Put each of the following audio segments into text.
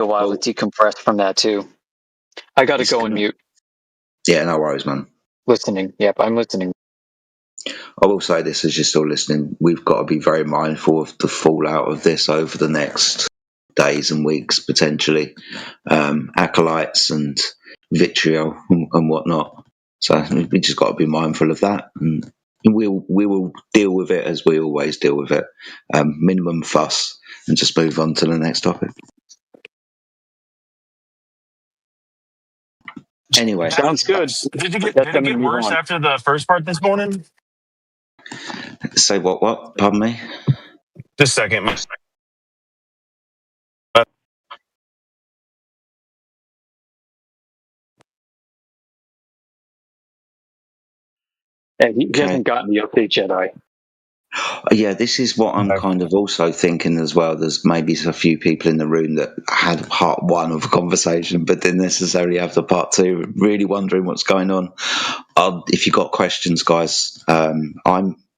A while to decompress from that too. I got to go and mute. Yeah, no worries, man. Listening. Yep, I'm listening. I will say this as you're still listening, we've got to be very mindful of the fallout of this over the next days and weeks, potentially. Acolytes and vitriol and whatnot. So we just got to be mindful of that. And we will deal with it as we always deal with it. Minimum fuss, and just move on to the next topic. Anyway, Sounds good. Did it get worse after the first part this morning? Say what? Pardon me? Just a second. Yeah, he hasn't gotten the update Jedi. Yeah, this is what I'm kind of also thinking as well. There's maybe a few people in the room that had part one of a conversation, but didn't necessarily have the part two. Really wondering what's going on. If you got questions, guys, I'm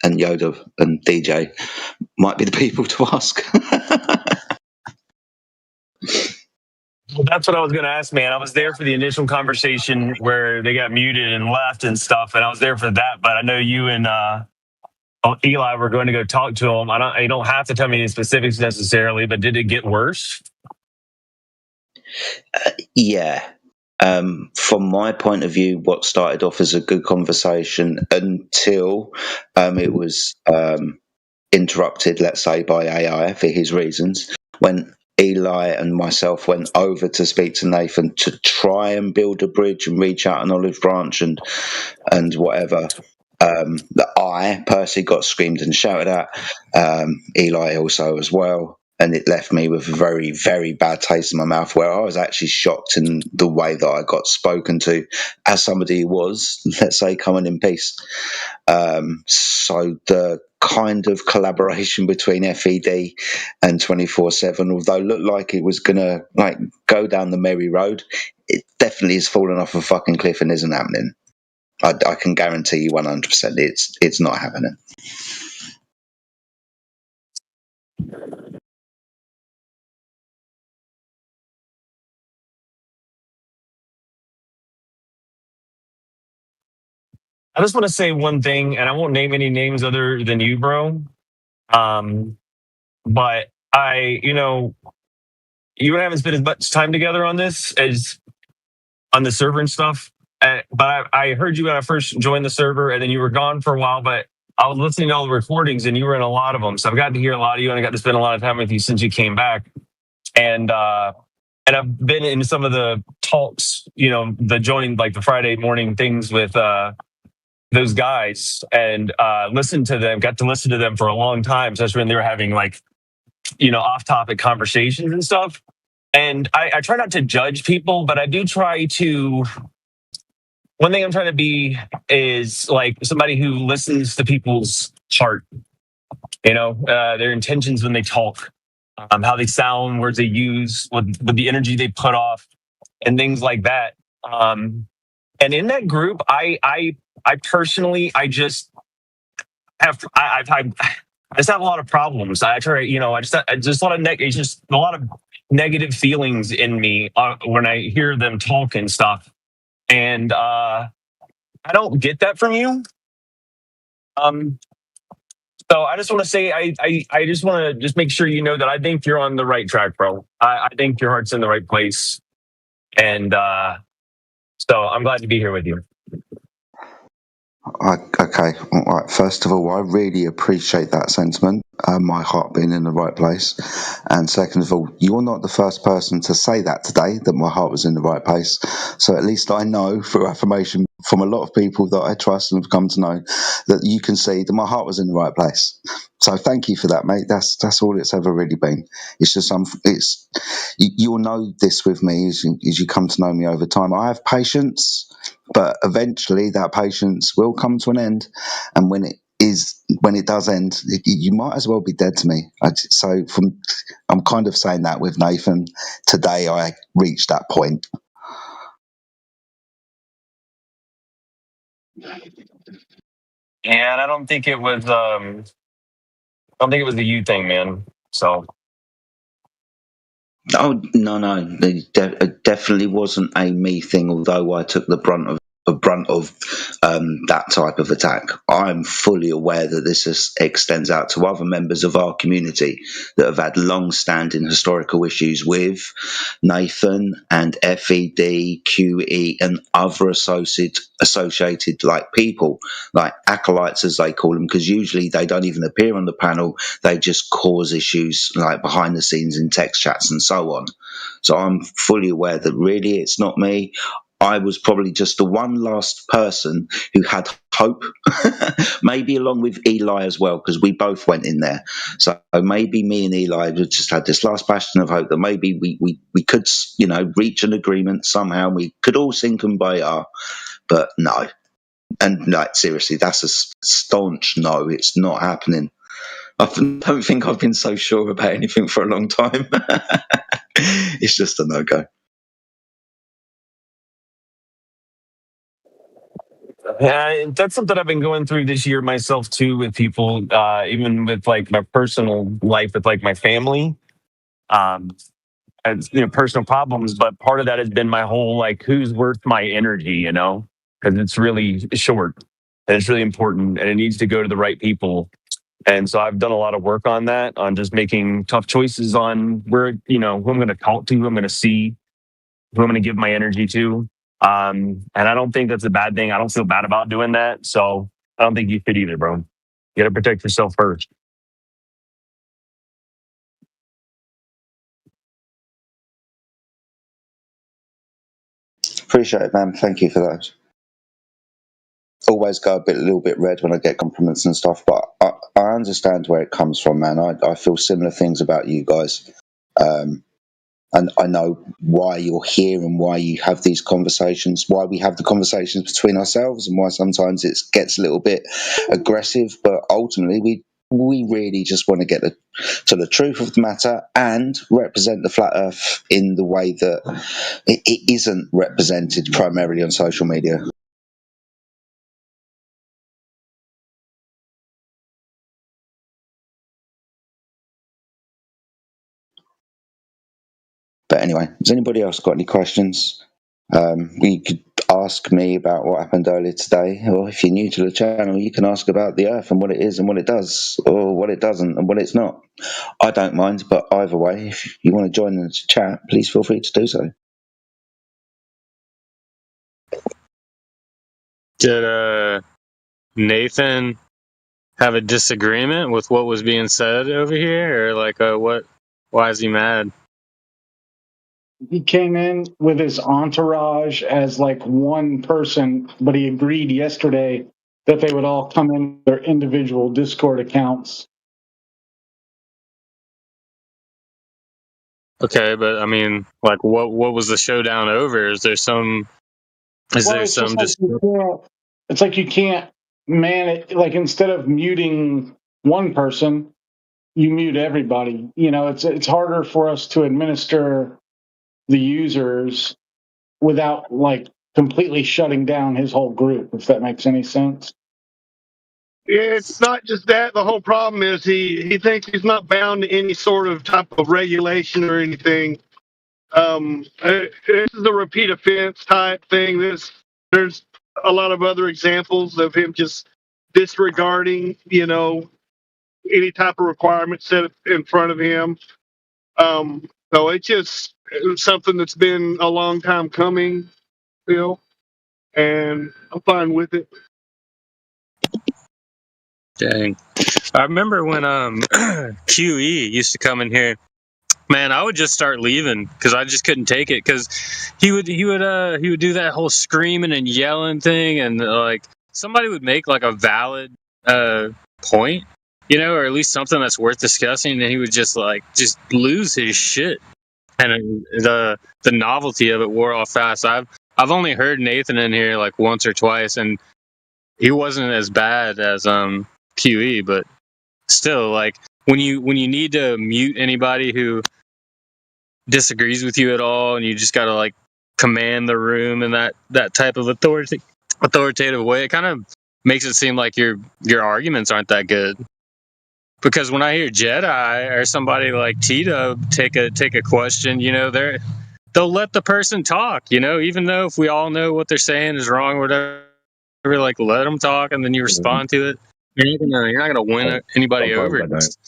and Yoda and DJ might be the people to ask. Well, that's what I was going to ask, man. I was there for the initial conversation where they got muted and left and stuff, and I was there for that. But I know you and Eli were going to go talk to him. You don't have to tell me any specifics necessarily, but did it get worse? Yeah. From my point of view, what started off as a good conversation until it was interrupted, let's say, by AI for his reasons, when Eli and myself went over to speak to Nathan to try and build a bridge and reach out an olive branch and whatever. That I personally got screamed and shouted at. Eli also as well. And it left me with a very, very bad taste in my mouth, where I was actually shocked in the way that I got spoken to as somebody who was, let's say, coming in peace. So the kind of collaboration between FED and 24/7, although looked like it was gonna go down the merry road, it definitely has fallen off a fucking cliff and isn't happening. I can guarantee you 100% it's not happening. I just want to say one thing, and I won't name any names other than you, bro. But you and I haven't spent as much time together on this as on the server and stuff. But I heard you when I first joined the server, and then you were gone for a while. But I was listening to all the recordings, and you were in a lot of them. So I've gotten to hear a lot of you, and I got to spend a lot of time with you since you came back. And I've been in some of the talks, the joining like the Friday morning things with those guys, and listened to them. Got to listen to them for a long time, especially when they were having off-topic conversations and stuff. And I try not to judge people, but I do try to. One thing I'm trying to be is like somebody who listens to people's heart, their intentions when they talk, how they sound, words they use, with the energy they put off, and things like that. And in that group, I personally, I just have a lot of problems. I try, just a lot of it's just a lot of negative feelings in me when I hear them talk and stuff. And I don't get that from you. So I just want to say, I just want to just make sure you know that I think you're on the right track, bro. I think your heart's in the right place. And so I'm glad to be here with you. Okay, all right. First of all, I really appreciate that sentiment, my heart being in the right place. And second of all, you're not the first person to say that today, that my heart was in the right place. So at least I know through affirmation from a lot of people that I trust and have come to know that you can see that my heart was in the right place. So thank you for that, mate. That's all it's ever really been. It's just you'll know this with me as you come to know me over time. I have patience, but eventually that patience will come to an end, and when it does end, you might as well be dead to me. I'm kind of saying that with Nathan today. I reached that point. And I don't think it was the you thing, man. So Oh no, it definitely wasn't a me thing. Although I took the brunt of that type of attack, I'm fully aware that extends out to other members of our community that have had long-standing historical issues with Nathan and FED, QE, and other associated like people, like acolytes as they call them, because usually they don't even appear on the panel. They just cause issues like behind the scenes in text chats and so on. So I'm fully aware that really it's not me. I was probably just the one last person who had hope, maybe along with Eli as well, because we both went in there. So maybe me and Eli just had this last bastion of hope that maybe we could, reach an agreement somehow. We could all sing Kumbaya, but no. And like seriously, that's a staunch no. It's not happening. I don't think I've been so sure about anything for a long time. It's just a no-go. Yeah, that's something I've been going through this year myself too, with people, even with like my personal life, with like my family, um, and personal problems. But part of that has been my whole like, who's worth my energy, because it's really short and it's really important, and it needs to go to the right people. And so I've done a lot of work on that, on just making tough choices on where, who I'm going to talk to, who I'm going to see, who I'm going to give my energy to. And I don't think that's a bad thing. I don't feel bad about doing that. So I don't think you should either, bro. You got to protect yourself first. Appreciate it, man. Thank you for that. Always go a little bit red when I get compliments and stuff, but I understand where it comes from, man. I feel similar things about you guys. And I know why you're here and why you have these conversations, why we have the conversations between ourselves, and why sometimes it gets a little bit aggressive. But ultimately, we really just want to get to the truth of the matter and represent the flat Earth in the way that it isn't represented primarily on social media. But anyway, has anybody else got any questions? You could ask me about what happened earlier today, or if you're new to the channel, you can ask about the Earth and what it is and what it does, or what it doesn't and what it's not. I don't mind, but either way, if you want to join the chat, please feel free to do so. Did Nathan have a disagreement with what was being said over here, or like what? Why is he mad? He came in with his entourage as like one person, but he agreed yesterday that they would all come in with their individual Discord accounts. Okay, but I mean, like, what was the showdown over? Is there some? Is Well, there it's some? just like it's like you can't man it. Like instead of muting one person, you mute everybody. It's harder for us to administer the users without like completely shutting down his whole group, if that makes any sense. It's not just that. The whole problem is he thinks he's not bound to any sort of type of regulation or anything. This is a repeat offense type thing. There's a lot of other examples of him just disregarding, any type of requirement set in front of him. So it's something that's been a long time coming, and I'm fine with it. Dang. I remember when QE used to come in here. Man, I would just start leaving because I just couldn't take it. Because he would do that whole screaming and yelling thing, and like somebody would make like a valid point, or at least something that's worth discussing, and he would just lose his shit, and the novelty of it wore off fast. I've only heard Nathan in here like once or twice, and he wasn't as bad as QE, but still, like when you need to mute anybody who disagrees with you at all, and you just gotta like command the room in that type of authoritative way, it kind of makes it seem like your arguments aren't that good. Because when I hear Jedi or somebody like Tito take a question, they'll let the person talk, even though if we all know what they're saying is wrong or whatever, like let them talk and then you respond to it. You're not gonna win anybody over. Sometimes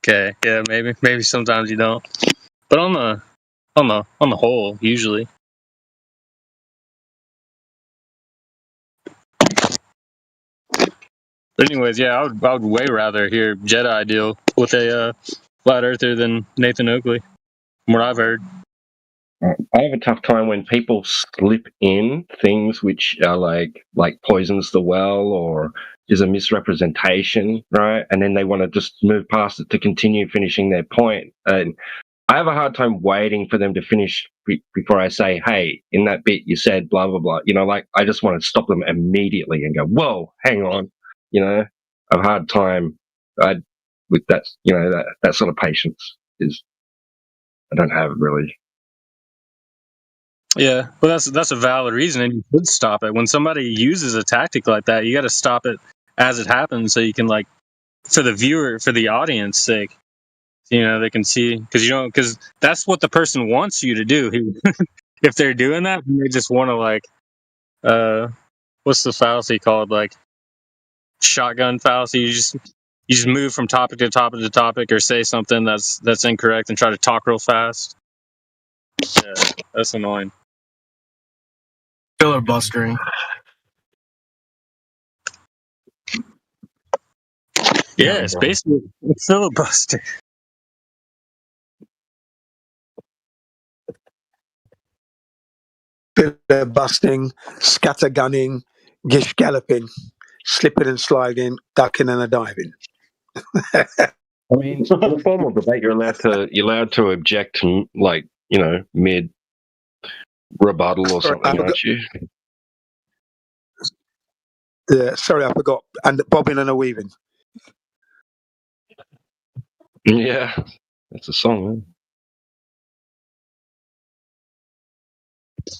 Okay, yeah, maybe sometimes you don't, but on the whole, usually. But anyways, yeah, I would way rather hear Jedi deal with a flat earther than Nathan Oakley, from what I've heard. I have a tough time when people slip in things which are like poisons the well or is a misrepresentation, right? And then they want to just move past it to continue finishing their point. And I have a hard time waiting for them to finish before I say, hey, in that bit you said blah, blah, blah. I just want to stop them immediately and go, whoa, hang on. I have a hard time with that, that sort of patience I don't have really. Yeah, well, that's a valid reason, and you should stop it. When somebody uses a tactic like that, you got to stop it as it happens, so you can, like, for the viewer, for the audience sake, they can see, because that's what the person wants you to do. If they're doing that, they just want to, like, what's the fallacy called, like shotgun fallacy? You just move from topic to topic to topic, or say something that's incorrect and try to talk real fast. Yeah, that's annoying. Filibustering. Yeah, it's basically a filibuster. Filibustering, scattergunning, gish galloping, slipping and sliding, ducking and a diving. I mean, in a formal debate, you're allowed to object, like, mid rebuttal or something, aren't you? Yeah, sorry, I forgot. And bobbing and a weaving. Yeah, that's a song. Man.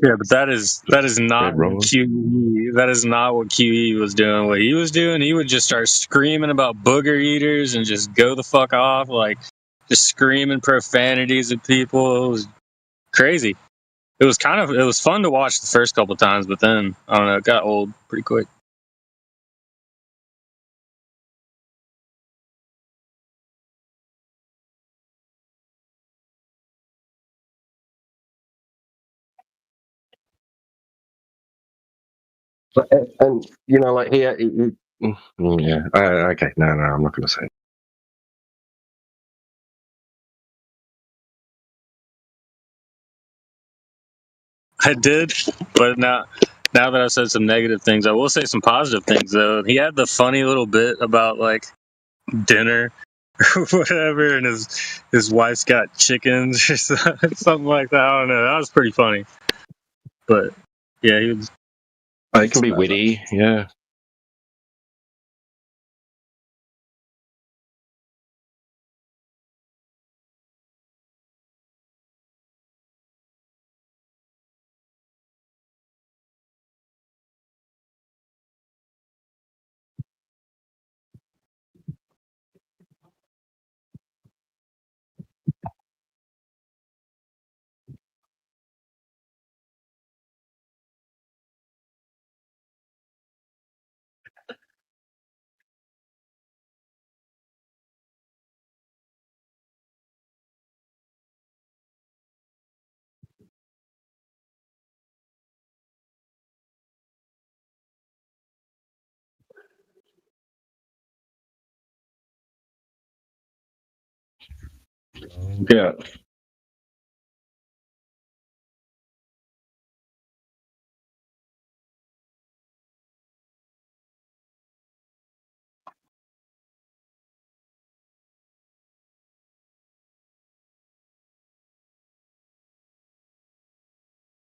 Yeah, but that is not QE. That is not what QE was doing. What he was doing, he would just start screaming about booger eaters and just go the fuck off, like just screaming profanities at people. It was crazy. It was fun to watch the first couple times, but then I don't know, it got old pretty quick. And like here, yeah. Okay, no, I'm not going to say. I did, but now that I've said some negative things, I will say some positive things though. He had the funny little bit about like dinner or whatever, and his wife's got chickens or something like that. I don't know. That was pretty funny. But yeah, he was. It can be witty, yeah. Yeah.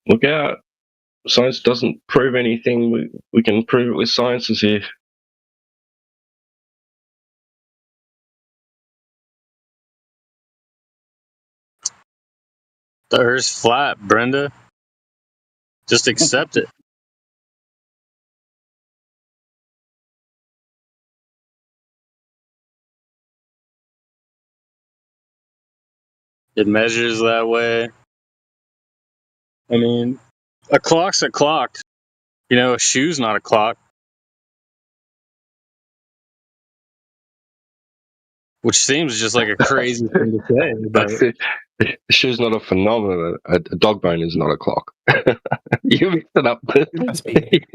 Look out. Science doesn't prove anything. We can prove it with sciences here. The Earth's flat, Brenda. Just accept it. It measures that way. I mean, a clock's a clock. You know, a shoe's not a clock. Which seems just like a crazy thing to say, but A shoe's not a phenomenon. A dog bone is not a clock. You mixed it up. Must be.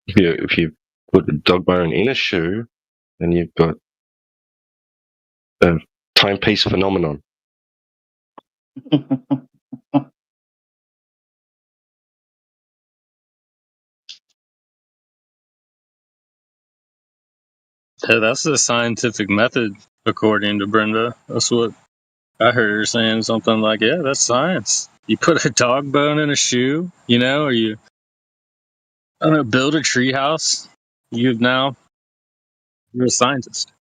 If you put a dog bone in a shoe, then you've got a timepiece phenomenon. yeah, that's the scientific method, according to Brenda. That's what I heard her saying. Something like, yeah, that's science. You put a dog bone in a shoe, you know, or you, I don't know, build a treehouse. You're a scientist.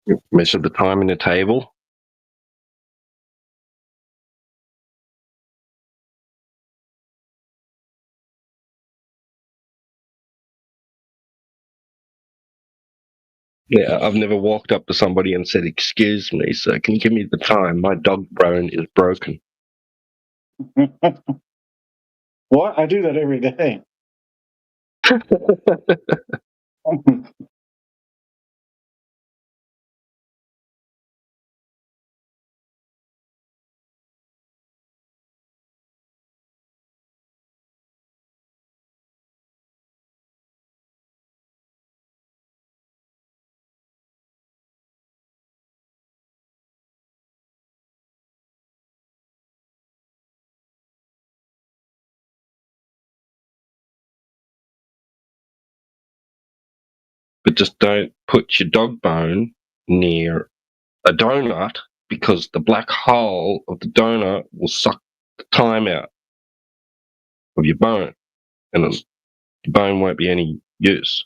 You measure the time in a table. Yeah, I've never walked up to somebody and said, "Excuse me, sir, can you give me the time? My dog bone is broken." What? I do that every day. But just don't put your dog bone near a donut because the black hole of the donut will suck the time out of your bone, and the bone won't be any use.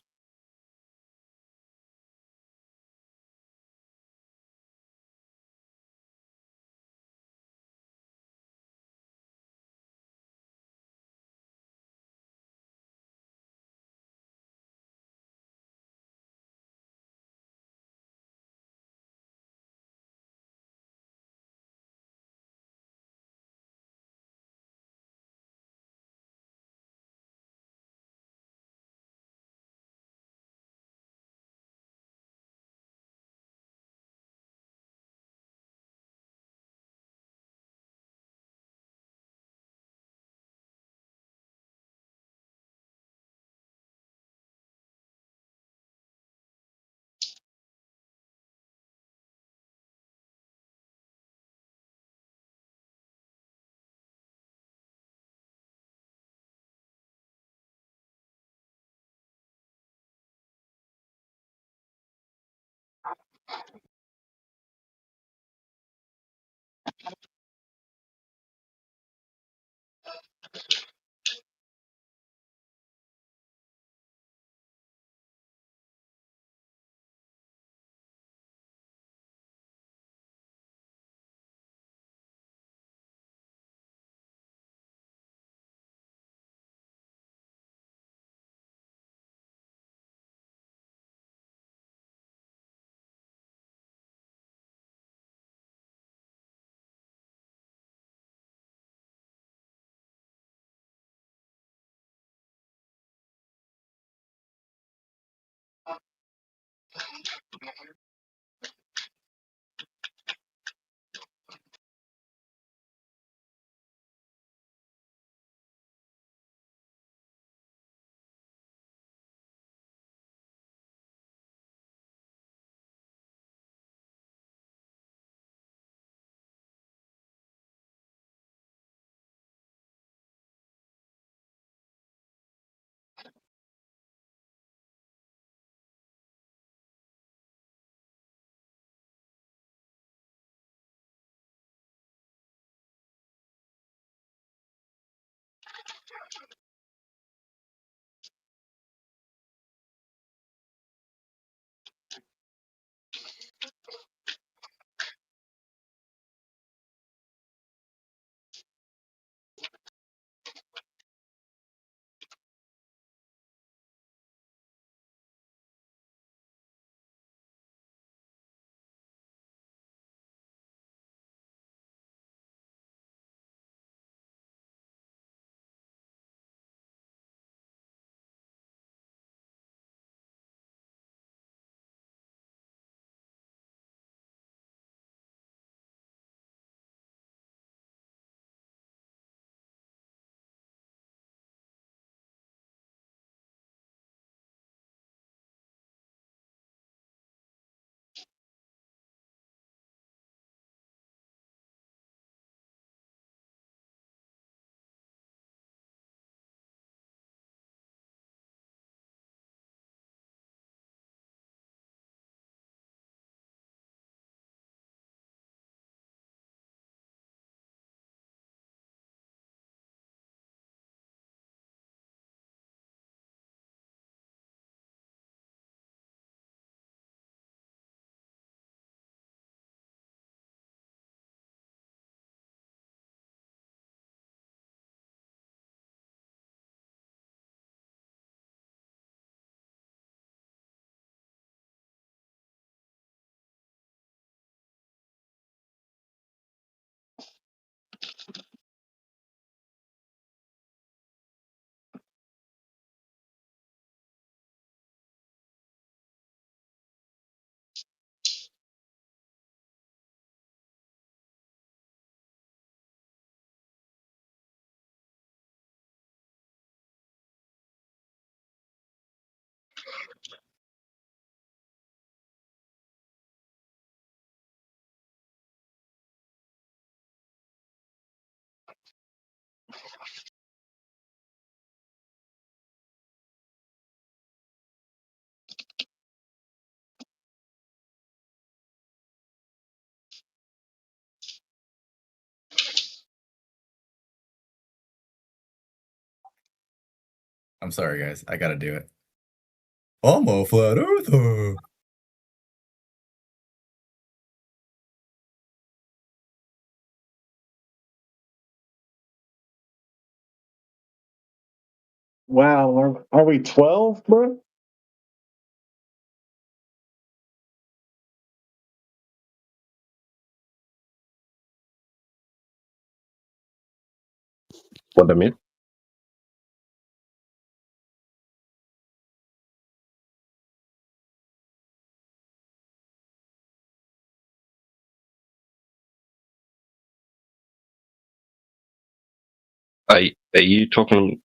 I'm sorry, guys. I gotta do it. I'm a flat earther. Wow, are we 12, bro? What the myth? Are you talking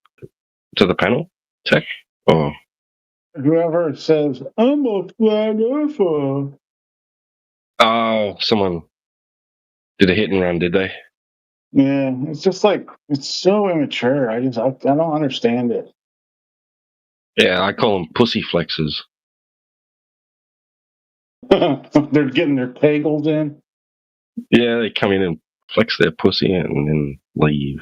to the panel, Tech? Or Whoever says, I'm a flat earther. oh, someone did a hit and run, did they? Yeah, it's just like, it's so immature. I don't understand it. Yeah, I call them pussy flexes. They're getting their pagels in. Yeah, they come in and flex their pussy and then leave.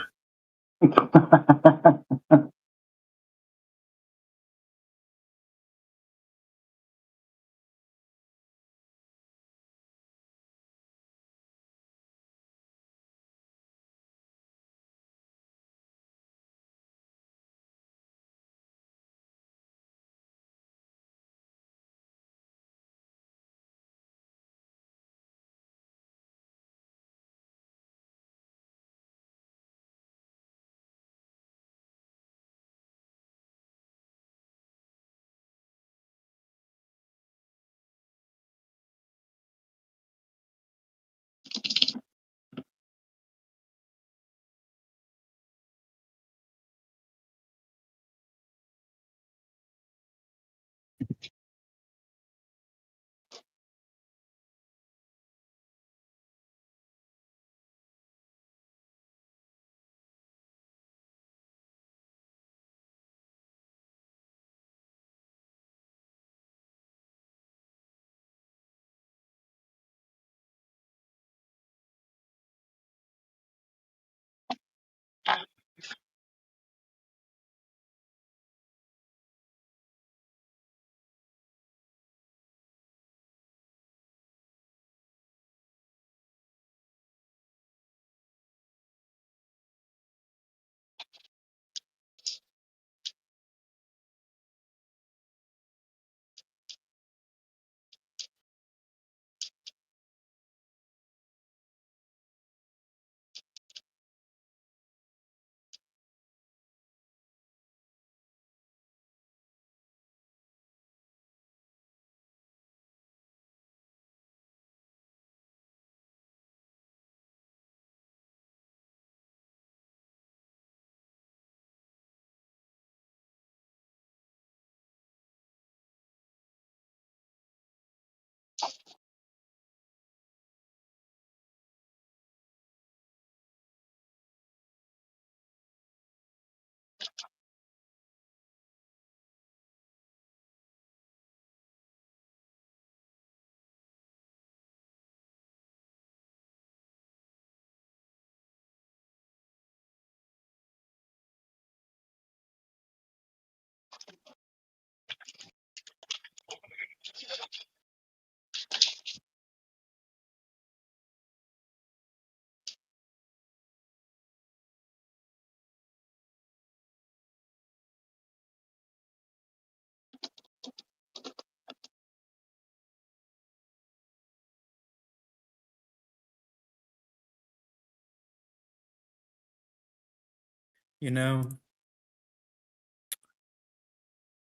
You know,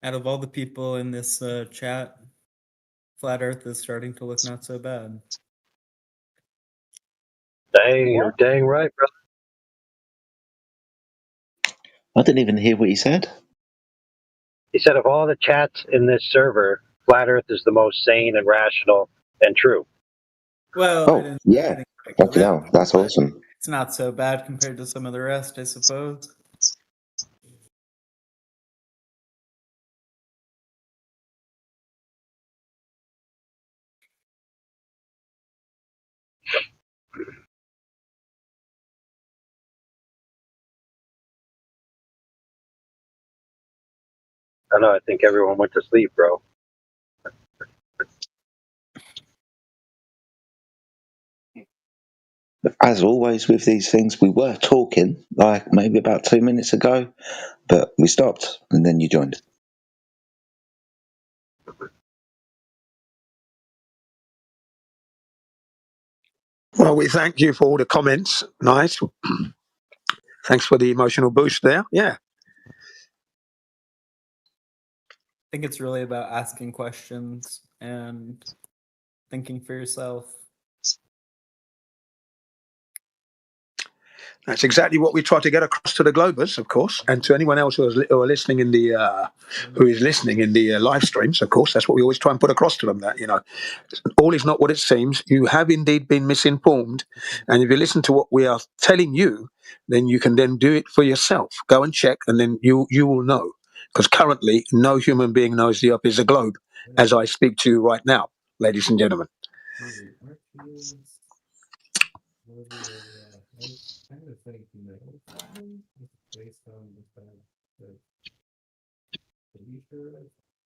out of all the people in this chat, Flat Earth is starting to look not so bad. Dang, you're dang right, brother. I didn't even hear what he said. He said of all the chats in this server, Flat Earth is the most sane and rational and true. Well, I Oh, didn't yeah. think quite go Fucking that hell, far, that's but awesome. it's not so bad compared to some of the rest, I suppose. I know, I think everyone went to sleep, bro. As always with these things, we were talking like maybe about 2 minutes ago, but we stopped and then you joined. Well, we thank you for all the comments. Nice. Thanks for the emotional boost there. Yeah. I think it's really about asking questions and thinking for yourself. That's exactly what we try to get across to the Globers, of course, and to anyone else who is listening in the live streams. Of course, that's what we always try and put across to them. That all is not what it seems. You have indeed been misinformed, and if you listen to what we are telling you, then you can then do it for yourself. Go and check, and then you will know. Because currently, no human being knows the Earth is a globe, as I speak to you right now, ladies and gentlemen.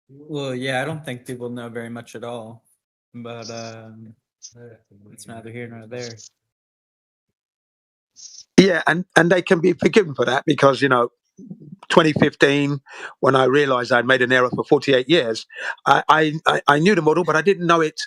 Well, yeah, I don't think people know very much at all, but it's neither here nor there. Yeah, and they can be forgiven for that because 2015, when I realized I'd made an error for 48 years, I knew the model, but I didn't know it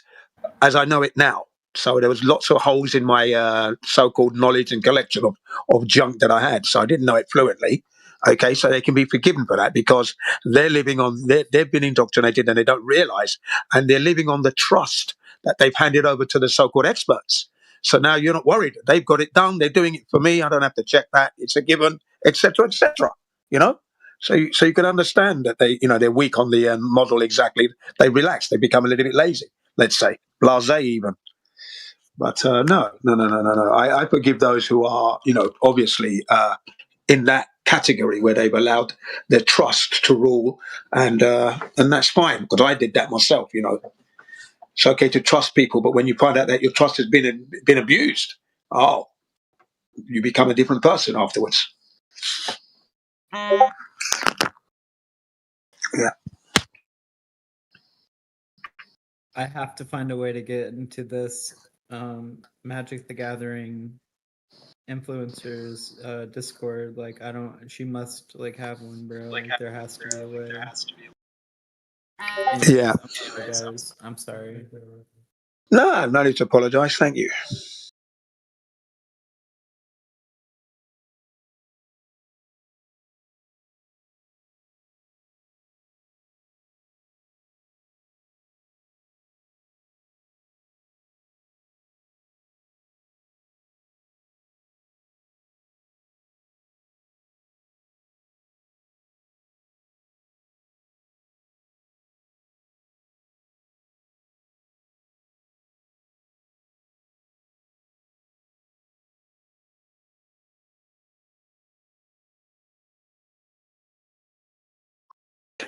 as I know it now. So there was lots of holes in my so-called knowledge and collection of junk that I had. So I didn't know it fluently. Okay, so they can be forgiven for that because they're living on, they've been indoctrinated and they don't realize, and they're living on the trust that they've handed over to the so-called experts. So now you're not worried. They've got it done. They're doing it for me. I don't have to check that. It's a given, etc., etc. You know, so you can understand that they're weak on the model exactly. They relax. They become a little bit lazy. Let's say blasé even. But no. I forgive those who are obviously in that category where they've allowed their trust to rule, and that's fine because I did that myself. It's okay to trust people, but when you find out that your trust has been abused, you become a different person afterwards. Yeah. I have to find a way to get into this Magic the Gathering influencers Discord. Like she must have one, bro. There has to be a way. Yeah. Guys, I'm sorry. No need to apologize. Thank you.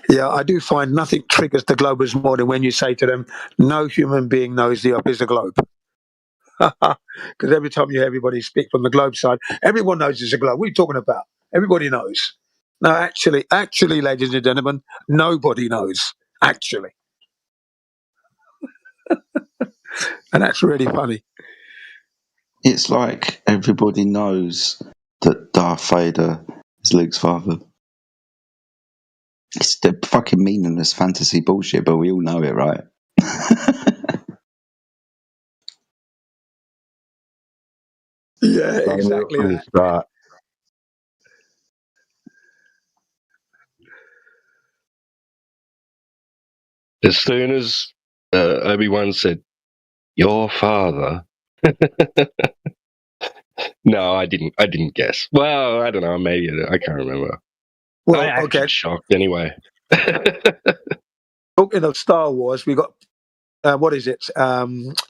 Yeah, I do find nothing triggers the Globers more than when you say to them, no human being knows the Earth is a globe. Because every time you hear everybody speak from the globe side, everyone knows it's a globe. What are you talking about? Everybody knows. No, actually, ladies and gentlemen, nobody knows. Actually, and that's really funny. It's like everybody knows that Darth Vader is Luke's father. It's the fucking meaningless fantasy bullshit, but we all know it, right? Yeah, exactly From the that. start. As soon as Obi-Wan said, "Your father," no, I didn't guess. Well, I don't know. Maybe I can't remember. Well, I acted okay. shocked anyway. Talking of Star Wars, we got what is it?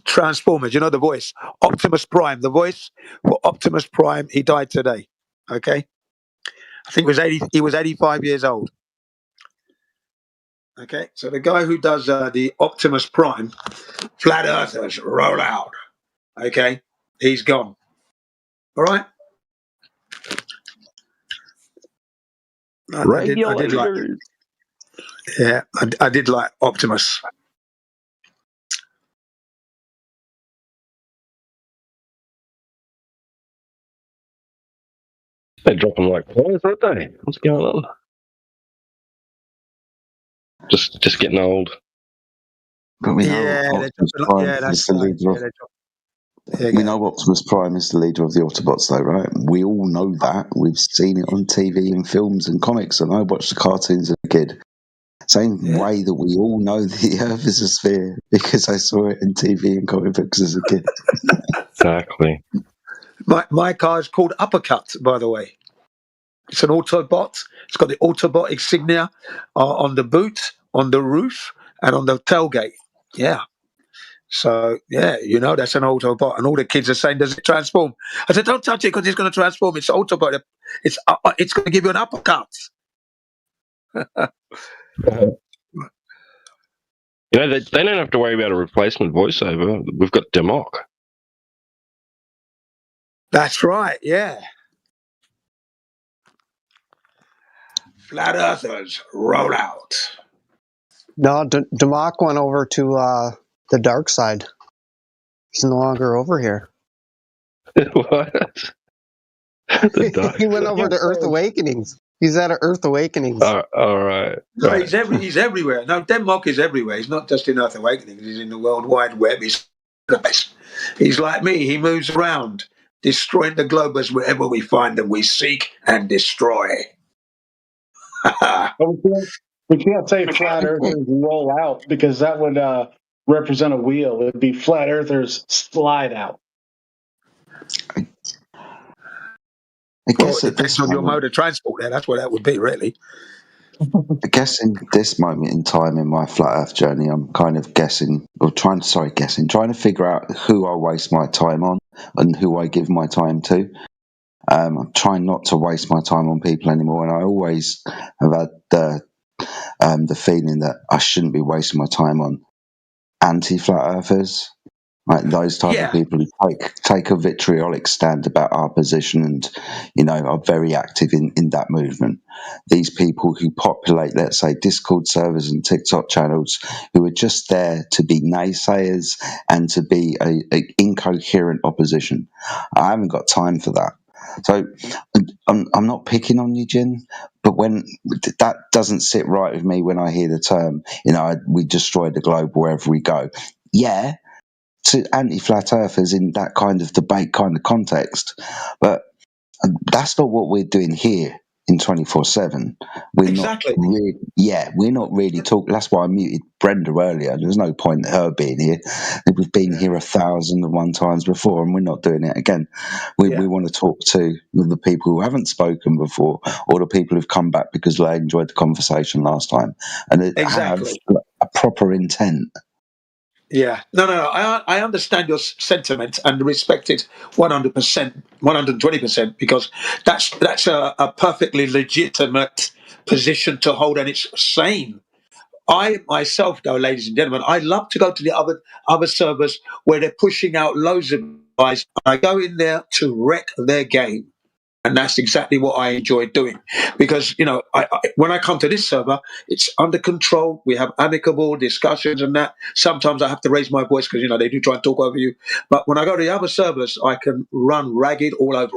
Transformers. You know the voice, Optimus Prime. The voice for Optimus Prime. He died today. Okay, I think it was 80. He was 85 years old. Okay, so the guy who does the Optimus Prime, Flat Earthers roll out. Okay, he's gone. All right. I did like. Yeah, I did like Optimus. They're dropping like flies, aren't they? What's going on? Just getting old. But we know Yeah, Optimus Prime is the leader of. We know Optimus Prime is the leader of the Autobots, though, right? We all know that. We've seen it on TV and films and comics, and I watched the cartoons as a kid. Same way that we all know the Earth is a sphere because I saw it in TV and comic books as a kid. Exactly. My car is called Uppercut, by the way. It's an Autobot. It's got the Autobot insignia on the boot, on the roof, and on the tailgate. Yeah. So, yeah, that's an Autobot. And all the kids are saying, does it transform? I said, don't touch it because it's going to transform. It's Autobot. It's going to give you an uppercut. They don't have to worry about a replacement voiceover. We've got Democ. That's right, yeah. Flat Earthers, roll out. No, Democ went over to the dark side. He's no longer over here. What? He went over to Earth Awakenings. He's at Earth Awakenings. All right. No, he's everywhere. No, Denmark is everywhere. He's not just in Earth Awakening. He's in the World Wide Web. He's like me. He moves around, destroying the globers wherever we find them. We seek and destroy. We can't say flat earthers roll out because that would represent a wheel. It would be flat earthers slide out. Well, it depends on your mode of transport there. That's what that would be, really. I guess in this moment in time in my flat Earth journey, I'm kind of trying to figure out who I waste my time on and who I give my time to. I'm trying not to waste my time on people anymore, and I always have had the feeling that I shouldn't be wasting my time on anti-flat earthers, like those type of people who take a vitriolic stand about our position and are very active in that movement. These people who populate, let's say, Discord servers and TikTok channels, who are just there to be naysayers and to be a incoherent opposition. I haven't got time for that. So I'm not picking on you, Jin, but when that doesn't sit right with me when I hear the term, we destroy the globe wherever we go. Yeah, to anti-flat earthers in that kind of debate kind of context, but that's not what we're doing here in 24/7. We're exactly. We're not really talking. That's why I muted Brenda earlier. There's no point in her being here. We've been here 1,001 times before, and we're not doing it again. We want to talk to the people who haven't spoken before, or the people who've come back because they enjoyed the conversation last time, and have a proper intent. Yeah, no. I understand your sentiment and respect it 100%, 120%, because that's a perfectly legitimate position to hold, and it's sane. I myself, though, ladies and gentlemen, I love to go to the other servers where they're pushing out loads of guys. I go in there to wreck their game. And that's exactly what I enjoy doing, because when I come to this server, it's under control. We have amicable discussions and that. Sometimes I have to raise my voice because they do try and talk over you. But when I go to the other servers, I can run ragged all over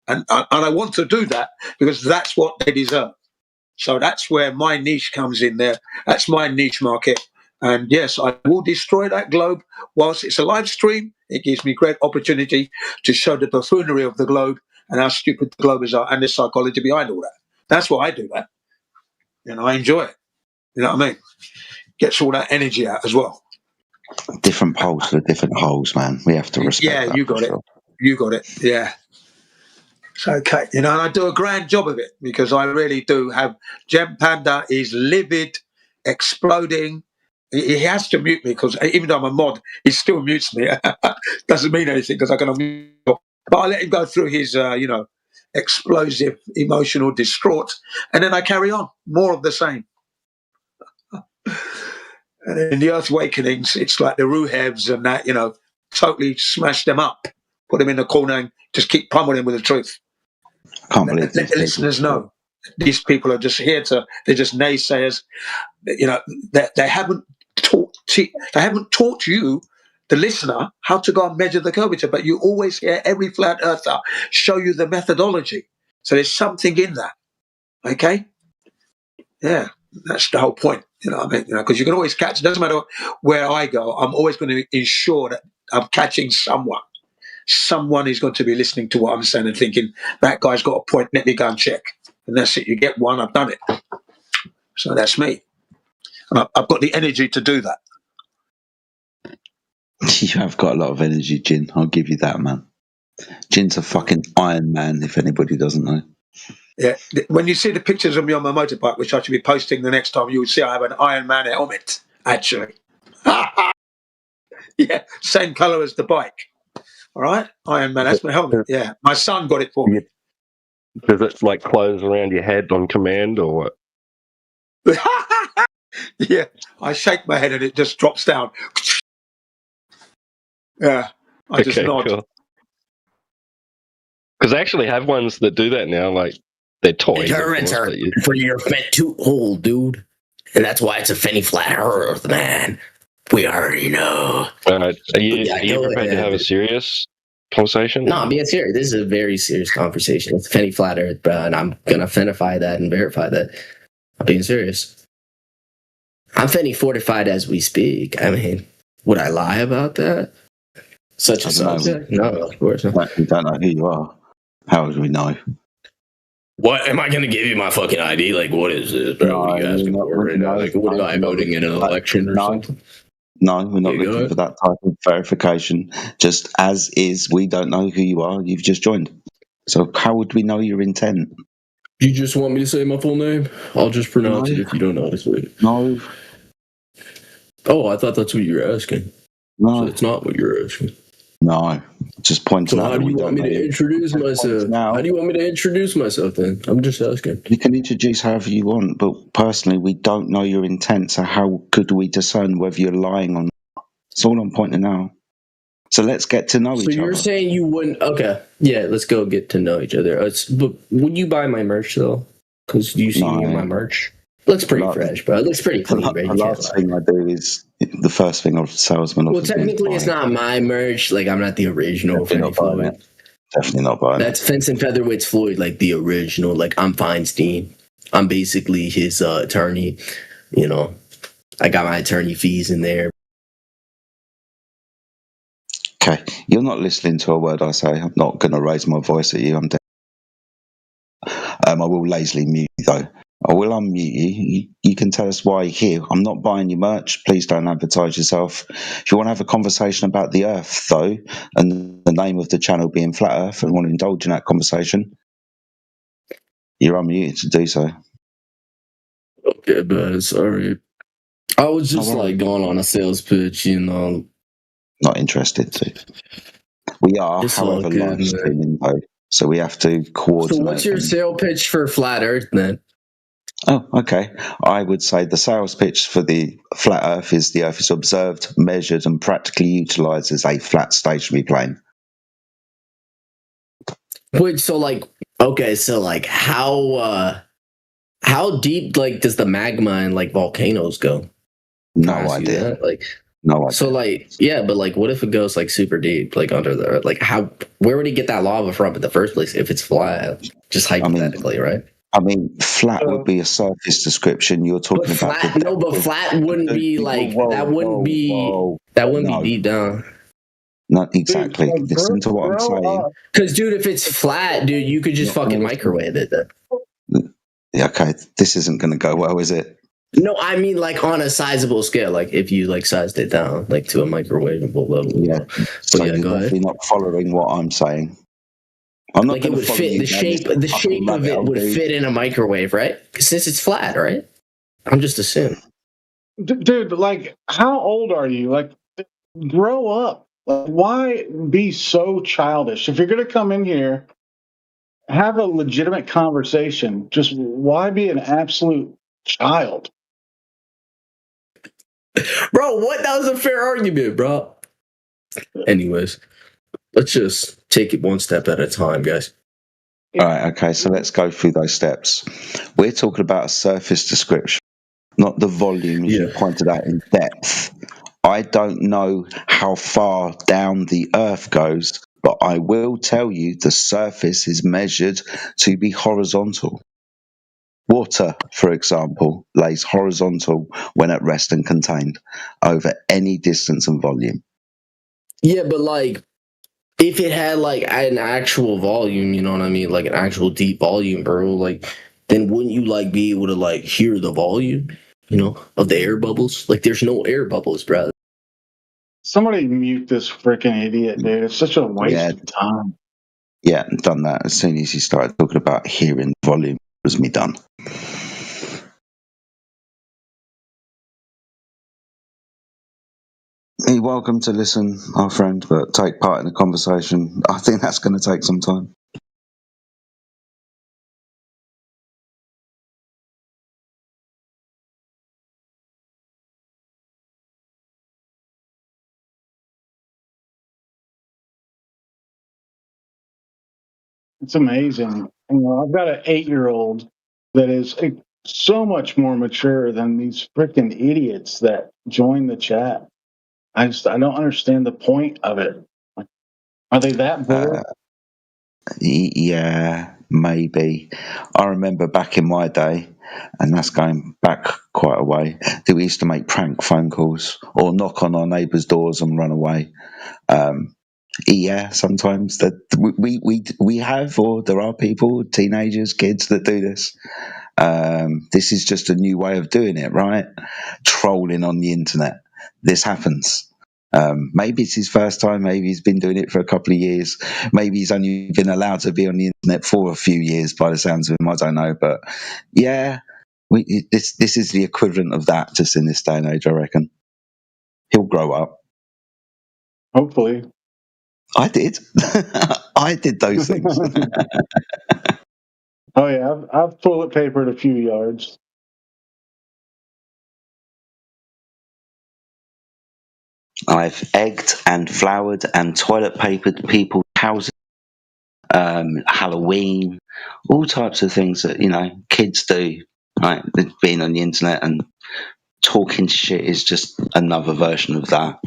them, and I want to do that because that's what they deserve. So that's where my niche comes in there. That's my niche market. And yes, I will destroy that globe. Whilst it's a live stream, it gives me great opportunity to show the buffoonery of the globe and how stupid the globers are and the psychology behind all that. That's why I do that. I enjoy it. You know what I mean? Gets all that energy out as well. Different poles for different holes, man. We have to respect that. Yeah, you got it. You got it. Yeah. It's okay. And I do a grand job of it because I really do have. Gem Panda is livid, exploding. He has to mute me because even though I'm a mod, he still mutes me. Doesn't mean anything because I can unmute him. But I let him go through his, explosive, emotional, distraught, and then I carry on. More of the same. And in the Earth Awakenings, it's like the Ruhevs and that, totally smash them up, put them in the corner and just keep pummeling them with the truth. I can't believe Let the listeners know. These people are just here they're just naysayers. They haven't taught you, the listener, how to go and measure the curvature, but you always hear every flat earther show you the methodology. So there's something in that. Okay? Yeah, that's the whole point. You know what I mean? Because you can always catch, it doesn't matter where I go, I'm always going to ensure that I'm catching someone. Someone is going to be listening to what I'm saying and thinking, that guy's got a point, let me go and check. And that's it. You get one, I've done it. So that's me. And I've got the energy to do that. You have got a lot of energy, Jin. I'll give you that, man. Jin's a fucking Iron Man, if anybody doesn't know. Yeah. When you see the pictures of me on my motorbike, which I should be posting the next time, you will see I have an Iron Man helmet, actually. Yeah, same colour as the bike. All right? Iron Man, that's my helmet. Yeah. My son got it for me. Does it close around your head on command or what? Yeah. I shake my head and it just drops down. Yeah. I just nod. Cool. Because I actually have ones that do that now, they're toys. Deterrents are for your fat too old, dude. And that's why it's a Fenny Flat Earth, man. We already know. Are you prepared to have a serious conversation? No, I'm being serious. This is a very serious conversation. It's Fenny Flat Earth, bro, and I'm going to fenify that and verify that. I'm being serious. I'm Fenny fortified as we speak. I mean, would I lie about that? Such a subject? No, of course not. We don't know who you are. How would we know? What? Am I going to give you my fucking ID? What is this, bro? What are you asking for right now? What am I voting in an election or something? No, we're not looking for that type of verification. Just as is, we don't know who you are. You've just joined. So how would we know your intent? You just want me to say my full name? I'll just pronounce it if you don't notice it. No. Oh, I thought that's what you were asking. No. So that's not what you're asking. No. Just pointing out. So how do you want me to introduce myself? How do you want me to introduce myself then? I'm just asking. You can introduce however you want, but personally, we don't know your intent, so how could we discern whether you're lying or not? That's all I'm pointing out. So let's get to know each other. So you're saying you wouldn't... Okay. Yeah, let's go get to know each other. But would you buy my merch, though? Because you see me in my merch. Looks pretty fresh, bro. It looks pretty clean, bro. The last thing I do is the first thing of salesman. Well, technically, it's not my merch. I'm not the original. Definitely not buying it. Definitely not buying it. That's Fence and Featherweight's Floyd, the original. I'm Feinstein. I'm basically his attorney. I got my attorney fees in there. Okay, you're not listening to a word I say. I'm not going to raise my voice at you. I'm dead. I will lazily mute you, though. I will unmute you. You can tell us why you're here. I'm not buying your merch. Please don't advertise yourself. If you want to have a conversation about the Earth, though, and the name of the channel being Flat Earth, and want to indulge in that conversation, you're unmuted to do so. Okay, but sorry. I was just going on a sales pitch, Not interested to. We are, however, live streaming, though, so we have to coordinate. So what's your sales pitch for Flat Earth, then? Oh, okay. I would say the sales pitch for the Flat Earth is the Earth is observed, measured, and practically utilised as a flat stationary plane. Wait, so Okay, so like how deep like does the magma in like volcanoes go? No Can I ask you idea. that? Like No idea. so like yeah, but like what if it goes like super deep, like under the earth? Like how where would he get that lava from in the first place if it's flat? Just hypothetically, right? I mean, flat would be a surface description. You're talking But about flat the no, depth but of- flat wouldn't be like that wouldn't be No. deep down. Not exactly. Dude, Listen to what I'm grow saying. up. Because dude, if it's flat, dude, you could just fucking microwave it then. Yeah, okay, this isn't going to go well, is it? No, I mean like on a sizable scale, like if you like sized it down like to a microwavable level. Yeah. So yeah, you're go ahead. definitely not following what I'm saying. I'm not Like it going to would follow fit you the down shape. this The fucking shape of rabbit it hole, would dude. fit in a microwave, right? Since it's flat, right? I'm just assuming. Dude, like, how old are you? Like, grow up. Like, why be so childish? If you're going to come in here, have a legitimate conversation. Just why be an absolute child? Bro, what? That was a fair argument, bro. Anyways, let's just take it one step at a time, guys. All right, okay, so let's go through those steps. We're talking about a surface description, not the volume, as you pointed out, in depth. I don't know how far down the Earth goes, but I will tell you the surface is measured to be horizontal. Water, for example, lays horizontal when at rest and contained over any distance and volume. Yeah, but like, if it had like an actual volume, you know what I mean, like an actual deep volume, bro, like, then wouldn't you like be able to like hear the volume, you know, of the air bubbles? Like, there's no air bubbles, bro. Somebody mute this freaking idiot, dude. It's such a waste of time. Yeah, done that. As soon as he started talking about hearing volume, it was me done. You're welcome to listen, our friend, but take part in the conversation. I think that's going to take some time. It's amazing. You know, I've got an 8-year-old that is so much more mature than these freaking idiots that join the chat. I don't understand the point of it. Like, are they that bored? Yeah, maybe. I remember back in my day, and that's going back quite a way, that we used to make prank phone calls or knock on our neighbours' doors and run away. Yeah, sometimes that we have, or there are people, teenagers, kids that do this. This is just a new way of doing it, right? Trolling on the internet. This happens. Maybe it's his first time. Maybe he's been doing it for a couple of years. Maybe he's only been allowed to be on the internet for a few years, by the sounds of him. I don't know, but yeah, this is the equivalent of that, just in this day and age. I reckon he'll grow up. Hopefully, I did. I did those things. Oh yeah, I've toilet papered a few yards. I've egged and flowered and toilet papered people's houses, Halloween, all types of things that, you know, kids do. Right, being on the internet and talking shit is just another version of that.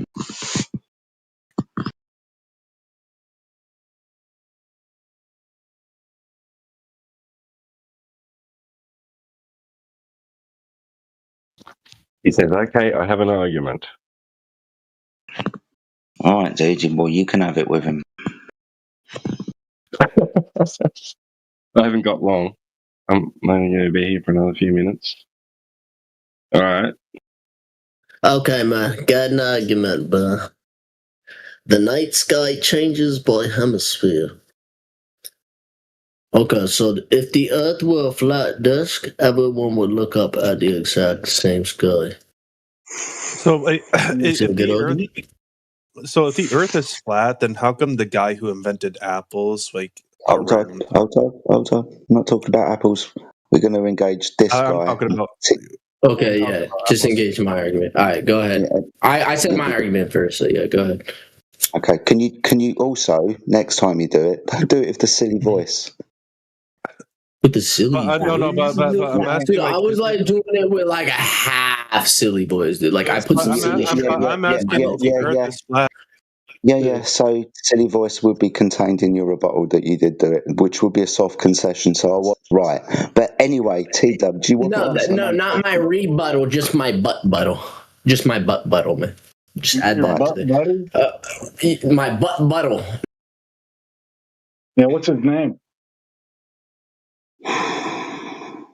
He says, "Okay, I have an argument." All right, dude, well, you can have it with him. I haven't got long. I'm only going to be here for another few minutes. All right. Okay, man, got an argument, bro. The night sky changes by hemisphere. Okay, so if the Earth were a flat disk, everyone would look up at the exact same sky. So, if the Earth is flat, then how come the guy who invented apples, like, Hold on. I'm not talking about apples. We're going to engage this guy. I'm talking about. Okay, yeah, just engage my argument. All right, go ahead. I said my argument first, so yeah, go ahead. Okay, can you also, next time you do it, don't do it with the silly voice. with the silly no, voice. but I'm asking, Dude, I was like doing it with like a half silly voice, dude. Like I put some silly shit. I'm asking if the Earth is flat. Yeah. So silly voice would be contained in your rebuttal that you did do it, which would be a soft concession. So I was right. But anyway, T-Dub, do you want to answer? No, not my rebuttal, just my butt-buttle. Just my butt-buttle, man. Just add that to the... my butt-buttle. Yeah, what's his name? I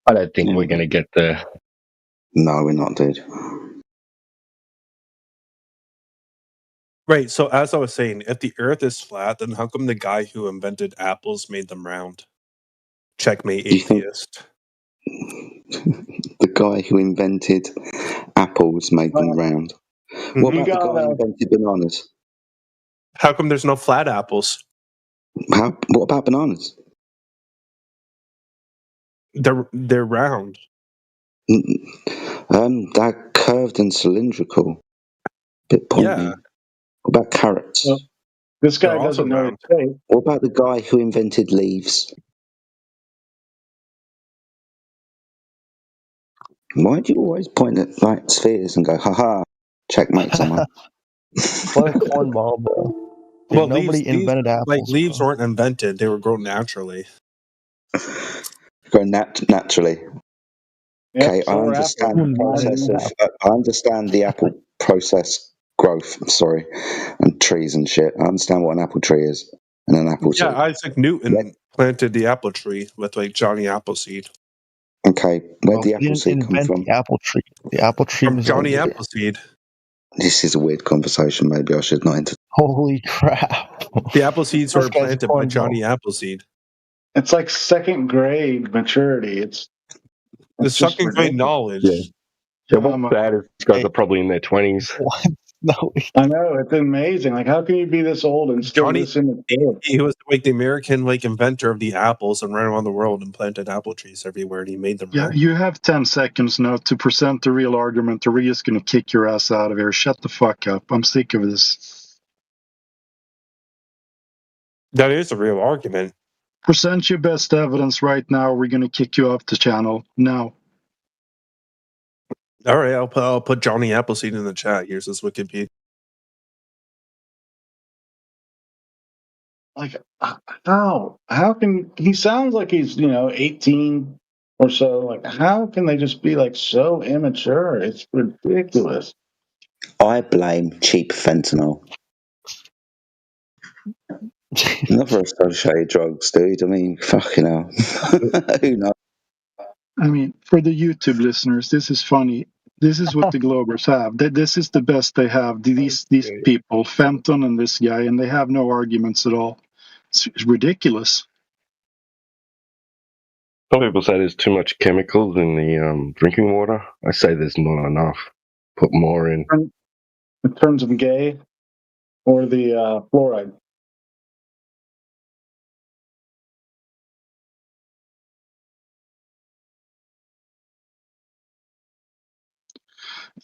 don't think we're going to get there. No, we're not, dude. Right. So as I was saying, if the Earth is flat, then how come the guy who invented apples made them round? Checkmate, atheist. The guy who invented apples made them round. What about the guy who invented bananas? How come there's no flat apples? What about bananas? They're round. They're curved and cylindrical. Bit pointy. Yeah. What about carrots? Well, this guy doesn't know his face. What about the guy who invented leaves? Why do you always point at like spheres and go, haha, checkmate someone? What a cornball, bro. Well, nobody invented apples. Like leaves weren't invented; they were grown naturally. Grown naturally. Okay, I understand the process of. I understand the apple process growth. Sorry, and trees and shit. I understand what an apple tree is and an apple tree. Yeah, Isaac Newton planted the apple tree with like Johnny Appleseed. Okay, where'd the apple seed come from? The apple tree. The apple tree From was Johnny over there. Appleseed. This is a weird conversation. Maybe I should not enter. Holy crap! The apple seeds were planted by Johnny Appleseed. It's like second grade maturity. It's The second grade knowledge. Yeah, what's bad is these guys are probably in their 20s. What? No. I know, it's amazing. Like, how can you be this old and still listen to kids? He was like the American inventor of the apples and ran around the world and planted apple trees everywhere, and he made them. Yeah, you have 10 seconds now to present the real argument. The Ria's going to kick your ass out of here. Shut the fuck up. I'm sick of this. That is a real argument. Present your best evidence right now. We're going to kick you off the channel now. All right, I'll put Johnny Appleseed in the chat. Here's his Wikipedia. Like, how can he sounds like he's 18 or so? Like, how can they just be like so immature? It's ridiculous. I blame cheap fentanyl. Never associated drugs, dude. I mean, fucking hell. Who knows? I mean, for the YouTube listeners, this is funny. This is what the Globers have. This is the best they have. These people, Fenton and this guy, and they have no arguments at all. It's ridiculous. Some people say there's too much chemicals in the drinking water. I say there's not enough. Put more in. In terms of gay or the fluoride.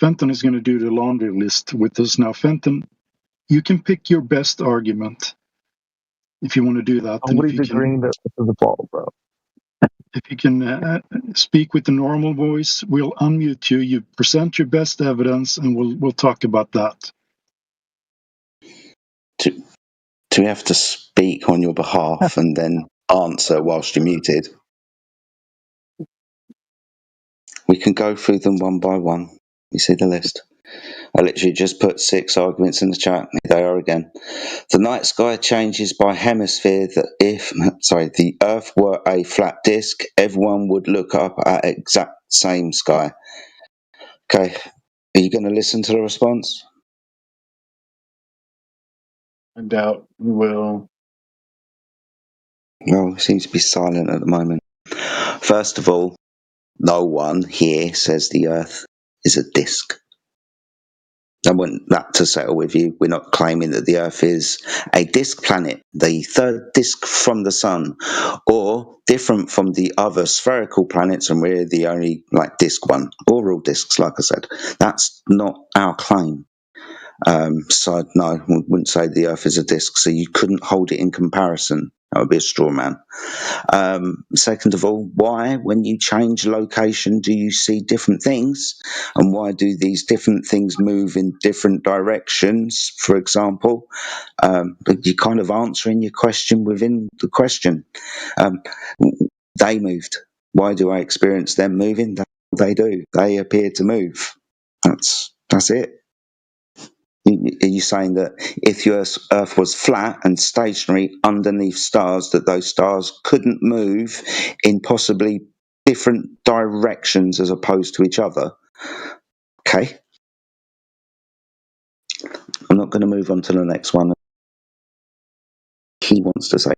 Fenton is going to do the laundry list with us now. Fenton, you can pick your best argument if you want to do that. Nobody's agreeing that this is the ball, bro. If you can speak with the normal voice, we'll unmute you. You present your best evidence, and we'll talk about that. Do we have to speak on your behalf and then answer whilst you're muted? We can go through them one by one. You see the list? I literally just put 6 arguments in the chat. Here they are again. The night sky changes by hemisphere. That if the Earth were a flat disk, everyone would look up at exact same sky. Okay, are you going to listen to the response? I doubt we will. Well, it seems to be silent at the moment. First of all, no one here says the Earth is a disk. I want that to settle with you. We're not claiming that the Earth is a disk planet, the third disk from the Sun, or different from the other spherical planets, and we're the only disk one, or all disks, like I said. That's not our claim. So no, I wouldn't say the Earth is a disk. So you couldn't hold it in comparison. That would be a straw man. Second of all, why, when you change location, do you see different things? And why do these different things move in different directions? For example, you're kind of answering your question within the question. They moved. Why do I experience them moving? They do. They appear to move. That's it. Are you saying that if your Earth was flat and stationary underneath stars, that those stars couldn't move in possibly different directions as opposed to each other? Okay. I'm not going to move on to the next one. He wants to say.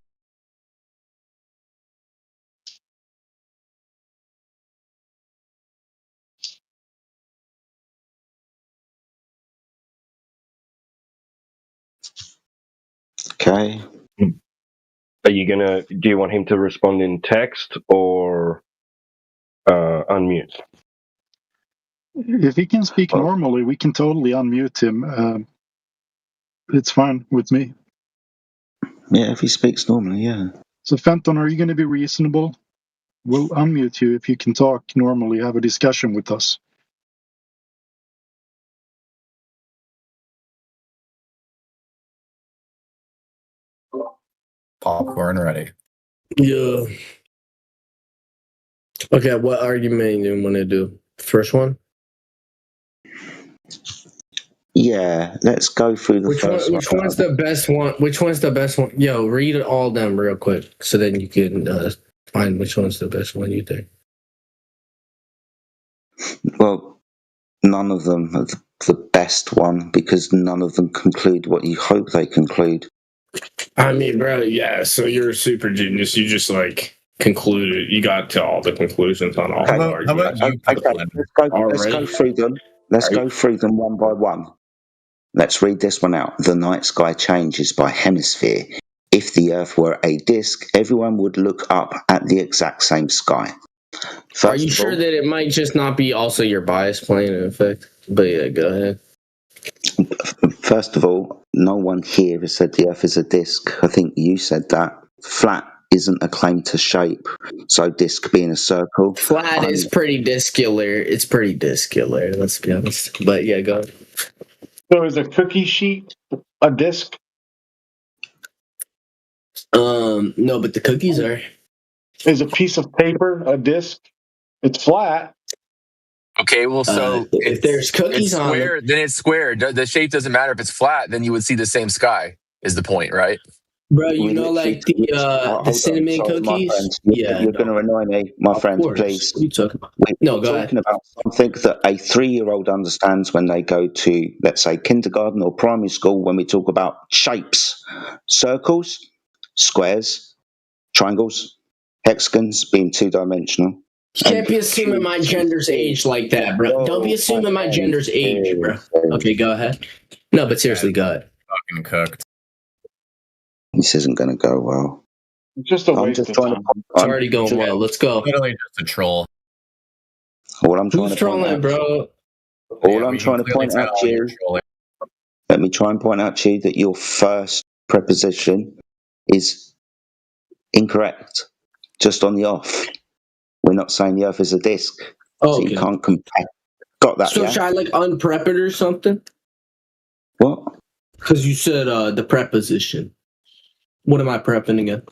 Okay. Are you gonna? Do you want him to respond in text or unmute? If he can speak normally, we can totally unmute him. It's fine with me. Yeah, if he speaks normally, yeah. So, Fenton, are you going to be reasonable? We'll unmute you if you can talk normally, have a discussion with us. Popcorn ready. Yeah. Okay, what argument do you want to do? First one? Yeah, let's go through the first one. Which one's the best one? Which one's the best one? Yo, read all of them real quick so then you can find which one's the best one you think. Well, none of them are the best one because none of them conclude what you hope they conclude. I mean, bro, yeah, so you're a super genius. You just, like, concluded. You got to all the conclusions on all the arguments. Let's go through them. Let's go through them one by one. Let's read this one out. The night sky changes by hemisphere. If the Earth were a disk, everyone would look up at the exact same sky. Are you sure that it might just not be also your bias playing an effect? But yeah, go ahead. First of all, no one here has said the Earth is a disk. I think you said that. Flat isn't a claim to shape. So disk being a circle. Flat is pretty discular. It's pretty discular, let's be honest. But yeah, go ahead. So is a cookie sheet a disk? No, but the cookies are. Is a piece of paper a disk? It's flat. Okay, well, so if there's cookies it's on square, then it's square. The shape doesn't matter. If it's flat, then you would see the same sky. Is the point, right? Bro, you know, like the cinnamon cookies. Yeah, you're going to annoy me, my friend. Please. What are you talking about? We're talking about something that a 3-year-old understands when they go to, let's say, kindergarten or primary school. When we talk about shapes, circles, squares, triangles, hexagons being 2-dimensional. You can't be assuming my gender's age like that, bro. Don't be assuming my gender's age, bro. Okay, go ahead. No, but seriously, go ahead. Fucking cooked. This isn't going to go well. Just a waste of time. It's already going well. Let's go. Literally just a troll. All I'm trying Who's to point trolling, out, bro? All I'm trying to point out to you. Let me try and point out to you that your first preposition is incorrect. Just on the off. We're not saying the Earth is a disk. Oh, so you can't compare. Got that? So yeah? should I like unprep it or something? What? Because you said the preposition. What am I prepping again?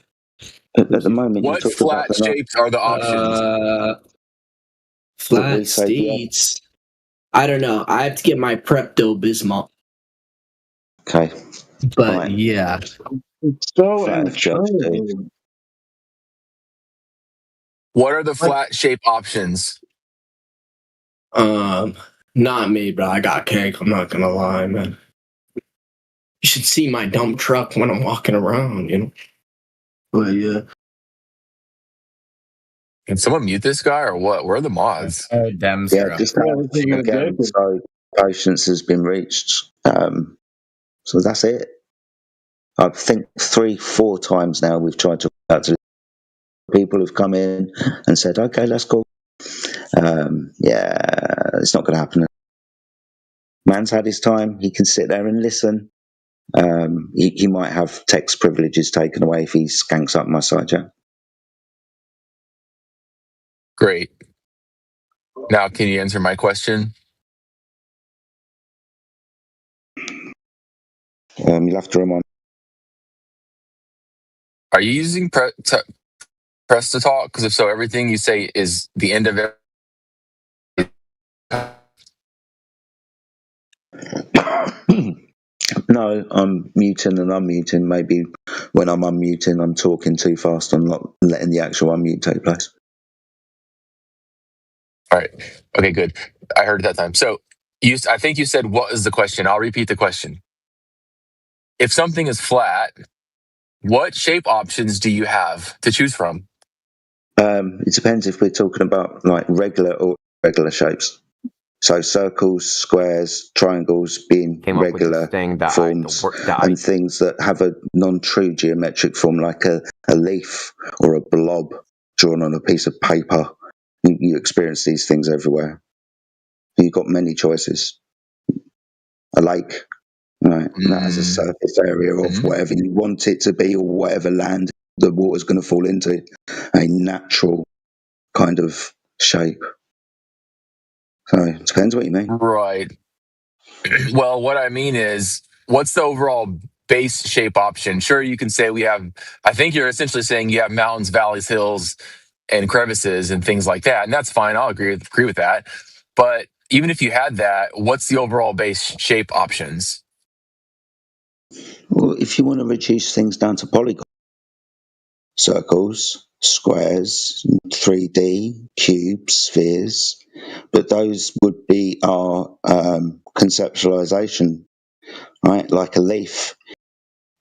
At the moment, what flat shapes are the options? Flat states. I don't know. I have to get my Pepto-Bismol. Okay. But yeah. It's so immature. What are the flat shape options? Not me, bro. I got cake. I'm not gonna lie, man. You should see my dump truck when I'm walking around, you know. But yeah. Can someone mute this guy or what? Where are the mods? Dems yeah, just again, so patience has been reached. So that's it. I think 3-4 times now we've tried to reach out to people who've come in and said, okay, let's go. Yeah, it's not going to happen. man's had his time. He can sit there and listen. He might have text privileges taken away if he skanks up my side chat. Great. Now, can you answer my question? You'll have to remind. Are you using press to talk? Because if so, everything you say is the end of it. No, I'm muting and unmuting. Maybe when I'm unmuting, I'm talking too fast. I'm not letting the actual unmute take place. All right. Okay, good. I heard it that time. So I think you said, what is the question? I'll repeat the question. If something is flat, what shape options do you have to choose from? It depends if we're talking about like regular or irregular shapes. So circles, squares, triangles being regular forms, and things that have a non-true geometric form, like a leaf or a blob drawn on a piece of paper. You experience these things everywhere. You've got many choices. A lake, right? That has a surface area of whatever you want it to be, or whatever land the water's going to fall into. A natural kind of shape. So it depends what you mean. Right. Well, what I mean is, what's the overall base shape option? Sure, you can say we have, I think you're essentially saying you have mountains, valleys, hills, and crevices and things like that. And that's fine. I'll agree with that. But even if you had that, what's the overall base shape options? Well, if you want to reduce things down to polygons, circles, squares, 3D, cubes, spheres, but those would be our conceptualization, right? Like a leaf,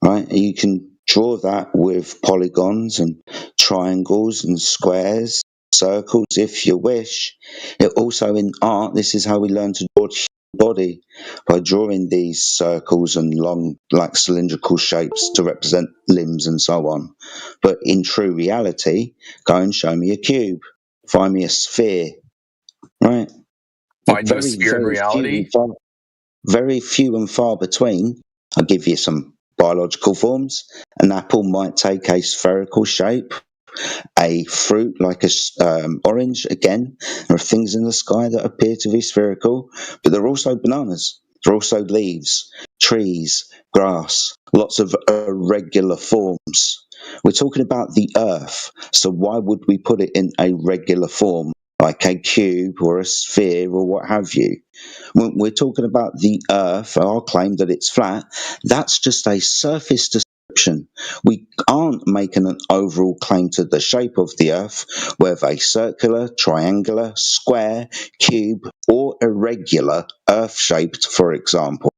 right? You can draw that with polygons and triangles and squares, circles if you wish. It also in art, this is how we learn to draw the body, by drawing these circles and long, like cylindrical shapes to represent limbs and so on. But in true reality, go and show me a cube, find me a sphere, right? Find you a sphere in reality? Very few and far between. I'll give you some biological forms. An apple might take a spherical shape. A fruit like a orange, again, there are things in the sky that appear to be spherical, but there are also bananas. There are also leaves, trees, grass, lots of irregular forms. We're talking about the Earth, so why would we put it in a regular form, like a cube or a sphere or what have you? When we're talking about the Earth, our claim that it's flat, that's just a surface description. We aren't making an overall claim to the shape of the Earth, whether circular, triangular, square, cube, or irregular, Earth-shaped, for example.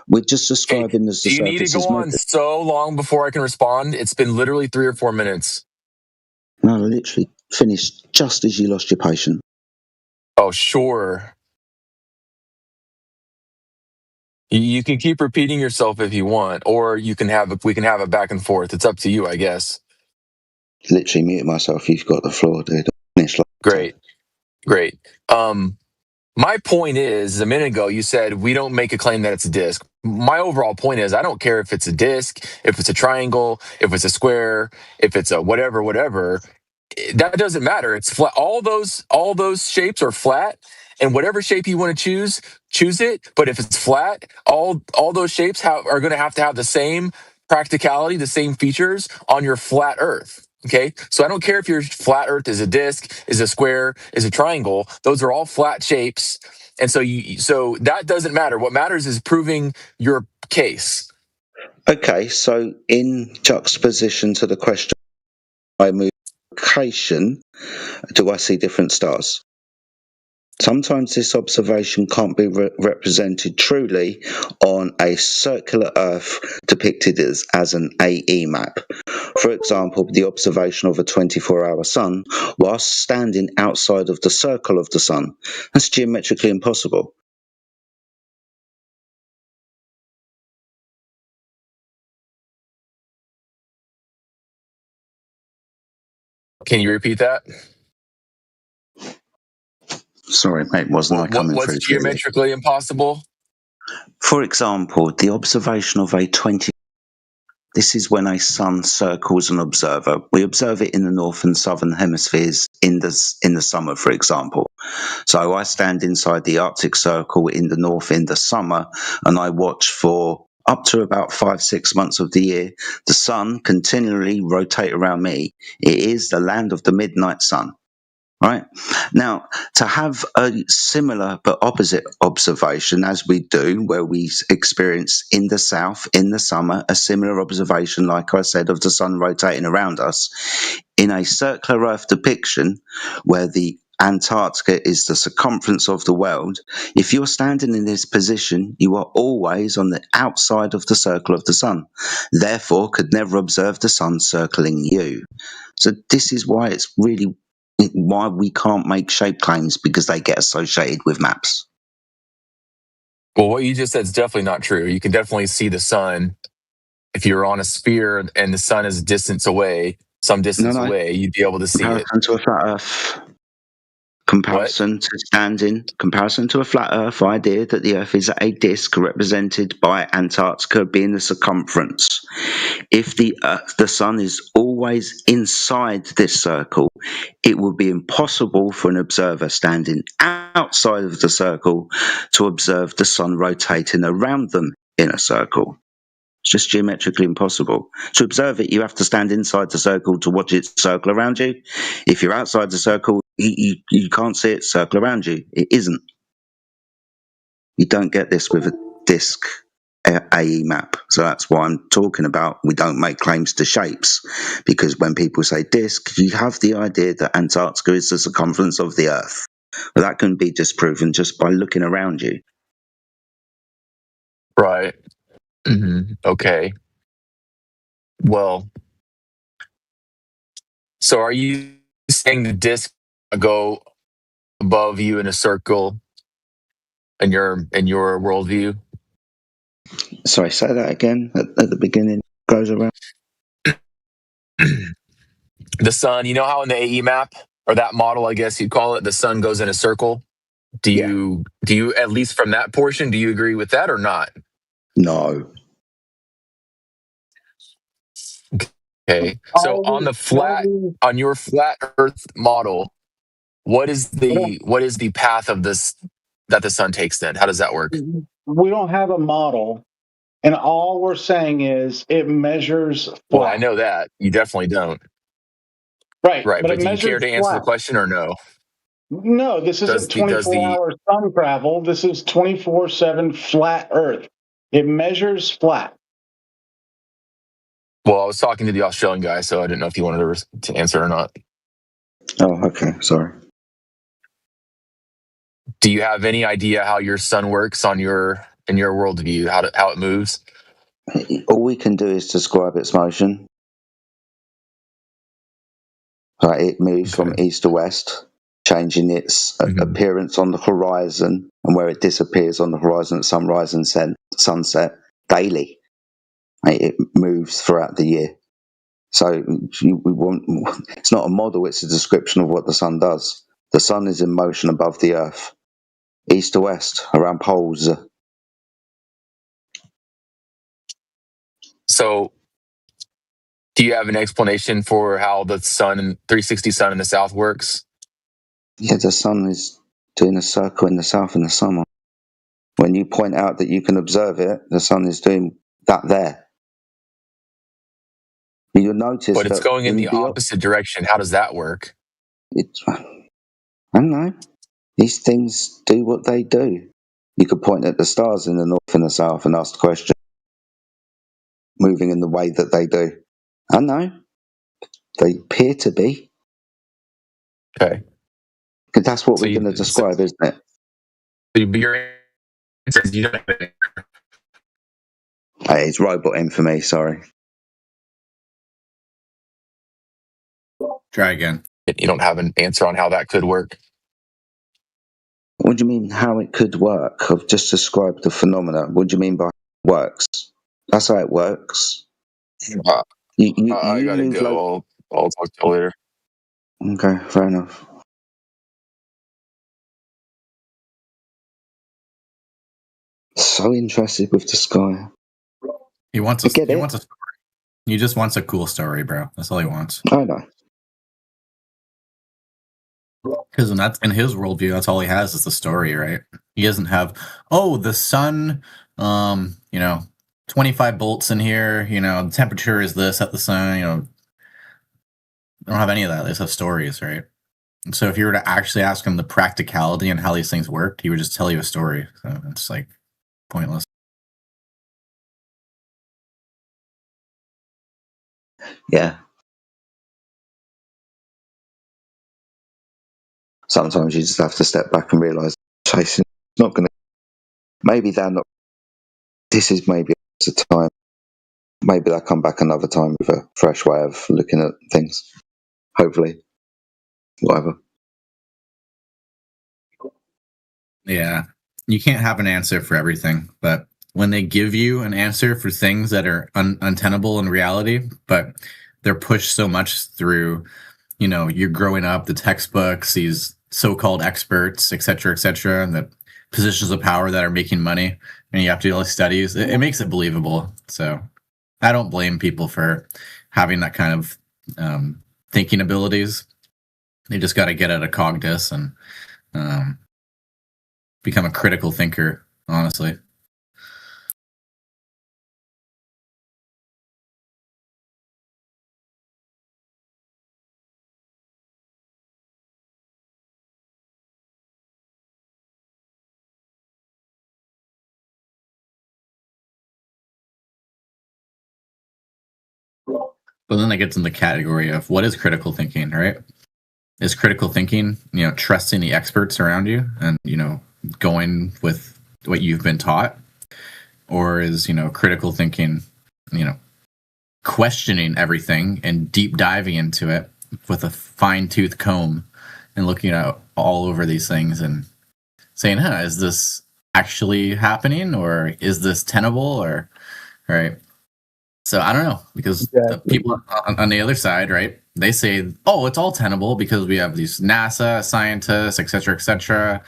We're just describing as the Do you need to surface is go on measured. so long before I can respond? It's been literally 3 or 4 minutes. No, I literally finished just as you lost your patience. Oh, sure. You can keep repeating yourself if you want, or we can have a back and forth. It's up to you, I guess. Literally muted myself. You've got the floor, dude. Great. My point is, a minute ago, you said we don't make a claim that it's a disc. My overall point is, I don't care if it's a disc, if it's a triangle, if it's a square, if it's a whatever. That doesn't matter. It's flat. All those shapes are flat, and whatever shape you want to choose it. But if it's flat, all those shapes are going to have the same practicality, the same features on your flat Earth. Okay, so I don't care if your flat Earth is a disc, is a square, is a triangle. Those are all flat shapes, and so that doesn't matter. What matters is proving your case. Okay, so in juxtaposition to the question, I move location, do I see different stars? Sometimes this observation can't be represented truly on a circular Earth depicted as an AE map. For example, the observation of a 24-hour sun whilst standing outside of the circle of the sun. That's geometrically impossible. Can you repeat that? Sorry, mate, wasn't I coming through? What's geometrically impossible? For example, the observation of a 20. This is when a sun circles an observer. We observe it in the north and southern hemispheres in the summer, for example. So I stand inside the Arctic Circle in the north in the summer, and I watch for up to about 5-6 months of the year the sun continually rotate around me. It is the land of the midnight sun. Right now, to have a similar but opposite observation as we do, where we experience in the south in the summer a similar observation, like I said, of the sun rotating around us, in a circular Earth depiction, where the Antarctica is the circumference of the world. If you're standing in this position, you are always on the outside of the circle of the sun, therefore could never observe the sun circling you. So this is why it's really why we can't make shape claims, because they get associated with maps. Well, what you just said is definitely not true. You can definitely see the sun if you're on a sphere and the sun is a distance away, some distance away. You'd be able to see it. Comparison to a flat Earth. Comparison to a flat Earth idea that the Earth is a disk represented by Antarctica being the circumference. If the sun is always inside this circle, it would be impossible for an observer standing outside of the circle to observe the sun rotating around them in a circle. It's just geometrically impossible. To observe it, you have to stand inside the circle to watch it circle around you. If you're outside the circle, you can't see it circle around you. It isn't. You don't get this with a disk AE map. So that's why I'm talking about we don't make claims to shapes, because when people say disk, you have the idea that Antarctica is the circumference of the Earth. But that can be disproven just by looking around you. Right. Mm-hmm. Okay. Well, so are you saying the disk go above you in a circle in your worldview? Sorry, say that again at the beginning. Goes around. The sun, you know how in the AE map, or that model, I guess you'd call it, the sun goes in a circle? Do you, at least from that portion, do you agree with that or not? No. Okay. So on your flat Earth model, what is the path of this that the sun takes then? How does that work? We don't have a model, and all we're saying is it measures flat. Well, I know that. You definitely don't. Right. Right. But it do you care measures to answer the flat. question or no? No, this isn't 24-hour sun travel. This is 24/7 flat Earth. It measures flat. Well, I was talking to the Australian guy, so I didn't know if you wanted to answer or not. Oh, okay. Sorry. Do you have any idea how your sun works in your worldview? How it moves? All we can do is describe its motion. Like it moves from east to west, changing its appearance on the horizon and where it disappears on the horizon at sunrise and sunset daily. It moves throughout the year. So it's not a model, it's a description of what the sun does. The sun is in motion above the Earth, east to west, around poles. So, do you have an explanation for how the sun and 360 sun in the south works? Yeah, the sun is doing a circle in the south in the summer. When you point out that you can observe it, the sun is doing that there. You'll notice But it's that going in the opposite direction. How does that work? I don't know. These things do what they do. You could point at the stars in the north and the south and ask the question, moving in the way that they do. I know. They appear to be. Okay. Because that's what we're going to describe, isn't it? Your answer is you don't have it. Hey, it's robot in for me, sorry. Try again. You don't have an answer on how that could work. What do you mean how it could work? I've just described the phenomena. What do you mean by works? That's how it works. I gotta go. I'll talk to you later. Okay, fair enough. So interested with the sky. He wants I get he it. wants a story. He just wants a cool story, bro. That's all he wants. I know. Because in his worldview, that's all he has is the story, right? He doesn't have, oh, the sun, 25 volts in here, the temperature is this at the sun, they don't have any of that. They just have stories, right? And so if you were to actually ask him the practicality and how these things worked, he would just tell you a story. So it's like pointless. Yeah. Sometimes you just have to step back and realise chasing not going to. Maybe they're not. This is maybe a time. Maybe they'll come back another time with a fresh way of looking at things. Hopefully. Whatever. Yeah. You can't have an answer for everything, but when they give you an answer for things that are untenable in reality, but they're pushed so much through, you're growing up, the textbooks, these so-called experts, et cetera, and the positions of power that are making money, and you have to do all these studies, it makes it believable. So I don't blame people for having that kind of thinking abilities. They just got to get out of cognitus and become a critical thinker, honestly. But then that gets in the category of what is critical thinking, right? Is critical thinking, trusting the experts around you and, going with what you've been taught? Or is, critical thinking, questioning everything and deep diving into it with a fine-tooth comb and looking at all over these things and saying, is this actually happening, or is this tenable, or right? So I don't know, because the people on the other side, right, they say, oh, it's all tenable because we have these NASA scientists, et cetera,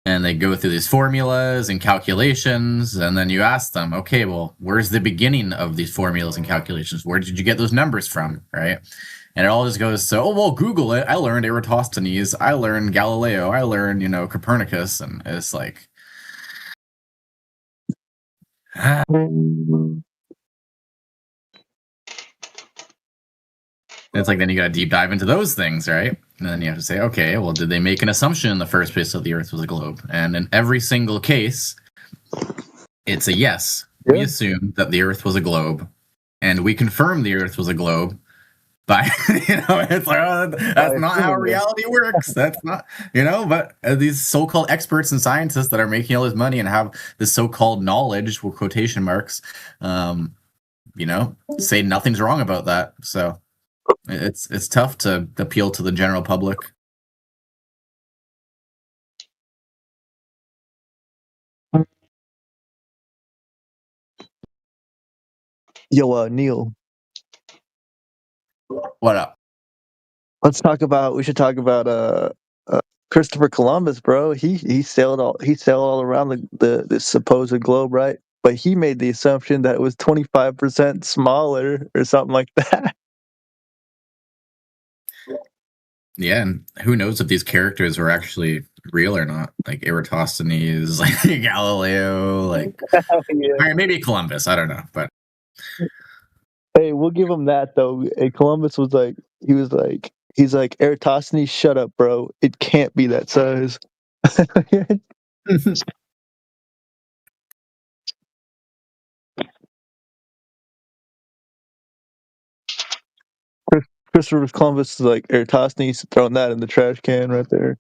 and they go through these formulas and calculations, and then you ask them, okay, well, where's the beginning of these formulas and calculations? Where did you get those numbers from, right? And it all just goes to, oh, well, Google it. I learned Eratosthenes. I learned Galileo. I learned, Copernicus. And it's like... It's like, then you got to deep dive into those things, right? And then you have to say, okay, well, did they make an assumption in the first place that the Earth was a globe? And in every single case, it's a yes. Yeah. We assumed that the Earth was a globe, and we confirmed the Earth was a globe by, it's like, oh, that's not how reality works. That's not, but these so-called experts and scientists that are making all this money and have this so-called knowledge, with quotation marks, say nothing's wrong about that. So it's tough to appeal to the general public. Yo, Neil. What up? We should talk about Christopher Columbus, bro. He sailed all around the supposed globe, right? But he made the assumption that it was 25% smaller or something like that. Yeah, and who knows if these characters were actually real or not? Like Eratosthenes, like Galileo, like yeah. Maybe Columbus. I don't know, but hey, we'll give him that though. And Columbus was like, he's like, Eratosthenes, shut up, bro. It can't be that size. Christopher Columbus is like, Eratosthenes, throwing that in the trash can right there.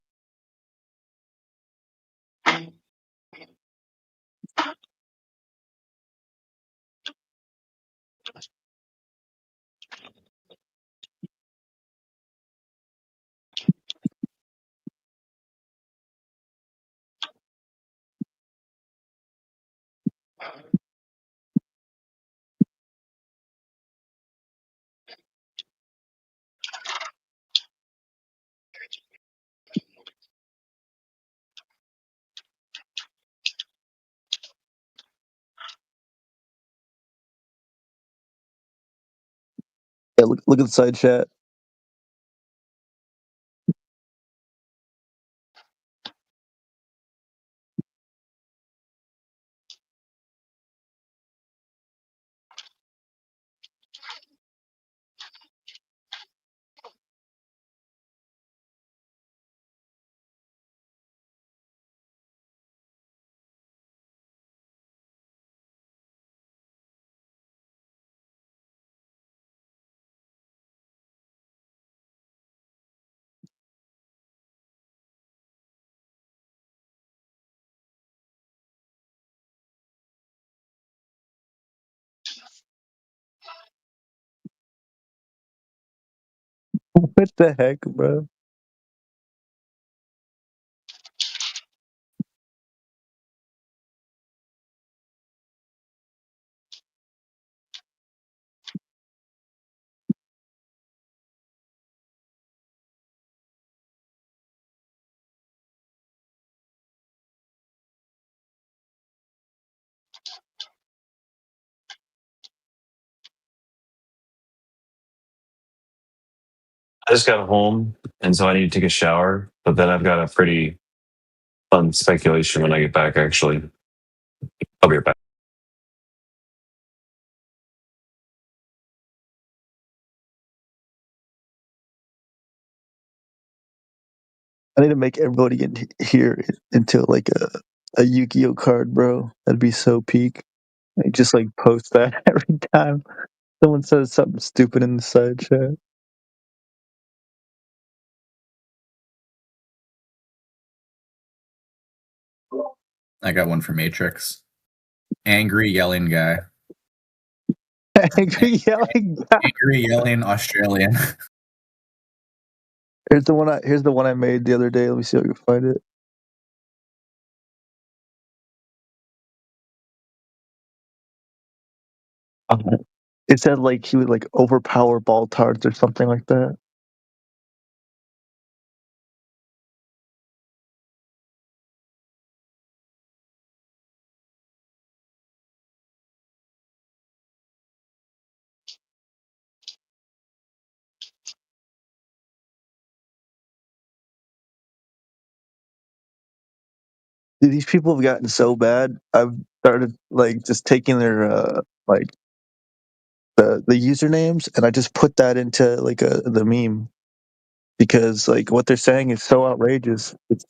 Yeah, look at the side chat. What the heck, bro? I just got home, and so I need to take a shower. But then I've got a pretty fun speculation when I get back. Actually, I'll be right back. I need to make everybody in here into like a Yu-Gi-Oh card, bro. That'd be so peak. I just like post that every time someone says something stupid in the side chat. I got one for Matrix. Angry yelling guy. Angry yelling guy. Angry yelling Australian. Here's the one I made the other day. Let me see if I can find it. It said like he would like overpower ball tarts or something like that. Dude, these people have gotten so bad. I've started like just taking their like the usernames and I just put that into like the meme because like what they're saying is so outrageous. It's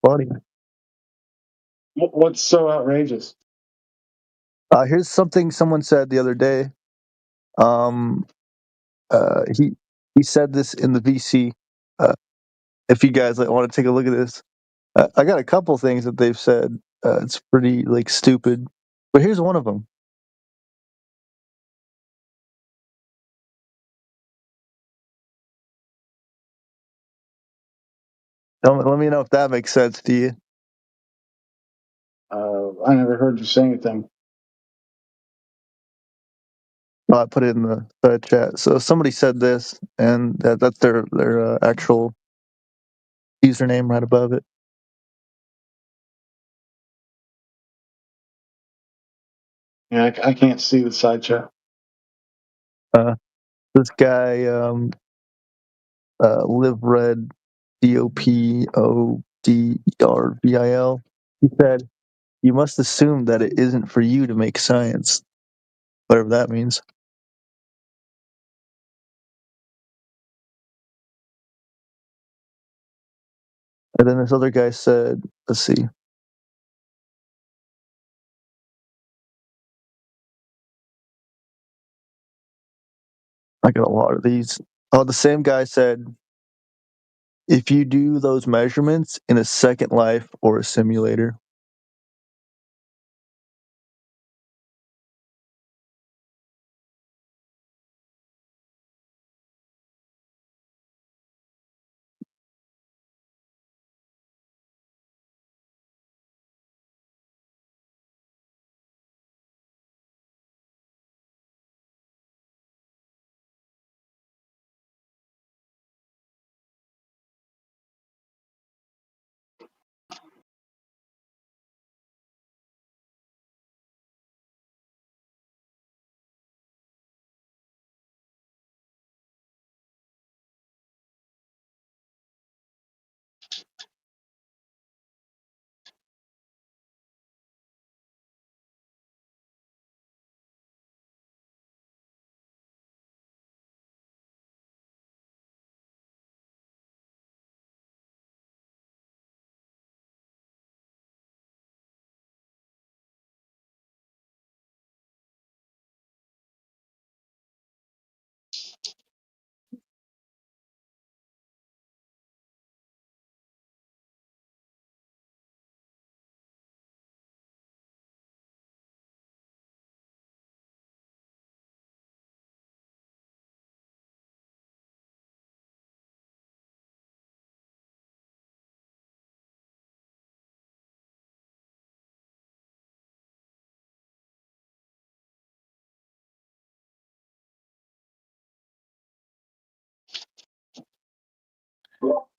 funny. What's so outrageous? Here's something someone said the other day. Um, he said this in the VC. If you guys like, want to take a look at this, I got a couple things that they've said. It's pretty like stupid, but here's one of them. Let me know if that makes sense to you. I never heard you say anything. I put it in the side chat. So somebody said this, and that's their actual username right above it. Yeah, I can't see the side chat. This guy, Live Red, DOPODERVIL. He said, "You must assume that it isn't for you to make science, whatever that means." And then this other guy said, "Let's see." I got a lot of these. Oh, the same guy said, "If you do those measurements in a Second Life or a simulator."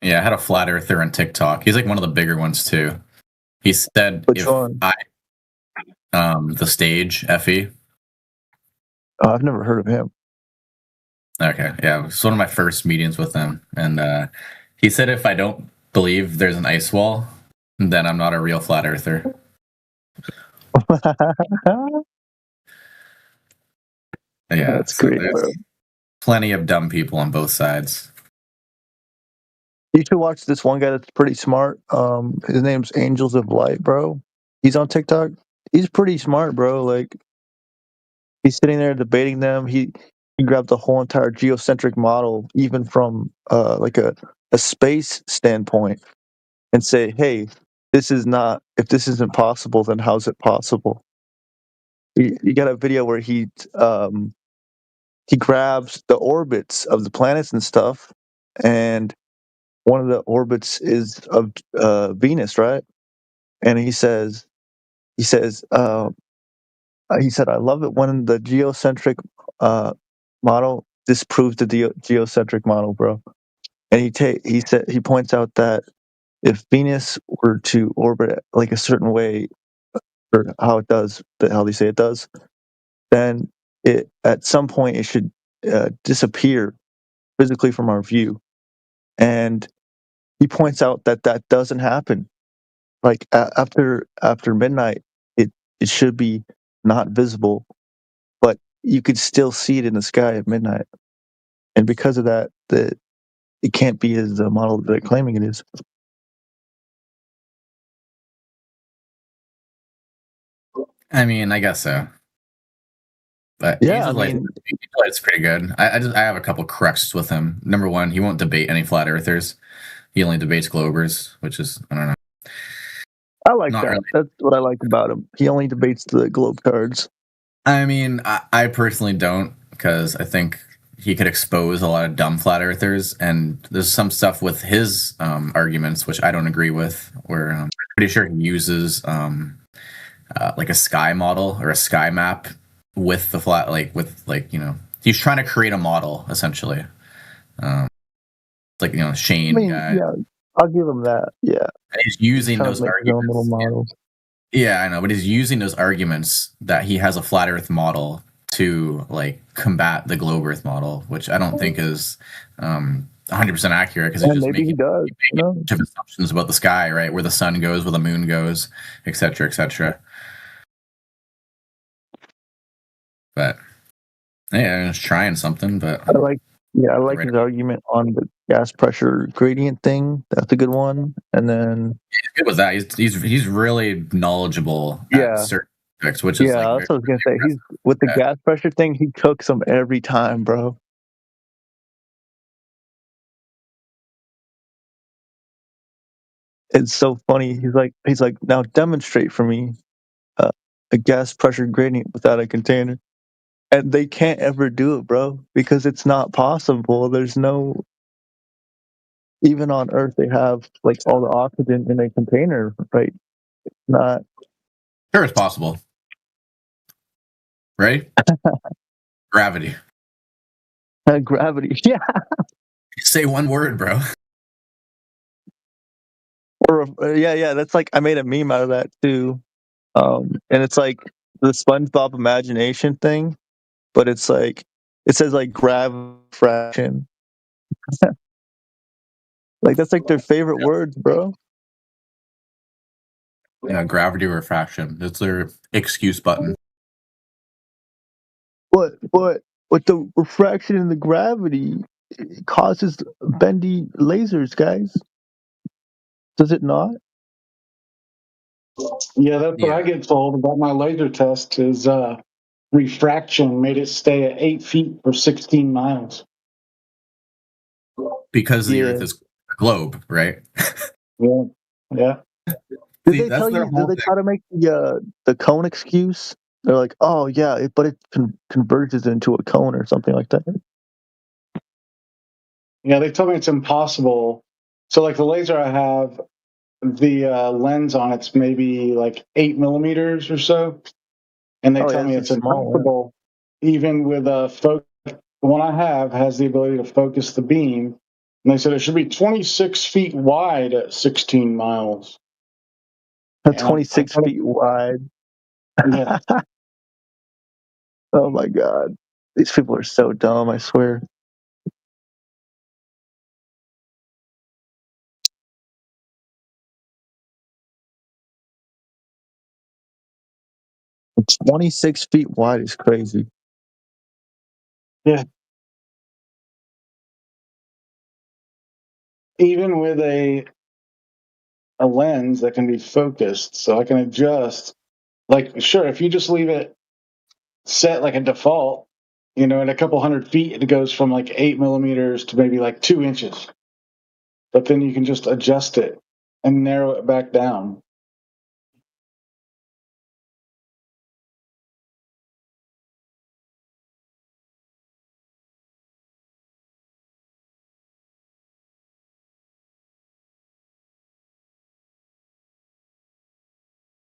Yeah, I had a flat earther on TikTok. He's like one of the bigger ones too. He said Which if one? the stage Effie. Oh, I've never heard of him. Okay, yeah, it's one of my first meetings with him, and he said if I don't believe there's an ice wall, then I'm not a real flat earther. Yeah, That's great, there's bro. plenty of dumb people on both sides. You should watch this one guy that's pretty smart. His name's Angels of Light, bro. He's on TikTok. He's pretty smart, bro. Like, he's sitting there debating them. He grabbed the whole entire geocentric model, even from like a space standpoint, and say, hey, this is not, if this isn't possible, then how's it possible? You got a video where he grabs the orbits of the planets and stuff, and one of the orbits is of Venus, right? And he said, I love it when the geocentric model disproves the geocentric model, bro. And he points out that if Venus were to orbit like a certain way, or how they say it does, then it at some point it should disappear physically from our view. And he points out that doesn't happen. Like after midnight, it should be not visible, but you could still see it in the sky at midnight. And because of that, it can't be as the model that they're claiming it is. I mean, I guess so. But Yeah, Angel Light's pretty good. I have a couple crux with him. Number one, he won't debate any flat earthers. He only debates Globers, which is, I don't know. I like that. Really. That's what I like about him. He only debates the globe cards. I mean, I personally don't, because I think he could expose a lot of dumb flat earthers, and there's some stuff with his arguments which I don't agree with, where I'm pretty sure he uses like a sky model or a sky map with the flat, he's trying to create a model essentially. Shane guy. Yeah, I'll give him that. Yeah, and he's using those arguments. Yeah, I know, but he's using those arguments that he has a flat Earth model to like combat the globe Earth model, which I don't think is 100% accurate, because he's just making assumptions about the sky, right, where the sun goes, where the moon goes, etc., etc. But yeah, he's trying something. But I like his argument on the gas pressure gradient thing. That's a good one. And then he's good with that. He's really knowledgeable at certain aspects, which is that's what I was gonna say. He's with the gas pressure thing. He cooks them every time, bro. It's so funny. He's like, now demonstrate for me a gas pressure gradient without a container. And they can't ever do it, bro, because it's not possible. There's no, even on Earth, they have like all the oxygen in a container, right? It's not. Sure, it's possible. Right? Gravity. Gravity, yeah. Say one word, bro. Or yeah. That's like, I made a meme out of that too, and it's like the SpongeBob imagination thing, but it's like it says like gravifraction. Like that's like their favorite words, bro. Yeah, gravity refraction. That's their excuse button. But with the refraction and the gravity, it causes bendy lasers, guys. Does it not? Yeah, that's what I get told about my laser test is refraction made it stay at 8 feet for 16 miles. Because the Earth is a globe, right? Yeah. Did they tell you? Did they try to make the cone excuse? They're like, oh yeah, but it converges into a cone or something like that. Yeah, they told me it's impossible. So like the laser I have, the lens on it's maybe like 8 millimeters or so, and they tell me it's impossible. Even with a focus, the one I have has the ability to focus the beam, And they said it should be 26 feet wide at 16 miles. 26 feet wide. Yeah. Oh my god. These people are so dumb, I swear. It's 26 feet wide is crazy. Yeah. Even with a lens that can be focused, so I can adjust. Like, sure, if you just leave it set like a default, at a couple 100 feet, it goes from like 8 millimeters to maybe like 2 inches. But then you can just adjust it and narrow it back down.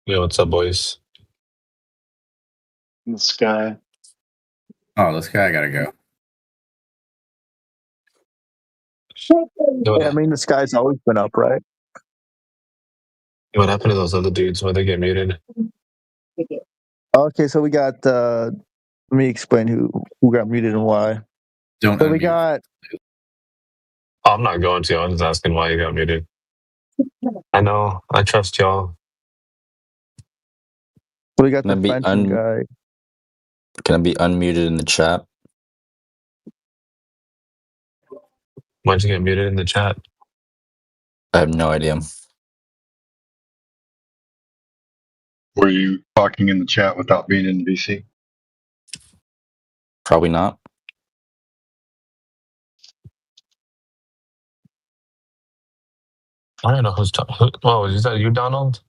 Yo, what's up, boys? In the sky. Oh, this guy gotta go. Yeah, I mean, the sky's always been up, right? What happened to those other dudes? Why they get muted? Okay, so we got. Let me explain who got muted and why. Don't. So we got. Oh, I'm not going to. I'm just asking why you got muted. I know. I trust y'all. We got Can I the be Frenchman guy. Can I be unmuted in the chat? Why'd you get muted in the chat? I have no idea. Were you talking in the chat without being in VC? Probably not. I don't know who's talking. Oh, is that you, Donald?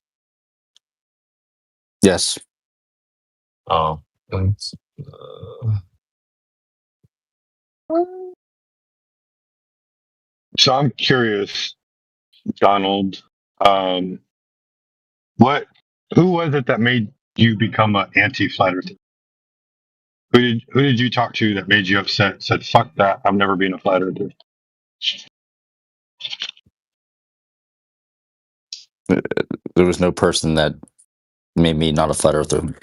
Yes. Oh. So I'm curious, Donald. Who was it that made you become an anti-flat earther? Who did you talk to that made you upset? Said, "Fuck that! I'm never being a flat earther." There was no person that made me not a flat earther.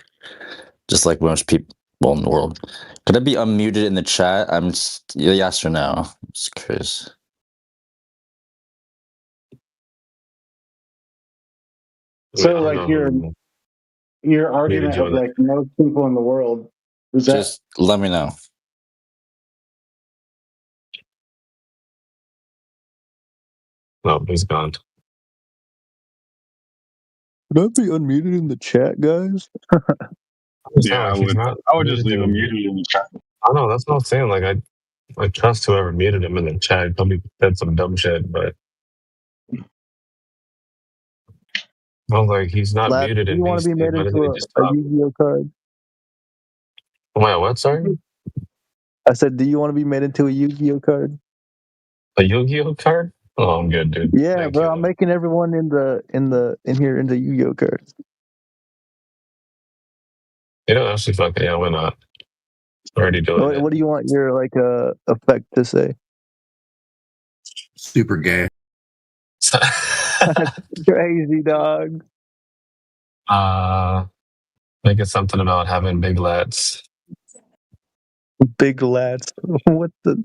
Just like most people in the world. Could I be unmuted in the chat? I'm just, yes or no? I'm just curious. So, like, your argument of like most people in the world is that Just let me know. Oh, he's gone. Could I be unmuted in the chat, guys? Yeah, I would just leave him muted in the chat. I know, that's what I'm saying. Like, I trust whoever muted him in the chat. Probably said some dumb shit, but I was like, he's not Lad, muted do in you want to VC. be made Why doesn't into he just a stop? Yu-Gi-Oh card? Wait, what? Sorry? I said, do you want to be made into a Yu-Gi-Oh card? A Yu-Gi-Oh card? Oh, I'm good, dude. Yeah, Thank bro. you. I'm making everyone in here into Yu-Gi-Oh cards. You know, actually, fuck it. Yeah, why not? Already doing What do you want your effect to say? Super gay. That's crazy, dog. Make it something about having big lats. Big lats. What the?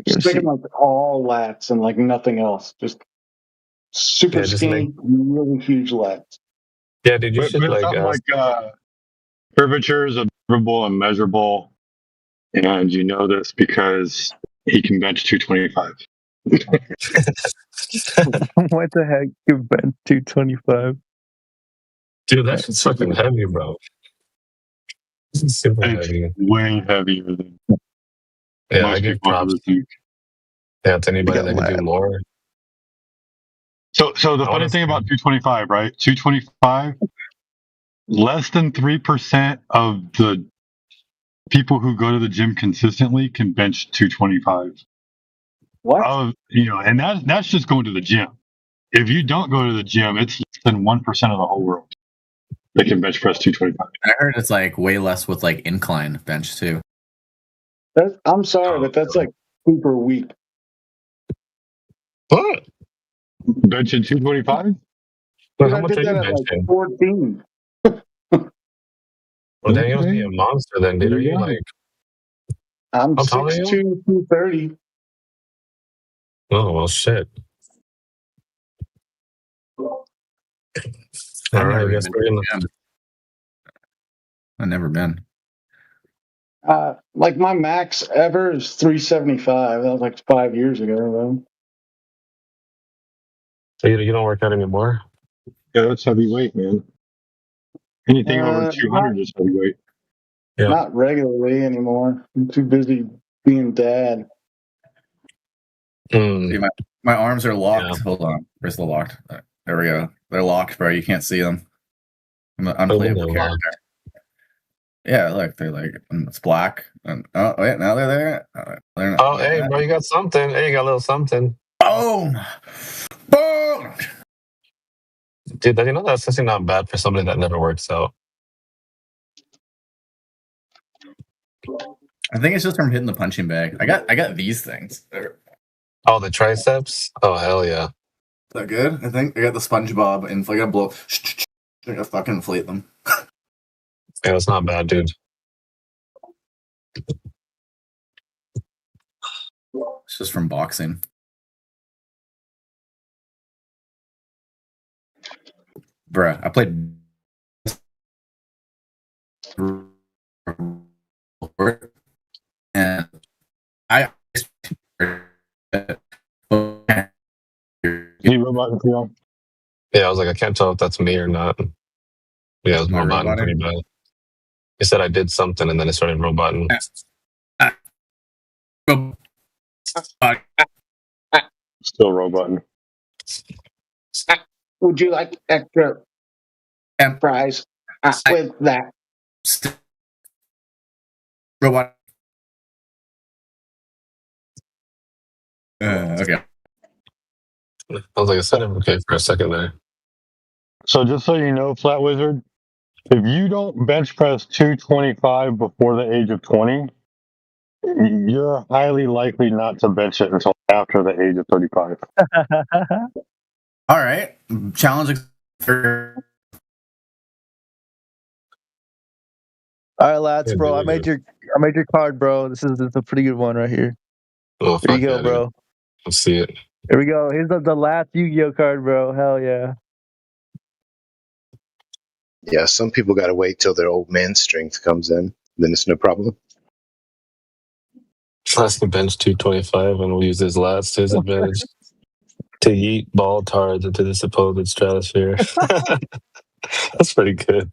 just thinking like all lats and like nothing else, just super Yeah, just skinny, really huge lats. Yeah, dude, you should But like something like curvature is observable and measurable, and you know this because he can bench 225. What the heck? You bench 225. Dude, that shit's fucking heavy, bro. This is super heavy. Way heavier than Yeah, most I give people props. ever think. Yeah, to anybody that can do more. So the funny thing about 225, right? 225, less than 3% of the people who go to the gym consistently can bench 225. What? And that's just going to the gym. If you don't go to the gym, it's less than 1% of the whole world that can bench press 225. I heard it's like way less with like incline bench too. I'm sorry, but that's like super weak. What? Benching 225? Dude, Well, how I much did are you that at like benching? 14. Well, then you must be a monster then, dude. Are you like, I'm how tall are you? 6'2", 230. Oh, well, shit. All right, I guess we're in the... I've never been. Like my max ever is 375. That was like 5 years ago, though. So you don't work out anymore? Yeah, that's heavyweight, man. Anything over 200 is heavyweight. Not regularly anymore. I'm too busy being dad. See, my arms are locked. Yeah. Hold on. Where's the locked? There we go. They're locked, bro. You can't see them. I'm an unplayable character. Yeah, look, they're like, it's black. And, oh, wait, now they're there. They're not, oh, hey, bro, you got something. Hey, you got a little something. Boom! Boom! Dude, you know that's actually not bad for somebody that never works out. I think it's just from hitting the punching bag. I got these things. Oh, the triceps? Oh, hell yeah. Is that good? I think I got the SpongeBob and if I gotta blow, I gotta fucking inflate them. Yeah, that's not bad, dude. It's just from boxing. Bruh, I played and I Yeah, I was like, I can't tell if that's me or not. Yeah, it was roboting pretty bad. He said I did something and then it started roboting. Still roboting. Would you like extra fries with that? Robot. Okay. I was like, I said okay for a second there. So just so you know, Flat Wizard, if you don't bench press 225 before the age of 20, you're highly likely not to bench it until after the age of 35. All right. Challenge. All right, lads, bro. I made your card, bro. This is a pretty good one right here. Oh, here you go, bro. Let's see it. Here we go. Here's the last Yu-Gi-Oh card, bro. Hell yeah. Yeah, some people got to wait till their old man strength comes in. Then it's no problem. Last bench 225 and we'll use his last to his advantage to yeet ball tards into the supposed stratosphere. That's pretty good.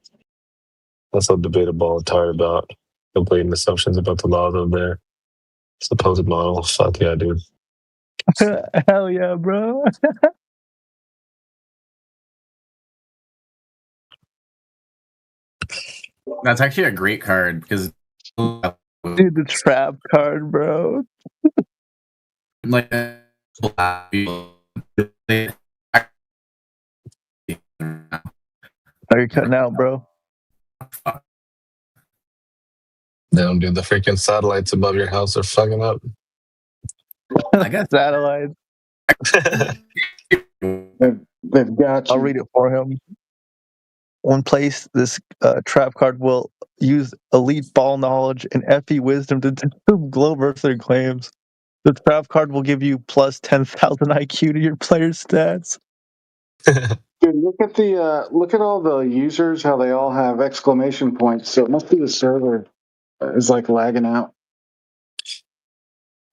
That's what debate a ball tard about. Completing assumptions about the laws of their supposed model. Fuck yeah, dude. Hell yeah, bro. That's actually a great card because dude, the trap card, bro. Like are you cutting out, bro? Damn, dude, the freaking satellites above your house are fucking up. I got satellites. They've got you. I'll read it for him. One place, this trap card will use elite ball knowledge and FE wisdom to do Globearther claims. The trap card will give you plus 10,000 IQ to your player's stats. Dude, look at all the users, how they all have exclamation points. So it must be the server is like lagging out.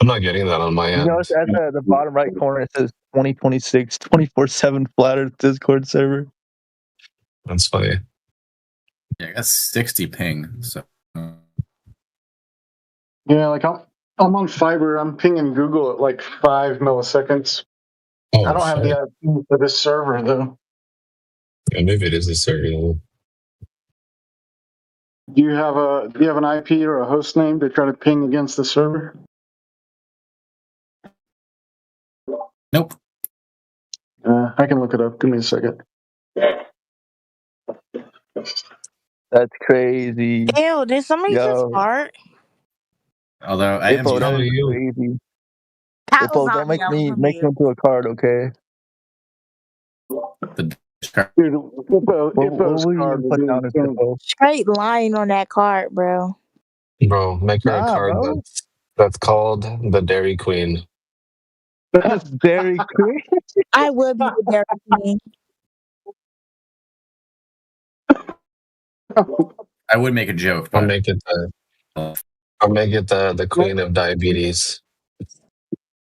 I'm not getting that on my end. You notice at the bottom right corner it says 2026 24/7 Flat Earth Discord server. That's funny. Yeah, I got 60 ping. So yeah, like I'm on fiber. I'm pinging Google at like 5 milliseconds. Oh, I don't have the IP for this server though. Yeah, maybe it is the server. Do you have an IP or a host name to try to ping against the server? Nope. I can look it up. Give me a second. That's crazy. Ew, did somebody just fart? Although I am Hippo, that usually is crazy. That was Hippo, not don't me. make I was me on make me mute. into a card, okay? the Dude, Hippo's What will card you was put down as insane. Hippo? Straight line on that card, bro. Bro, make her a Nah, card bro. that's called the Dairy Queen. That's Dairy Queen. I would be the Dairy Queen. I would make a joke, I'll but make it the queen of diabetes.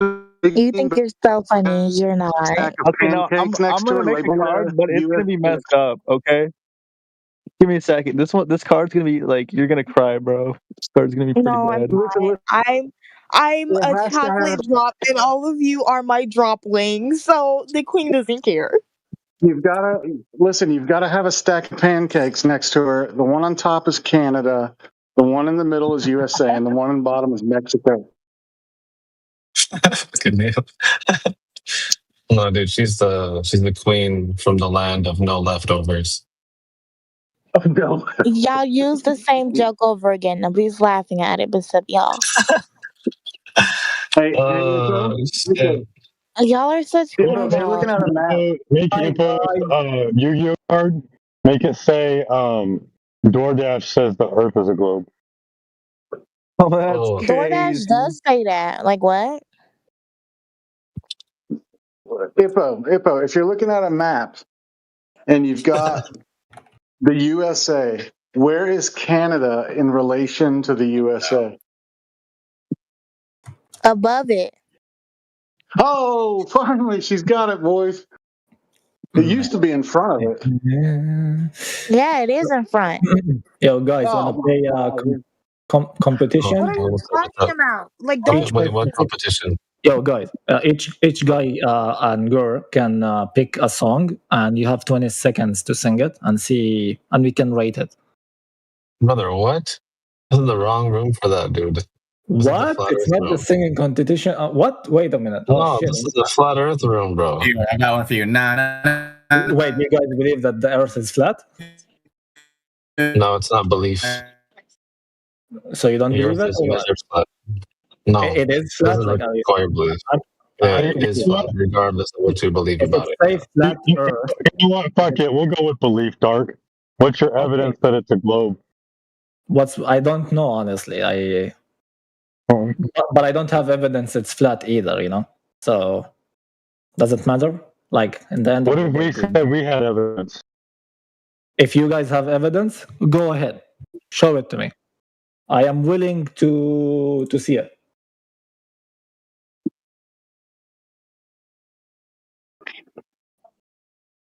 You think you're so funny. You're not. Stack of Okay, now I'm pancakes next to gonna her, make a labeled card, but it's gonna be USA. messed up, okay? Give me a second. This card's gonna be like you're gonna cry, bro. This card's gonna be pretty No, I'm bad. not. I'm It a has to chocolate have. drop, and all of you are my droplings. So the queen doesn't care. You've got to listen. You've got to have a stack of pancakes next to her. The one on top is Canada. The one in the middle is USA, and the one on the bottom is Mexico. Good name. No, dude, she's the queen from the land of no leftovers. Oh no! Y'all use the same joke over again. Nobody's laughing at it except y'all. Hey, Hippo. Shit. Y'all are such Hippo, hey, looking at a map. Make Hippo Yu-Gi-Oh card. Make it say DoorDash says the Earth is a globe. Oh, that's Oh. DoorDash does say that. Like what? Hippo, if you're looking at a map and you've got the USA, where is Canada in relation to the USA? Above it. Oh, finally, she's got it, boys. It used to be in front of it. Yeah, it is in front. Yo, guys, wanna play competition? What are you talking about? Like, don't. Wait, what competition? Yo, guys, each guy and girl can pick a song, and you have 20 seconds to sing it, and we can rate it. Brother, what? This is the wrong room for that, dude. This What? It's not the singing competition. What? Wait a minute. No, this is the flat Earth room, bro. Here, I got one for you. Wait, you guys believe that the Earth is flat? No, it's not belief. So you don't The believe Earth it? is or what? measured flat. No, It is flat. doesn't Like, require belief. Yeah, it is flat, regardless of what you believe about it. Say flat Earth. You know what? Fuck it. We'll go with belief, Dark. What's your evidence that it's a globe? I don't know, honestly. But I don't have evidence it's flat either, you know? So, does it matter? Like, in the end What of if the we day, said we had evidence? if you guys have evidence, go ahead. Show it to me. I am willing to see it.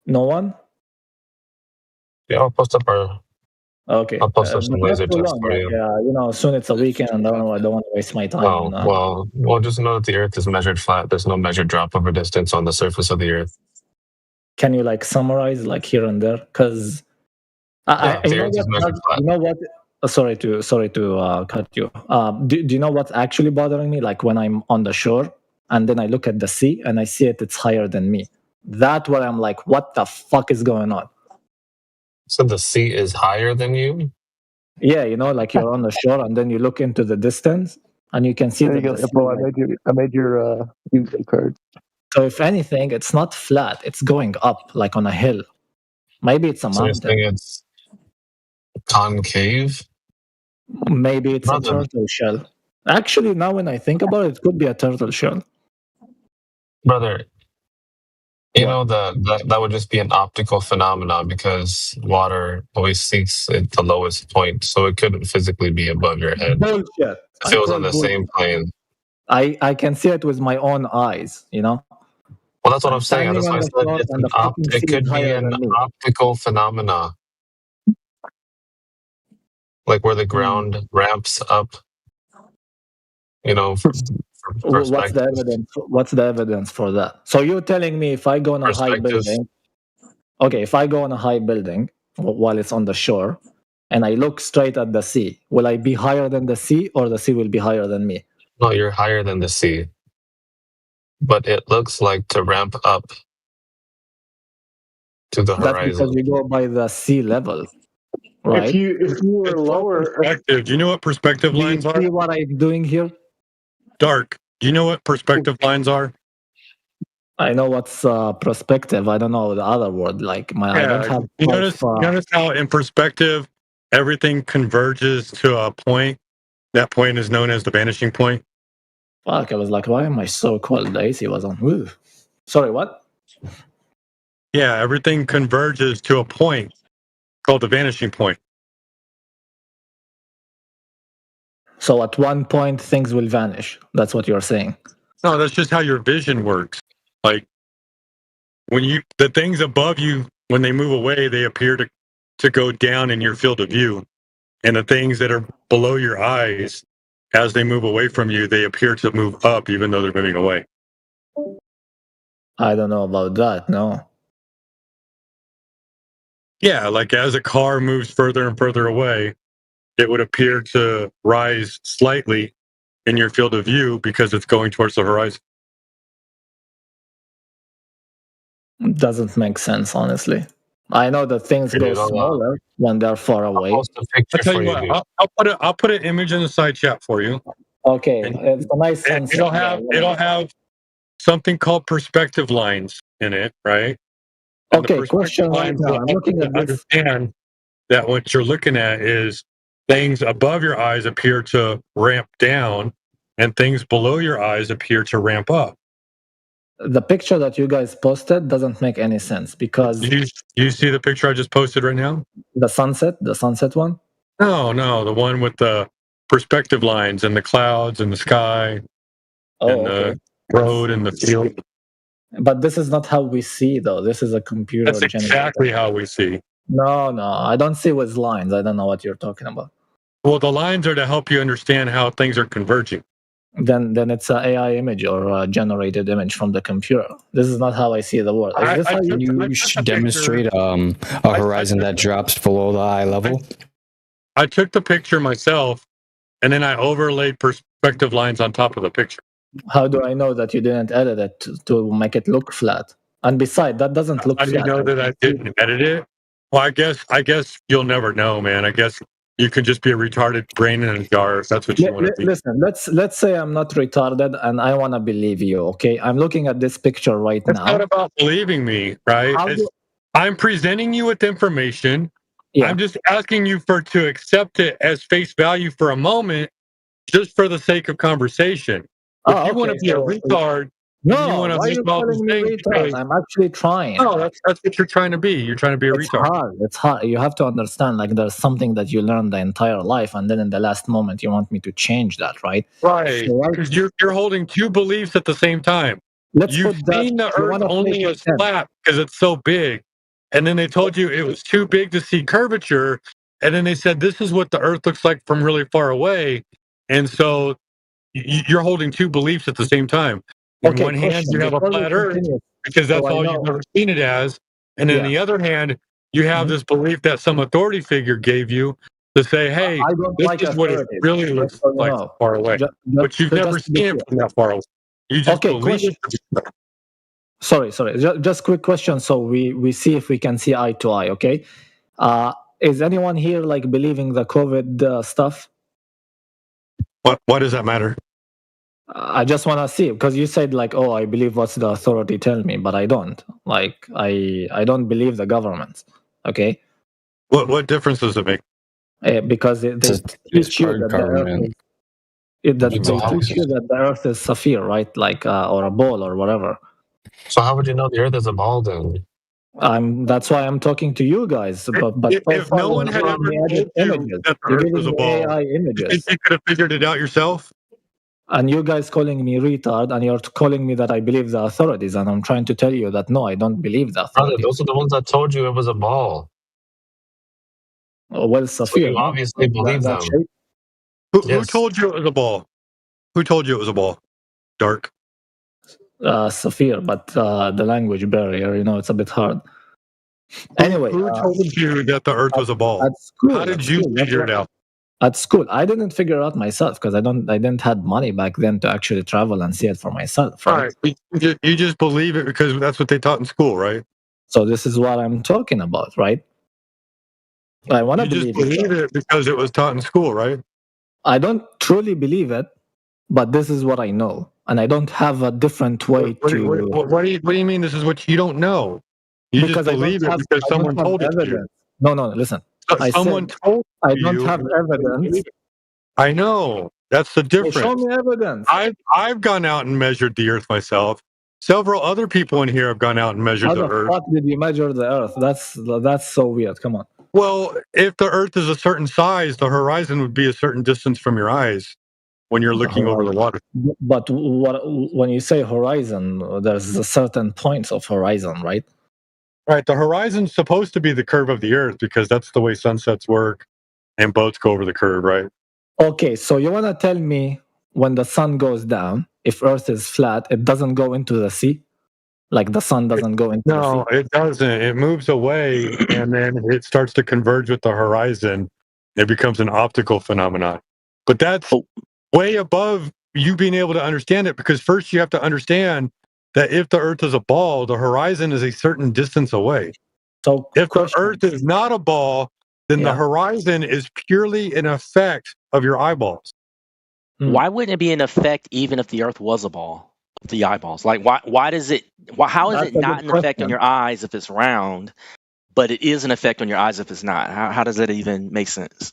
No one? Yeah, I'll post up our. Okay. I'll post up But some not laser too tests long. for Like, you. soon it's a weekend, and I don't want to waste my time. Oh, well, just know that the Earth is measured flat. There's no measured drop over distance on the surface of the Earth. Can you like summarize like here and there? Because Yeah, the Earth is measured flat. you know what? Sorry to cut you. Do you know what's actually bothering me? Like when I'm on the shore and then I look at the sea and I see it's higher than me. That's where I'm like, what the fuck is going on? So the sea is higher than you? Yeah, you know, like you're on the shore and then you look into the distance and you can see There you that go, the sea, Hippo. like, I made your Yu-Gi-Oh card. so if anything, it's not flat, it's going up like on a hill. Maybe it's a So you're mountain. saying it's concave? Maybe it's Brother. a turtle shell. Actually, now when I think about it, it could be a turtle shell. Brother, you know that would just be an optical phenomenon because water always sinks at the lowest point, so it couldn't physically be above your head. Bullshit. If it was on the same plane. I can see it with my own eyes, you know? Well, that's what I'm saying. standing That's why I on the said floor and the fucking it sea could is be higher an than me. optical phenomena. Like where the ground ramps up, you know, for What's the perspective. evidence? What's the evidence for that? So you're telling me if I go on a high Perspective. building, okay, if I go on a high building while it's on the shore and I look straight at the sea, will I be higher than the sea or the sea will be higher than me? No, you're higher than the sea. But it looks like to ramp up to the That's horizon. because you go by the sea level, right? If you were It's called lower, perspective. Do you know what perspective Do you lines are? see what I'm doing here? Dark. Do you know what perspective lines are? I know what's perspective. I don't know the other word. Like I don't have. You notice how in perspective everything converges to a point. That point is known as the vanishing point. Fuck! I was like, why am I so cold? The AC was on. Ooh. Sorry, what? Yeah, everything converges to a point called the vanishing point. So at one point things will vanish. That's what you're saying. No, that's just how your vision works. Like when the things above you, when they move away, they appear to go down in your field of view. And the things that are below your eyes, as they move away from you, they appear to move up even though they're moving away. I don't know about that, no. Yeah, like as a car moves further and further away, it would appear to rise slightly in your field of view because it's going towards the horizon. It doesn't make sense, honestly. I know that things go smaller when they're far away. I'll tell you what, I'll put an image in the side chat for you. Okay, it's a nice sunset. It'll have something called perspective lines in it, right? And okay, question right now. I'm looking at this. Understand that what you're looking at is things above your eyes appear to ramp down, and things below your eyes appear to ramp up. The picture that you guys posted doesn't make any sense because you see the picture I just posted right now? The sunset one? No, the one with the perspective lines and the clouds and the sky and the road and the field. But this is not how we see, though. This is a computer. That's exactly how we see. No, I don't see with lines. I don't know what you're talking about. Well, the lines are to help you understand how things are converging. Then it's an AI image or a generated image from the computer. This is not how I see the world. Is this how you should demonstrate a horizon that drops below the eye level? I took the picture myself, and then I overlaid perspective lines on top of the picture. How do I know that you didn't edit it to make it look flat? And besides, that doesn't look flat. How do you know that I didn't edit it? Well, I guess you'll never know, man. I guess you can just be a retarded brain in a jar if that's what you want to be. Listen, let's say I'm not retarded and I want to believe you, okay? I'm looking at this picture right now. It's not about believing me, right? I'm presenting you with information. Yeah. I'm just asking you to accept it as face value for a moment, just for the sake of conversation. If you want to be a retard, no, why are you calling me retard? I'm actually trying. No, that's what you're trying to be. You're trying to be a retard. It's hard. You have to understand, like, there's something that you learned the entire life, and then in the last moment, you want me to change that, right? Right. Because you're holding two beliefs at the same time. You've seen the Earth only as flat because it's so big, and then they told you it was too big to see curvature, and then they said this is what the Earth looks like from really far away, and so you're holding two beliefs at the same time. In one hand, you have a flat Earth because that's all you've ever seen it as. And in the other hand, you have this belief that some authority figure gave you to say, hey, this is what it really looks like far away. But you've never seen it from that far away. You just believe it. Sorry. Just quick question so we see if we can see eye to eye, okay? Is anyone here like believing the COVID stuff? Why does that matter? I just want to see, because you said like, oh, I believe what the authority tell me, but I don't. Like, I don't believe the government. Okay. What difference does it make? Because they teach you that the Earth is sphere, right? Like, or a ball or whatever. So how would you know the Earth is a ball then? That's why I'm talking to you guys. But if no one had ever told you that the Earth was a ball, you think you could have figured it out yourself? And you guys calling me retard, and you're calling me that I believe the authorities, and I'm trying to tell you that no, I don't believe the authorities. Brother, those are the ones that told you it was a ball. Oh, well, Sophia, so you obviously believe them. Who told you it was a ball? Who told you it was a ball? Dark. Sophia, but the language barrier, it's a bit hard. Anyway, who told you that the Earth was a ball? At school, how did you figure it out? At school, I didn't figure it out myself because I didn't have money back then to actually travel and see it for myself. Right? You just believe it because that's what they taught in school, right? So this is what I'm talking about, right? I want to You just believe it. believe it because it was taught in school, right? I don't truly believe it, but this is what I know, and I don't have a different way What to. do you mean? This is what you don't know? You just Because I don't believe it have because someone told it to you. evidence. No, listen. I Someone said told I you. don't have evidence. I know. That's the So show difference. me evidence. I've gone out and measured the Earth myself. Several other people in here have gone out and measured How the the Earth. fuck did you measure the Earth? That's so weird. Come on. Well, if the Earth is a certain size, the horizon would be a certain distance from your eyes when you're looking over the water. But when you say horizon, there's a certain points of horizon, right? Right. The horizon's supposed to be the curve of the Earth because that's the way sunsets work and boats go over the curve, right? Okay, so you want to tell me when the sun goes down, if Earth is flat, it doesn't go into the sea? Like the sun doesn't go into the sea? No, it doesn't. It moves away and then it starts to converge with the horizon. It becomes an optical phenomenon. But that's way above you being able to understand it because first you have to understand that if the Earth is a ball, the horizon is a certain distance away. So if the Earth is not a ball, then the horizon is purely an effect of your eyeballs. Why wouldn't it be an effect even if the Earth was a ball? The eyeballs, like why does it? How is That's it a not good an effect on question. your eyes if it's round, but it is an effect on your eyes if it's not? How does that even make sense?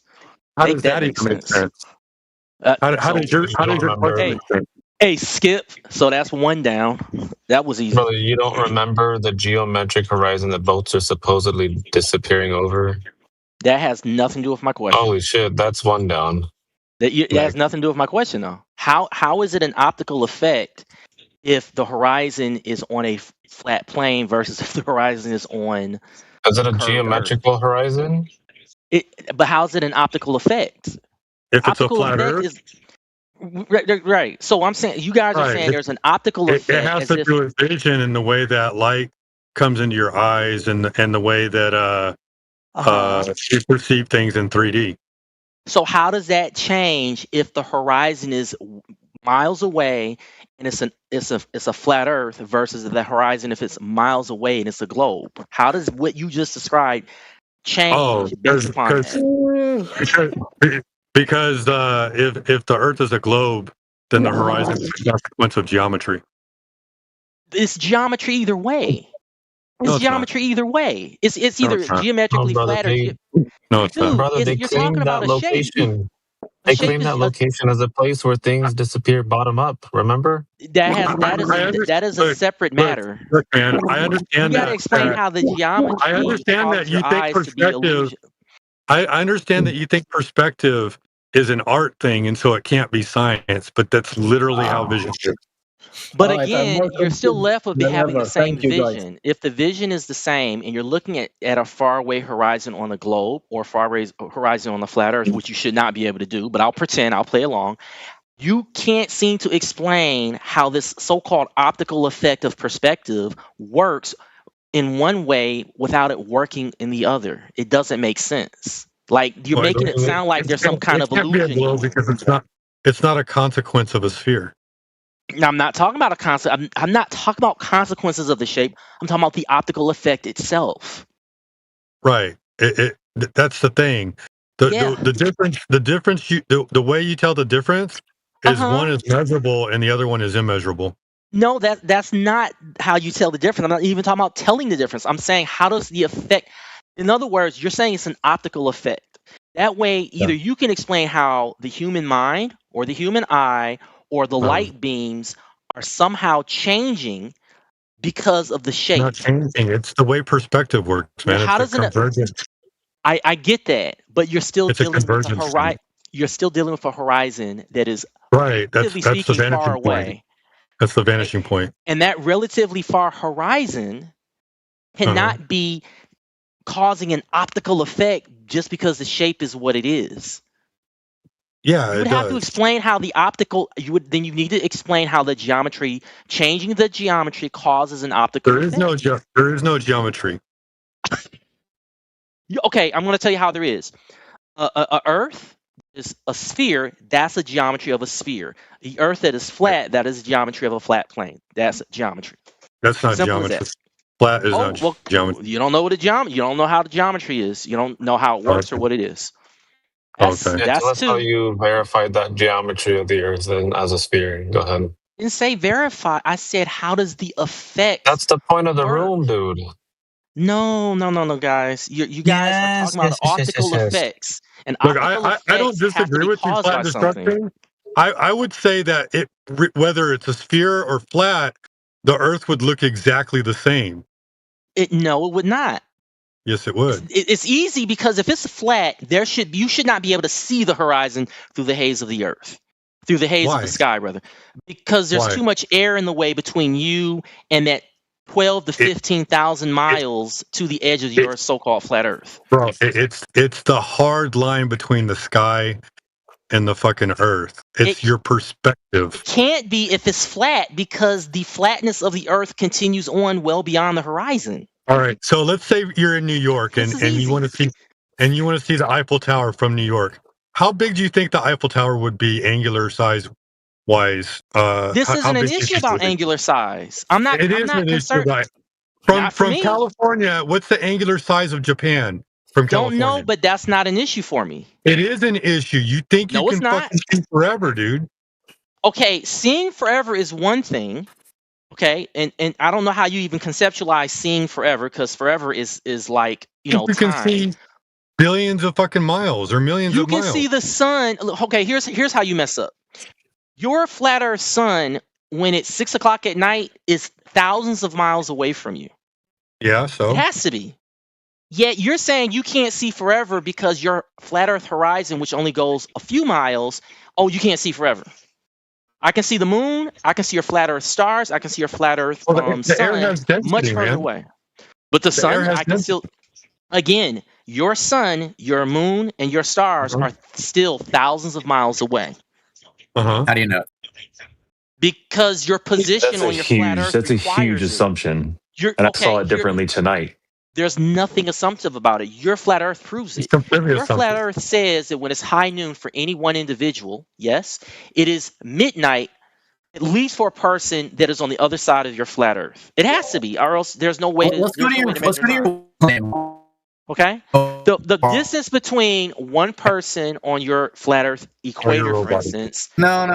How Make does that that make even make sense. sense? How does your question make sense? Hey, Skip. So that's one down. That was easy. Brother, you don't remember the geometric horizon that boats are supposedly disappearing over? That has nothing to do with my question. Holy shit, that's one down. That has nothing to do with my question though. How is it an optical effect if the horizon is on a flat plane versus if the horizon is on? Is it a geometrical horizon? But how's it an optical effect? If it's a Optical flat effect Earth, is right. So I'm saying you guys are Right. saying there's an optical it effect has as to if do with vision and the way that light comes into your eyes and the way that you perceive things in 3D. So how does that change if the horizon is miles away and it's a flat Earth versus the horizon if it's miles away and it's a globe? How does what you just described change based upon that? Because if the Earth is a globe, then the horizon is a consequence of geometry. It's geometry either way. It's No, it's not. geometry either way. It's No, either it's not. geometrically brother, flat or No, it's not. dude. Brother, they You're talking claim about that a shape. location. A They shape claim is that location as a place where things disappear bottom up. Remember? that is a separate matter. Look, man, I You understand got to that. explain how the geometry I understand that causes you your think eyes to be perspective. illusion. I understand that you think perspective is an art thing, and so it can't be science. But that's literally how vision is. But All right, I'm again, more you're still left with than having the ever. same Thank you, guys. vision. If the vision is the same and you're looking at a faraway horizon on the globe or faraway horizon on the flat Earth, which you should not be able to do, but I'll pretend, I'll play along. You can't seem to explain how this so-called optical effect of perspective works in one way without it working in the other. It doesn't make sense. Like you're making it sound like there's some kind of It can't be a illusion. globe because it's not a consequence of a sphere. Now, I'm not talking about a concept. I'm not talking about consequences of the shape. I'm talking about the optical effect itself. Right. That's the thing. The difference the way you tell the difference is one is measurable and the other one is immeasurable. No, that's not how you tell the difference. I'm not even talking about telling the difference. I'm saying how does the effect. In other words, you're saying it's an optical effect. That way, either you can explain how the human mind or the human eye or the light beams are somehow changing because of the shape. Not changing. It's the way perspective works, man. Well, how It's does a it? convergence. I get that, but you're still It's a dealing with a convergence horizon. thing. You're still dealing with a horizon that is Right. That's relatively the speaking far vanishing point. away, That's the vanishing point. and that relatively far horizon cannot be causing an optical effect just because the shape is what it is. Yeah, You would it have to does. explain how the optical. You need to explain how the geometry, changing the geometry, causes an optical There effect. there is no geometry. Okay, I'm going to tell you how there is. A Earth is a sphere. That's a geometry of a sphere. The Earth that is flat, that is a geometry of a flat plane. That's geometry. That's not Simple as geometry. that. Flat is Oh, not well, geometry. you don't know what a geometry. You don't know how the geometry is. You don't know how it works or what it is. Okay. Yeah, tell us how you verified that geometry of the Earth then as a sphere. Go ahead. Didn't say verify. I said, how does the effect? That's the point of the room, dude. No, guys. You guys are talking about optical effects. And Look, optical I don't effects have to disagree be with your caused flat by something. destruction. I would say that whether it's a sphere or flat, the Earth would look exactly the same. No, it would not. Yes, it would. It's easy because if it's flat, you should not be able to see the horizon through the haze of the Earth, through the haze of the sky, rather, because there's too much air in the way between you and that 12 to 15,000 miles to the edge of your so-called flat Earth. Bro, it's the hard line between the sky and the fucking Earth. It's your perspective. Can't be if it's flat because the flatness of the Earth continues on well beyond the horizon. All right, so let's say you're in New York and you want to see the Eiffel Tower from New York. How big do you think the Eiffel Tower would be, angular size wise? This isn't an issue about angular size. I'm not concerned. From California, what's the angular size of Japan? From California? Don't know, but that's not an issue for me. It is an issue. You think you can fucking see forever, dude? Okay, seeing forever is one thing. Okay, and I don't know how you even conceptualize seeing forever, because forever is like, you can time. see billions of fucking miles or millions of miles. You can see the sun. Okay, here's how you mess up. Your flat Earth sun, when it's 6 o'clock at night, is thousands of miles away from you. Yeah, so it has to be. Yet you're saying you can't see forever because your flat Earth horizon, which only goes a few miles, you can't see forever. I can see the moon. I can see your flat Earth stars. I can see your flat Earth sun much further away. But the sun, I can still. Again, your sun, your moon, and your stars are still thousands of miles away. Uh-huh. How do you know? Because your position on your flat Earth That's a requires huge it. assumption. And I saw it differently tonight. There's nothing assumptive about it. Your flat Earth proves it. Your flat Earth says that when it's high noon for any one individual, yes, it is midnight, at least for a person that is on the other side of your flat Earth. It has to be, or else there's no way to. Let's go to your claim. Okay, the distance between one person on your flat Earth equator, for instance. No.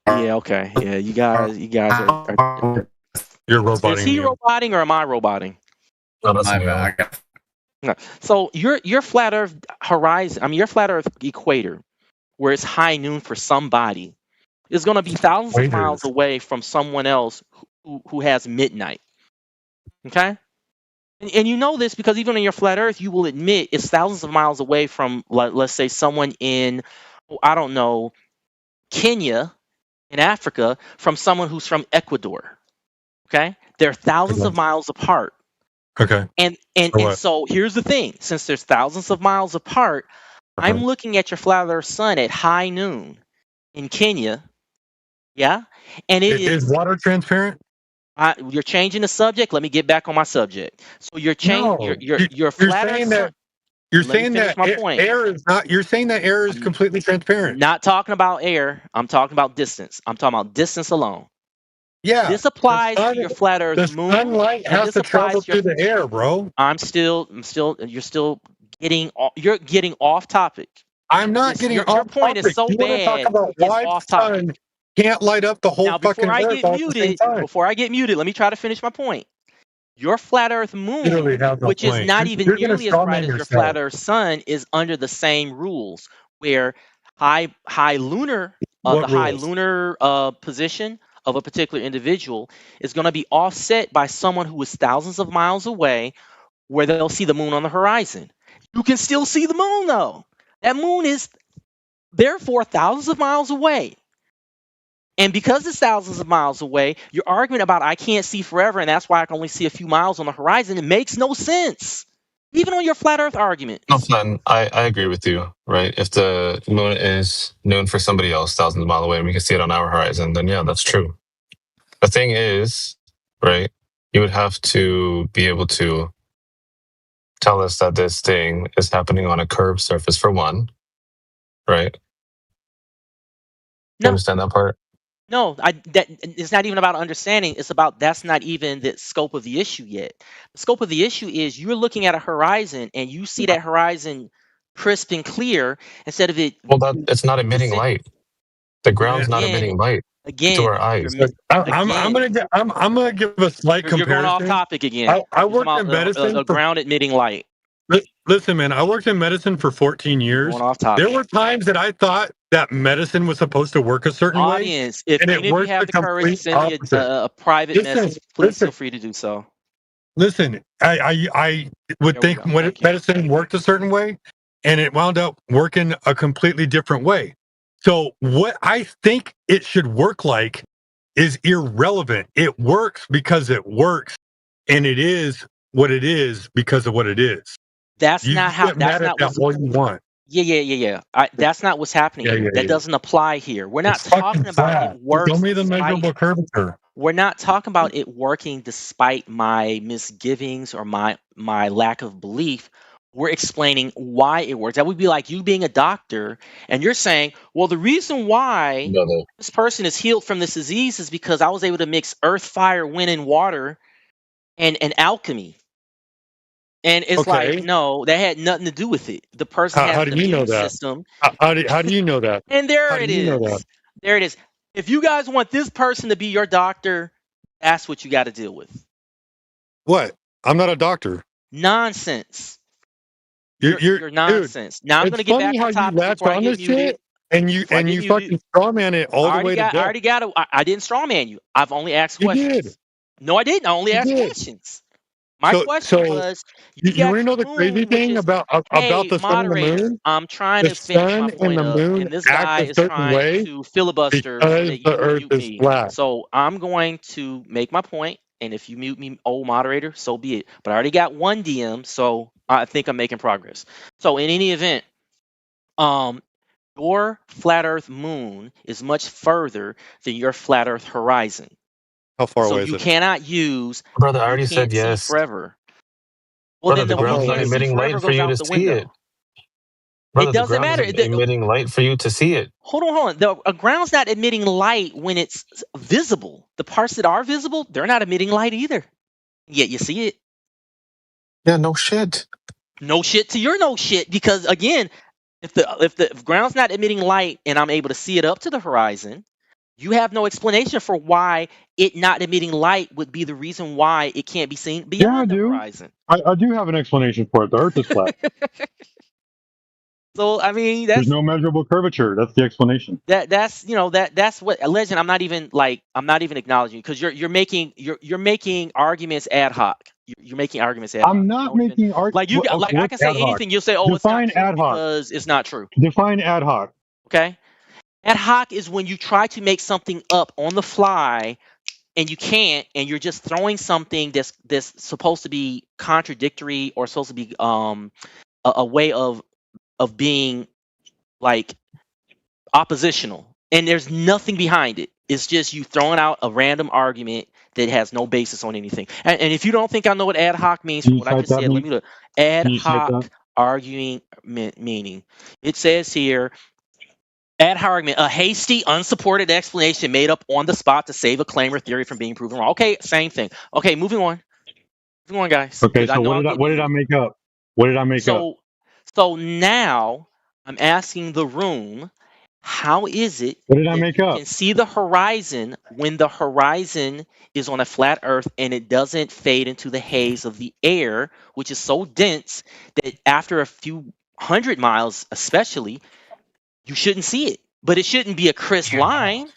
Yeah. Okay. Yeah. You guys are. You're roboting. Is he roboting or am I roboting? No, that's No. So your flat Earth horizon, your flat Earth equator, where it's high noon for somebody, is going to be thousands of miles away from someone else who has midnight. Okay? And you know this because even on your flat Earth, you will admit it's thousands of miles away from, let's say, someone in, I don't know, Kenya in Africa from someone who's from Ecuador. Okay? They're thousands of miles apart. Okay. And so here's the thing. Since there's thousands of miles apart, I'm looking at your flat Earth sun at high noon in Kenya. Yeah? And is water transparent? You're changing the subject. Let me get back on my subject. So you're changing your flat Earth sun. You're saying that air is not. You're saying that air is completely transparent. Not talking about air. I'm talking about distance. I'm talking about distance alone. Yeah. This applies to your flat Earth the moon. Sunlight has to travel through the air, bro. You're still getting off topic. I'm not getting off topic. Your point is so bad. Talk about why off the sun topic. Can't light up the whole fucking Earth all at the same time. Before I get muted, let me try to finish my point. Your flat Earth moon, which is not even nearly as bright as your flat Earth sun, is under the same rules, where high lunar position of a particular individual is going to be offset by someone who is thousands of miles away, where they'll see the moon on the horizon. You can still see the moon, though. That moon is therefore thousands of miles away. And because it's thousands of miles away, your argument about I can't see forever and that's why I can only see a few miles on the horizon, it makes no sense. Even on your flat Earth argument. No, Flynn, I agree with you, right? If the moon is noon for somebody else thousands of miles away and we can see it on our horizon, then yeah, that's true. The thing is, right, you would have to be able to tell us that this thing is happening on a curved surface for one, right? You understand that part? No, that it's not even about understanding. It's about that's not even the scope of the issue yet. The scope of the issue is you're looking at a horizon and you see that horizon crisp and clear instead of it. Well, it's not emitting light. The ground's not Again, emitting light to again, our eyes. I'm gonna give a slight you're going off comparison. topic again. I You're worked talking in about medicine a ground emitting light. Listen, man, I worked in medicine for 14 years. Going off topic. There were times that I thought that medicine was supposed to work a certain Audience, way, if and any it of you worked have the the courage to complete send me opposite. a private Listen, message, please listen. feel free to do so. Listen, I would think when medicine worked a certain way, and it wound up working a completely different way. So what I think it should work like is irrelevant. It works because it works, and it is what it is because of what it is. That's You not just how. get That's mad at not that what's. all you want. Yeah. That's not what's happening Yeah, here. yeah, That yeah. doesn't apply here. We're not It's fucking talking about flat. it works. Show me the despite- measurable curvature. We're not talking about it working despite my misgivings or my lack of belief. We're explaining why it works. That would be like you being a doctor and you're saying, well, the reason why this person is healed from this disease is because I was able to mix earth, fire, wind, and water and alchemy. And it's Okay. like, no, that had nothing to do with it. The person has How an do you know immune that? system. How do you know that? And there How it do you know that? is. There it is. If you guys want this person to be your doctor, that's what you got to deal with. What? I'm not a doctor. Nonsense. You're You're nonsense. Now I'm going to get back how on topic you latch before I on get this muted. shit, and you fucking strawman it all the way to I death. already got it. I didn't strawman you. I've only asked You questions. did. No, I didn't. I only asked questions. My question was, you want to know the crazy thing about the sun and the moon? I'm trying The to finish my sun and point the up, moon and this act guy a is certain trying way to filibuster because so that you the can Earth mute is me. flat. So I'm going to make my point, and if you mute me, old moderator, so be it. But I already got one DM, so I think I'm making progress. So in any event, your flat Earth moon is much further than your flat Earth horizon. How far So away is you it? cannot use. Brother, I You already can't said see yes. forever. Well, Brother, then the the we ground's not can't see emitting forever light for goes you out to the see it. window. Brother, It the doesn't ground matter. is emitting light for you to see it. Hold on. A ground's not emitting light when it's visible. The parts that are visible, they're not emitting light either. Yet you see it. Yeah, no shit. No shit to your no shit, because again, if the ground's not emitting light and I'm able to see it up to the horizon, you have no explanation for why it not emitting light would be the reason why it can't be seen beyond the horizon. I do have an explanation for it. The Earth is flat. So I mean, There's no measurable curvature. That's the explanation. that's what Legend. I'm not even acknowledging, because you're making arguments ad hoc. You're making arguments ad hoc. I'm not making arguments. Like you got, like I can say anything. You'll say, oh, Define it's not ad true hoc because it's not true. Define ad hoc. Okay, ad hoc is when you try to make something up on the fly and you can't, and you're just throwing something that's supposed to be contradictory or supposed to be a way of being like oppositional, and there's nothing behind it. It's just you throwing out a random argument that has no basis on anything. And if you don't think I know what ad hoc means from what I just said, let me look. Ad hoc arguing meaning. It says here, ad hoc argument, a hasty, unsupported explanation made up on the spot to save a claim or theory from being proven wrong. Okay, same thing. Okay, moving on. Moving on, guys. Okay, so what did I make up? What did I make up? So now I'm asking the room, how is it What did I make up? you can see the horizon when the horizon is on a flat Earth and it doesn't fade into the haze of the air, which is so dense that after a few hundred miles, especially, you shouldn't see it. But it shouldn't be a crisp line.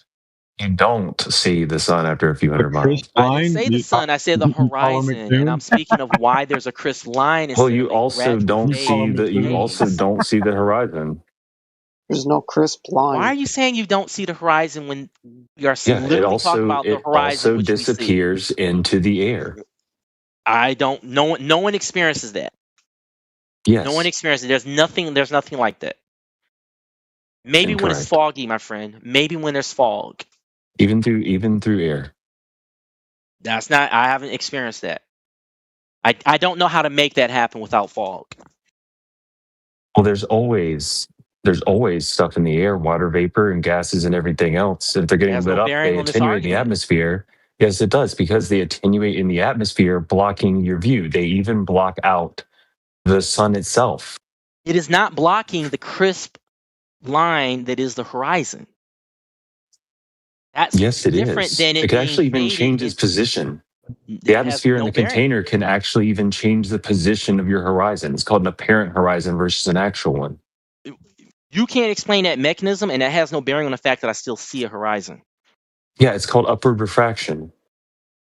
You don't see the sun after a few hundred miles. I didn't say the sun. I said the horizon, and I'm speaking of why there's a crisp line. Well, instead you of a also gradual don't fade see into the haze. horizon. There's no crisp line. Why are you saying you don't see the horizon when we are Yeah, literally talking about the horizon, which disappears into the air. I don't. No one experiences that. Yes. No one experiences. There's nothing like that. Maybe when it's foggy, my friend. Maybe when there's fog. Even through air. That's not. I haven't experienced that. I don't know how to make that happen without fog. Well, there's always there's always stuff in the air, water vapor and gases and everything else. If they're It getting has lit no up, bearing they on this attenuate in the argument. atmosphere. Yes, it does, because they attenuate in the atmosphere, blocking your view. They even block out the sun itself. It is not blocking the crisp line that is the horizon. That's Yes, it different is. than It it can being actually even faded. change its position. The It has atmosphere in no the bearing. container can actually even change the position of your horizon. It's called an apparent horizon versus an actual one. You can't explain that mechanism, and that has no bearing on the fact that I still see a horizon. Yeah, it's called upward refraction.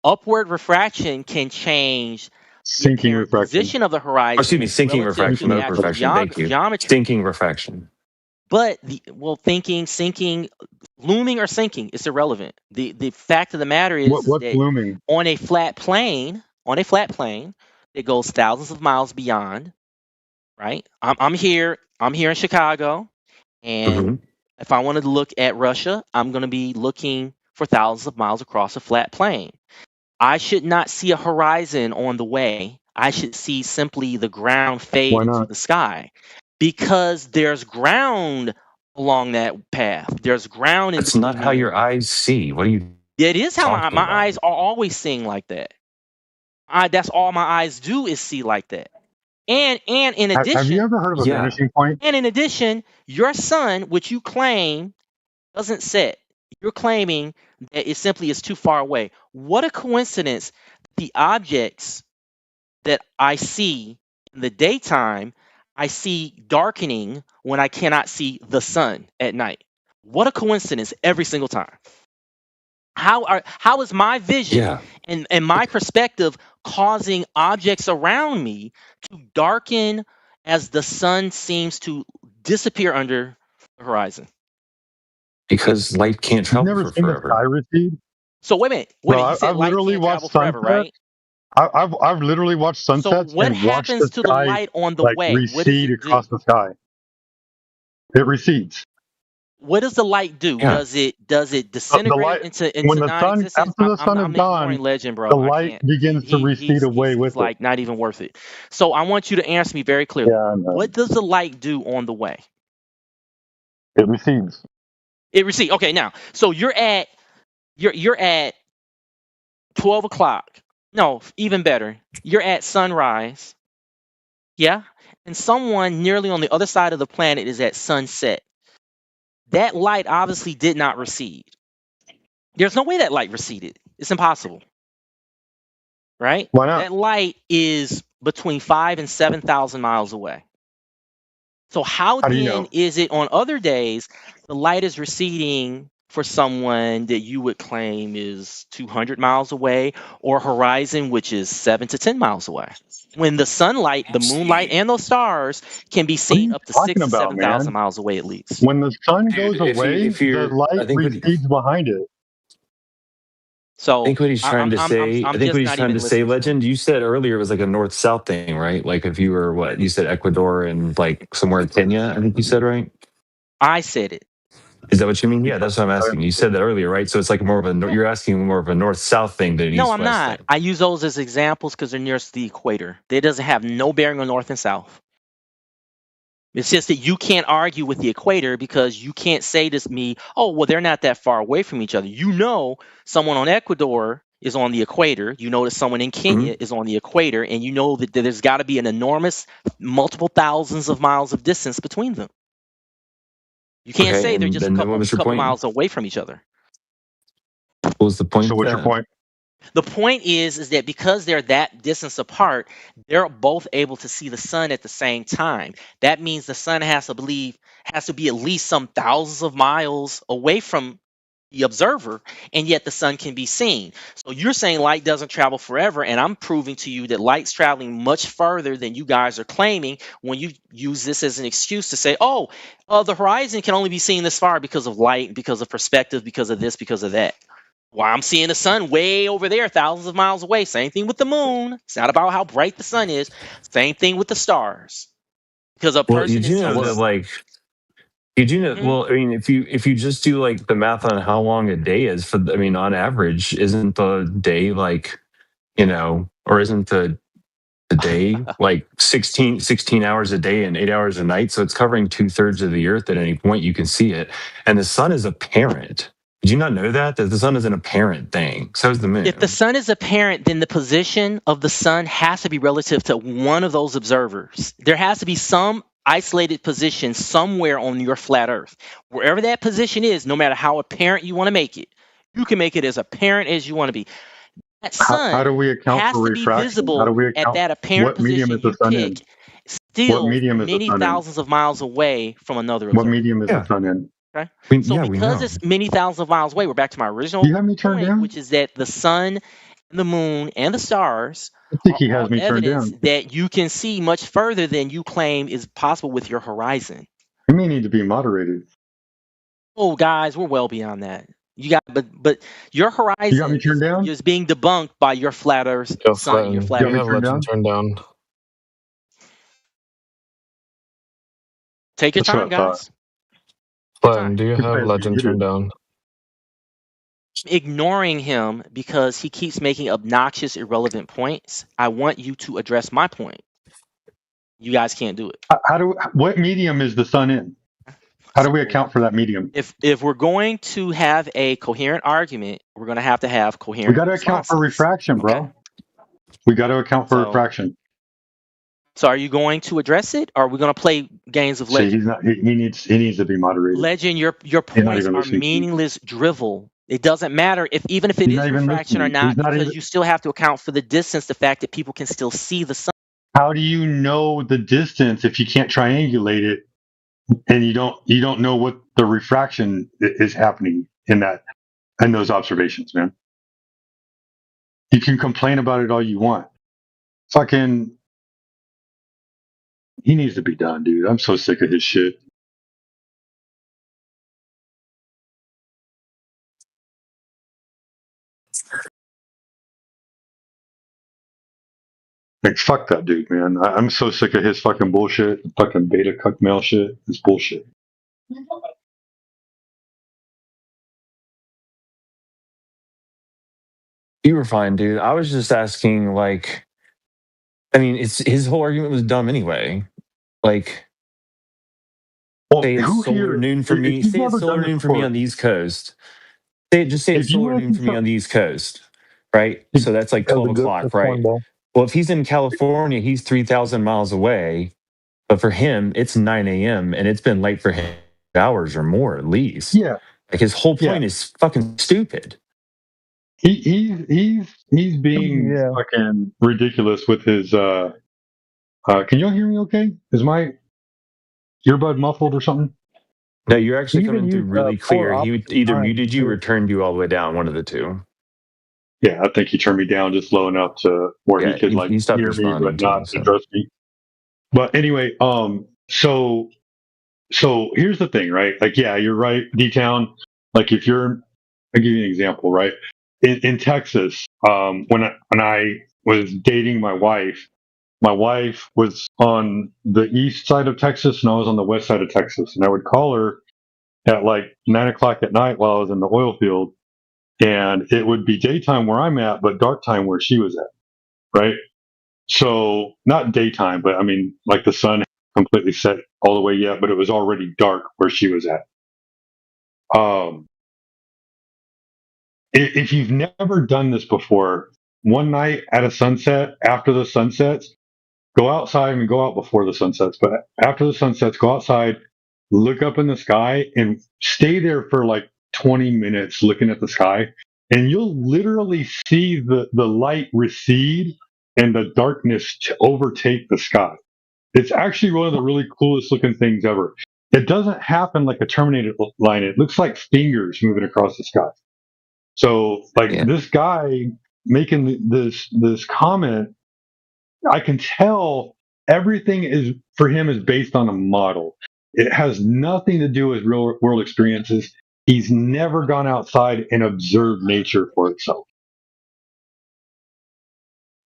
Upward refraction can change the Sinking apparent refraction. position of the horizon. Or excuse me, sinking relative refraction, to the not actual refraction. Thank you. geometry. Sinking refraction. But thinking, sinking, looming or sinking, it's irrelevant. The fact of the matter is What's that blooming? on a flat plane, it goes thousands of miles beyond. Right? I'm here in Chicago, and if I wanted to look at Russia, I'm going to be looking for thousands of miles across a flat plane. I should not see a horizon on the way. I should see simply the ground fade Why into not? the sky, because there's ground along that path. There's ground in That's not between how me your and eyes see. What are you it is how my talking about? eyes are always seeing like that. That's all my eyes do is see like that. And in Have you addition, ever heard of a vanishing point? and in addition, your sun, which you claim doesn't set, you're claiming that it simply is too far away. What a coincidence! The objects that I see in the daytime, I see darkening when I cannot see the sun at night. What a coincidence every single time. How is my vision and my perspective causing objects around me to darken as the sun seems to disappear under the horizon? Because light can't You've travel never for seen the forever. sky recede? So wait a minute. Bro, You said I've light literally can't watched travel forever, sunsets. right? I've literally watched So sunsets what and watched happens the to the sky light on the like way? What does recede it do? across the sky. It recedes. What does the light do? Yeah. Does it disintegrate into When the sun, non-existence? after the sun is I'm ignoring gone, Legend, bro. the I light can't. begins to recede away He's with it. like not even worth it. So I want you to answer me very clearly. Yeah, I know. What does the light do on the way? It recedes. It recedes. Okay, now so you're at 12 o'clock. No, even better. You're at sunrise. Yeah, and someone nearly on the other side of the planet is at sunset. That light obviously did not recede. There's no way that light receded. It's impossible. Right? Why not? That light is between 5,000 and 7,000 miles away. So how do you then know? is it on other days the light is receding for someone that you would claim is 200 miles away, or horizon which is 7 to 10 miles away? When the sunlight, the moonlight, and those stars can be seen up to 6 to 7,000 miles away at least. When the sun goes if away, the light recedes behind it. So I think what he's trying to say. I think what he's trying to say, Legend. You said earlier it was like a north-south thing, right? Like if you were what you said, Ecuador and like somewhere in Kenya. I think you said, right? I said it. Is that what you mean? Yeah, that's what I'm asking. You said that earlier, right? So it's like more of a you're asking more of a north-south thing than an No, east-west I'm not. thing. I use those as examples because they're nearest the equator. It doesn't have no bearing on north and south. It's just that you can't argue with the equator because you can't say to me, oh, well, they're not that far away from each other. You know, someone on Ecuador is on the equator. You know that someone in Kenya is on the equator, and you know that there's got to be an enormous, multiple thousands of miles of distance between them. You can't say they're just a couple miles away from each other. What was the point? So what's your point? The point is that because they're that distance apart, they're both able to see the sun at the same time. That means the sun has to be at least some thousands of miles away from the observer, and yet the sun can be seen. So you're saying light doesn't travel forever, and I'm proving to you that light's traveling much further than you guys are claiming when you use this as an excuse to say, oh, the horizon can only be seen this far because of light, because of perspective, because of this, because of that. Well, I'm seeing the sun way over there, thousands of miles away. Same thing with the moon. It's not about how bright the sun is. Same thing with the stars. Because a person did you know that like? Did you know? Well, I mean, if you just do like the math on how long a day is on average, isn't the day like, or isn't the a day, like 16 hours a day and 8 hours a night. So it's covering 2/3 of the earth at any point. You can see it. And the sun is apparent. Did you not know that the sun is an apparent thing? So is the moon. If the sun is apparent, then the position of the sun has to be relative to one of those observers. There has to be some isolated position somewhere on your flat earth. Wherever that position is, no matter how apparent you want to make it, you can make it as apparent as you want to be. That sun how do we account has for to be refraction? visible How do we at account that apparent what medium position is the you sun pick, in? still What medium is the many sun in? thousands of miles away from another What observer. medium is the sun in? Okay? We So know. because it's many thousands of miles away, we're back to my original You have me turned point, down? which is that the sun, and the moon, and the stars I think are he has all me turned evidence down. that you can see much further than you claim is possible with your horizon. You may need to be moderated. Oh, guys, we're well beyond that. You got, but your You got me horizon turned down? is being debunked by your flat Earth Yo, sun, your Flatten, flat do Earth. you have Legend turned down? Take your That's what time, I thought. guys. Flatten, do you Good have place, Legend you turned did. down? Ignoring him because he keeps making obnoxious, irrelevant points. I want you to address my point. You guys can't do it. What medium is the sun in? How do we account for that medium? If we're going to have a coherent argument, we're going to have We coherent got to account for responses. refraction, bro. We got to account for So- refraction. So are you going to address it, or are we going to play games of See, legend? he's not. He needs to be moderated. Legend, your He's not points even are listening to you. meaningless drivel. It doesn't matter even if it He's is not even refraction or listening. not, He's not because even- you still have to account for the distance, the fact that people can still see the sun. How do you know the distance if you can't triangulate it, and you don't know what the refraction is happening in those observations, man? You can complain about it all you want. Fucking, he needs to be done, dude. I'm so sick of his shit. Like, fuck that dude, man. I'm so sick of his fucking bullshit. Fucking beta cuck male shit. It's bullshit. You were fine, dude. I was just asking, like, I mean, it's his whole argument was dumb anyway. Like, say it's solar noon for me. Say it's solar noon for me on the East Coast. Say it's solar noon for me on the East Coast, right? So that's like 12 o'clock, right? Well, if he's in California, he's 3,000 miles away. But for him, it's 9 a.m. and it's been late for him hours or more at least. Yeah. Like his whole point is fucking stupid. He's being fucking ridiculous with his can y'all hear me okay? Is my earbud muffled or something? No, you're actually coming through really clear. He either muted you or turned you all the way down, one of the two. Yeah, I think he turned me down just low enough to where he could he stopped hear me responding but to not him, so. address me. But anyway, so here's the thing, right? Like, yeah, you're right, D-Town. Like, if you're, I'll give you an example, right? In Texas, when I was dating my wife was on the east side of Texas and I was on the west side of Texas, and I would call her at like 9 o'clock at night while I was in the oil field, and it would be daytime where I'm at, but dark time where she was at, right? So not daytime, but I mean, like the sun completely set all the way yet, but it was already dark where she was at. If you've never done this before, one night at a sunset, after the sun sets, go outside and go out before the sun sets, but after the sun sets, go outside, look up in the sky and stay there for like 20 minutes looking at the sky, and you'll literally see the light recede and the darkness to overtake the sky. It's actually one of the really coolest looking things ever. It doesn't happen like a Terminator line. It looks like fingers moving across the sky. So, like, this guy making this comment, I can tell everything is for him is based on a model. It has nothing to do with real world experiences. He's never gone outside and observed nature for itself.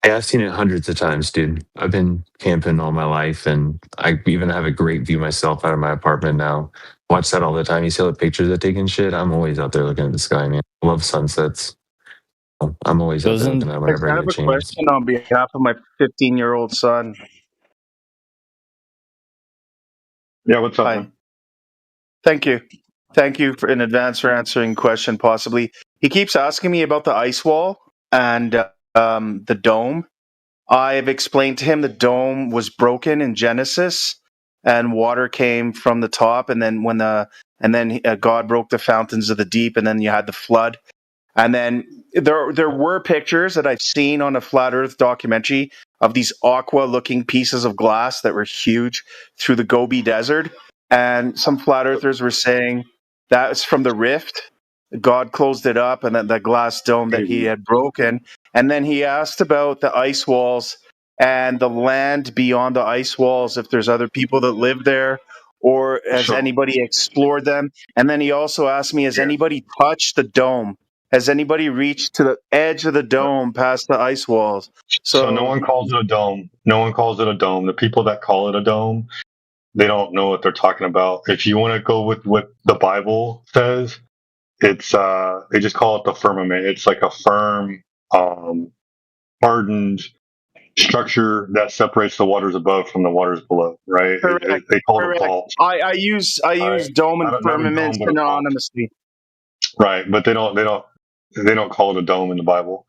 Yeah, I've seen it hundreds of times, dude. I've been camping all my life, and I even have a great view myself out of my apartment now. Watch that all the time. You see all the pictures of taking shit? I'm always out there looking at the sky, man. I love sunsets. I'm always out there looking at I whenever I have get a a chance. question on behalf of my 15-year-old son. Yeah, what's up, Hi. man? Thank you. Thank you in advance for answering question possibly. He keeps asking me about the ice wall and the dome. I've explained to him the dome was broken in Genesis, and water came from the top, and then God broke the fountains of the deep, and then you had the flood. And then there were pictures that I've seen on a Flat Earth documentary of these aqua-looking pieces of glass that were huge through the Gobi Desert. And some Flat Earthers were saying that was from the rift. God closed it up, and that the glass dome that he had broken. And then he asked about the ice walls and the land beyond the ice walls, if there's other people that live there, or has anybody explored them? And then he also asked me, has anybody touched the dome? Has anybody reached to the edge of the dome past the ice walls? So no one calls it a dome. No one calls it a dome. The people that call it a dome, they don't know what they're talking about. If you want to go with what the Bible says, it's they just call it the firmament. It's like a firm, hardened structure that separates the waters above from the waters below. Right? They call it a vault. I use dome and firmament synonymously. Right, but they don't call it a dome in the Bible.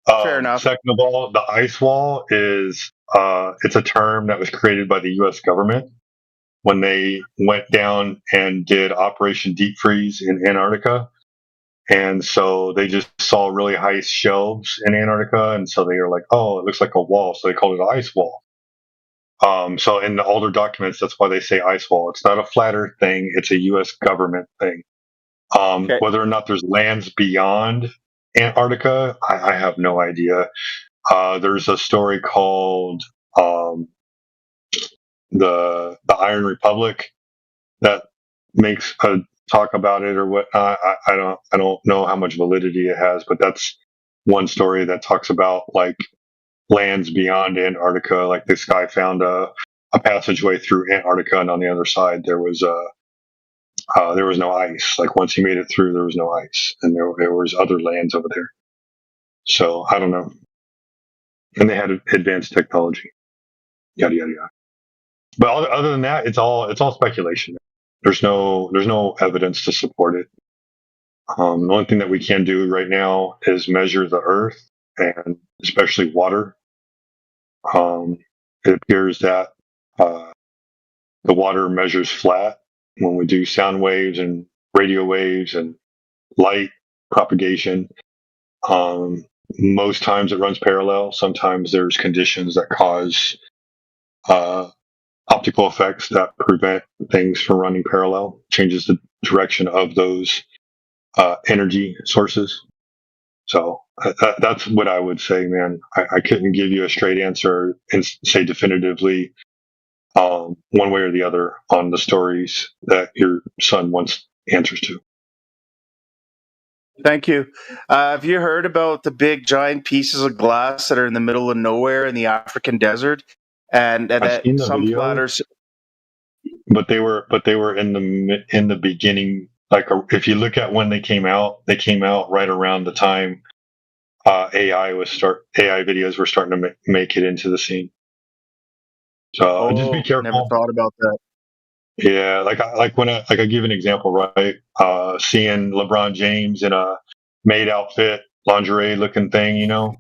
Fair enough. Second of all, the ice wall is it's a term that was created by the U.S. government when they went down and did Operation Deep Freeze in Antarctica, and so they just saw really high shelves in Antarctica, and so they were like, "Oh, it looks like a wall," so they called it an ice wall. So in the older documents, that's why they say ice wall. It's not a flat Earth thing; it's a U.S. government thing. Whether or not there's lands beyond Antarctica, I have no idea. There's a story called the Iron Republic that makes a talk about it or what. I don't know how much validity it has, but that's one story that talks about like lands beyond Antarctica. Like this guy found a passageway through Antarctica, and on the other side there was no ice. Like once he made it through, there was no ice, and there was other lands over there. So I don't know. And they had advanced technology. Yada yada yada. But other than that, it's all speculation. There's no evidence to support it. The only thing that we can do right now is measure the Earth and especially water. It appears that the water measures flat when we do sound waves and radio waves and light propagation. Most times it runs parallel. Sometimes there's conditions that cause optical effects that prevent things from running parallel, changes the direction of those energy sources. So that's what I would say, man. I couldn't give you a straight answer and say definitively one way or the other on the stories that your son wants answers to. Thank you. Have you heard about the big giant pieces of glass that are in the middle of nowhere in the African desert? And that some flatters. But they were in the beginning. Like if you look at when they came out right around the time AI videos were starting to make it into the scene. So just be careful. Never thought about that. Yeah, like when I give an example, right? Seeing LeBron James in a maid outfit, lingerie looking thing, you know,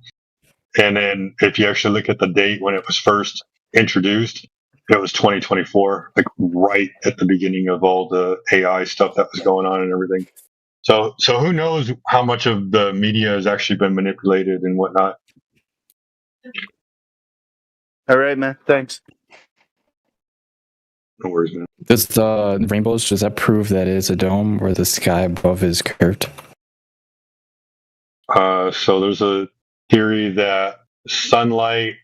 and then if you actually look at the date when it was first introduced, it was 2024, like right at the beginning of all the AI stuff that was going on and everything. So who knows how much of the media has actually been manipulated and whatnot. All right, man. Thanks. No worries, man. Does the rainbows, does that prove that it is a dome or the sky above is curved? So there's a theory that sunlight,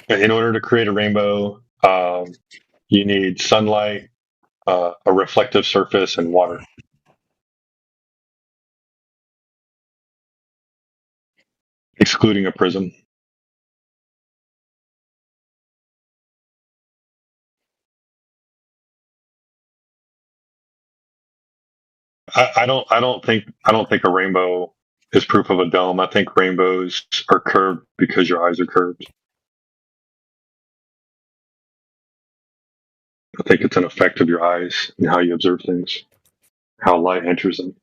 in order to create a rainbow, you need sunlight, a reflective surface, and water. Excluding a prism. I don't think a rainbow is proof of a dome. I think rainbows are curved because your eyes are curved. I think it's an effect of your eyes and how you observe things, how light enters them.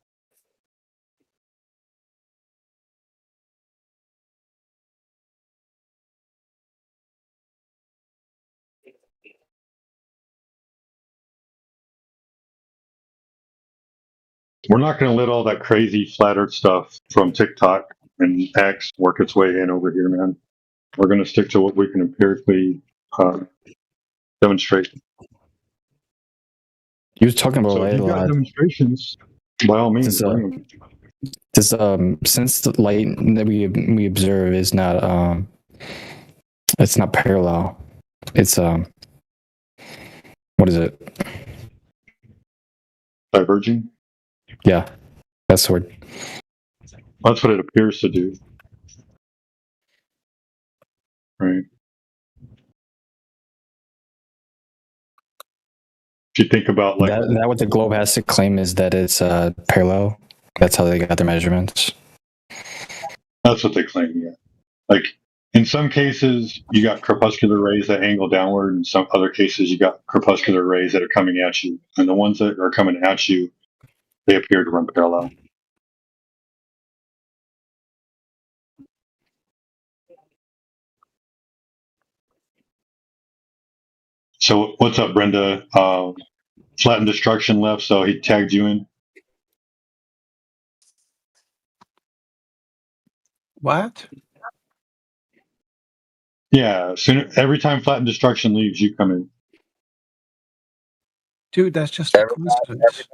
We're not going to let all that crazy flat earth stuff from TikTok and X work its way in over here, man. We're going to stick to what we can empirically demonstrate. He was talking about So if light a you've got lot. demonstrations, by all means. Since the light that we observe is not it's not parallel. It's what is it? Diverging? Yeah, that's the word. That's what it appears to do. Right. If you think about like that what the globe has to claim is that it's parallel. That's how they got their measurements. That's what they claim, yeah. Like in some cases you got crepuscular rays that angle downward, in some other cases you got crepuscular rays that are coming at you. And the ones that are coming at you, they appear to run parallel. So what's up, Brenda? Flatten Destruction left, so he tagged you in. What? Yeah, every time Flatten Destruction leaves, you come in. Dude, that's just a coincidence.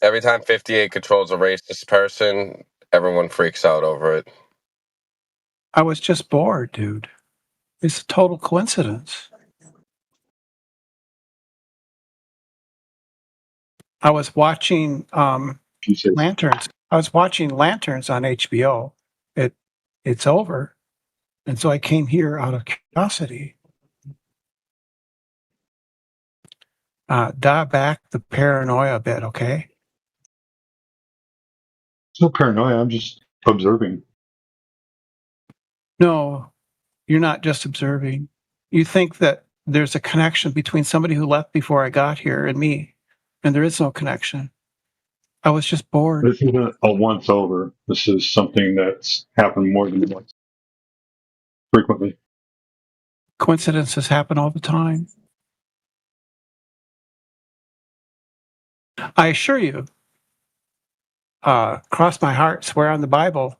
Every time 58 controls a racist person, everyone freaks out over it. I was just bored, dude. It's a total coincidence. I was watching Lanterns. I was watching Lanterns on HBO. It's over. And so I came here out of curiosity. Dial back the paranoia a bit, okay? It's no paranoia, I'm just observing. No, you're not just observing. You think that there's a connection between somebody who left before I got here and me, and there is no connection. I was just bored. This isn't a once over. This is something that's happened more than once. Frequently. Coincidences happen all the time. I assure you, cross my heart, swear on the Bible,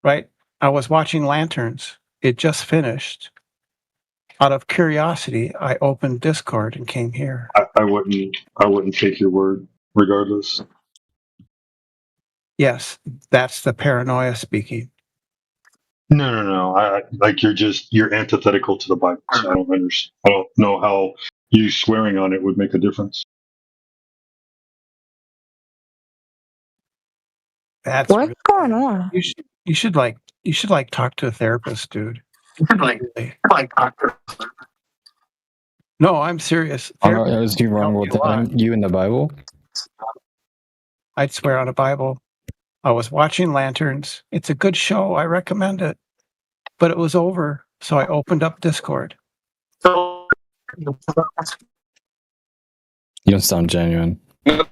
right? I was watching Lanterns. It just finished. Out of curiosity, I opened Discord and came here. I wouldn't take your word, regardless. Yes, that's the paranoia speaking. No. You're antithetical to the Bible. So I don't understand. I don't know how you swearing on it would make a difference. That's What's really going on? You should talk to a therapist, dude. Really. No, I'm serious. Is he wrong with you in the Bible? I'd swear on a Bible. I was watching Lanterns. It's a good show. I recommend it. But it was over, so I opened up Discord. You don't sound genuine. I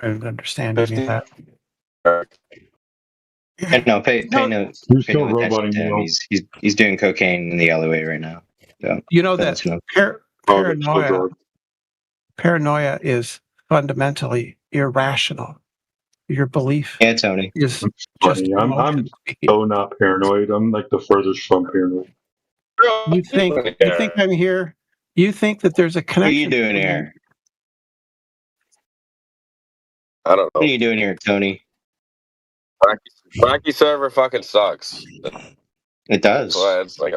don't understand any of that. No, pay no attention to him. He's doing cocaine in the alleyway right now. So you know that paranoia is fundamentally irrational. Your belief Tony. is just I'm so not paranoid. I'm like the furthest from paranoid. You think I'm here? You think that there's a connection? What are you doing here? I don't know. What are you doing here, Tony? Wacky server fucking sucks. It does. Well, it's like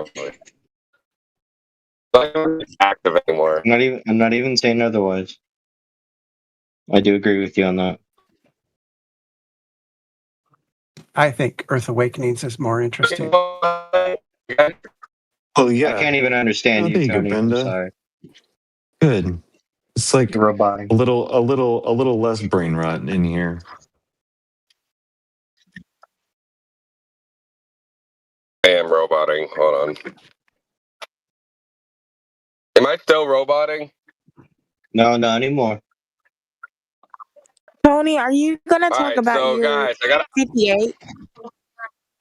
not even active anymore. I'm not even saying otherwise. I do agree with you on that. I think Earth Awakenings is more interesting. Oh yeah. I can't even understand you, Tony. I'm sorry. Good. It's like roboting. a little less brain rot in here. I am roboting. Hold on. Am I still roboting? No, not anymore. Tony, are you gonna All talk right, about so your guys, I got. 58?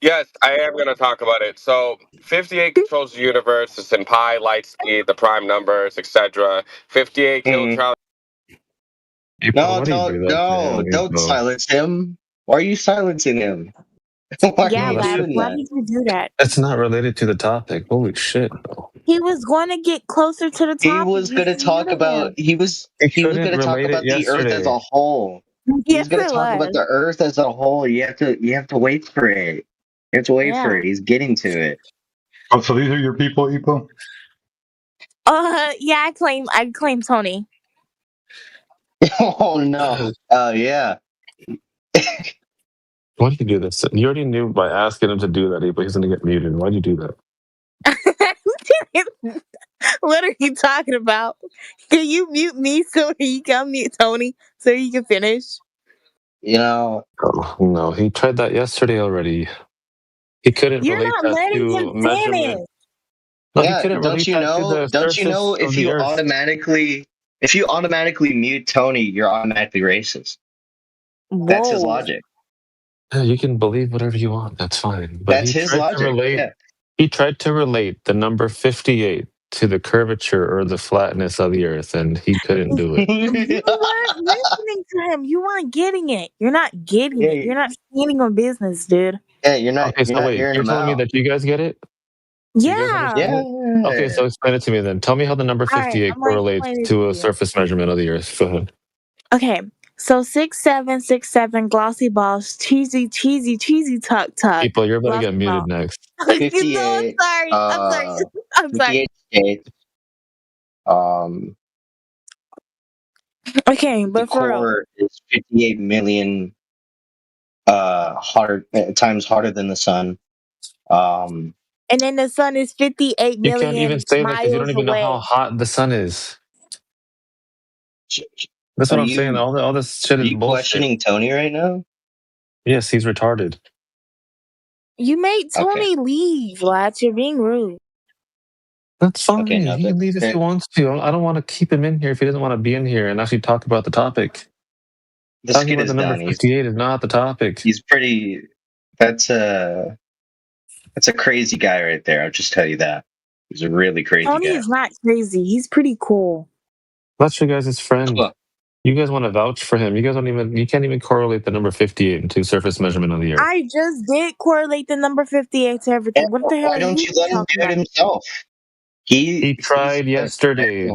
Yes, I am going to talk about it. So, 58 controls the universe. It's in pi, light speed, the prime numbers, etc. 58 killed Charlie. No, don't silence him. Why are you silencing him? Why are Yeah, you Labs, doing why that? did you do that? That's not related to the topic. Holy shit! He was going to get closer to the He topic. was You going to just talk muted about him. he was couldn't going to talk relate it about the Earth as yesterday. a whole. He was Yes, going to it talk about was. the Earth as a whole. You have to wait for it. You have to wait for Yeah. it. He's getting to it. Oh, so these are your people, Ipo? Yeah, I claim Tony. Oh no. Yeah. Why did you do this? You already knew by asking him to do that, but he's going to get muted. Why'd you do that? What are you talking about? Can you mute me so he can mute Tony so he can finish? You know. Oh, no, he tried that yesterday already. He couldn't You're relate not that letting to him measurement. finish. No, he Yeah, couldn't relate that to the don't you know surface of the Earth. if you automatically mute Tony, you're automatically racist. Whoa. That's his logic. Yeah, you can believe whatever you want. That's fine. But That's he his tried logic. to relate. Yeah. He tried to relate the number 58 to the curvature or the flatness of the Earth, and he couldn't do it. You weren't listening to him. You weren't getting it. You're not getting it. You're not standing on business, dude. Yeah, you're not. Okay, so wait, you're telling me that you guys get it? You guys Yeah. understand it? Okay, so explain it to me then. Tell me how the number All right, 58 I'm gonna correlates explain it to to a you. surface measurement of the Earth. Go ahead. Okay, so 6767 glossy balls, cheesy tuck tuck. People, you're about to Glossy get muted ball. next. No, I'm 58. sorry. I'm sorry. I'm sorry. 58 states. Okay, The but for real. core is 58 million times hotter than the sun. And then the sun is 58 You can't even million say that because you don't miles even know how away. hot the sun is. That's what I'm saying. All this shit Are is you bullshit. questioning Tony right now? Yes, he's retarded. You made Tony leave, Latch. You're being rude. That's fine. Okay, no, he can leave if he wants to. I don't want to keep him in here if he doesn't want to be in here and actually talk about the topic. The Talking skit about is the number done. 58 is not the topic. He's pretty. That's a crazy guy right there. I'll just tell you that. He's a really crazy Tony guy. is not crazy. He's pretty cool. That's your guys' friend. You guys want to vouch for him. You guys you can't even correlate the number 58 into surface measurement of the Earth. I just did correlate the number 58 to everything. What the hell Why are don't you let him talking do it about? himself? He tried yesterday.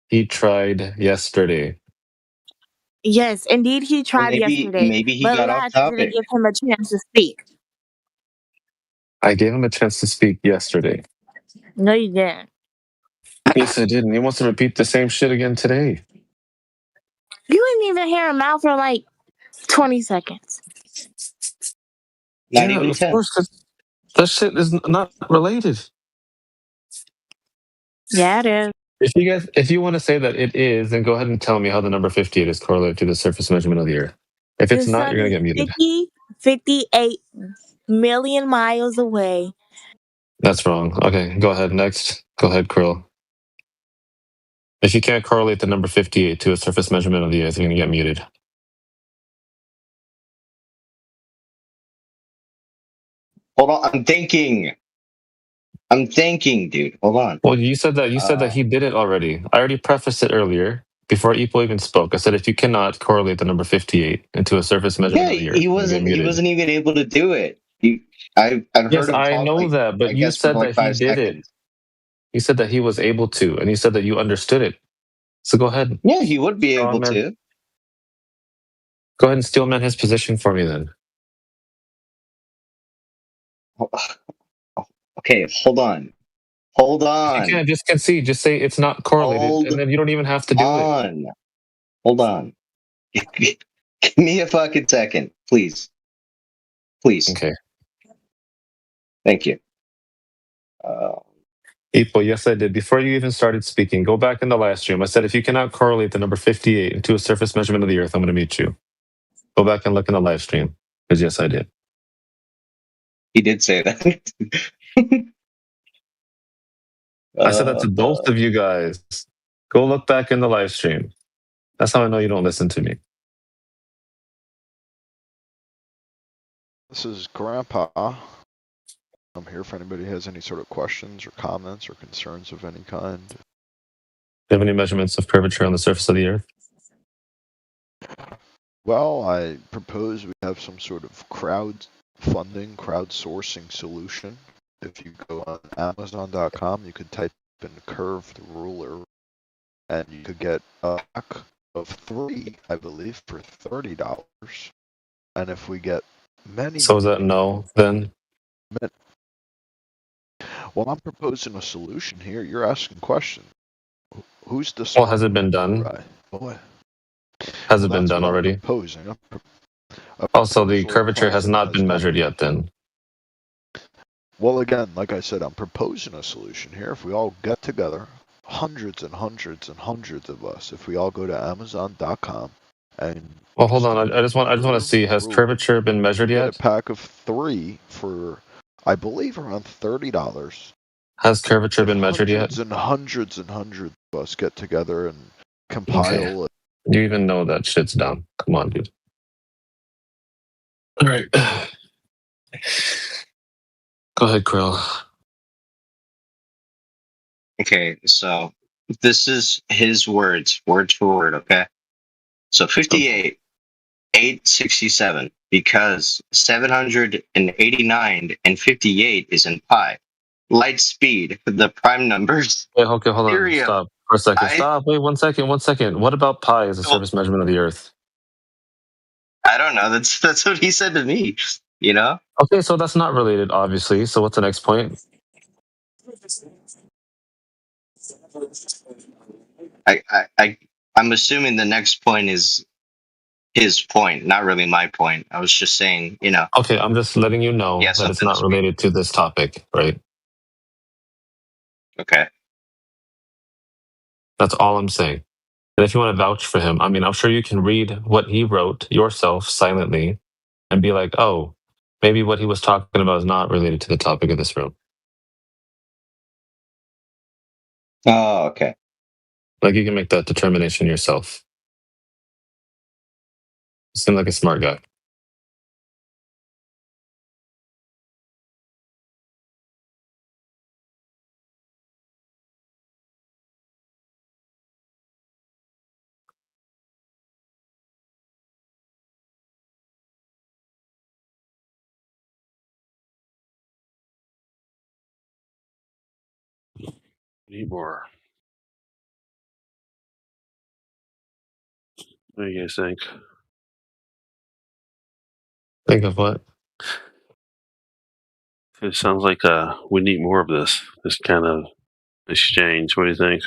He tried yesterday. Yes, indeed, he tried yesterday. Maybe he but got off Latch topic. didn't give him a chance to speak. I gave him a chance to speak yesterday. No, you didn't. Yes, I did. And he wants to repeat the same shit again today. You didn't even hear him out for like 20 seconds. Not even 10. Of course, that shit is not related. Yeah, it is. If you want to say that it is, then go ahead and tell me how the number 58 is correlated to the surface measurement of the Earth. If it's The not, sun you're going to is get muted. 58 million miles away. That's wrong. Okay, go ahead. Next. Go ahead, Krill. If you can't correlate the number 58 to a surface measurement of the Earth, you're going to get muted. Hold on, I'm thinking, dude. Hold on. Well, you said that he did it already. I already prefaced it earlier before Ipo even spoke. I said if you cannot correlate the number 58 into a surface measurement of the Earth, he wasn't even able to do it. I've heard yes, him I talk, know that, but you said that he did it. You said that he was able to, and you said that you understood it. So go ahead. Yeah, he would be able to. Go ahead and steelman his position for me then. Okay, hold on. Hold on. You can't just concede. Just say it's not correlated, and then you don't even have to do it. Hold on. Give me a fucking second, please. Please. Okay. Thank you. Ipo, yes, I did. Before you even started speaking, go back in the live stream. I said, if you cannot correlate the number 58 into a surface measurement of the Earth, I'm going to mute you. Go back and look in the live stream. Because yes, I did. He did say that. I said that to both of you guys. Go look back in the live stream. That's how I know you don't listen to me. This is Grandpa. I'm here if anybody has any sort of questions or comments or concerns of any kind. Do you have any measurements of curvature on the surface of the Earth? Well, I propose we have some sort of crowdsourcing solution. If you go on Amazon.com, you could type in curved ruler, and you could get a pack of 3, I believe, for $30. And if we get many... So is that no, then? Well, I'm proposing a solution here. You're asking questions. Who's the... Well, has it been done? Boy. Has it been done already? Proposing. Also, the curvature has not been measured yet, then? Well, again, like I said, I'm proposing a solution here. If we all get together, hundreds and hundreds and hundreds of us, if we all go to Amazon.com and... Well, hold on. I just want to see, has curvature been measured yet? Get a pack of 3 for, I believe, around $30. Has curvature been measured yet? Hundreds and hundreds and hundreds of us get together and compile it. You even know that shit's dumb. Come on, dude. All right. Go ahead, Krill. Okay, so this is his words, word for word, okay? So 58, 867, because 789 and 58 is in pi. Light speed, the prime numbers. Wait, okay, hold on. Stop for a second. Stop. Wait, 1 second. 1 second. What about pi as a surface measurement of the Earth? I don't know. That's what he said to me. You know? Okay, so that's not related, obviously. So what's the next point? I'm assuming the next point is his point, not really my point. I was just saying, you know. Okay, I'm just letting you know that it's not related to this topic, right? Okay. That's all I'm saying. And if you want to vouch for him, I mean, I'm sure you can read what he wrote yourself silently and be like, oh, maybe what he was talking about is not related to the topic of this room. Oh, okay. Like, you can make that determination yourself. You seem like a smart guy. Need more. What do you guys think? Think of what? It sounds like we need more of this kind of exchange. What do you think?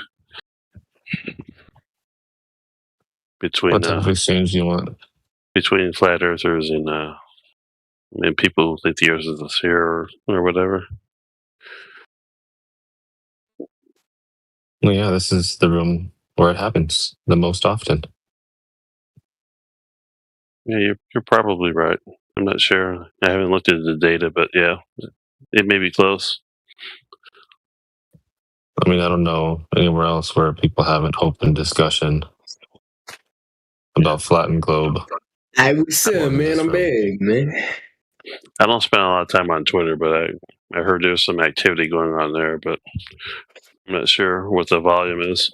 Between What type of exchange do you want? Between flat earthers and people who think the Earth is a sphere or whatever. Well, yeah, this is the room where it happens the most often. Yeah, you're probably right. I'm not sure. I haven't looked at the data, but yeah, it may be close. I mean, I don't know anywhere else where people have an open discussion about flattened globe. Hey, what's up, man? I'm big, man. I don't spend a lot of time on Twitter, but I heard there's some activity going on there, but I'm not sure what the volume is.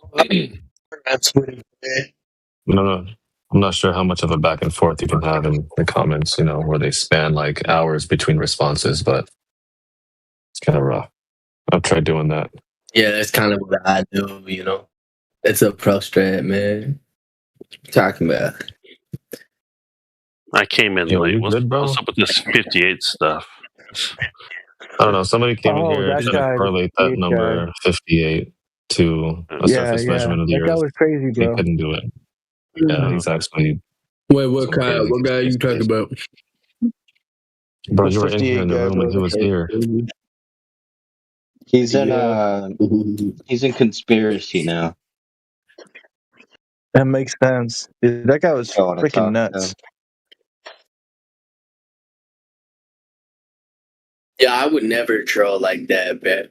No. I'm not sure how much of a back and forth you can have in the comments, you know, where they span like hours between responses, but it's kind of rough. I've tried doing that. Yeah, that's kind of what I do, you know. It's a pro strat, man. What you talking about? I came in late. What's up with this 58 stuff? I don't know. Somebody came in here trying to correlate that number 58 to a surface measurement of the That guy Earth. was crazy, They bro. couldn't do it. Yeah, he's actually. Wait, what guy are you talking about? Bro, you were in here in the room when he was here. He's in conspiracy now. That makes sense. Dude, that guy was I wanna freaking talk to nuts. him. Yeah, I would never troll like that, man.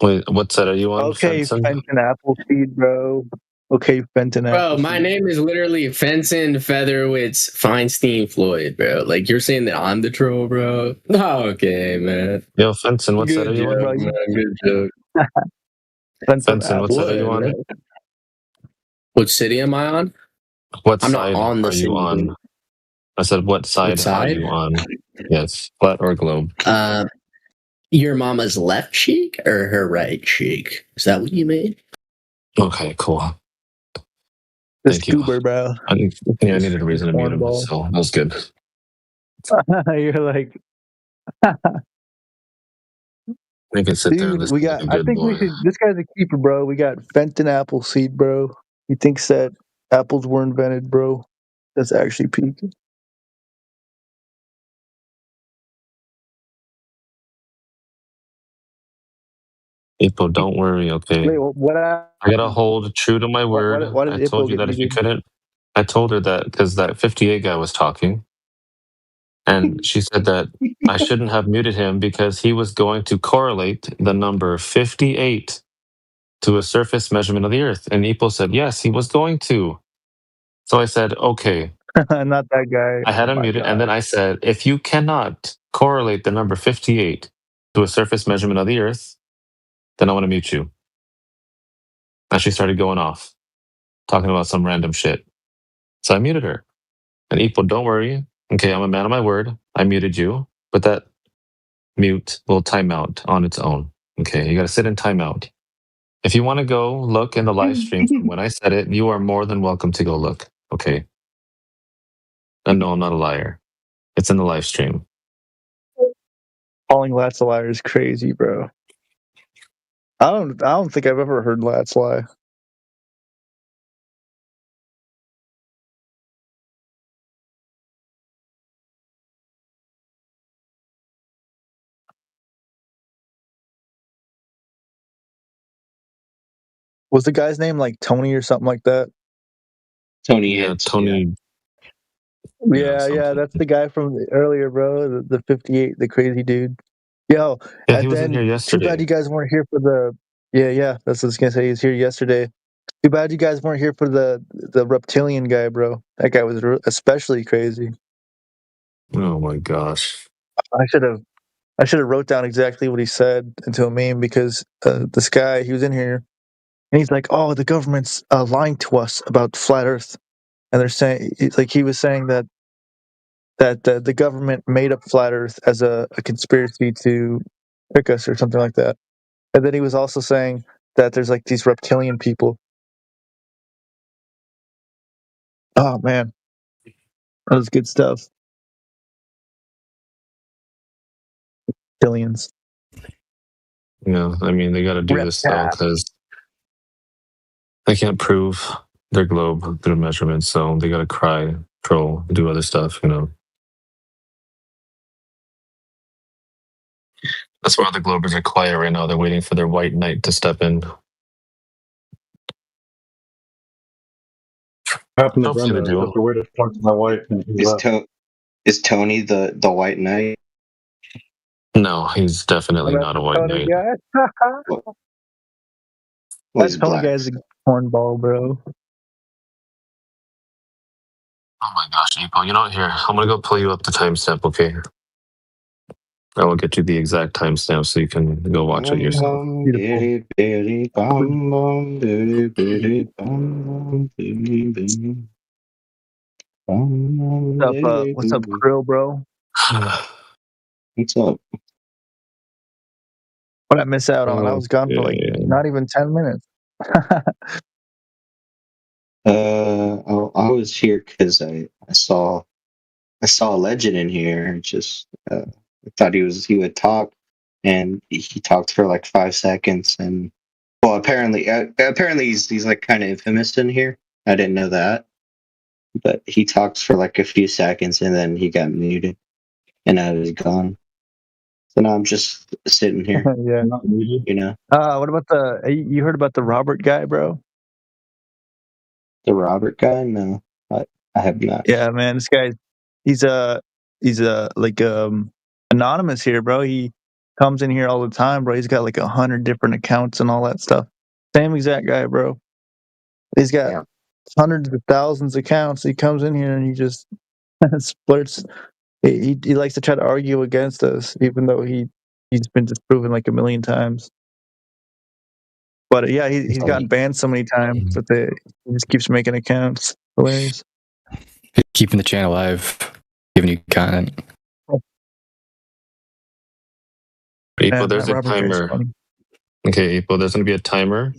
Wait, what side are you on, Okay, Fenton? Fenton Appleseed, bro. Okay, Fenton Bro, Appleseed. my name is literally Fenton Featherwitz Feinstein Floyd, bro. Like, you're saying that I'm the troll, bro? Oh, okay, man. Yo, Fenton, what side Good are you joke, on? man. Good joke. Fenton, what side are you on? What city am I on? What I'm not side on the are you city, on? dude. I said, what side, are side? you on? Yes, flat or globe? Your mama's left cheek or her right cheek? Is that what you mean? Okay, cool. The Thank you. scuba, bro. I needed a reason to mute him, Cornball. so that was good. You're like, We can sit there and dude, listen we like got. a I good think boy. we should. This guy's a keeper, bro. We got Fenton Appleseed, bro. He thinks that apples were invented, bro. That's actually peak. April, don't worry, okay? Wait, what? I gotta hold true to my word. Why did I Ippo told you get that if you muted? couldn't, I told her that because that 58 guy was talking, and she said that I shouldn't have muted him because he was going to correlate the number 58 to a surface measurement of the Earth. And Ipo said, yes, he was going to. So I said, okay. Not that guy. I had Oh him my muted, and God. then I said, if you cannot correlate the number 58 to a surface measurement of the Earth, then I want to mute you. And she started going off, talking about some random shit. So I muted her. And Ipo, don't worry. Okay, I'm a man of my word. I muted you, but that mute will time out on its own. Okay, you got to sit in timeout. If you want to go look in the live stream from when I said it, you are more than welcome to go look. Okay. And no, I'm not a liar. It's in the live stream. Calling Lats a liar is crazy, bro. I don't think I've ever heard Lats lie. Was the guy's name like Tony or something like that? Tony Yeah, Hicks, Tony. Yeah, that's the guy from earlier, bro. The 58, the crazy dude. Yo, Yeah, he and was in here then too bad yesterday. you guys weren't here for the. Yeah, that's what I was gonna say. He was here yesterday. Too bad you guys weren't here for the reptilian guy, bro. That guy was especially crazy. Oh my gosh. I should have wrote down exactly what he said into a meme because this guy, he was in here and he's like, "Oh, the government's lying to us about flat Earth," and they're saying, he was saying that the government made up flat Earth as a conspiracy to trick us or something like that. And then he was also saying that there's like these reptilian people. Oh man, that was good stuff. Reptilians. Yeah, I mean, they got to do this though because they can't prove their globe through measurements, so they got to cry, troll, do other stuff, you know. That's why the Globers are quiet right now. They're waiting for their white knight to step in. Happened to Hopefully Brenda. they do. That's the way to talk to my wife. And Is Tony the white knight? No, he's definitely not a white Tony knight. guy. That Tony guy's a cornball, bro. Oh my gosh, Ipo, you know what? Here, I'm gonna go pull you up the timestamp, okay? I will get you the exact timestamp so you can go watch it yourself. What's up, Krill, bro? What's up? What did I miss out on? I was gone for like not even 10 minutes. I was here because I saw a legend in here. Just I thought he would talk, and he talked for like 5 seconds. And well, apparently he's like kind of infamous in here. I didn't know that, but he talked for like a few seconds, and then he got muted, and I was gone. So now I'm just sitting here. Yeah. You know, What about you heard about the Robert guy, bro? the Robert guy. No, I have not. Yeah, man, this guy, he's like anonymous here, bro. He comes in here all the time, bro. He's got like 100 different accounts and all that stuff. Same exact guy, bro. He's got hundreds of thousands of accounts. He comes in here and he just splurts. He likes to try to argue against us, even though he's been disproven like a million times. But yeah, he's gotten banned so many times that he just keeps making accounts. Hilarious. Keeping the channel alive, giving you content. April, there's a timer. Okay, April, there's going to be a timer,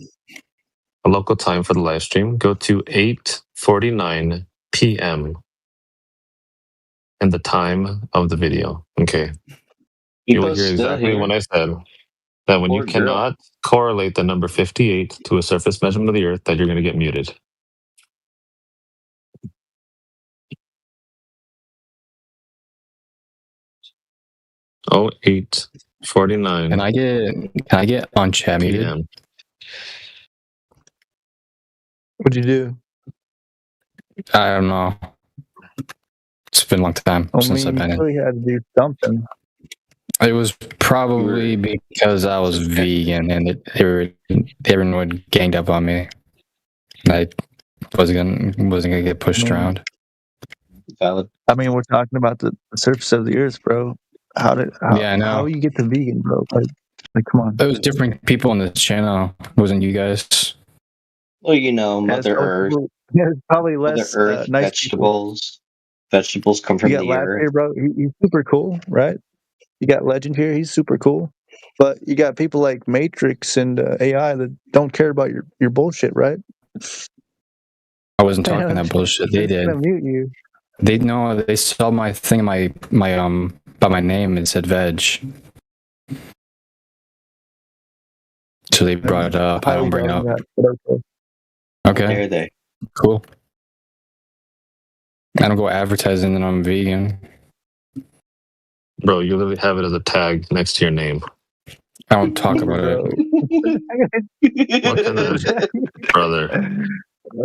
a local time for the live stream. Go to 8:49 p.m. and the time of the video. Okay. You will hear exactly what I said. That when you cannot correlate the number 58 to a surface measurement of the Earth, that you're going to get muted. Oh, 8:49. Can I get on chat muted? What'd you do? I don't know. It's been a long time since I've been in. You had to do something. It was probably because I was vegan and everyone ganged up on me. I wasn't gonna get pushed around. Valid. I mean, we're talking about the surface of the Earth, bro. How I know. How you get to vegan, bro? Like, come on. There was different people on this channel. It wasn't you guys. Well, you know, Mother Earth. There's probably less Mother Earth, nice vegetables. Vegetables come from you got the Last earth. here, bro. He's super cool, right? You got Legend here. He's super cool. But you got people like Matrix and AI that don't care about your bullshit, right? I wasn't talking that bullshit. They did. Gonna mute you. They know. They saw my thing in my by my name. It said veg. So they brought it up. I don't bring it up. Okay. Dare they? Cool. I don't go advertising that I'm vegan. Bro, you literally have it as a tag next to your name. I don't talk about it. What kind of brother?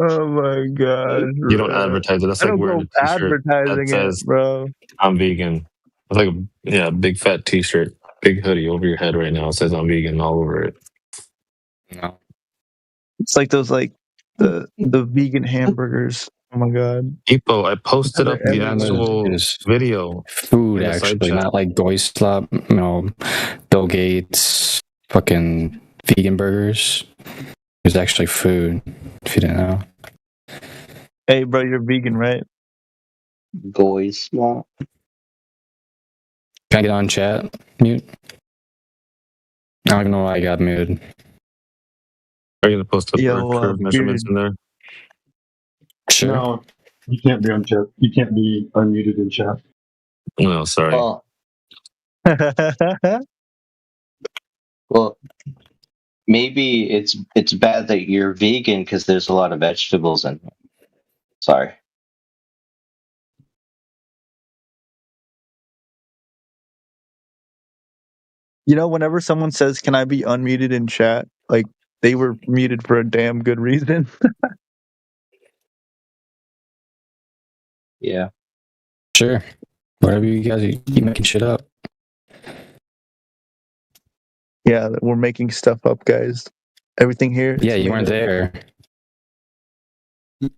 Oh my god! You don't advertise it. That's like wearing a t-shirt that says, bro. I'm vegan. It's like a big fat t-shirt, big hoodie over your head right now. It says I'm vegan all over it. No. It's like those the vegan hamburgers. Oh my god. Epo, I posted up the actual video. Food, actually, not like Goislop, Bill Gates, fucking vegan burgers. It was actually food, if you didn't know. Hey, bro, you're vegan, right? Goislop. Can I get on chat? Mute? I don't even know why I got muted. Are you going to post up the curve measurements in there? Sure. No, you can't be on chat. You can't be unmuted in chat. No, sorry. Well, maybe it's bad that you're vegan because there's a lot of vegetables in here. Sorry. You know, whenever someone says, "Can I be unmuted in chat?" like they were muted for a damn good reason. Yeah. Sure. Whatever you guys keep making shit up. Yeah, we're making stuff up, guys. Everything here. Yeah, you weren't there. I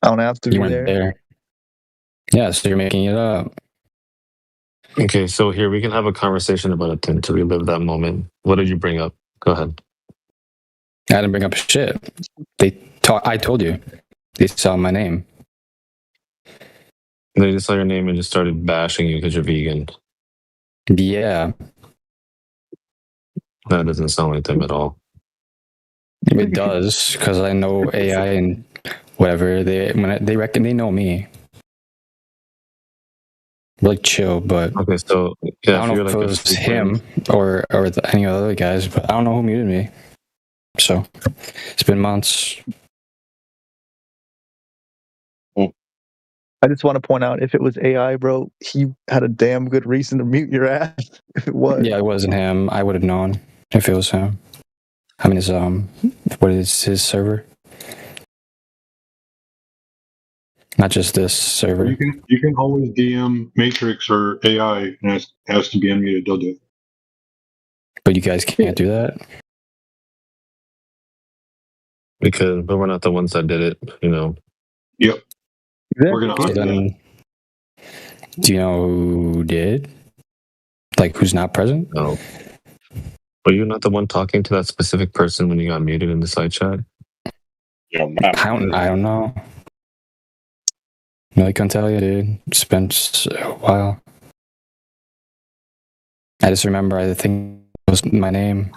don't have to be You weren't there. Yeah, so you're making it up. Okay, so here we can have a conversation about it then to relive that moment. What did you bring up? Go ahead. I didn't bring up shit. I told you. They saw my name. They just saw your name and just started bashing you because you're vegan. Yeah. That doesn't sound like them at all. It does, because I know AI and whatever. They reckon they know me. Really chill, but okay. So yeah, I don't know if it was him or any other guys, but I don't know who muted me. So it's been months. I just want to point out, if it was AI, bro, he had a damn good reason to mute your ass. If it was. Yeah, it wasn't him. I would have known if it was him. I mean, what is his server? Not just this server. You can always DM Matrix or AI and ask to be unmuted. They'll do it. But you guys can't do that. We could, but we're not the ones that did it. Yep. We're gonna So then, do you know who did? Like, who's not present? No. But you're not the one talking to that specific person when you got muted in the side chat? I don't know. No, I can't tell you, dude. Spent a while. I just remember, I think it was my name.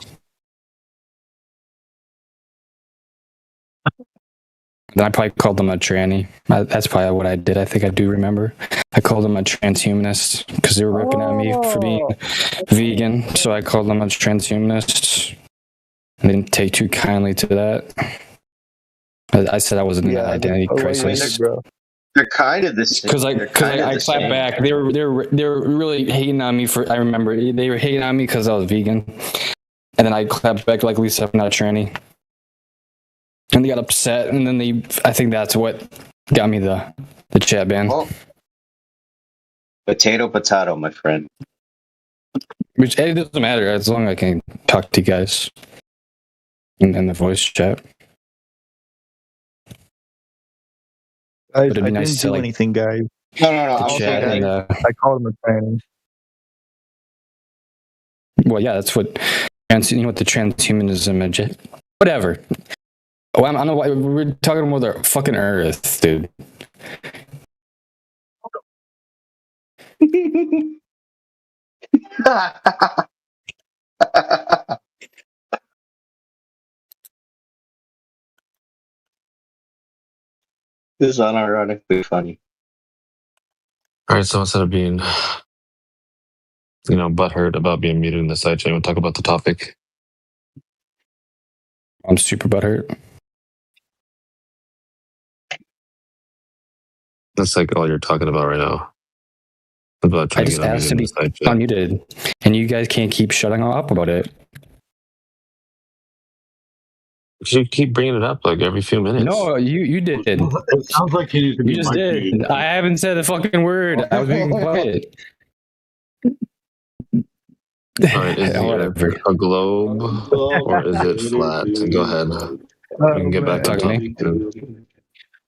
Then I probably called them a tranny. That's probably what I did. I think I do remember. I called them a transhumanist because they were ripping at me for being vegan. So I called them a transhumanist. I didn't take too kindly to that. I said I was in an identity crisis. They're kind of the same. Because I clapped back. They were really hating on me for. I remember they were hating on me because I was vegan, and then I clapped back like, Lisa, I'm not a tranny. And they got upset, and then I think that's what got me the chat ban. Oh. Potato, my friend. Which it doesn't matter as long as I can talk to you guys in the voice chat. I But it'd be nice didn't to do anything, guys. No. I called him a tranny. Well, yeah, that's what the transhumanism. Whatever. Oh, I don't know why we're talking about the fucking Earth, dude. This is unironically funny. All right, so instead of being, butthurt about being muted in the side chat, we'll talk about the topic. I'm super butthurt. That's like all you're talking about right now. About I just asked to be unmuted, and you guys can't keep shutting up about it. You keep bringing it up like every few minutes. No, you did. It sounds like he needs to be You just did. I haven't said a fucking word. I was being quiet. All right, is it a globe or is it flat? Go ahead. We can get back to topic.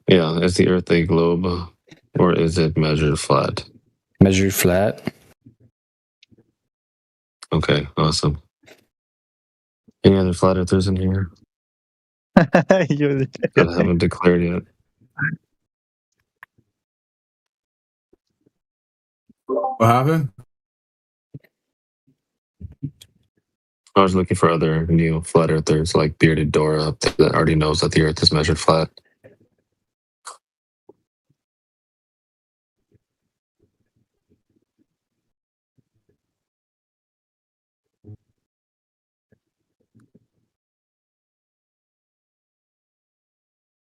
Yeah, is the Earth a globe or is it measured flat? Measured flat. Okay, awesome. Any other flat earthers in here? That haven't declared yet. What happened? I was looking for other new flat earthers like Bearded Dora that already knows that the Earth is measured flat.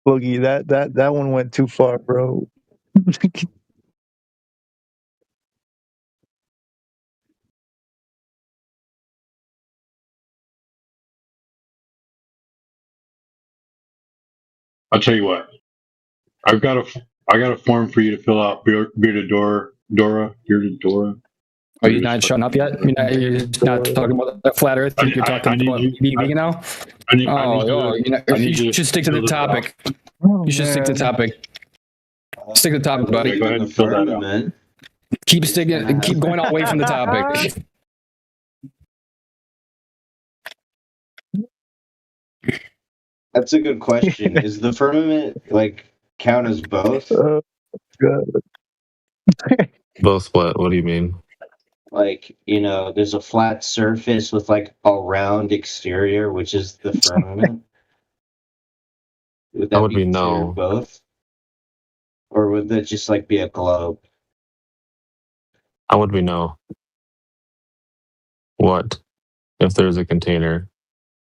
Boogie, that one went too far, bro. I'll tell you what. I got a form for you to fill out. Bearded Dora. Are you not shutting up yet? You're not talking about the flat Earth. You're talking about being vegan now. You should stick to the topic. You should stick to the topic. Stick to the topic, buddy. Go ahead and fill that out. Keep sticking. Keep going away from the topic. That's a good question. Is the firmament count as both? Both what? What do you mean? There's a flat surface with a round exterior, which is the firmament. That would be no. Both? Or would that just be a globe? I would be no. What? If there's a container,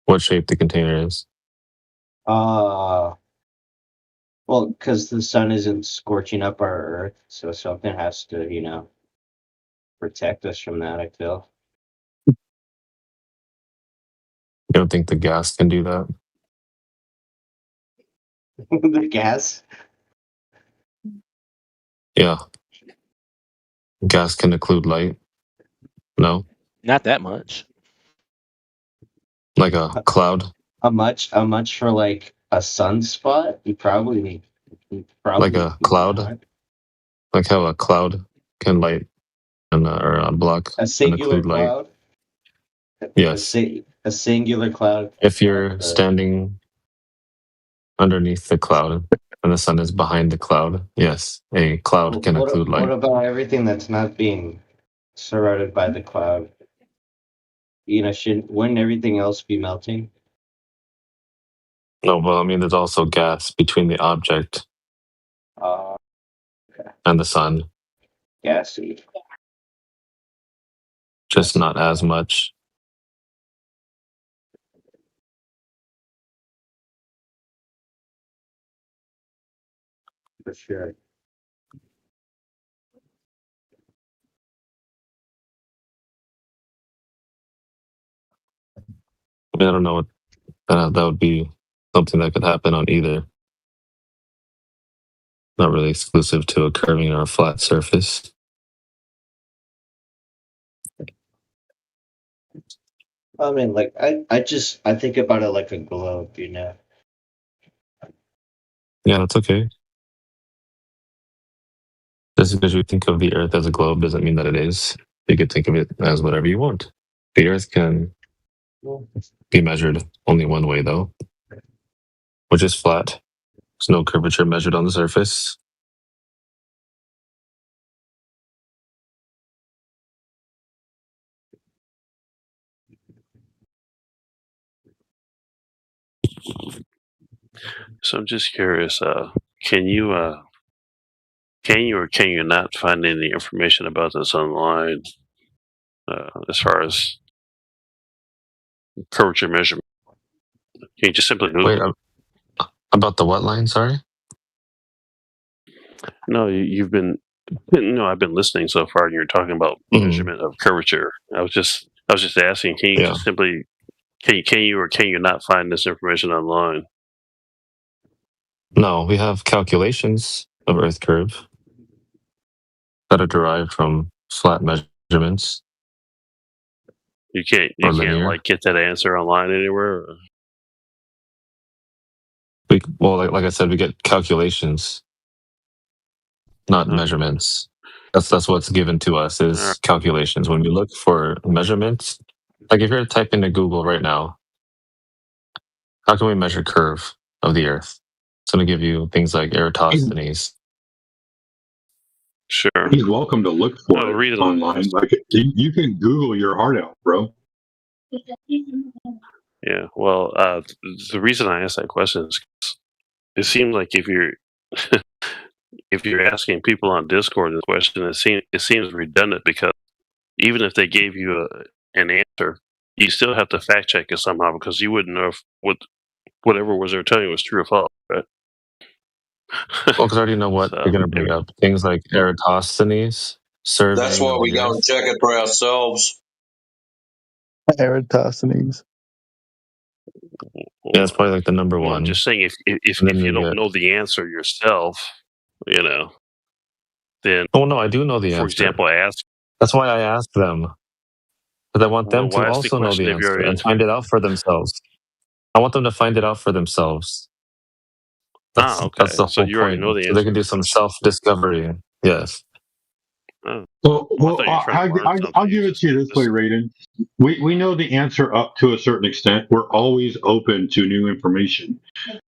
what shape the container is? Well, because the sun isn't scorching up our Earth, so something has to, protect us from that. I feel. You don't think the gas can do that? The gas. Yeah. Gas can include light. No, Not that much. like a cloud, How much for like a sunspot? You probably like a cloud, not. like how a cloud can light and or block A and singular include light. cloud. Yes. A singular cloud. If you're standing underneath the cloud and the sun is behind the cloud, yes, a cloud can include What light. about everything that's not being surrounded by the cloud? Wouldn't everything else be melting? No, well, I mean, there's also gas between the object and the sun, Gassy. just not as much. For sure. I mean, I don't know what that would be something that could happen on either. Not really exclusive to a curving or a flat surface. I mean, like I think about it like a globe, Yeah, that's okay. Just because you think of the Earth as a globe doesn't mean that it is. You could think of it as whatever you want. The Earth can be measured only one way, though, which is flat. There's no curvature measured on the surface. So I'm just curious. Can you or can you not find any information about this online as far as curvature measurement? Can you just simply Google? Wait, about the what line? Sorry. No, you've been. No, I've been listening so far, and you're talking about measurement of curvature. I was just asking. Can you just simply can you or can you not find this information online? No, we have calculations of Earth curve that are derived from flat measurements. You can't like get that answer online anywhere. Or? Like I said, we get calculations, not measurements. That's what's given to us is calculations. When we look for measurements, like if you're to type into Google right now, how can we measure curve of the Earth? It's going to give you things like Eratosthenes. Sure. He's welcome to look for it online. Like you can Google your heart out, bro. Yeah. Well, the reason I asked that question is 'cause it seems like if you're if you're asking people on Discord this question, it seems redundant because even if they gave you an answer, you still have to fact check it somehow because you wouldn't know if whatever was they're telling you was true or false, right? Well, because I already know what you're going to bring up. Things like Eratosthenes, surveying. That's why we go and check it for ourselves. Eratosthenes. Yeah, that's probably like the number one. I'm just saying, if you don't know the answer yourself, then. Oh no, I do know the answer. For example, That's why I asked them, because I want them to also know the answer and find it out for themselves. I want them to find it out for themselves. Okay. That's the whole so you already point. know the So answer. they can do some self-discovery. Yes. Well, I'll give it to you this way, Raiden. We know the answer up to a certain extent. We're always open to new information.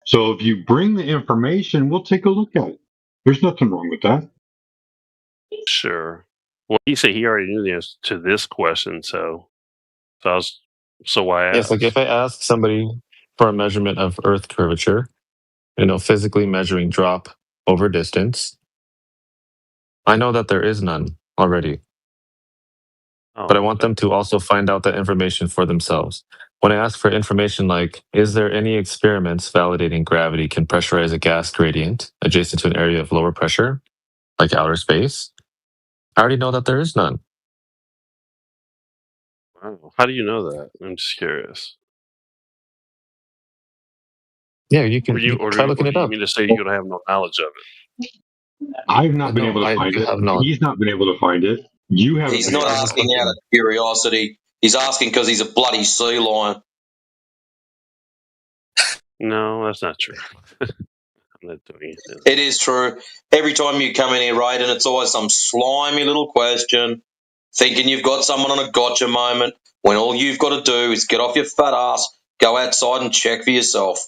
So if you bring the information, we'll take a look at it. There's nothing wrong with that. Sure. Well, he said he already knew the answer to this question, so why I asked? Yes, like if I ask somebody for a measurement of Earth curvature, physically measuring drop over distance, I know that there is none already. But I want them to also find out that information for themselves. When I ask for information like, is there any experiments validating gravity can pressurize a gas gradient adjacent to an area of lower pressure, like outer space? I already know that there is none. Wow. How do you know that? I'm just curious. Yeah, you can Or you, try or looking do it you up. mean to say you don't have no knowledge of it? I've not been No, able to I find it. have knowledge. He's not been able to find it. You haven't He's been not able to asking find out it. of curiosity. He's asking because he's a bloody sea lion. No, that's not true. I'm not doing it. It is true. Every time you come in here, Raiden, it's always some slimy little question, thinking you've got someone on a gotcha moment, when all you've got to do is get off your fat ass, go outside and check for yourself.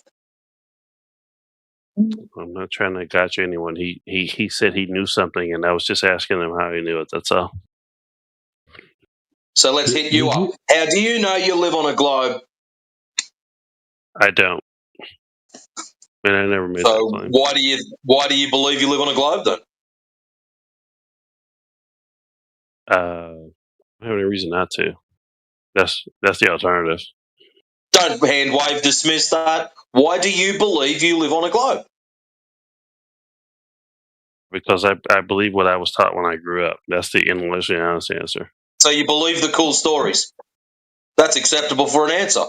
I'm not trying to gotcha anyone. He said he knew something, and I was just asking him how he knew it. That's all. So let's hit you up. How do you know you live on a globe? I don't, and I never made that So claim. why do you believe you live on a globe then? I don't have any reason not to. That's the alternative. Don't hand wave dismiss that. Why do you believe you live on a globe? Because I believe what I was taught when I grew up. That's the intellectually honest answer. So you believe the cool stories. That's acceptable for an answer.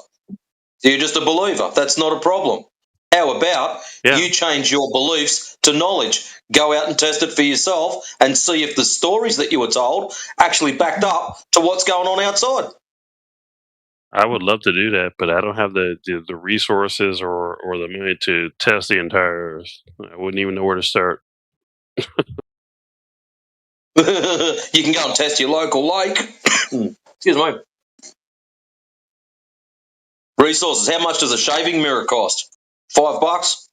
You're just a believer. That's not a problem. How about you change your beliefs to knowledge? Go out and test it for yourself and see if the stories that you were told actually backed up to what's going on outside. I would love to do that, but I don't have the resources or the money to test the entire Earth. I wouldn't even know where to start. You can go and test your local lake. Excuse me. Resources. How much does a shaving mirror cost? $5?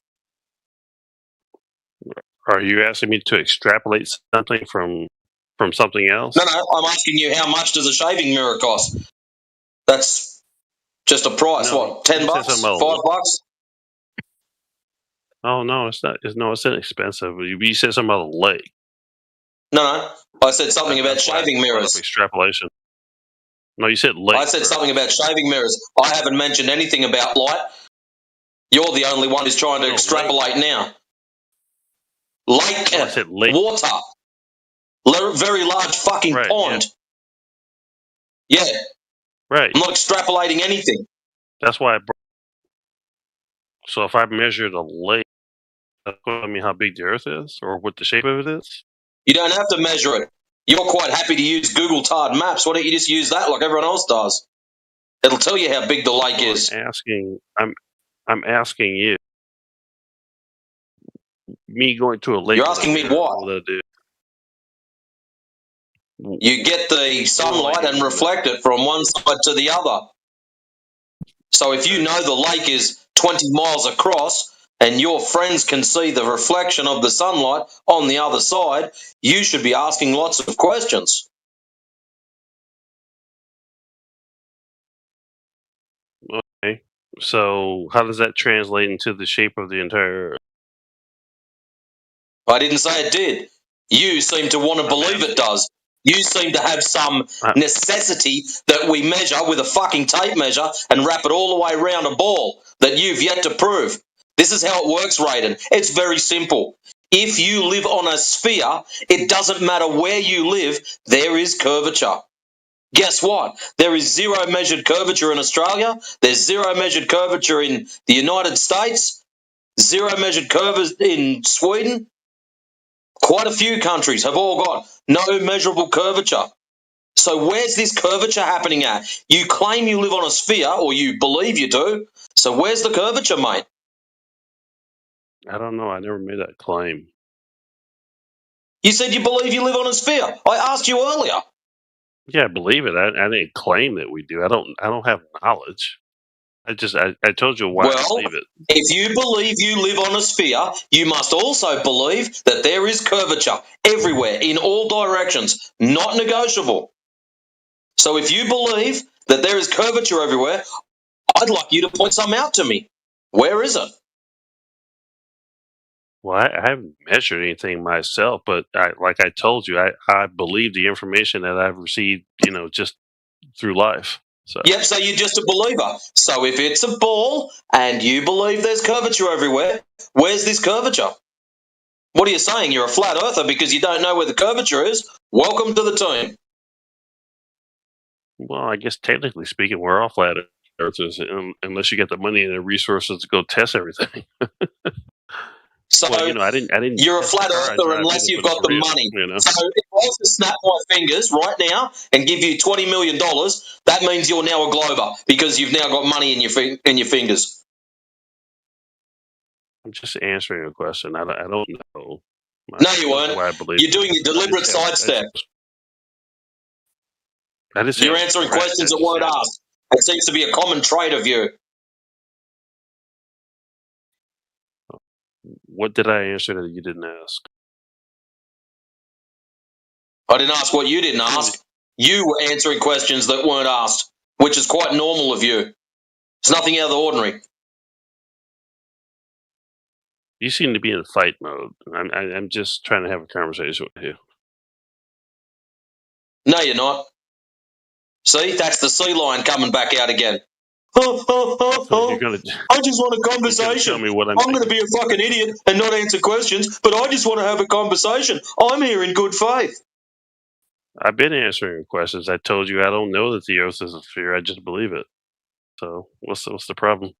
Are you asking me to extrapolate something from something else? No, I'm asking you how much does a shaving mirror cost? That's just a price. No, what? $10? you said something about $5? Oh no, it's not. It's inexpensive. You said something about a lake. No. I said something about shaving mirrors. Extrapolation. No, you said lake. I said something about shaving mirrors. I haven't mentioned anything about light. You're the only one who's trying to extrapolate now. Lake, I said lake. Water. Very large fucking pond. Yeah. Right. I'm not extrapolating anything. That's why. So if I measured a lake, that's what I mean how big the Earth is, or what the shape of it is. You don't have to measure it. You're quite happy to use Google Tard Maps. Why don't you just use that like everyone else does? It'll tell you how big the lake is. I'm asking you. Me going to a lake. You're asking me what? Will do? You get the sunlight and reflect it from one side to the other. So if you know the lake is 20 miles across and your friends can see the reflection of the sunlight on the other side, you should be asking lots of questions. Okay. So how does that translate into the shape of the entire Earth? I didn't say it did. You seem to want to believe it does. You seem to have some necessity that we measure with a fucking tape measure and wrap it all the way around a ball that you've yet to prove. This is how it works, Raiden. It's very simple. If you live on a sphere, it doesn't matter where you live, there is curvature. Guess what? There is zero measured curvature in Australia. There's zero measured curvature in the United States. Zero measured curvature in Sweden. Quite a few countries have all got no measurable curvature. So where's this curvature happening at? You claim you live on a sphere, or you believe you do. So where's the curvature, mate? I don't know. I never made that claim. You said you believe you live on a sphere. I asked you earlier. Yeah, I believe it. I didn't claim that we do. I don't have knowledge. I told you why I believe it. If you believe you live on a sphere, you must also believe that there is curvature everywhere, in all directions, not negotiable. So if you believe that there is curvature everywhere, I'd like you to point some out to me. Where is it? Well, I haven't measured anything myself, but like I told you, I believe the information that I've received, just through life. So Yep, so you're just a believer. So if it's a ball and you believe there's curvature everywhere, where's this curvature? What are you saying? You're a flat earther because you don't know where the curvature is? Welcome to the team. well, I guess technically speaking, we're all flat earthers unless you get the money and the resources to go test everything. So well, I didn't. you're a test the flat car I earther drive unless either, you've but it's got the real, money. So if I was to snap my fingers right now and give you $20 million, that means you're now a Glober because you've now got money in your fingers. I'm just answering a question. I don't know. No, you weren't. Why I believe You're doing a deliberate sidestep. You're answering questions that weren't asked. It seems to be a common trait of you. What did I answer that you didn't ask? I didn't ask what you didn't ask. You were answering questions that weren't asked, which is quite normal of you. It's nothing out of the ordinary. You seem to be in fight mode. I'm just trying to have a conversation with you. No, you're not. See, that's the sea lion coming back out again. I just want a conversation. Tell me what I'm going to be a fucking idiot and not answer questions, but I just want to have a conversation. I'm here in good faith. I've been answering questions. I told you I don't know that the Earth is a sphere. I just believe it. So what's the problem?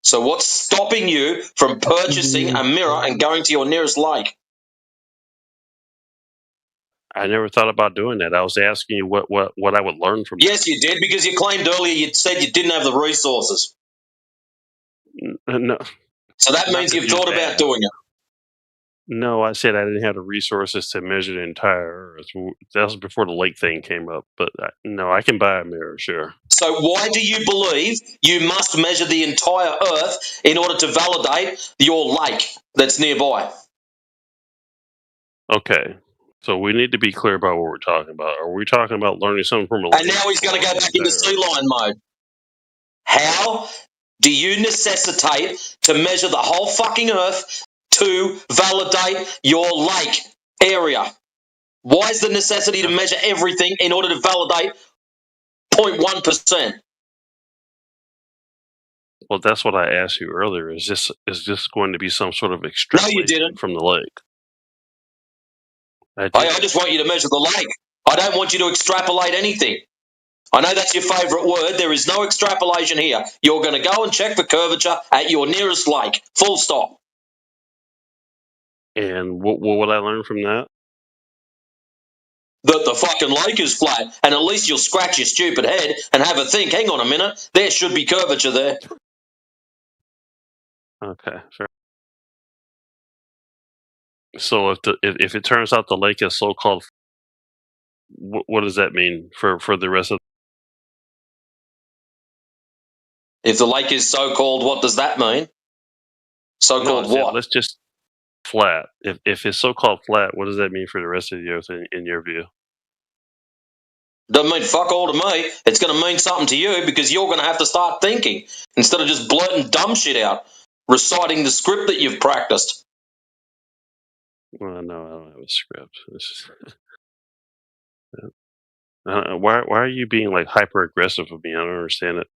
So what's stopping you from purchasing a mirror and going to your nearest lake? I never thought about doing that. I was asking you what I would learn from. Yes, you did, because you claimed earlier you said you didn't have the resources. No. So that means you've thought about doing it. No, I said I didn't have the resources to measure the entire Earth. That was before the lake thing came up. But no, I can buy a mirror, sure. So why do you believe you must measure the entire Earth in order to validate your lake that's nearby? Okay. So we need to be clear about what we're talking about. Are we talking about learning something from a And now he's going to go back into sea lion mode. How do you necessitate to measure the whole fucking Earth to validate your lake area? Why is the necessity to measure everything in order to validate 0.1%? Well, that's what I asked you earlier. Is this going to be some sort of extrapolation from the lake? I just want you to measure the lake. I don't want you to extrapolate anything. I know that's your favourite word. There is no extrapolation here. You're going to go and check for curvature at your nearest lake. Full stop. And what would I learn from that? That the fucking lake is flat, and at least you'll scratch your stupid head and have a think. Hang on a minute. There should be curvature there. Okay, fair. So if it turns out the lake is so-called, what does that mean for the rest of? If the lake is so-called, what does that mean? So-called what? Let's just flat. If it's so-called flat, what does that mean for the rest of the Earth in your view? Doesn't mean fuck all to me. It's going to mean something to you because you're going to have to start thinking instead of just blurting dumb shit out, reciting the script that you've practiced. Well, no, I don't have a script. Why are you being like hyper aggressive with me? I don't understand it.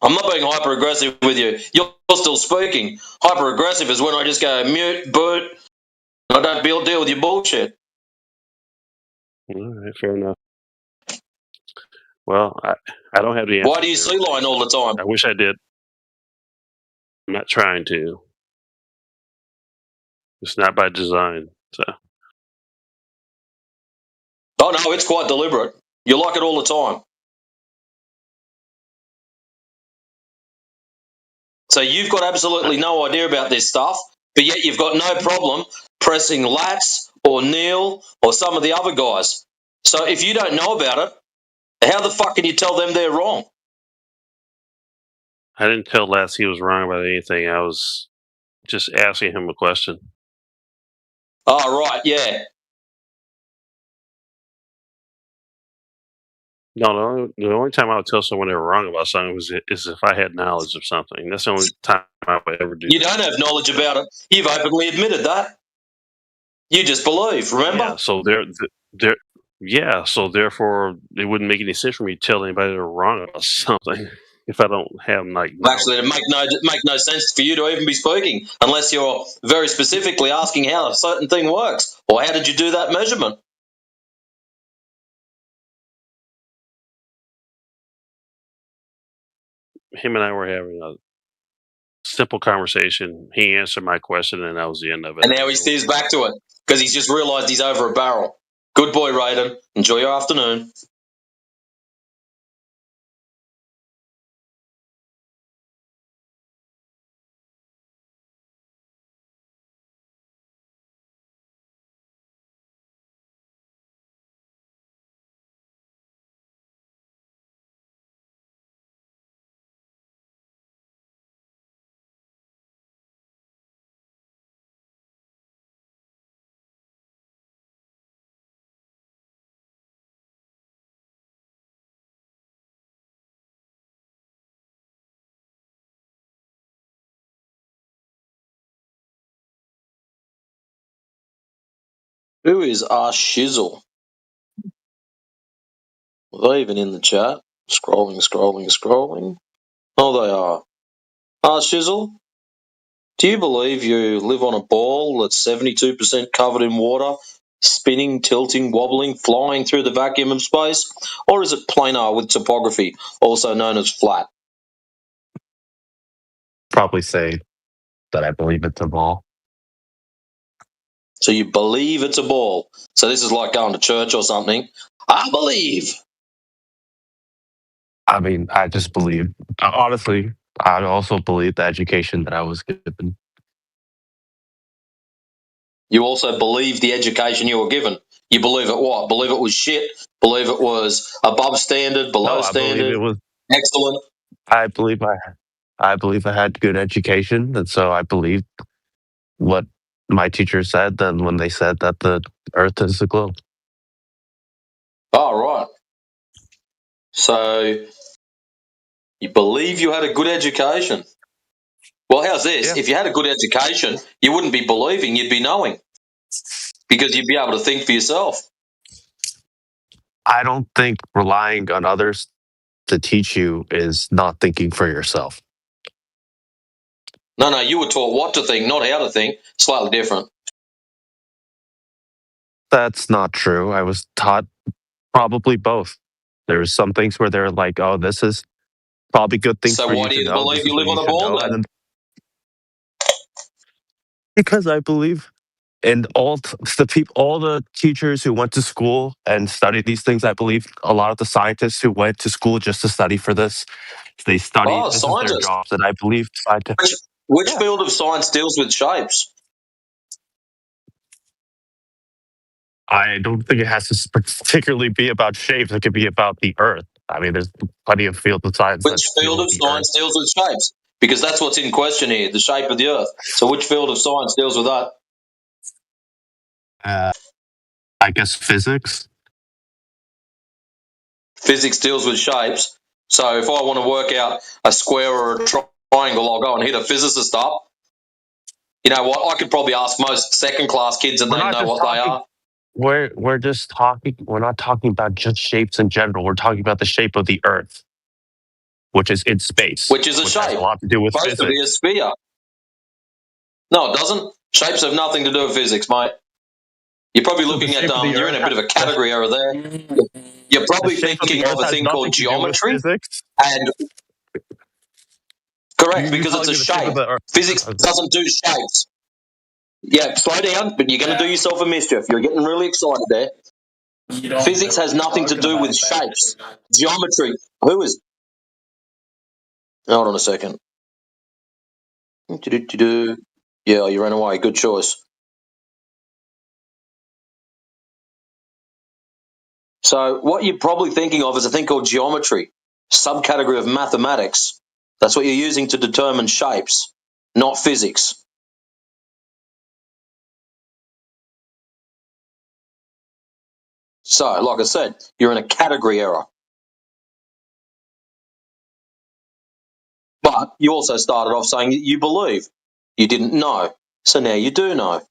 I'm not being hyper aggressive with you. You're still speaking. Hyper aggressive is when I just go mute, boot. I don't deal with your bullshit. All right, fair enough. Well, I don't have the answer. Why do you sea lion all the time? I wish I did. I'm not trying to. It's not by design. So. Oh no, it's quite deliberate. You like it all the time. So you've got absolutely no idea about this stuff, but yet you've got no problem pressing Lats or Neil or some of the other guys. So if you don't know about it, how the fuck can you tell them they're wrong? I didn't tell Lats he was wrong about anything. I was just asking him a question. Oh, right, yeah. No, the only time I would tell someone they were wrong about something is if I had knowledge of something. That's the only time I would ever do You don't have knowledge about it. You've openly admitted that. You just believe, remember? Yeah, so Yeah, so therefore, it wouldn't make any sense for me to tell anybody they're wrong about something if I don't have like knowledge. Actually, it make no sense for you to even be speaking unless you're very specifically asking how a certain thing works or how did you do that measurement. Him and I were having a simple conversation. He answered my question, and that was the end of it. And now he steers back to it because he's just realised he's over a barrel. Good boy, Raiden. Enjoy your afternoon. Who is Shizzle? Are they even in the chat? Scrolling. Oh, they are. Shizzle, do you believe you live on a ball that's 72% covered in water, spinning, tilting, wobbling, flying through the vacuum of space? Or is it planar with topography, also known as flat? Probably say that I believe it's a ball. So you believe it's a ball. So this is like going to church or something. I believe. I mean, I just believe. Honestly, I also believe the education that I was given. You also believe the education you were given. You believe it what? Believe it was shit? Believe it was above standard, below No, I believe standard, it was. excellent? I believe I had good education, and so I believed what my teacher said. Then when they said that the Earth is a globe. Oh, right. So you believe you had a good education. Well, how's this? Yeah. If you had a good education, you wouldn't be believing, you'd be knowing. Because you'd be able to think for yourself. I don't think relying on others to teach you is not thinking for yourself. No, you were taught what to think, not how to think. Slightly different. That's not true. I was taught probably both. There's some things where they're like, "Oh, this is probably good things So for why you do to you know. believe This you is what live you on a should ball know." then? And then because I believe in all the teachers who went to school and studied these things, I believe a lot of the scientists who went to school just to study for this, they study. Oh, This is their scientists. jobs, and I believe scientists. Which field of science deals with shapes? I don't think it has to particularly be about shapes. It could be about the Earth. I mean, there's plenty of fields of science Which that deal field with of the Earth. science deals with shapes? Because that's what's in question here, the shape of the Earth. So which field of science deals with that? I guess physics. Physics deals with shapes. So if I want to work out a square or a triangle, I'll go and hit a physicist up. You know what? I could probably ask most second class kids and We're they'd not know just what they talking. are. We're just talking. We're not talking about just shapes in general. We're talking about the shape of the Earth, which is in space, Which is a which has a shape. lot to do with Supposed to be a physics. sphere. No, it doesn't. Shapes have nothing to do with physics, mate. You're probably So the looking at shape of the you're in Earth a bit of a category error there. You're the probably shape of the thinking of Earth a has thing called nothing to do with geometry, physics. and correct You're because it's telling a me the shape shape. of the Earth. Physics doesn't do shapes. Yeah, slow down, but you're going to do yourself a mischief. You're getting really excited there. Physics has nothing to do with shapes. Geometry. Who is? Hold on a second. Yeah, you ran away. Good choice. So what you're probably thinking of is a thing called geometry, subcategory of mathematics. That's what you're using to determine shapes, not physics. So, like I said, you're in a category error. But you also started off saying that you believe. You didn't know. So now you do know.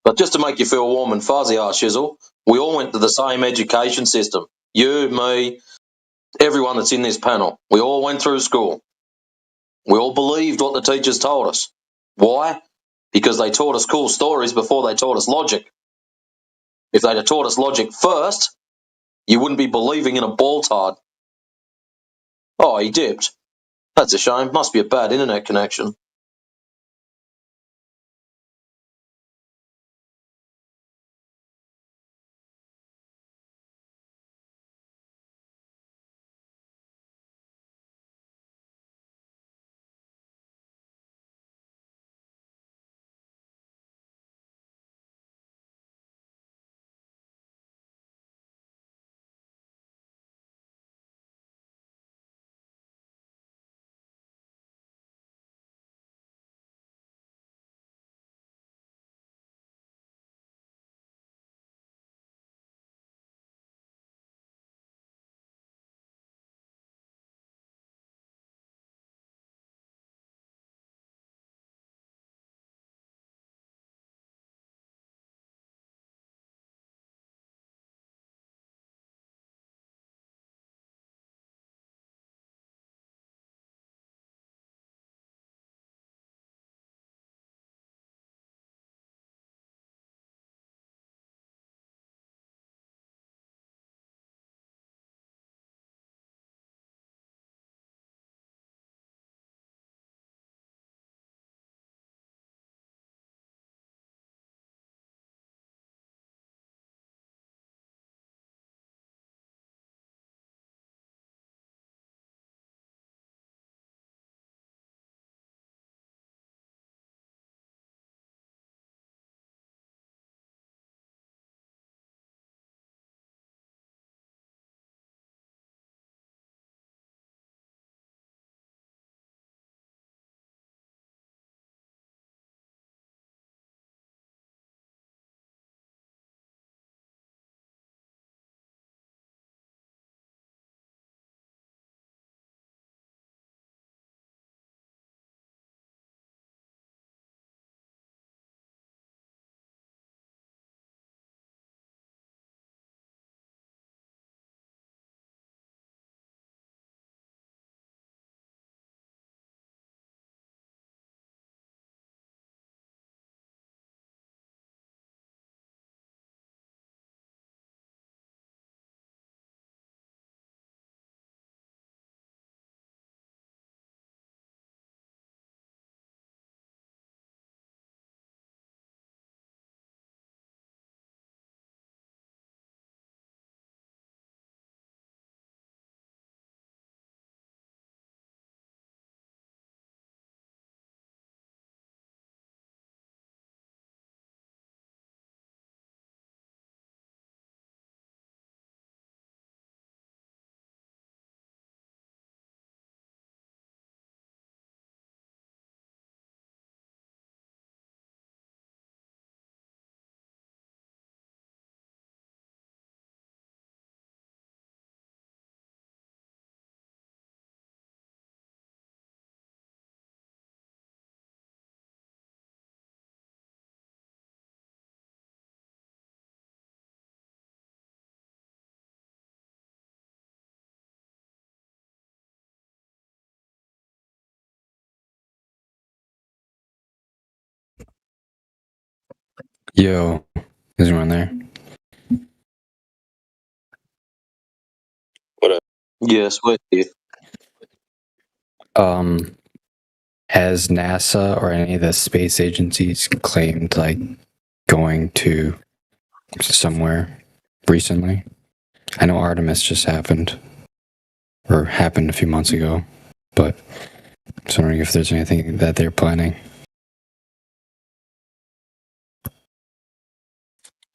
But just to make you feel warm and fuzzy, Shizzle, we all went to the same education system. You, me, everyone that's in this panel. We all went through school. We all believed what the teachers told us. Why? Because they taught us cool stories before they taught us logic. If they'd have taught us logic first, you wouldn't be believing in a ball tard. Oh, he dipped. That's a shame. Must be a bad internet connection. Yo, is anyone there? What up? Yes, we're here. Has NASA or any of the space agencies claimed like going to somewhere recently? I know Artemis just happened, or happened a few months ago, but I was wondering if there's anything that they're planning.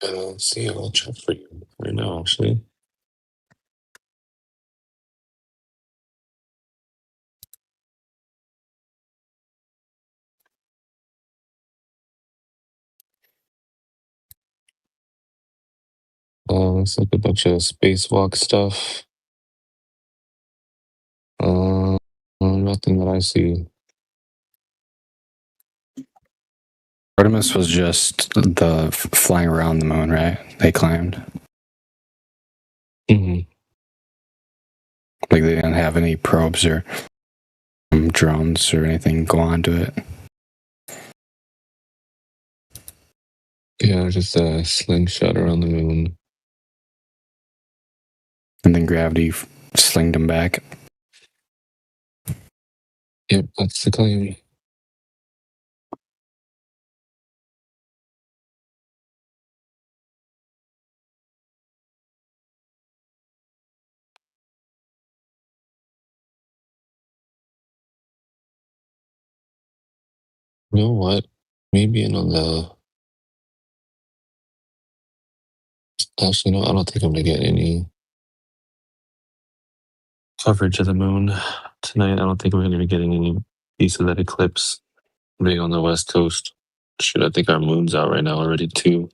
Let's see, I'll check for you right now, actually. Looks like a bunch of spacewalk stuff. Nothing that I see. Artemis was just the flying around the moon, right? They claimed. Mm-hmm. Like they didn't have any probes or drones or anything go onto it. Yeah, just a slingshot around the moon. And then gravity slinged them back. Yep, that's the claim. You know what? Maybe in on the. Actually, no, I don't think I'm gonna get any coverage of the moon tonight. I don't think we're gonna be getting any piece of that eclipse being on the west coast. Shoot, I think our moon's out right now already too.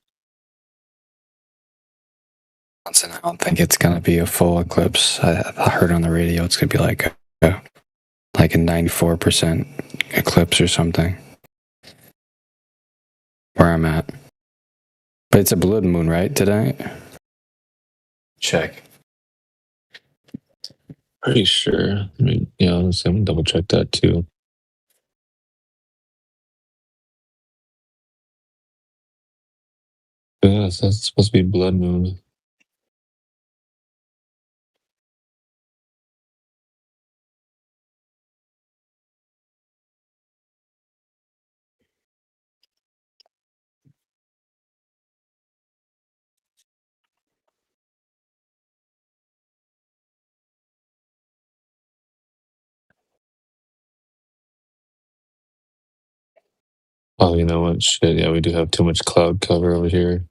I don't think it's gonna be a full eclipse. I heard on the radio it's gonna be like a 94% eclipse or something. Where I'm at. But it's a blood moon, right, tonight? Check. Pretty sure. I mean, yeah, I'm gonna double check that too. Yeah, so that's supposed to be blood moon. Oh, you know what? Shit, yeah, we do have too much cloud cover over here.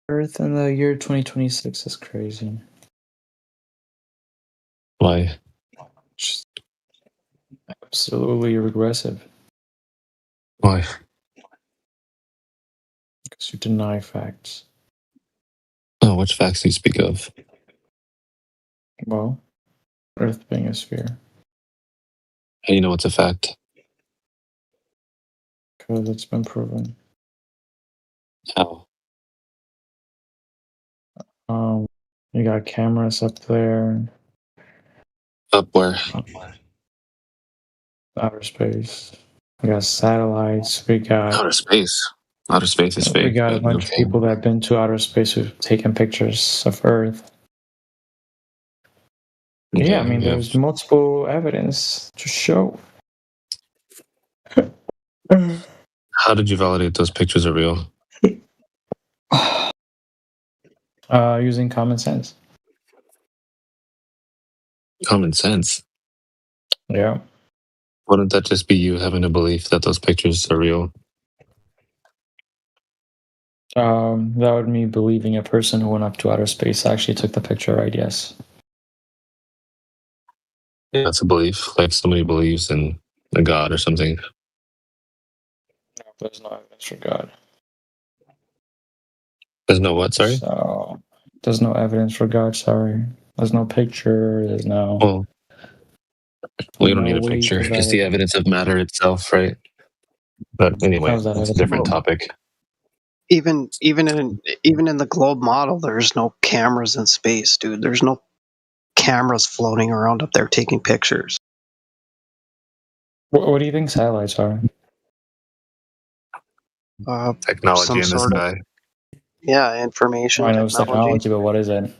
Earth in the year 2026 is crazy. Why? Just absolutely regressive. Why? Because you deny facts. Oh, which facts do you speak of? Well, Earth being a sphere. How do you know what's a fact? Because it's been proven. How? You got cameras up there. Up where? Outer space. We got satellites. We got outer space. Outer space is fake. We got a bunch of people that have been to outer space who've taken pictures of Earth. Okay, Yeah, I mean, yeah. there's multiple evidence to show. How did you validate those pictures are real? Using common sense. Common sense. Yeah. Wouldn't that just be you having a belief that those pictures are real? That would me believing a person who went up to outer space actually took the picture, right? Yes. Yeah, that's a belief. Like somebody believes in a god or something. No, there's no evidence for God. There's no what? Sorry. So there's no evidence for God. Sorry. There's no picture. There's no. Well, you don't no need a way picture. to Just the evidence of matter itself, right? But anyway, How's that that's a evidence? different topic. Even in the globe model, there's no cameras in space, dude. There's no cameras floating around up there taking pictures. What do you think satellites are? Technology some in the sort of- sky. Yeah, information. I know it's technology, but what is it?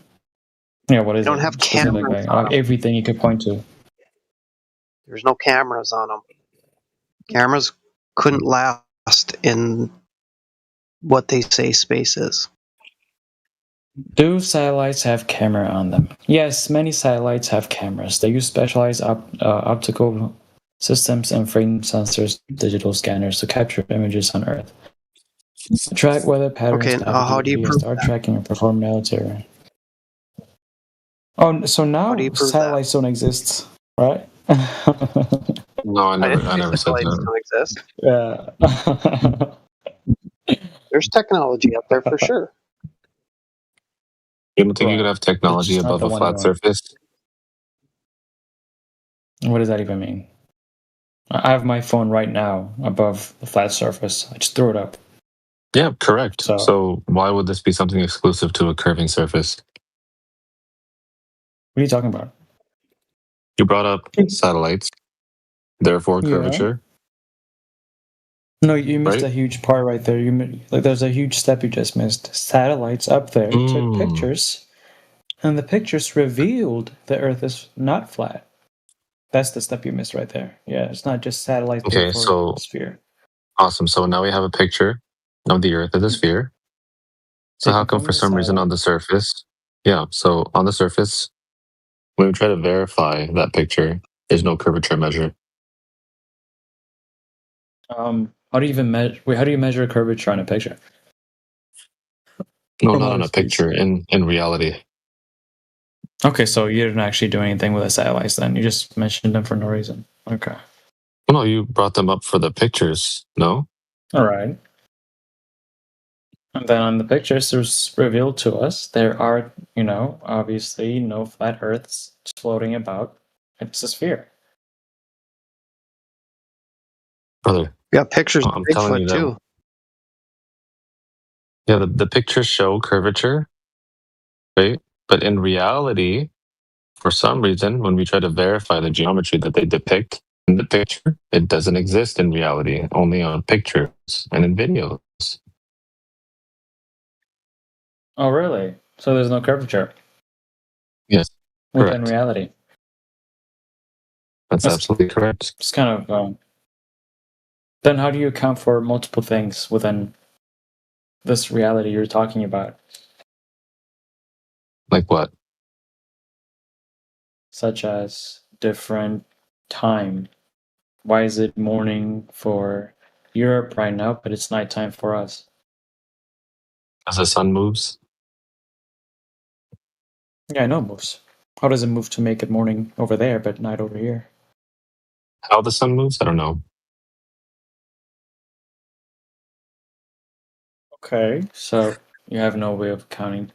Yeah, what is They don't it? have specifically? cameras on 'em. Everything you could point to. There's no cameras on them. Cameras couldn't last in what they say space is. Do satellites have camera on them? Yes, many satellites have cameras. They use specialized optical systems and frame sensors, digital scanners to capture images on Earth. Track weather patterns, Okay, how do you prove star that? tracking, and perform military. Oh, so now do you prove satellites don't exist, right? No, I never said Satellites that. don't exist. Yeah. There's technology up there for sure. You don't think you Right. could have It's technology just not above the a one flat you want. surface? What does that even mean? I have my phone right now above the flat surface. I just threw it up. Yeah, correct. So- So why would this be something exclusive to a curving surface? What are you talking about? You brought up satellites, therefore Yeah. curvature. No, you missed Right? a huge part right there. There's a huge step you just missed. Satellites up there took pictures, and the pictures revealed the Earth is not flat. That's the step you missed right there. Yeah, it's not just satellites Okay, for so sphere. awesome. So now we have a picture of the Earth as a sphere. So how Taken come from for the some reason on satellite. the surface? Yeah, so on the surface, when we try to verify that picture, there's no curvature measure. How do you even measure? Wait, how do you measure curvature on a picture? No, From not outer on a space. picture, in reality. Okay, so you didn't actually do anything with the satellites then. You just mentioned them for no reason. Okay. No, you brought them up for the pictures, no? All right. And then on the pictures, there's revealed to us there are, obviously no flat Earths floating about. It's a sphere. Brother. We got pictures of I'm telling you Bigfoot that. too. Yeah, the pictures show curvature, right? But in reality, for some reason, when we try to verify the geometry that they depict in the picture, it doesn't exist in reality, only on pictures and in videos. Oh, really? So there's no curvature Yes, within correct. reality. That's absolutely correct. It's kind of. Then how do you account for multiple things within this reality you're talking about? Like what? Such as different time. Why is it morning for Europe right now, but it's nighttime for us? As the sun moves? Yeah, I know it moves. How does it move to make it morning over there, but night over here? How the sun moves? I don't know. Okay, so you have no way of accounting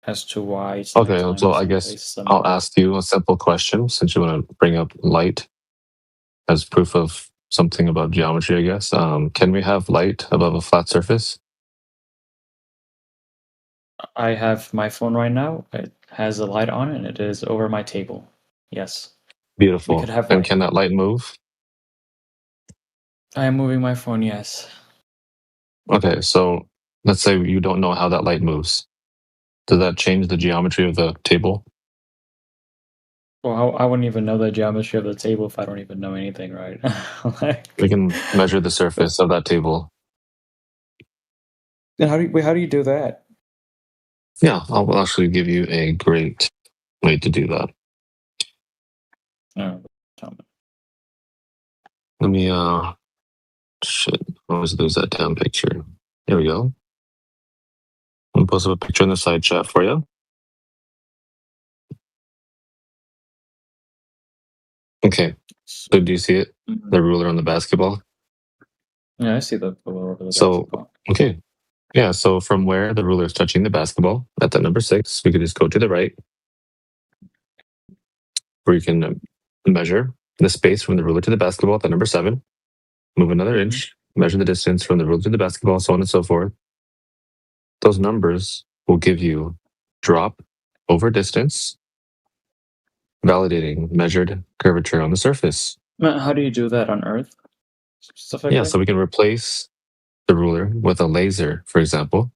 as to why it's Okay, nighttime so in I some guess places and I'll others. ask you a simple question since you want to bring up light as proof of something about geometry, I guess. Can we have light above a flat surface? I have my phone right now. It has a light on and it is over my table. Yes. Beautiful. We could have And light. can that light move? I am moving my phone, yes. Okay, so let's say you don't know how that light moves. Does that change the geometry of the table? Well, I wouldn't even know the geometry of the table if I don't even know anything, right? We can measure the surface of that table. Then how do you do that? Yeah, I'll actually give you a great way to do that. No. Let me shit. I always lose that damn picture. Here we go. I'll post up a picture in the side chat for you. Okay. So do you see it? The ruler on the basketball? Yeah, I see the ruler over the So basketball. okay. Yeah, so from where the ruler is touching the basketball at the number 6, we could just go to the right, where you can measure the space from the ruler to the basketball at the number 7, move another inch, measure the distance from the ruler to the basketball, so on and so forth. Those numbers will give you drop over distance, validating measured curvature on the surface. How do you do that on Earth? Specifically? Yeah, so we can replace the ruler with a laser, for example,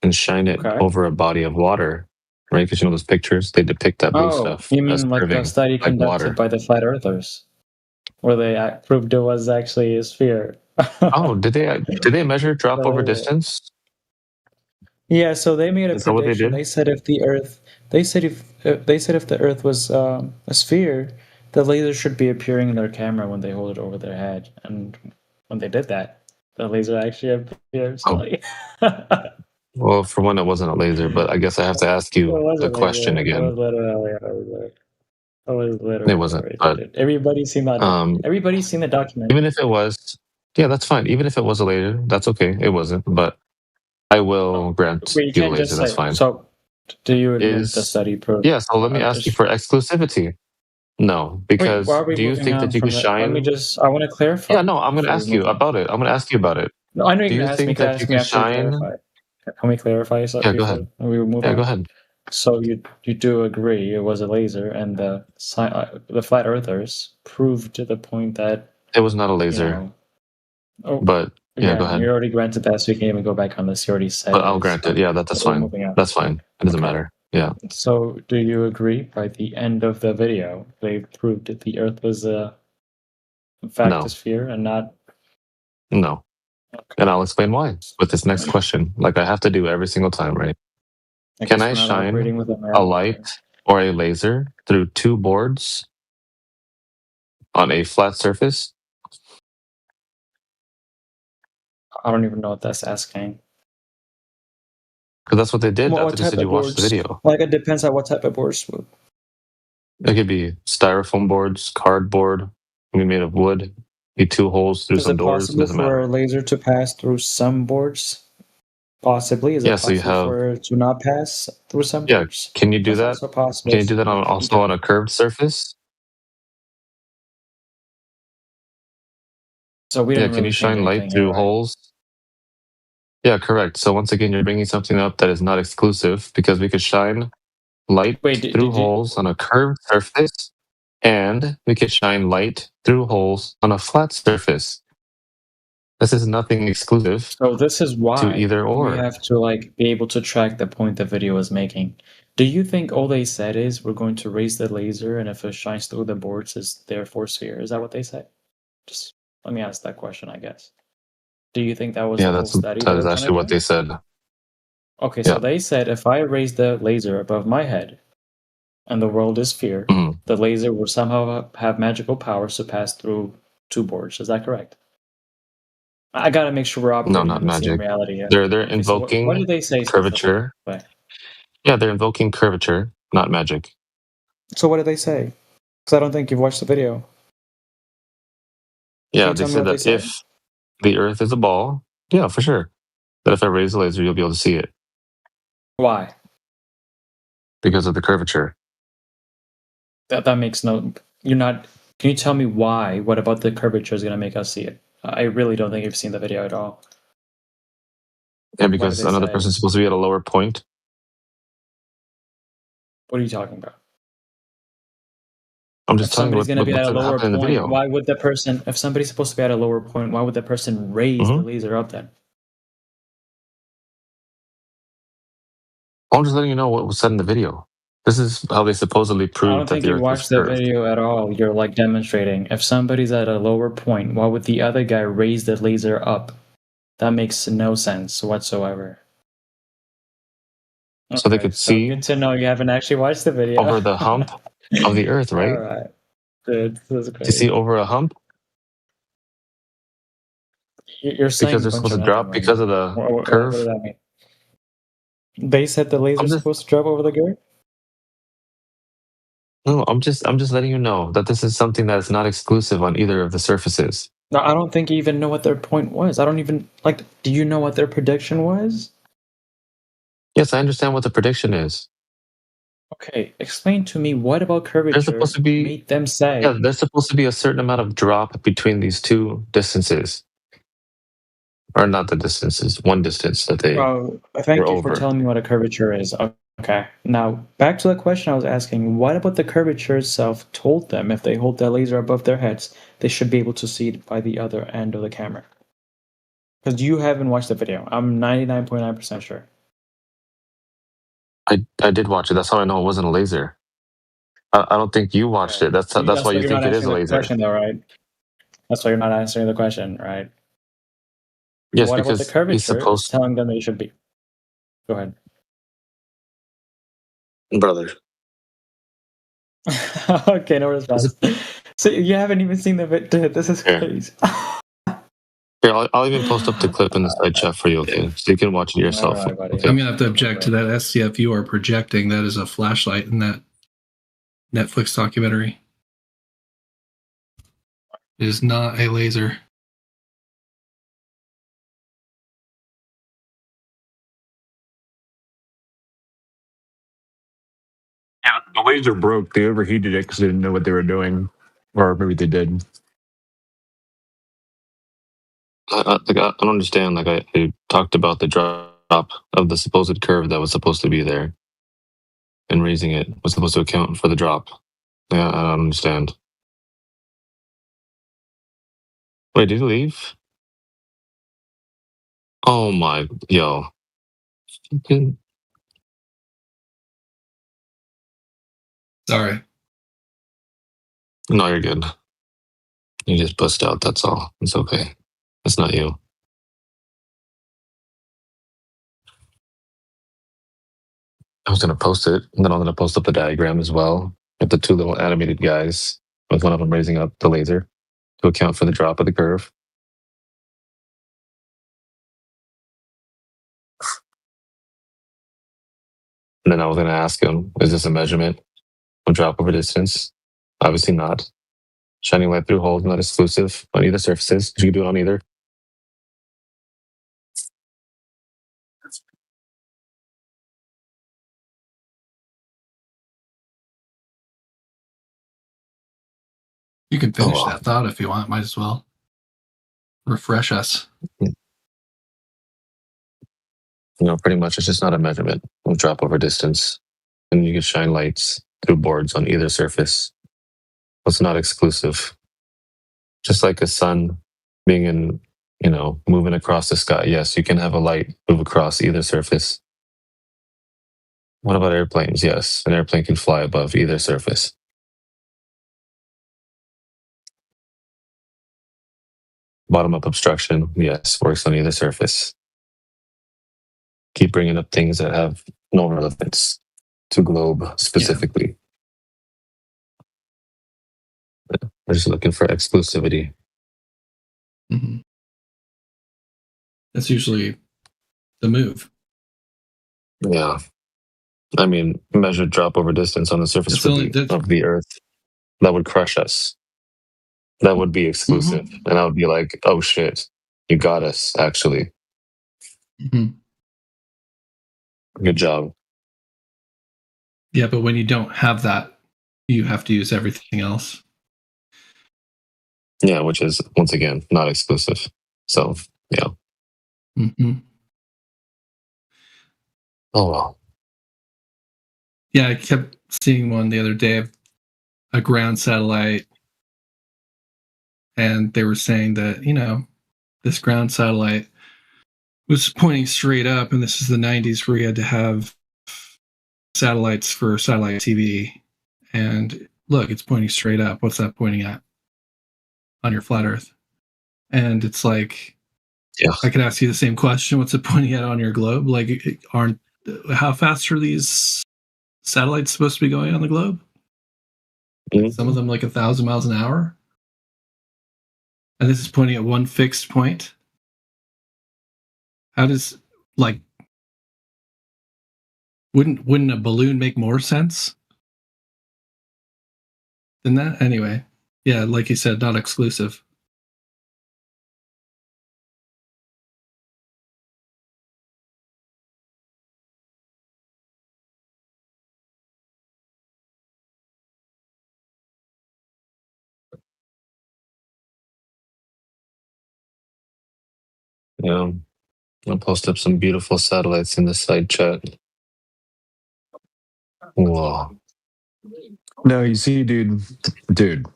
and shine it Okay. over a body of water, right? Because you know those pictures, they depict that blue Oh, stuff you as mean like curving the study like conducted water. by the flat earthers, where they proved it was actually a sphere? Oh, did they measure drop over distance? Yeah, so they made a Is that what they prediction. did? They said if the Earth, they said if the Earth was a sphere, the laser should be appearing in their camera when they hold it over their head. And when they did that, the laser actually appeared. Oh. Well, for one, it wasn't a laser, but I guess I have to ask It you the wasn't question laser. It again. was literally a laser. It was literally It wasn't, but everybody's seen that. Everybody's seen the document. even if it was, yeah, that's fine. Even if it was a laser, that's okay. It wasn't, but I will grant Wait, you you the can't laser. just That's say. fine. So, do you admit the study proved? Yeah, so let me ask you for exclusivity. No, Wait, because why are we do you moving think on that you from could that? Let me shine? just. I want to clarify. Yeah, no, I'm going to before we ask you move on. about it. I'm going to ask you about it. No, I know Do you're you gonna ask me. think Could that you ask me can after you shine? clarify. Can we clarify Yeah, go before ahead. we move Yeah, on? go ahead. So you do agree it was a laser, and the flat earthers proved to the point that It was not a you laser, know. Oh, but yeah, go again, you ahead. already granted that, so you can even go back on this. You already said But it I'll is. grant it. Yeah, that's We're fine. moving on. That's fine. It doesn't Okay. matter. Yeah. So, do you agree? By the end of the video, they proved that the Earth was in fact No. a sphere and not. No. And I'll explain why with this next question. Like I have to do every single time, right? I Can guess I we're not shine operating with a a manual light here. or a laser through two boards on a flat surface? I don't even know what that's asking. Because that's what they did What after they type said you of watched the boards? video. Like it depends on what type of boards. It could be styrofoam boards, cardboard, it can be made of wood, be two holes through Is some it doors, possible doesn't for matter. a laser to pass through some boards? Possibly. Is Yeah, it so you possible have for it to not pass through some yeah, boards? can you do That's that? also possible. Can you do that It on could be also on done. a curved surface? So we Yeah, didn't can really you change shine light anything here, through right? holes? Yeah, correct. So once again, you're bringing something up that is not exclusive because we could shine light Wait, through holes on a curved surface and we could shine light through holes on a flat surface. This is nothing exclusive So this is to why either we or. have to like be able to track the point the video is making. Do you think all they said is we're going to raise the laser and if it shines through the boards it's therefore sphere? Is that what they said? Just let me ask that question, I guess. Do you think that was Yeah, the whole study that they is were trying actually to what do? they said. Okay, Yeah. so they said if I raise the laser above my head and the world is sphere, Mhm. the laser will somehow have magical powers to pass through two boards. Is that correct? I gotta make sure we're No, operating not in the same magic. reality. Yeah. They're Okay, so what invoking did they say specifically? curvature. Yeah, they're invoking curvature, not magic. So what did they say? Because I don't think you've watched the video. Can Yeah, you they tell me said what they that said? if the Earth is a ball, yeah, for sure. That if I raise the laser, you'll be able to see it Why? because of the curvature. That makes no. You're not. Can you tell me why? What about the curvature is gonna make us see it? I really don't think you've seen the video at all. Yeah, What did because they another say? person's supposed to be at a lower point. What are you talking about? I'm If just telling you somebody's gonna be at what's a lower happening in the point, video. why would the person? If somebody's supposed to be at a lower point, why would the person raise the Mhm. laser up then? I'm just letting you know what was said in the video. This is how they supposedly I proved don't that think the you Earth was watched the curved. video at all. You're like demonstrating. If somebody's at a lower point, why would the other guy raise the laser up? That makes no sense whatsoever. So they Okay, could so see good to know you haven't actually watched the video. over the hump of the Earth, All right? right, dude, this is To see crazy. over a hump You're saying because a they're bunch supposed of to nothing drop right because now. of the What curve. does that mean? They said the laser's supposed to drop over the girl? No, I'm just letting you know that this is something that is not exclusive on either of the surfaces. No, I don't think you even know what their point was. I don't even like. Do you know what their prediction was? Yes, I understand what the prediction is. Okay, explain to me what about There's curvature supposed to be made them say. yeah, there's supposed to be a certain amount of drop between these two distances. Or not the distances, one distance that they Oh, were thank you for over. telling me what a curvature is. Okay, now back to the question I was asking. What about the curvature itself told them if they hold their laser above their heads, they should be able to see it by the other end of the camera? Because you haven't watched the video. I'm 99.9% sure. I did watch it. That's how I know it wasn't a laser. I don't think you watched it. That's why That's why you you're think not it is a answering the laser. question, though, right? That's why you're not answering the question, right? Yes, What about the because he's curvature is supposed telling them they should be? Go ahead. brother. Okay, no response. So you haven't even seen the video. This is Here. crazy. Here, I'll even post up the clip in the side chat for you, okay? So you can watch it yourself. All right, buddy. Okay? I'm gonna have to object to that. SCF you are projecting. That is a flashlight in that Netflix documentary. It is not a laser. Yeah, the laser broke. They overheated it because they didn't know what they were doing, or maybe they did. I don't understand. Like I talked about the drop of the supposed curve that was supposed to be there, and raising it was supposed to account for the drop. Yeah, I don't understand. Wait, did he leave? Oh my, yo. Fucking- Sorry. No, you're good. You just bust out. That's all. It's okay. It's not you. I was gonna post it, and then I'm gonna post up the diagram as well with the two little animated guys, with one of them raising up the laser to account for the drop of the curve. And then I was gonna ask him, is this a measurement of drop over distance? Obviously not. Shining light through holes, not exclusive on either surfaces. You can do it on either. You can finish that thought if you want. Might as well refresh us. Pretty much it's just not a measurement of drop over distance. And you can shine lights through boards on either surface. It's not exclusive. Just like a sun being in, moving across the sky. Yes, you can have a light move across either surface. What about airplanes? Yes, an airplane can fly above either surface. Bottom-up obstruction, yes, works on either surface. Keep bringing up things that have no relevance to globe specifically. Yeah. We're just looking for exclusivity. Mm-hmm. That's usually the move. Yeah. I mean, measured drop over distance on the surface of the Earth. That would crush us. That would be exclusive. Mm-hmm. And I would be like, oh shit, you got us, actually. Mm-hmm. Good job. Yeah, but when you don't have that, you have to use everything else. Yeah, which is, once again, not exclusive. So, yeah. Mm-hmm. Oh, well. Yeah, I kept seeing one the other day of a ground satellite, and they were saying that, this ground satellite was pointing straight up, and this is the 90s where you had to have satellites for satellite TV. And look, it's pointing straight up. What's that pointing at on your flat Earth? And it's like, yeah, I could ask you the same question. What's it pointing at on your globe? Like, how fast are these satellites supposed to be going on the globe? Mm-hmm. Some of them like 1,000 miles an hour. And this is pointing at one fixed point. How does, like, wouldn't a balloon make more sense than that? Anyway, yeah, like you said, not exclusive. Yeah, I'll post up some beautiful satellites in the side chat. Whoa. No, you see, dude,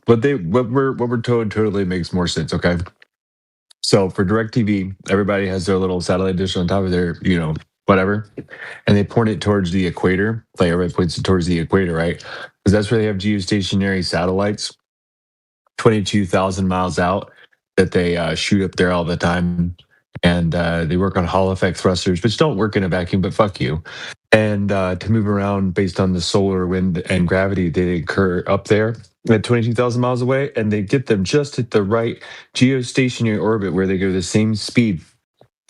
what we're told totally makes more sense. Okay, so for DirecTV, everybody has their little satellite dish on top of their, whatever, and they point it towards the equator. Like everybody points it towards the equator, right? Because that's where they have geostationary satellites, 22,000 miles out, that they shoot up there all the time, and they work on Hall effect thrusters, which don't work in a vacuum, but fuck you. And to move around based on the solar, wind, and gravity they occur up there at 22,000 miles away, and they get them just at the right geostationary orbit where they go the same speed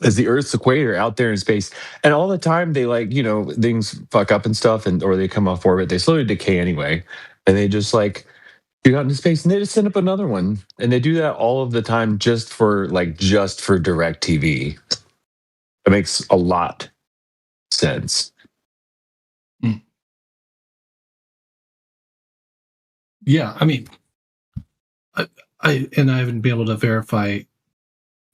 as the Earth's equator out there in space. And all the time they things fuck up and stuff, or they come off orbit. They slowly decay anyway, and they just get out into space, and they just send up another one, and they do that all of the time just for DirecTV. It makes a lot of sense. Yeah, I mean, I haven't been able to verify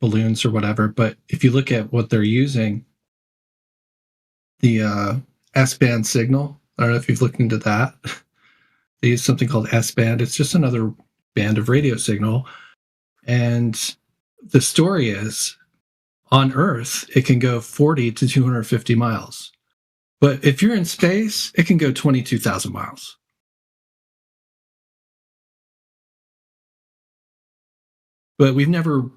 balloons or whatever. But if you look at what they're using, the S-band signal, I don't know if you've looked into that. They use something called S-band. It's just another band of radio signal. And the story is, on Earth, it can go 40 to 250 miles. But if you're in space, it can go 22,000 miles. But we've never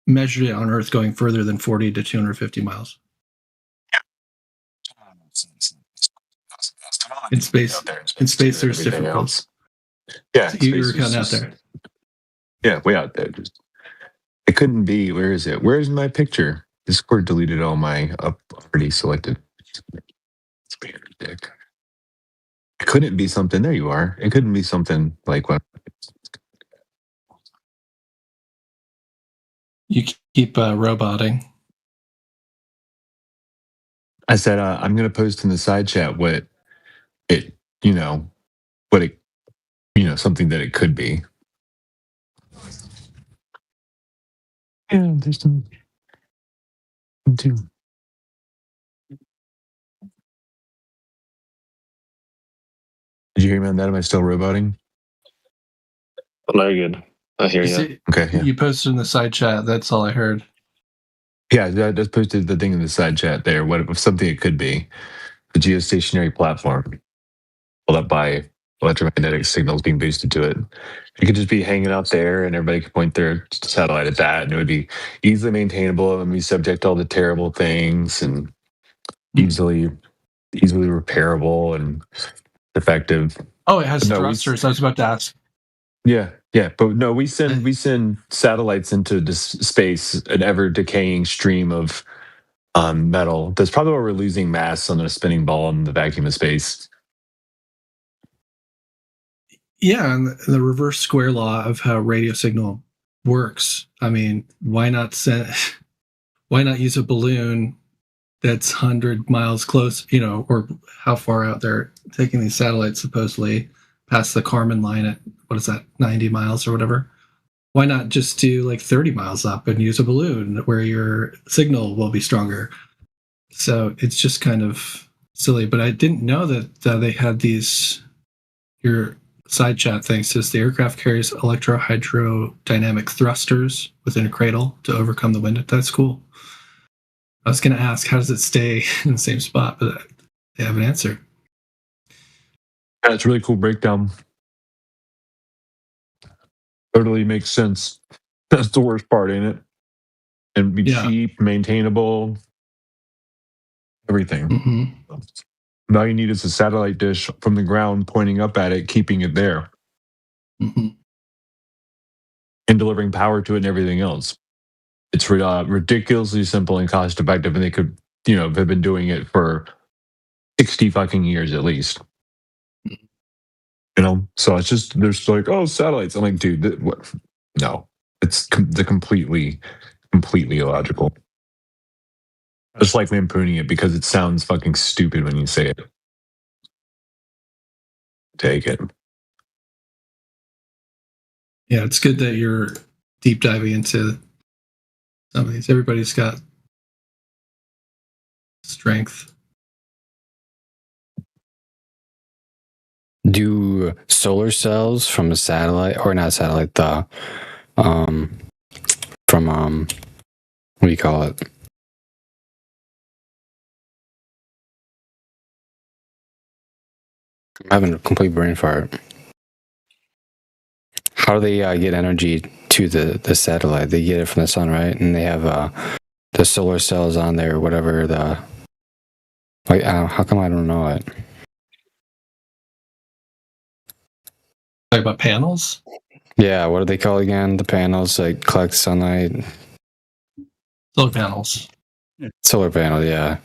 measured it on Earth going further than 40 to 250 miles. In space, there's different ones. Yeah, So you were kind of out there. Yeah, way out there. It couldn't be. Where is it? Where's my picture? Discord deleted all my already selected. Dick. It couldn't be something. There you are. It couldn't be something like what. You keep roboting. I said I'm going to post in the side chat what it, something that it could be. Yeah, there's some too. Did you hear me on that? Am I still roboting? No, you're good. I hear you. See, Okay. Yeah. You posted in the side chat. That's all I heard. Yeah, I just posted the thing in the side chat there. What something it could be? The geostationary platform, pulled up by electromagnetic signals being boosted to it. It could just be hanging out there, and everybody could point their satellite at that, and it would be easily maintainable and be subject to all the terrible things, and easily repairable and effective. Oh, it has thrusters. I was about to ask. Yeah, but no, we send satellites into this space, an ever decaying stream of metal. That's probably why we're losing mass on a spinning ball in the vacuum of space. Yeah, and the reverse square law of how radio signal works. I mean, why not use a balloon that's 100 miles close, or how far out they're taking these satellites supposedly past the Kármán line at, 90 miles or whatever? Why not just do like 30 miles up and use a balloon where your signal will be stronger? So it's just kind of silly. But I didn't know that they had these. Your side chat thing says the aircraft carries electrohydrodynamic thrusters within a cradle to overcome the wind. That's cool. I was going to ask, how does it stay in the same spot? But they have an answer. Yeah, it's a really cool breakdown. Totally makes sense. That's the worst part, ain't it? And be cheap, maintainable, everything. Mm-hmm. All you need is a satellite dish from the ground pointing up at it, keeping it there. Mm-hmm. And delivering power to it and everything else. It's ridiculously simple and cost effective, and they could, have been doing it for 60 fucking years at least. So it's just, there's like, oh, satellites. I'm like, dude, what? No, it's completely illogical. Just like lampooning it because it sounds fucking stupid when you say it. Take it. Yeah, it's good that you're deep diving into some of these. Everybody's got strength. Do solar cells from a satellite, or not satellite, from what do you call it? I'm having a complete brain fart. How do they get energy to the satellite? They get it from the sun, right? And they have the solar cells on there, whatever the. Like, how come I don't know it? Talk about panels? Yeah, what are they called again? The panels like collect sunlight. Solar panels. Solar panel, yeah.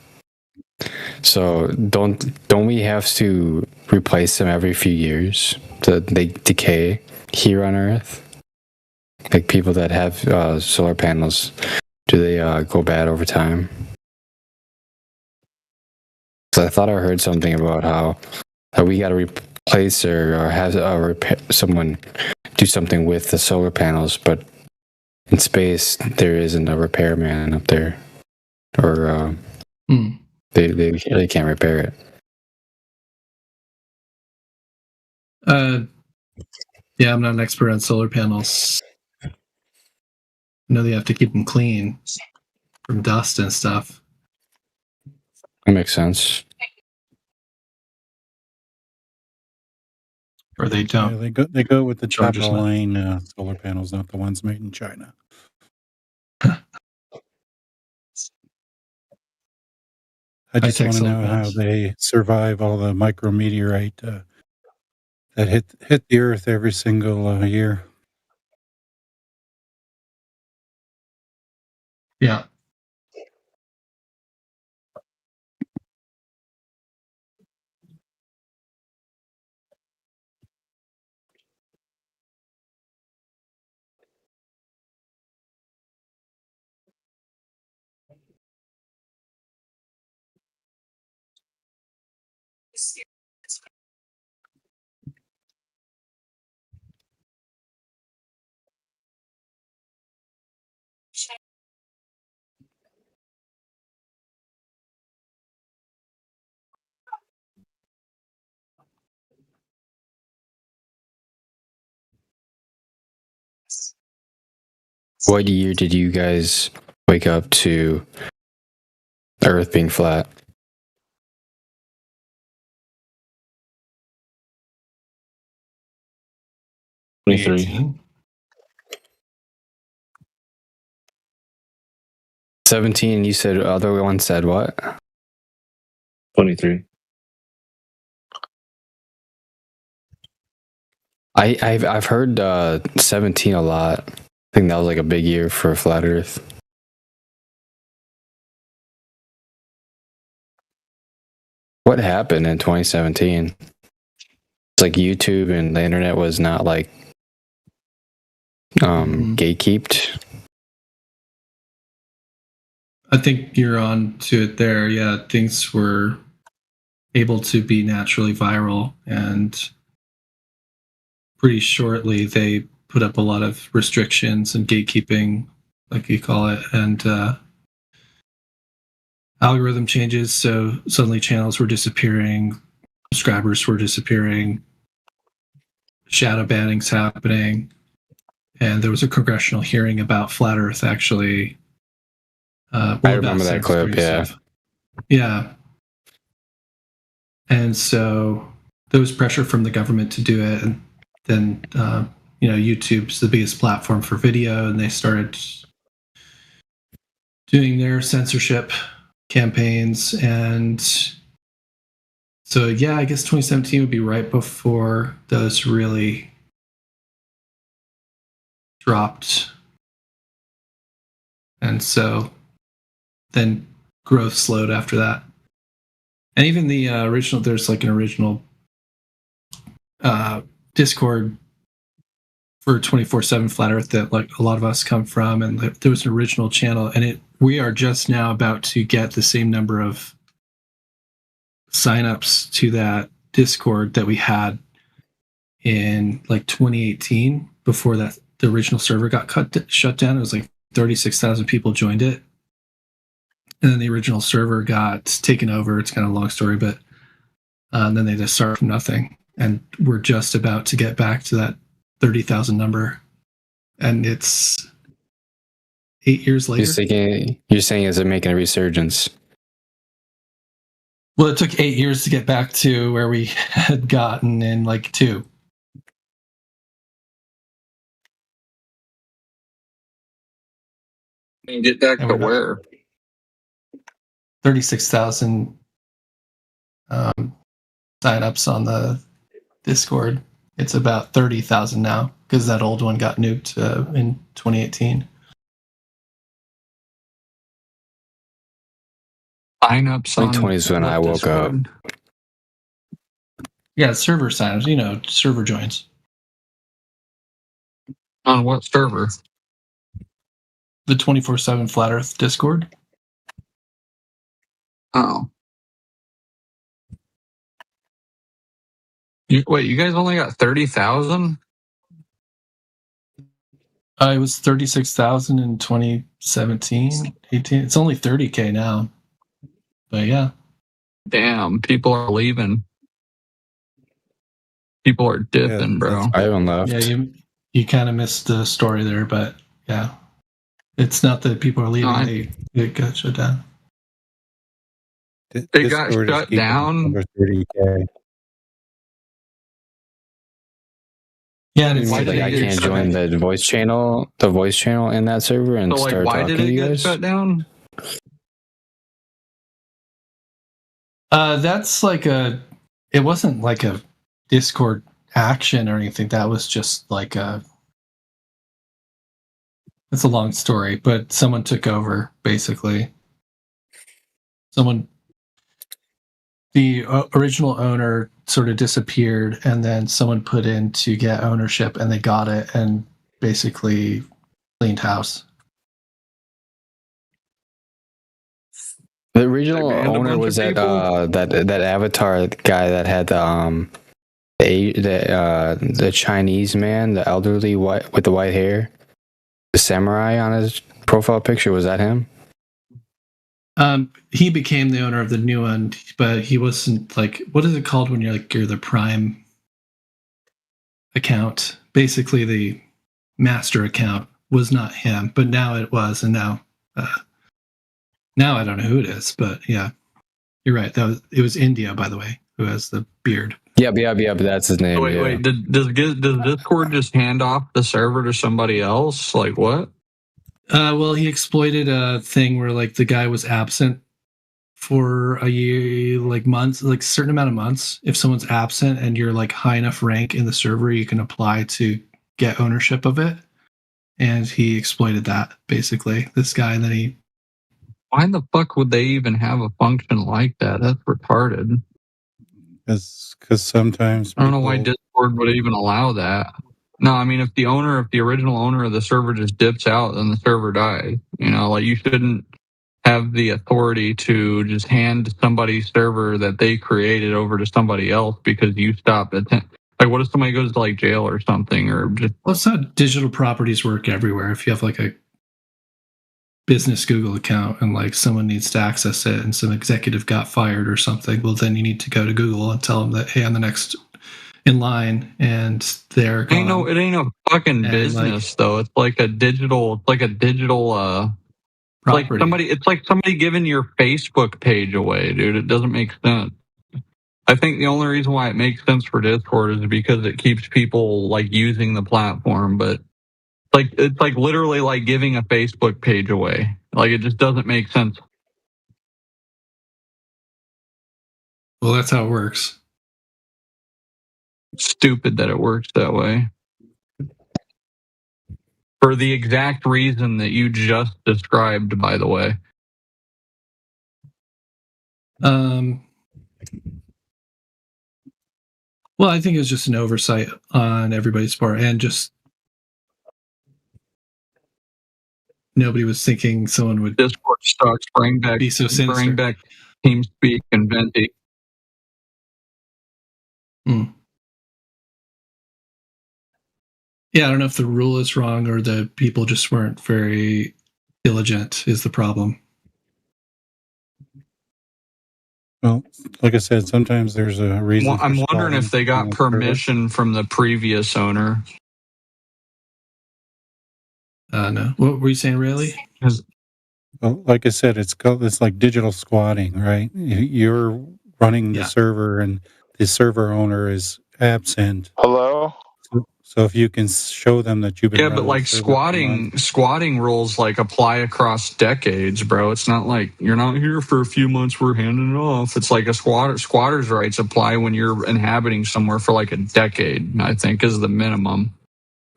So don't we have to replace them every few years? They decay here on Earth. Like people that have solar panels, do they go bad over time? So I thought I heard something about how we got to replace or have someone do something with the solar panels, but in space there isn't a repairman up there, or they really can't repair it. Yeah, I'm not an expert on solar panels. I know they have to keep them clean from dust and stuff. That makes sense. Or they don't. Yeah, they go with the Chargers Chapel not. Lane solar panels, not the ones made in China. I just High-tech want to solar know how panels. they survive all the micrometeorite that hit the Earth every single year. Yeah. What year did you guys wake up to the Earth being flat? $2018. 17. You said other one said what? 23. I've heard 17 a lot. I think that was like a big year for flat Earth. What happened in 2017? It's like YouTube and the internet was not like gatekeeped. I think you're on to it there. Yeah, things were able to be naturally viral, and pretty shortly they put up a lot of restrictions and gatekeeping, like you call it, and algorithm changes. So suddenly channels were disappearing, subscribers were disappearing, shadow banning's happening, and there was a congressional hearing about flat Earth actually. I remember that clip. Yeah. Yeah. And so there was pressure from the government to do it. And then, YouTube's the biggest platform for video, and they started doing their censorship campaigns. And so, yeah, I guess 2017 would be right before those really dropped. And so then growth slowed after that. And even the original, there's like an original Discord for 24/7 Flat Earth that like a lot of us come from, and there was an original channel, and we are just now about to get the same number of signups to that Discord that we had in like 2018 before that the original server got shut down. It was like 36,000 people joined it. And then the original server got taken over. It's kind of a long story, but then they just started from nothing. And we're just about to get back to that 30,000 number. And it's 8 years later. You're saying is it making a resurgence? Well, it took 8 years to get back to where we had gotten in like 2. And get back to where? 36,000 signups on the Discord. It's about 30,000 now because that old one got nuked in 2018. Signups on 2020 is when I woke up. Yeah, server signups, server joins. On what server? The 24/7 Flat Earth Discord. Oh. Wait, you guys only got 30,000? It was 36,000 in 2017, 18. It's only 30K now. But yeah. Damn, people are leaving. People are dipping, bro. I haven't left. Yeah, you kind of missed the story there, but yeah. It's not that people are leaving, they got shut down. They got shut down. Over 30K. Yeah, and it's like I can't join the voice channel in that server and So, like, start why talking did to it you get guys. shut down? That's like it wasn't like a Discord action or anything. That was just like it's a long story, but someone took over basically. The original owner sort of disappeared, and then someone put in to get ownership, and they got it and basically cleaned house. The original owner was that Avatar guy that had the Chinese man, the elderly white with the white hair, the samurai on his profile picture. Was that him? He became the owner of the new one, but he wasn't like, what is it called when you're the Prime account? Basically, the master account was not him, but now it was, and now I don't know who it is, but yeah, you're right. It was India, by the way, who has the beard. Yep, that's his name. Wait, does Discord just hand off the server to somebody else? Like what? Well, he exploited a thing where like the guy was absent for a year, like months, like a certain amount of months. If someone's absent and you're like high enough rank in the server, you can apply to get ownership of it. And he exploited that, basically, this guy. And then why the fuck would they even have a function like that? That's retarded. Because sometimes I don't know why Discord would even allow that. No, I mean, if the original owner of the server just dips out, then the server dies. You know, like you shouldn't have the authority to just hand somebody's server that they created over to somebody else because you stopped like, what if somebody goes to like jail or something, or just? Well, it's how digital properties work everywhere. If you have like a business Google account and like someone needs to access it and some executive got fired or something, well, then you need to go to Google and tell them that, hey, I'm the next in line, and they're gone. It ain't no fucking business though. It's like a digital property. It's like somebody giving your Facebook page away, dude. It doesn't make sense. I think the only reason why it makes sense for Discord is because it keeps people like using the platform, but it's like literally like giving a Facebook page away. Like it just doesn't make sense. Well, that's how it works. It's stupid that it works that way. For the exact reason that you just described, by the way. Well, I think it was just an oversight on everybody's part, and just nobody was thinking someone would. Discord stocks bring back TeamSpeak and Venti. Yeah, I don't know if the rule is wrong or the people just weren't very diligent is the problem. Well, like I said, sometimes there's a reason. Well, I'm wondering if they got permission from the previous owner. No. What were you saying, really? Well, like I said, it's like digital squatting, right? You're running the server, and the server owner is absent. Hello. So if you can show them that you've been but like squatting rules like apply across decades, bro. It's not like you're not here for a few months, we're handing it off. It's like squatter's rights apply when you're inhabiting somewhere for like a decade, I think is the minimum.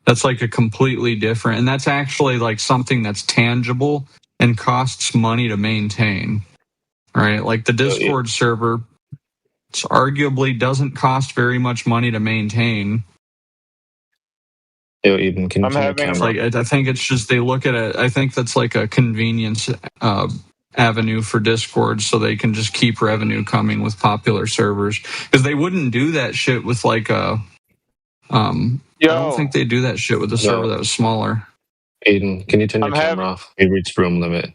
That's like a completely different, and that's actually like something that's tangible and costs money to maintain, right? Like the Discord server, it's arguably doesn't cost very much money to maintain. Even I think it's just they look at it. I think that's like a convenience avenue for Discord, so they can just keep revenue coming with popular servers. Because they wouldn't do that shit with like a. I don't think they do that shit with a server that was smaller. Aiden, can you turn your camera off? You reached room limit.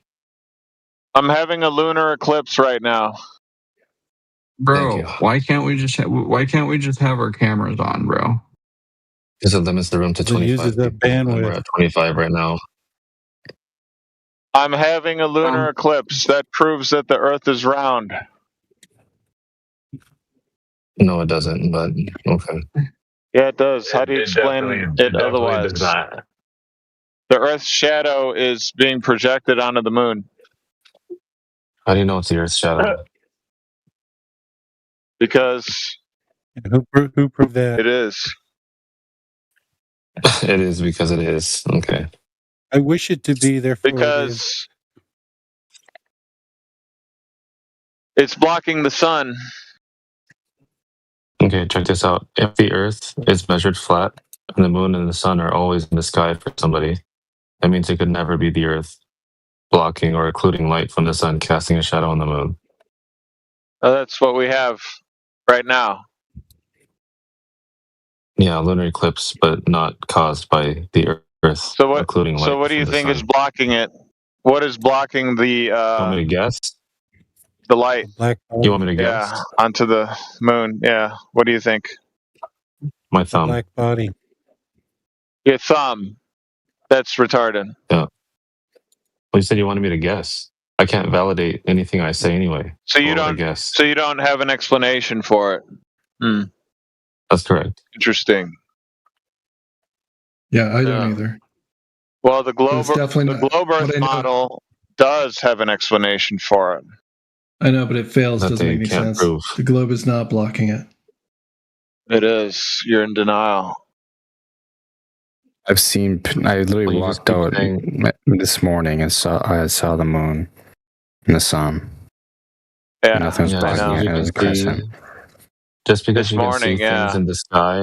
I'm having a lunar eclipse right now. Bro, why can't we just have our cameras on, bro? Because it limits the room to It 25 uses up people, and we're bandwidth. at 25 right now. I'm having a lunar eclipse that proves that the Earth is round. No, it doesn't, but okay. Yeah, it does. How do you explain it otherwise? The Earth's shadow is being projected onto the moon. How do you know it's the Earth's shadow? Because Who proved that? it is. It is because it is. Okay. I wish it to be, therefore it is. Because it's blocking the sun. Okay, check this out. If the Earth is measured flat and the moon and the sun are always in the sky for somebody, that means it could never be the Earth blocking or occluding light from the sun, casting a shadow on the moon. That's what we have right now. Yeah, lunar eclipse, but not caused by the Earth So what? occluding light. So what do you from the think sun. is blocking it? What is blocking the You want me to guess? the light? Black You want me to guess? Yeah, onto the moon. Yeah. What do you think? My thumb. black body. Your thumb. That's retarded. Yeah. Well, you said you wanted me to guess. I can't validate anything I say anyway. So you What would I don't. guess? So you don't have an explanation for it. Hmm. That's correct. Interesting. Yeah, I don't either. Well, the globe, it's definitely the not- globe Earth but I know- model does have an explanation for it. I know, but it fails. That Doesn't they make any can't sense. prove. The globe is not blocking it. It is. You're in denial. I literally Well, you just walked keep out saying- this morning and I saw the moon and the sun. Yeah, Nothing's Yeah, blocking it. you It was can see- crescent. Just because This you can morning, see yeah. things in the sky,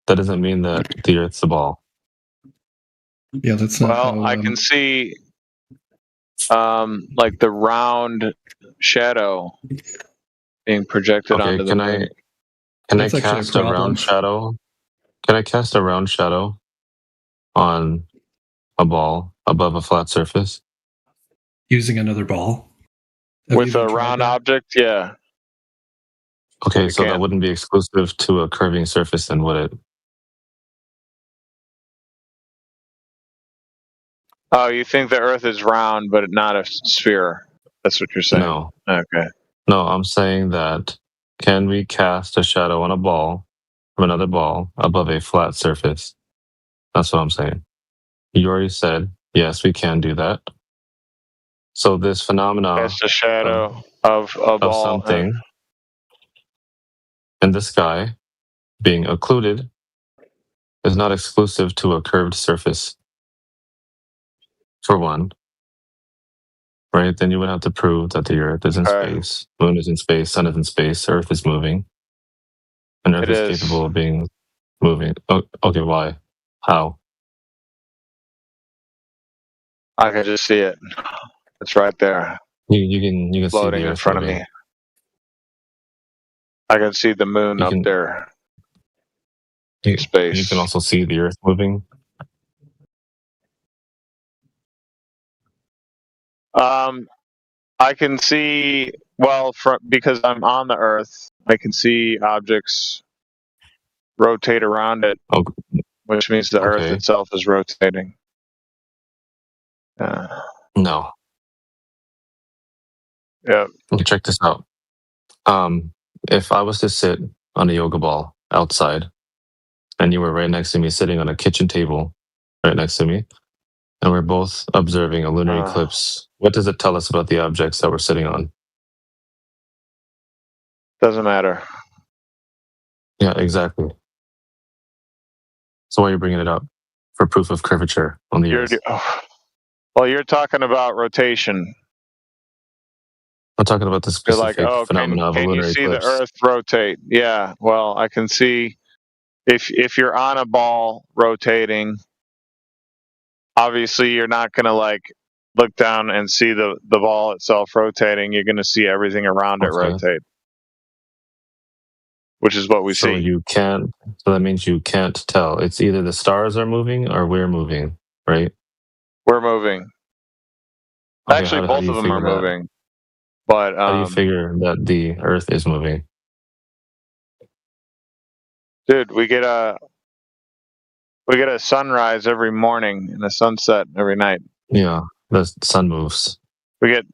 that doesn't mean that the Earth's a ball. Yeah, that's not Well, how. I can see, like the round shadow being projected Okay, onto the can moon. I That's actually a cast a problem. round shadow? Can I cast a round shadow on a ball above a flat surface? using another ball. Have you With even a tried round that? object, yeah. Okay, You so that can. wouldn't be exclusive to a curving surface, then, would it? Oh, you think the Earth is round, but not a sphere? That's what you're saying. No. Okay. No, I'm saying that can we cast a shadow on a ball from another ball above a flat surface? That's what I'm saying. You already said, yes, we can do that. So this phenomena Cast a shadow of a ball. something in the sky being occluded is not exclusive to a curved surface. For one, right? Then you would have to prove that the Earth is in space, Moon is in space, Sun is in space, Earth is moving, and Earth It is is. capable of being moving. Oh, okay, why? How? I can just see it. It's right there, You can see floating the in Earth front of moving. me. I can see the moon You up can- there. You, Space. You can also see the Earth moving. I can see because I'm on the Earth. I can see objects rotate around it, which means the Earth Okay. itself is rotating. No. Yeah. Okay, check this out. If I was to sit on a yoga ball outside, and you were right next to me, sitting on a kitchen table, right next to me, and we're both observing a lunar eclipse, what does it tell us about the objects that we're sitting on? Doesn't matter. Yeah, exactly. So why are you bringing it up? For proof of curvature on the Earth. Well, you're talking about rotation. I'm talking about the You're specific like, phenomena of a can you lunar see eclipse. the Earth rotate? Yeah. Well, I can see if you're on a ball rotating. Obviously, you're not going to look down and see the ball itself rotating. You're going to see everything around it rotate, which is what we see. You can't. So that means you can't tell. It's either the stars are moving or we're moving, right? We're moving. Okay, Actually, how both do you of them are figure that? moving. But How do you figure that the Earth is moving? dude, we get a sunrise every morning and a sunset every night. Yeah, the sun moves. We get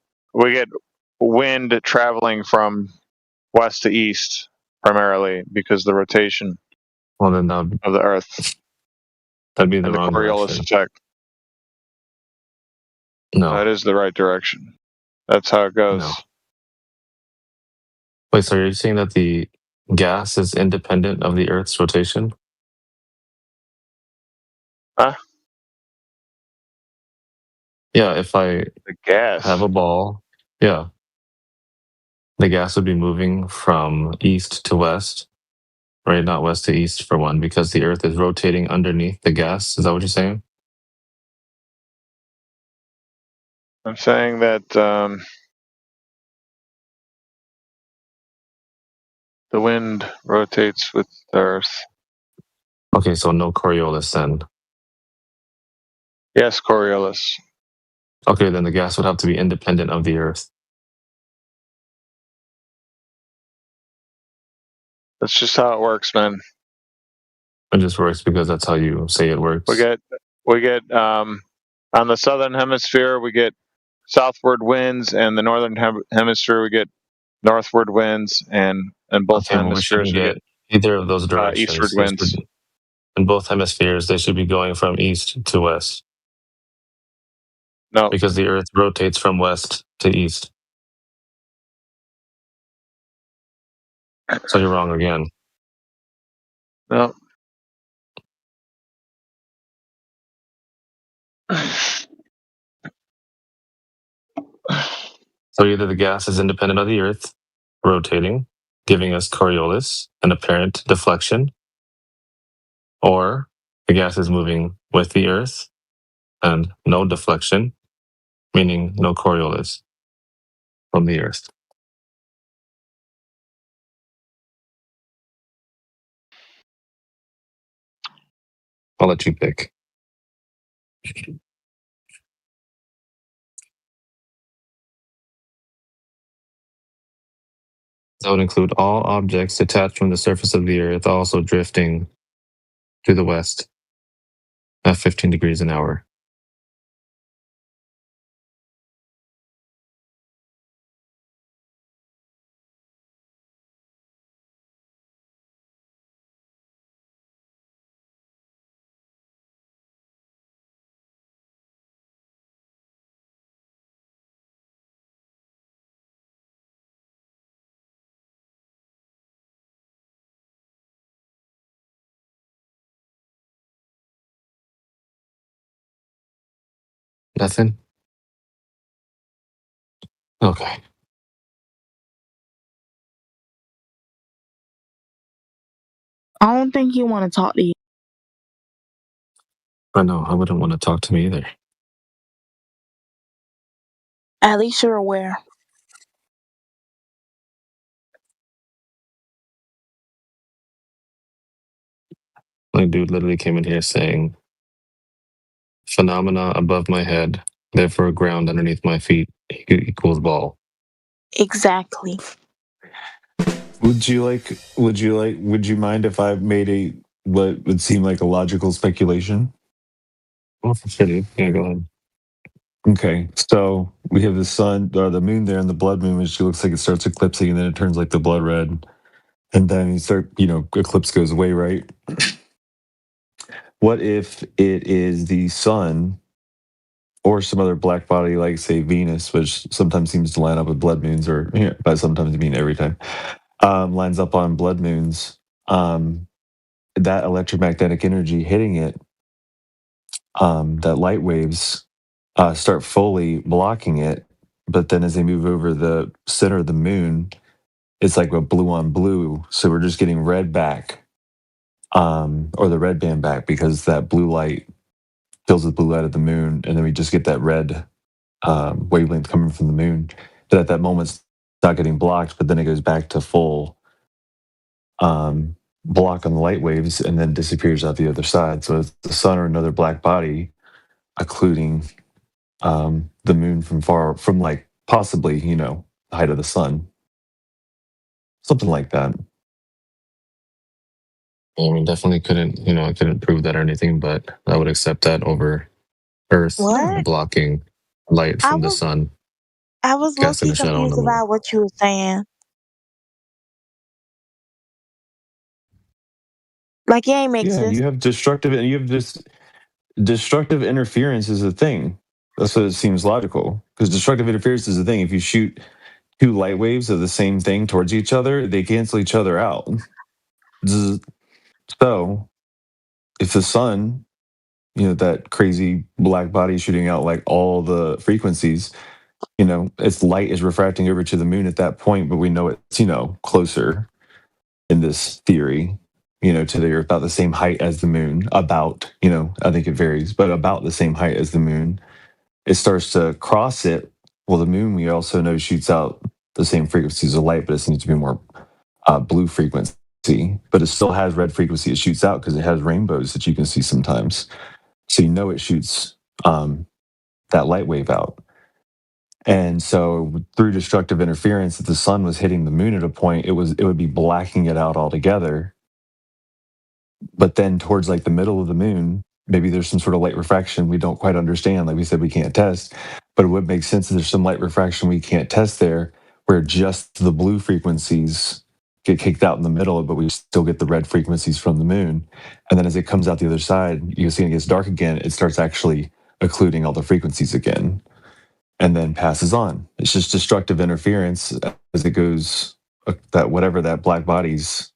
wind traveling from west to east primarily because of the rotation Well, then of the Earth that'd be the and the wrong Coriolis direction. effect. No. That is the right direction. That's how it goes. No. Wait, so are you saying that the gas is independent of the Earth's rotation? Huh? Yeah, if I The gas. have a ball, yeah, the gas would be moving from east to west, right? Not west to east for one, because the Earth is rotating underneath the gas. Is that what you're saying? I'm saying that the wind rotates with the Earth. Okay, so no Coriolis then. Yes, Coriolis. Okay, then the gas would have to be independent of the Earth. That's just how it works, man. It just works because that's how you say it works. We get on the southern hemisphere we get southward winds, and the northern hemisphere we get northward winds, and in both Okay, well, we hemispheres shouldn't we get get either of those directions. eastward winds. In both hemispheres, they should be going from east to west. No. Because the Earth rotates from west to east. So you're wrong again. No. So either the gas is independent of the Earth, rotating, giving us Coriolis, an apparent deflection, or the gas is moving with the Earth and no deflection, meaning no Coriolis from the Earth. I'll let you pick. That would include all objects detached from the surface of the Earth, also drifting to the west at 15 degrees an hour. Nothing? Okay. I don't think you want to talk to you. I know, I wouldn't want to talk to me either. At least you're aware. My dude literally came in here saying, phenomena above my head, therefore ground underneath my feet equals ball. Exactly. Would you mind if I made what would seem like a logical speculation? Oh, for sure, dude. Yeah, go ahead. Okay, so we have the sun or the moon there, and the blood moon, which looks like it starts eclipsing, and then it turns like the blood red, and then eclipse goes away, right? What if it is the sun or some other black body, like say Venus, which sometimes seems to line up with blood moons, or by sometimes I mean every time, lines up on blood moons? That electromagnetic energy hitting it, that light waves start fully blocking it, but then as they move over the center of the moon, it's like a blue on blue. So we're just getting red back, or the red band back, because that blue light fills the blue light of the moon, and then we just get that red wavelength coming from the moon. But at that moment, it's not getting blocked, but then it goes back to full block on the light waves, and then disappears out the other side. So it's the sun or another black body occluding the moon from like possibly, the height of the sun. Something like that. I mean, definitely couldn't, I couldn't prove that or anything, but I would accept that over Earth What? blocking light I from the was sun, I was low casting key a shadow on the confused moon. about what you were saying. Like it ain't make Yeah, sense. you have destructive interference is a thing. That's what it seems logical. Because destructive interference is a thing. If you shoot two light waves of the same thing towards each other, they cancel each other out. So if the sun, that crazy black body shooting out like all the frequencies, its light is refracting over to the moon at that point, but we know it's, closer in this theory, to the Earth, about the same height as the moon, about, I think it varies, but about the same height as the moon. It starts to cross it. Well, the moon, we also know, shoots out the same frequencies of light, but it seems to be more blue frequency, but it still has red frequency it shoots out because it has rainbows that you can see sometimes. So it shoots that light wave out. And so through destructive interference, if the sun was hitting the moon at a point, it would be blacking it out altogether. But then towards like the middle of the moon, maybe there's some sort of light refraction we don't quite understand. Like we said, we can't test, but it would make sense that there's some light refraction we can't test there, where just the blue frequencies get kicked out in the middle, but we still get the red frequencies from the moon. And then as it comes out the other side, you see it gets dark again, it starts actually occluding all the frequencies again and then passes on. It's just destructive interference as it goes, that whatever that black body's,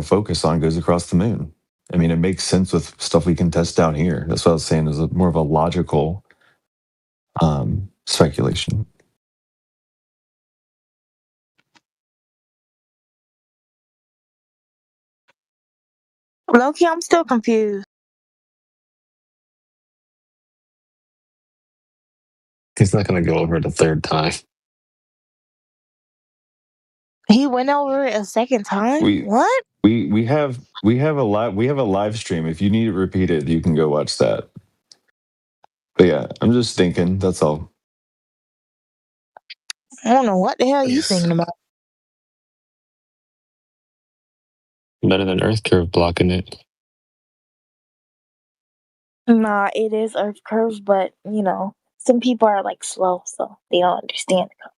focus on goes across the moon. I mean, it makes sense with stuff we can test down here. That's what I was saying is more of a logical speculation. Low-key, I'm still confused. He's not going to go over it a third time. He went over it a second time? What? We have a live stream. If you need it repeated, you can go watch that. But yeah, I'm just thinking, that's all. I don't know what the hell you thinking about. Better than Earth curve blocking it. Nah, it is Earth curves, but some people are like slow, so they don't understand the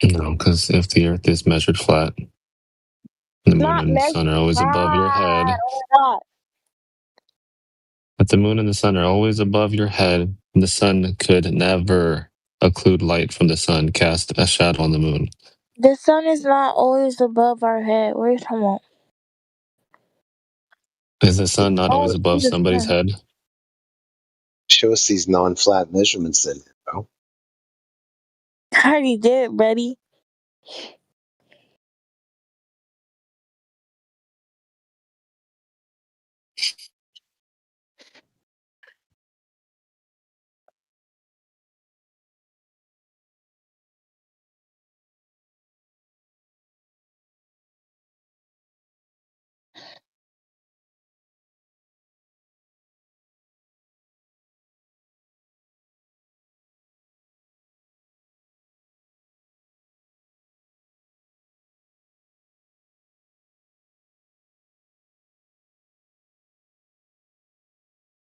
concept. No, because if the Earth is measured flat, the moon and the sun are always above your head. If the moon and the sun are always above your head, the sun could never occlude light from the sun, cast a shadow on the moon. The sun is not always above our head. What are you talking about? Is the sun not always above the somebody's sun. head? Show us these non-flat measurements then, bro. I already did, buddy.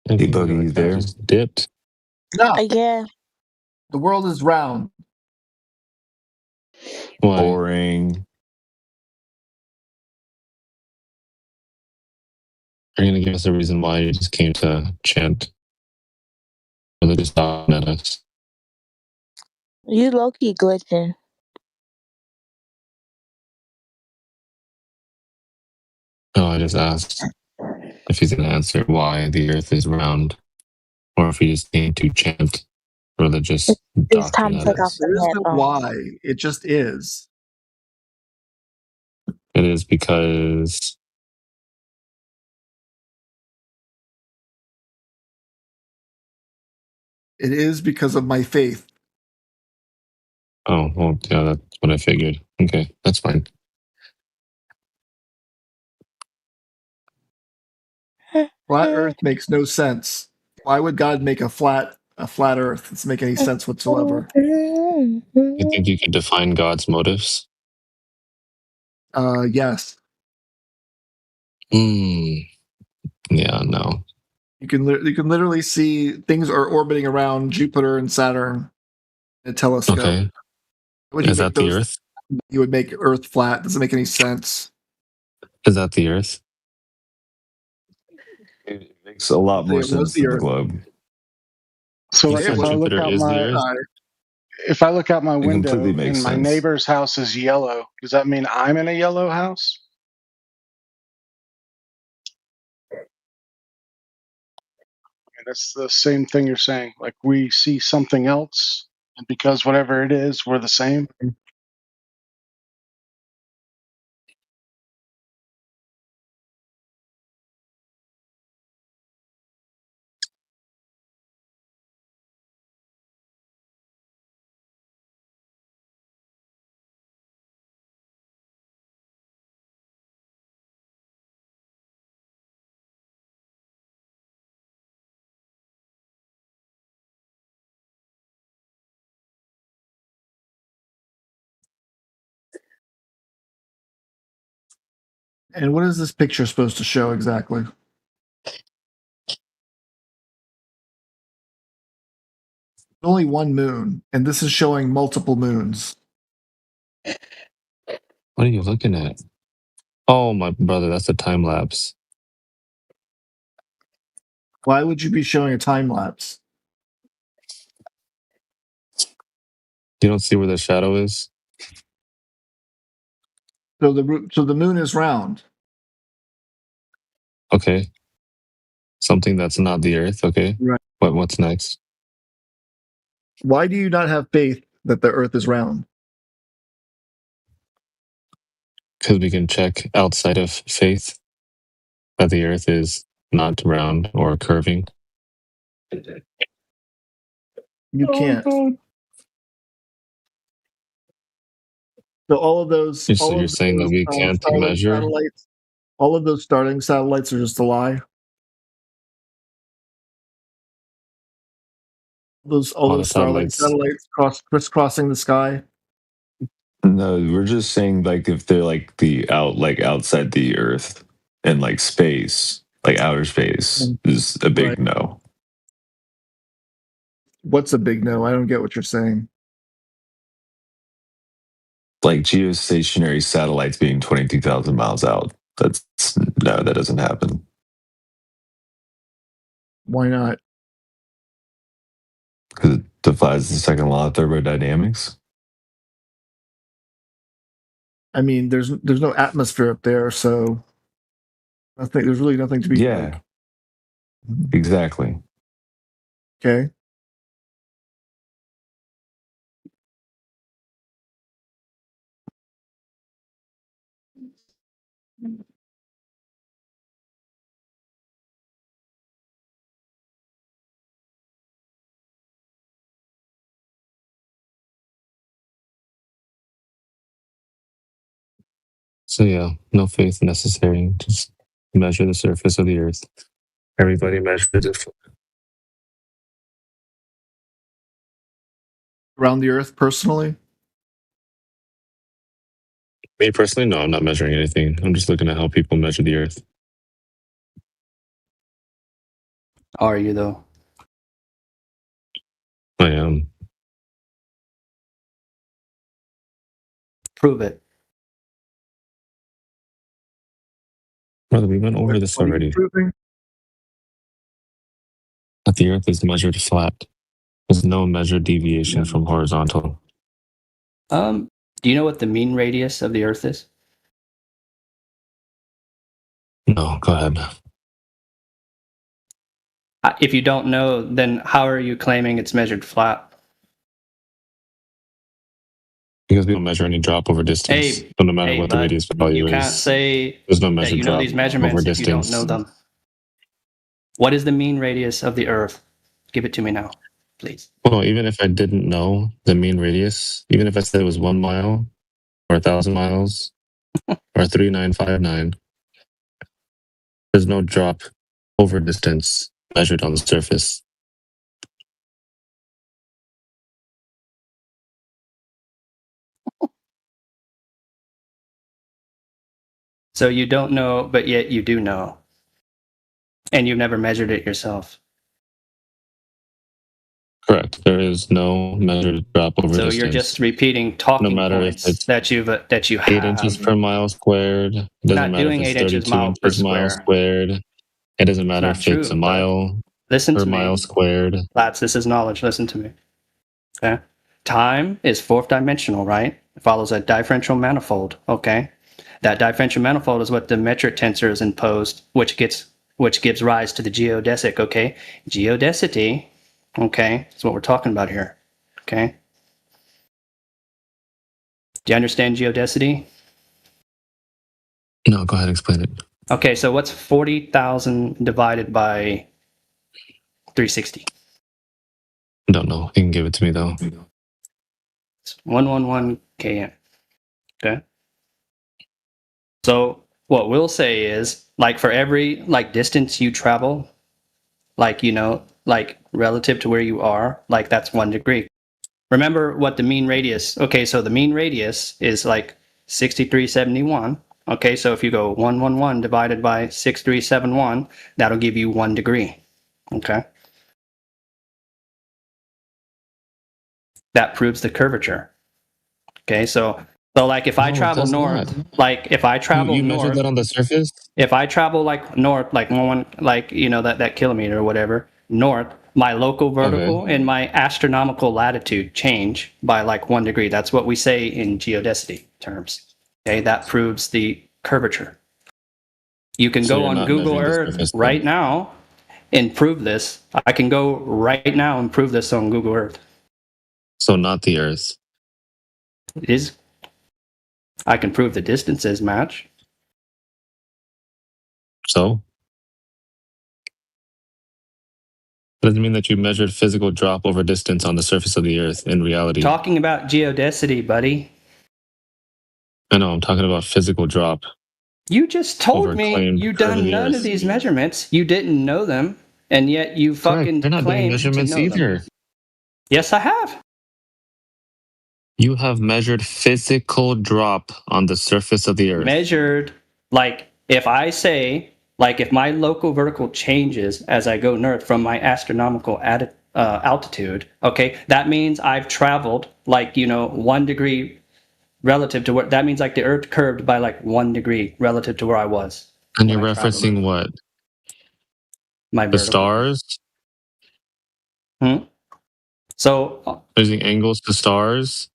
Hey, Boogie, you there? Just dipped. No, Yeah. the world is round. Why? Boring. Are you going to give us a reason why you just came to chant? Or they're just talking at us? You low-key glitching. No, I just asked if he's going to answer why the Earth is round, or if he just came to chant religious It's time doctrine to at take off us. There is the no headphones. why. It just is. It is because It is because of my faith. oh, well, yeah, that's what I figured. Okay, that's fine. Flat Earth makes no sense. Why would God make a flat a flat Earth. It doesn't make any sense whatsoever. You think you can define God's motives? Yes. Yeah, no. You can literally see things are orbiting around Jupiter and Saturn in a telescope. Okay. Would he Is make that the Earth? You would make Earth flat. Doesn't make any sense. Is that the Earth? It makes a lot more It was sense the than the Earth. globe. So You like said if I look Jupiter out is the Earth? if I look out my It completely window makes and my sense. neighbor's house is yellow, does that mean I'm in a yellow house? That's the same thing you're saying. Like we see something else, and because whatever it is, we're the same. And what is this picture supposed to show exactly? Only one moon, and this is showing multiple moons. What are you looking at? Oh, my brother, that's a time lapse. Why would you be showing a time lapse? You don't see where the shadow is? So the moon is round. Okay. Something that's not the Earth, okay. Right. What's next? Why do you not have faith that the Earth is round? Because we can check outside of faith that the Earth is not round or curving. You can't. So all of those. So you're saying that we can't measure? Satellites, all of those starting satellites are just a lie. All those Starlink satellites crisscrossing the sky. No, we're just saying like if they're like outside the Earth and like space, like outer space, is a big no. What's a big no? I don't get what you're saying. Like geostationary satellites being 22,000 miles out. That doesn't happen. Why not? Because it defies the second law of thermodynamics. I mean, there's no atmosphere up there, so there's really nothing to be. Yeah. Exactly. Okay. So yeah, no faith necessary. Just measure the surface of the Earth. Everybody measures it. Around the Earth, personally? Me personally, no, I'm not measuring anything. I'm just looking at how people measure the Earth. Are you though? I am. Prove it. Brother, we went over this already. That the Earth is measured flat. There's no measured deviation from horizontal. Do you know what the mean radius of the Earth is? No, go ahead. If you don't know, then how are you claiming it's measured flat? Because we don't measure any drop over distance. So no matter what the radius value you can't is, say there's no that measured you know drop these measurements over if you don't distance. know them. What is the mean radius of the Earth? Give it to me now, please. Well, even if I didn't know the mean radius, even if I said it was 1 mile or 1,000 miles or 3959, there's no drop over distance measured on the surface. So you don't know, but yet you do know. And you've never measured it yourself. Correct. There is no measured drop over So distance. you're just repeating talking No matter if points it's that you 8 have. inches per mile squared. It You're doesn't not matter doing if 8 it's inches 32 inches mile squared. It doesn't matter not if it's true, a mile Listen per to mile me. squared. Lads, this is knowledge. Listen to me. Okay. Time is fourth dimensional, right? It follows a differential manifold. Okay. That differential manifold is what the metric tensor is imposed, which gives rise to the geodesic. Okay. Geodesity. Okay. Is what we're talking about here. Okay. Do you understand geodesity? No, go ahead, explain it. Okay, so what's 40,000 divided by 360? Don't know. You can give it to me though. It's 111 km. Okay. So what we'll say is, like, for every distance you travel, relative to where you are, that's 1 degree. Remember what the mean radius. Okay, so the mean radius is 6371. Okay, so if you go 111 divided by 6371, that'll give you 1 degree. Okay. That proves the curvature. Okay, so if I travel north, if I travel you north, measured that on the surface? if I travel north, that kilometer or whatever, north, my local vertical and my astronomical latitude change by 1 degree. That's what we say in geodesity terms. Okay, that proves the curvature. You can So go you're on not Google measuring the Earth surface then? right now and prove this. I can go right now and prove this on Google Earth. So not the Earth. It is. I can prove the distances match. So? That doesn't mean that you measured physical drop over distance on the surface of the Earth in reality. Talking about geodesity, buddy. I know, I'm talking about physical drop. You just told over me claimed you curve of done the none Earth. of these measurements. You didn't know them, and yet you fucking You're not doing claimed measurements to know either. them. Yes, I have. You have measured physical drop on the surface of the Earth. Measured, if I say, if my local vertical changes as I go north from my astronomical altitude, okay, that means I've traveled 1 degree relative to where, that means the Earth curved by 1 degree relative to where I was. And you're referencing what? My the vertical. stars? So using angles to stars?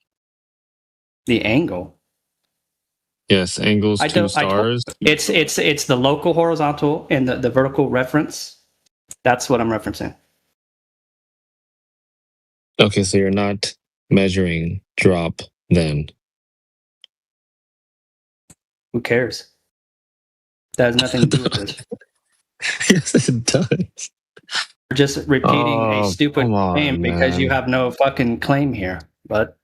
The angle. Yes, angles to stars. It's the local horizontal and the vertical reference. That's what I'm referencing. Okay, so you're not measuring drop then. Who cares? That has nothing to do with this. Yes, it does. We're just repeating a stupid claim because you have no fucking claim here. But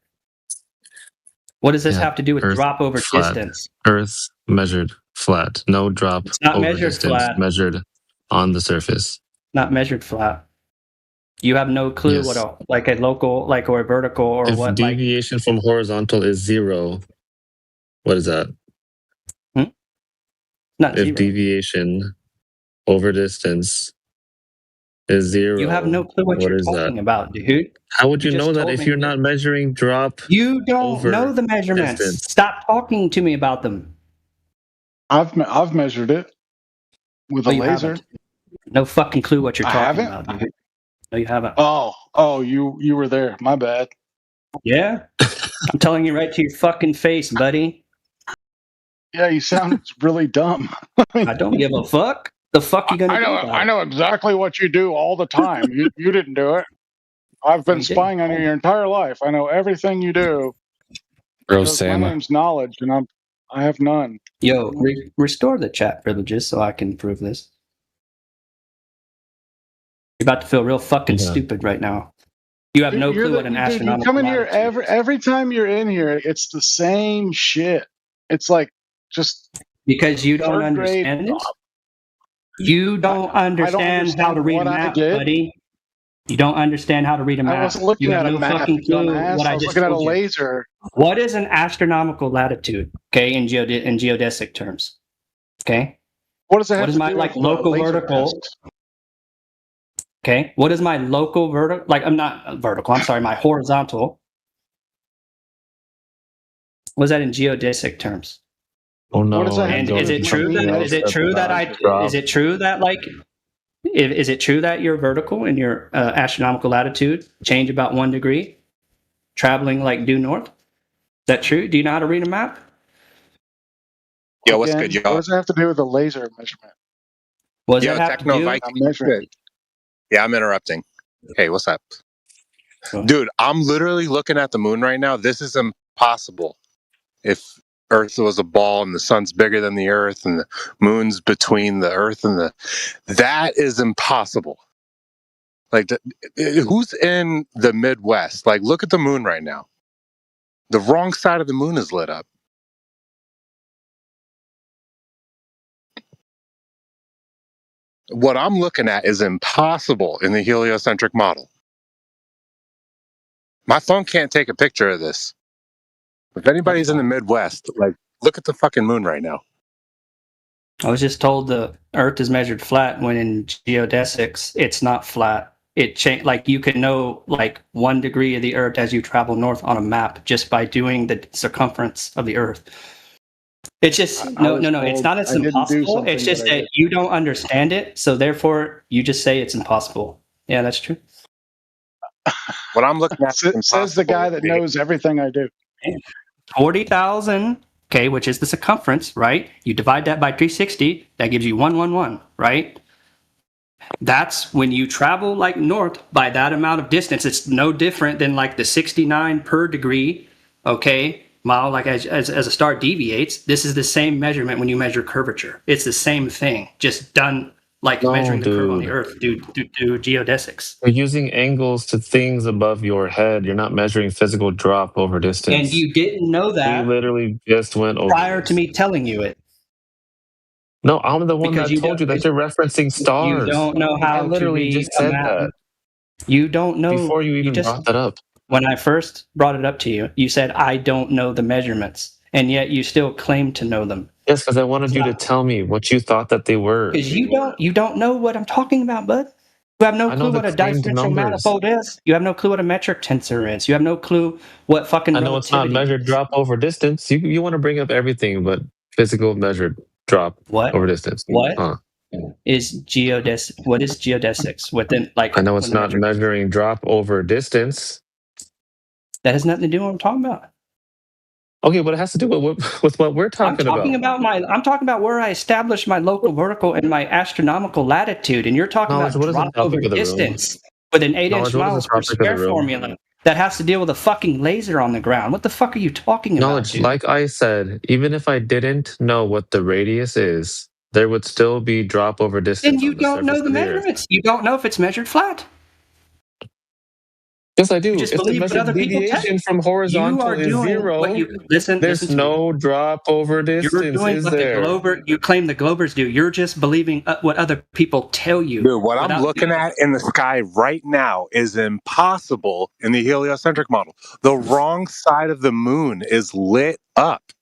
what does this have to do with Earth drop over flat. distance? Earth measured flat. No drop not over measured distance. flat. Measured on the surface. Not measured flat. You have no clue Yes. what a local, or a vertical, or If what deviation from horizontal is 0, what is that? Not if 0. deviation over distance is 0, You have no clue what you're is talking that? about, dude. How would you just know that told if me you're not measuring drop? You don't over know the measurements. distance? Stop talking to me about them. I've measured it with a you laser. haven't. No fucking clue what you're I talking haven't? about, dude. No, you haven't. Oh, you were there. My bad. Yeah? I'm telling you right to your fucking face, buddy. Yeah, you sound really dumb. I don't give a fuck. The fuck you gonna I do know. about I it? know exactly what you do all the time. You didn't do it. I've been you didn't. spying on you your entire life. I know everything you do. Bro, Because my Sam. name's knowledge, and I have none. Yo, restore the chat privileges so I can prove this. You're about to feel real fucking stupid right now. You have no clue what an You astronomical come in here latitude is. every time you're in here. It's the same shit. It's just because you don't third grade. understand this. You don't understand how to read a what I map, did. buddy. You don't understand how to read a map. I wasn't looking you at have a no map, fucking you clue dumbass. what I I was just looking at a told you. laser. What is an astronomical latitude? Okay, in geodesic terms. Okay. What does that have What is to my do like with local laser vertical? discs? Okay. What is my local vertical? Like I'm not vertical. I'm sorry. My horizontal. What is that in geodesic terms? Oh no! What does that have And to do is with it true something that is it measured? true that is it true that like is it true that your vertical and your astronomical latitude change about 1 degree, traveling like due north? Is that true? Do you know how to read a map? Yo, what's Again, good, what y'all? does that have to do with the laser measurement? What does Yo, that have to Techno do? Viking. Good. Yeah, I'm interrupting. Hey, what's up? Dude, I'm literally looking at the moon right now. This is impossible. If Earth was a ball and the sun's bigger than the Earth and the moon's between the Earth and the... That is impossible. Like, who's in the Midwest? Like, look at the moon right now. The wrong side of the moon is lit up. What I'm looking at is impossible in the heliocentric model. My phone can't take a picture of this. If anybody's in the Midwest, like, look at the fucking moon right now. I was just told the Earth is measured flat when in geodesics it's not flat. It like you can know like 1 degree of the Earth as you travel north on a map just by doing the circumference of the Earth. It's just no. It's not. It's impossible. It's just that you don't understand it, so therefore you just say it's impossible. Yeah, that's true. What I'm looking at says the guy that knows everything I do. 40,000. Okay, which is the circumference, right? You divide that by 360, that gives you 111, right? That's when you travel like north by that amount of distance. It's no different than like the 69 per degree, okay, mile, like as a star deviates. This is the same measurement when you measure curvature. It's the same thing, just done like measuring the curve on the Earth due to geodesics. You're using angles to things above your head. You're not measuring physical drop over distance. And you didn't know that We literally just went over prior to me telling you it. No, I'm the one Because that you told you that you're referencing stars. You don't know how I literally to read just said a map. that. You don't know. Before you even brought that up. When I first brought it up to you, you said, I don't know the measurements. And yet you still claim to know them. Yes, because I wanted you to tell me what you thought that they were. Because you don't know what I'm talking about, bud. You have no I know clue what the a claimed differential numbers. manifold is. You have no clue what a metric tensor is. You have no clue what fucking I know it's not relativity measured drop over distance. You want to bring up everything but physical measured drop over distance. What Huh. is geodesics? What is geodesics? Within like I know it's not measuring drop over distance. That has nothing to do with what I'm talking about. Okay, but it has to do with what we're talking about. I'm talking about where I established my local vertical and my astronomical latitude, and you're talking Knowledge, what about is the drop over topic of the room? distance with an 8-inch Knowledge, what is the miles per topic of the square room? formula that has to deal with a fucking laser on the ground. What the fuck are you talking about, Knowledge, dude? like I said, even if I didn't know what the radius is, there would still be drop over distance. Then you on the don't know surface the of the Earth. measurements. You don't know if it's measured flat. Yes, I do. You just If the believe what measured other people tell deviation you. from horizontal You are is doing zero, what you listen. there's Listen to me. no drop over distance, You're doing is what there? you claim the Globers do. You're just believing what other people tell you. Dude, what I'm without looking at in the sky right now is impossible in the heliocentric model. The wrong side of the moon is lit up.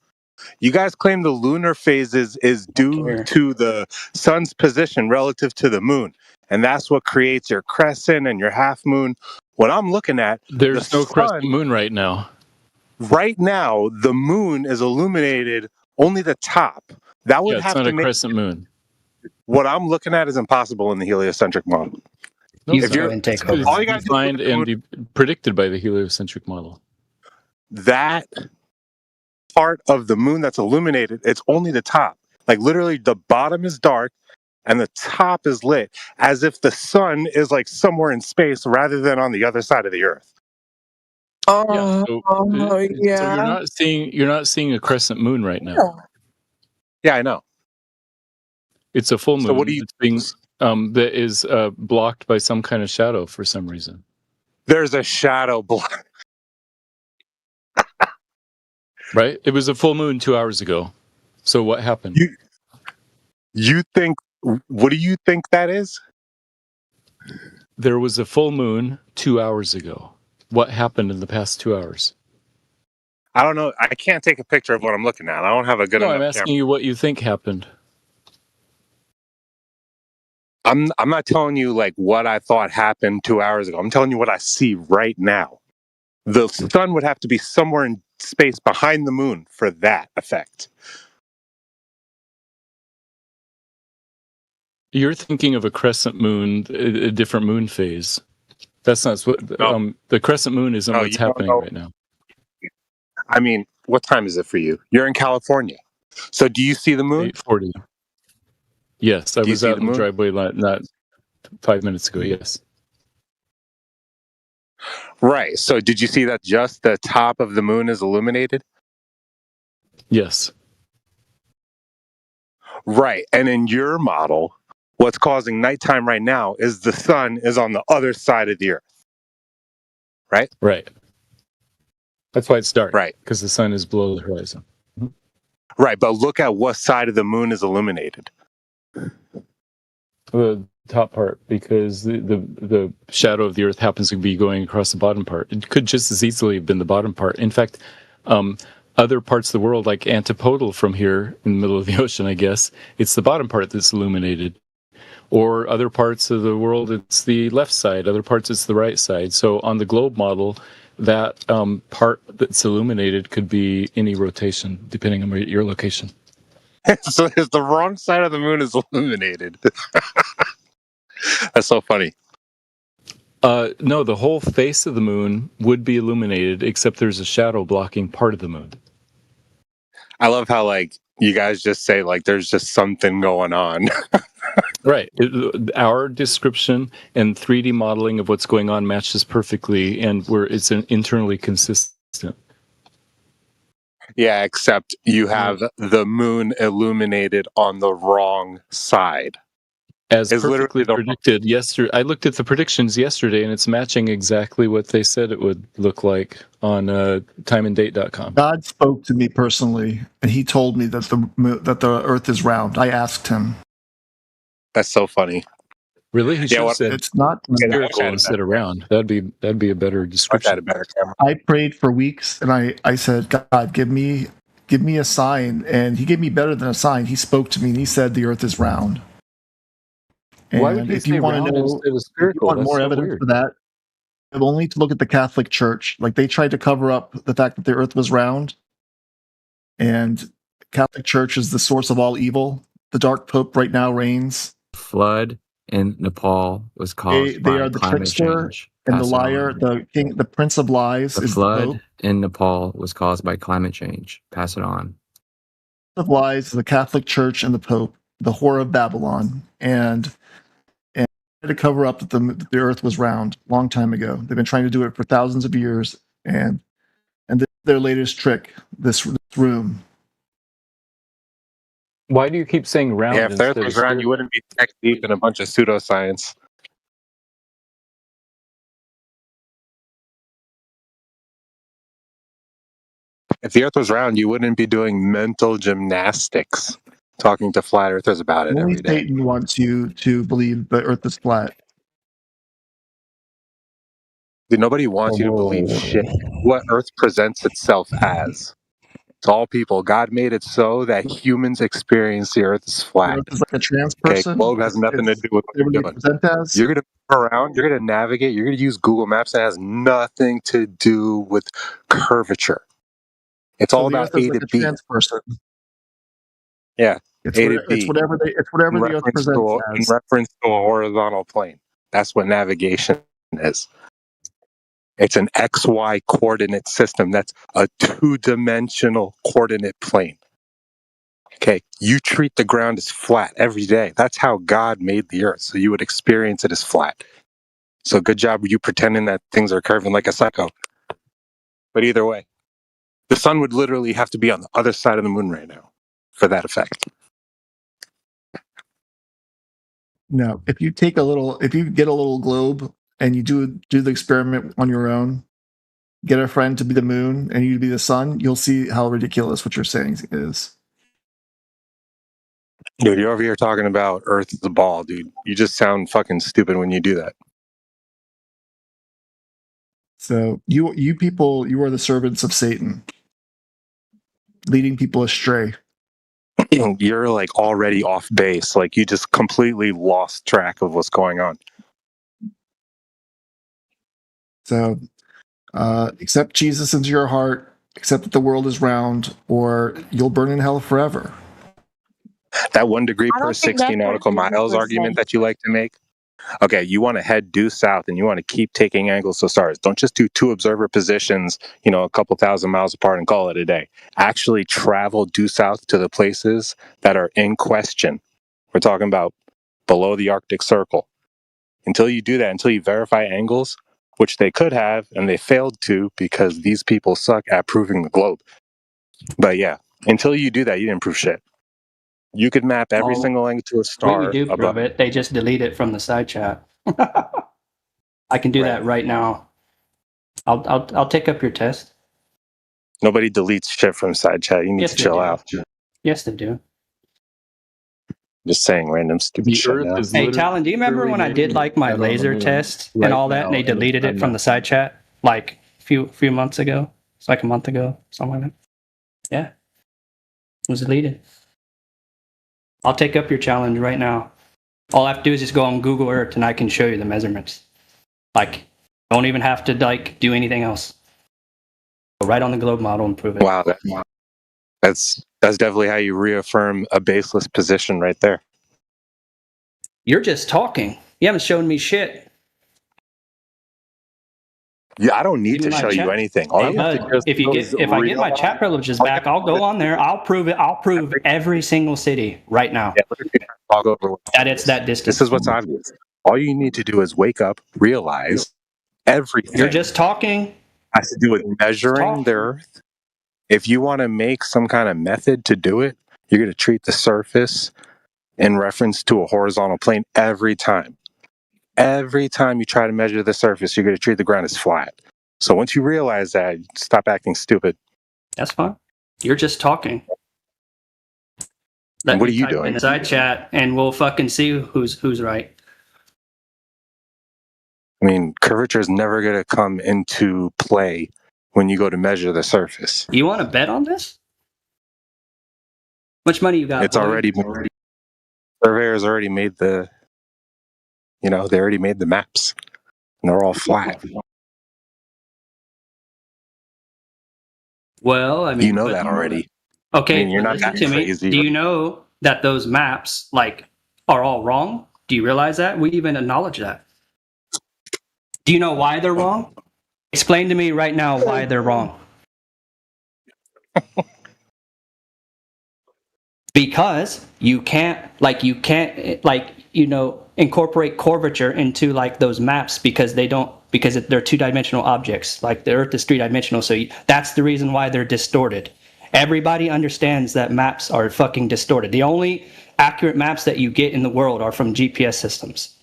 You guys claim the lunar phases is due to the sun's position relative to the moon. And that's what creates your crescent and your half moon. What I'm looking at, There's no crescent moon right now. right now, the moon is illuminated only the top. That would Yeah, it's have not to a make crescent moon. what I'm looking at is impossible in the heliocentric model. No, If it's you're, not. It's all you gotta do is defined and predicted by the heliocentric model. that part of the moon that's illuminated, it's only the top. Like literally the bottom is dark and the top is lit as if the sun is like somewhere in space rather than on the other side of the earth. Yeah, so you're not seeing a crescent moon right now. Yeah, I know. It's a full moon. So what do you that's being that is blocked by some kind of shadow for some reason. There's a shadow block. Right? It was a full moon 2 hours ago. So what happened? You think what do you think that is? There was a full moon 2 hours ago. What happened in the past 2 hours? I don't know. I can't take a picture of what I'm looking at. I don't have a good No, enough I'm asking camera. you what you think happened. I'm not telling you like what I thought happened 2 hours ago. I'm telling you what I see right now. The sun would have to be somewhere in space behind the moon for that effect. You're thinking of a crescent moon, a different moon phase. That's not what the crescent moon isn't No, what's you don't happening know. right now. I mean, what time is it for you? You're in California. So do you see the moon? 8:40. Yes, I Do you was see out the in the moon? driveway not 5 minutes ago. Yes. Right. So did you see that just the top of the moon is illuminated? Yes. Right. And in your model, what's causing nighttime right now is the sun is on the other side of the earth. Right? Right. That's why it's dark. Right. Because the sun is below the horizon. Right. But look at what side of the moon is illuminated. The top part, because the shadow of the Earth happens to be going across the bottom part. It could just as easily have been the bottom part. In fact, other parts of the world, like antipodal from here in the middle of the ocean, I guess, it's the bottom part that's illuminated. Or other parts of the world, it's the left side. Other parts, it's the right side. So on the globe model, that part that's illuminated could be any rotation, depending on your location. So if the wrong side of the moon is illuminated. That's so funny. No, the whole face of the moon would be illuminated, except there's a shadow blocking part of the moon. I love how like you guys just say like there's just something going on. Right. Our description and 3D modeling of what's going on matches perfectly, and it's internally consistent. Yeah, except you have the moon illuminated on the wrong side. As It's perfectly literally predicted yesterday. I looked at the predictions yesterday, and it's matching exactly what they said it would look like on timeanddate.com. God spoke to me personally, and he told me that the Earth is round. I asked him. That's so funny. Really? He should have said it's not spherical instead of round. That'd be a better description. A better camera. I prayed for weeks, and I said, God, give me a sign, and he gave me better than a sign. He spoke to me, and he said the Earth is round. And Why would he if you say want to round know, instead of if you spherical? want That's more so evidence weird. for that, you have only to look at the Catholic Church. Like they tried to cover up the fact that the Earth was round, and Catholic Church is the source of all evil. The Dark Pope right now reigns. Flood in Nepal was caused They by are the climate trickster change. and the Pass it liar. on. The king, the prince of lies, The is the Pope. flood in Nepal was caused by climate change. Pass it on. Of lies is the Catholic Church and the Pope, the whore of Babylon, and to cover up that the Earth was round a long time ago. They've been trying to do it for thousands of years, and this is their latest trick. This room. Why do you keep saying round? Yeah, if the Earth was round, you wouldn't be neck deep in a bunch of pseudoscience. If the Earth was round, you wouldn't be doing mental gymnastics, talking to flat earthers about it Only every day. Satan wants you to believe the Earth is flat. Dude, nobody wants you to believe shit. What Earth presents itself as. To all people, God made it so that humans experience the Earth as flat. The Earth is like a trans Okay, person. globe has nothing to do with what you're doing. Present as. You're gonna move around, you're gonna navigate, you're gonna use Google Maps, and it has nothing to do with curvature. It's all So the about Earth is A like to a B. trans person. Yeah, It's A to B. it's whatever the Earth presents in as. reference to a horizontal plane. That's what navigation is. It's an XY coordinate system. That's a two-dimensional coordinate plane. Okay, you treat the ground as flat every day. That's how God made the Earth, so you would experience it as flat. So good job you pretending that things are curving like a psycho. But either way, the sun would literally have to be on the other side of the moon right now for that effect. No, if you get a little globe and you do the experiment on your own, get a friend to be the moon and you to be the sun, you'll see how ridiculous what you're saying is. Dude, you're over here talking about Earth is a ball, dude. You just sound fucking stupid when you do that. So you people, you are the servants of Satan, leading people astray. you're like already off base. Like you just completely lost track of what's going on. So, accept Jesus into your heart, accept that the world is round, or you'll burn in hell forever. That 1 degree I per don't think 60 that's nautical what miles Jesus argument said. that you like to make. Okay, you want to head due south and you want to keep taking angles to stars. Don't just do 2 observer positions, a couple thousand miles apart and call it a day. Actually travel due south to the places that are in question. We're talking about below the Arctic Circle. Until you do that, until you verify angles, which they could have, and they failed to because these people suck at proving the globe. But yeah, until you do that, you didn't prove shit. You could map every single angle to a We star do above. prove it. They just delete it from the side chat. I can do that right now. I'll take up your test. Nobody deletes shit from side chat. You need Yes, to they chill do. out. Yes, they do. Just saying random stupid shit now. Hey, Talon, do you remember when I did like my laser test and all that, and they deleted it from the side chat like a few months ago? It's like a month ago, something like that. Yeah, it was deleted. I'll take up your challenge right now. All I have to do is just go on Google Earth, and I can show you the measurements. Like, don't even have to do anything else. Go right on the globe model and prove it. Wow, that's definitely how you reaffirm a baseless position right there. You're just talking. You haven't shown me shit. Yeah, I don't need to show you anything. All Hey, you have to bud, do is if I get my chat privileges back, I'll go on there. I'll prove it. I'll prove every single city right now. I'll go over that it's that distance. This is what's obvious. All you need to do is wake up, realize everything. You're just talking. Has to do with measuring the Earth. If you want to make some kind of method to do it, you're going to treat the surface in reference to a horizontal plane every time. Every time you try to measure the surface, you're going to treat the ground as flat. So once you realize that, stop acting stupid. That's fine. You're just talking. And what are you doing? In the side chat, and we'll fucking see who's right. I mean, curvature is never going to come into play when you go to measure the surface. You want to bet on this? How much money you got? It's already surveyors already made the. They already made the maps, and they're all flat. Well, I mean, you know that already. Okay, I mean, you're not listen that to me. crazy. Do you know that those maps are all wrong? Do you realize that? We even acknowledge that. Do you know why they're wrong? Explain to me right now why they're wrong. Because you can't incorporate curvature into those maps because they're 2-dimensional objects. Like the Earth is 3-dimensional, so that's the reason why they're distorted. Everybody understands that maps are fucking distorted. The only accurate maps that you get in the world are from GPS systems.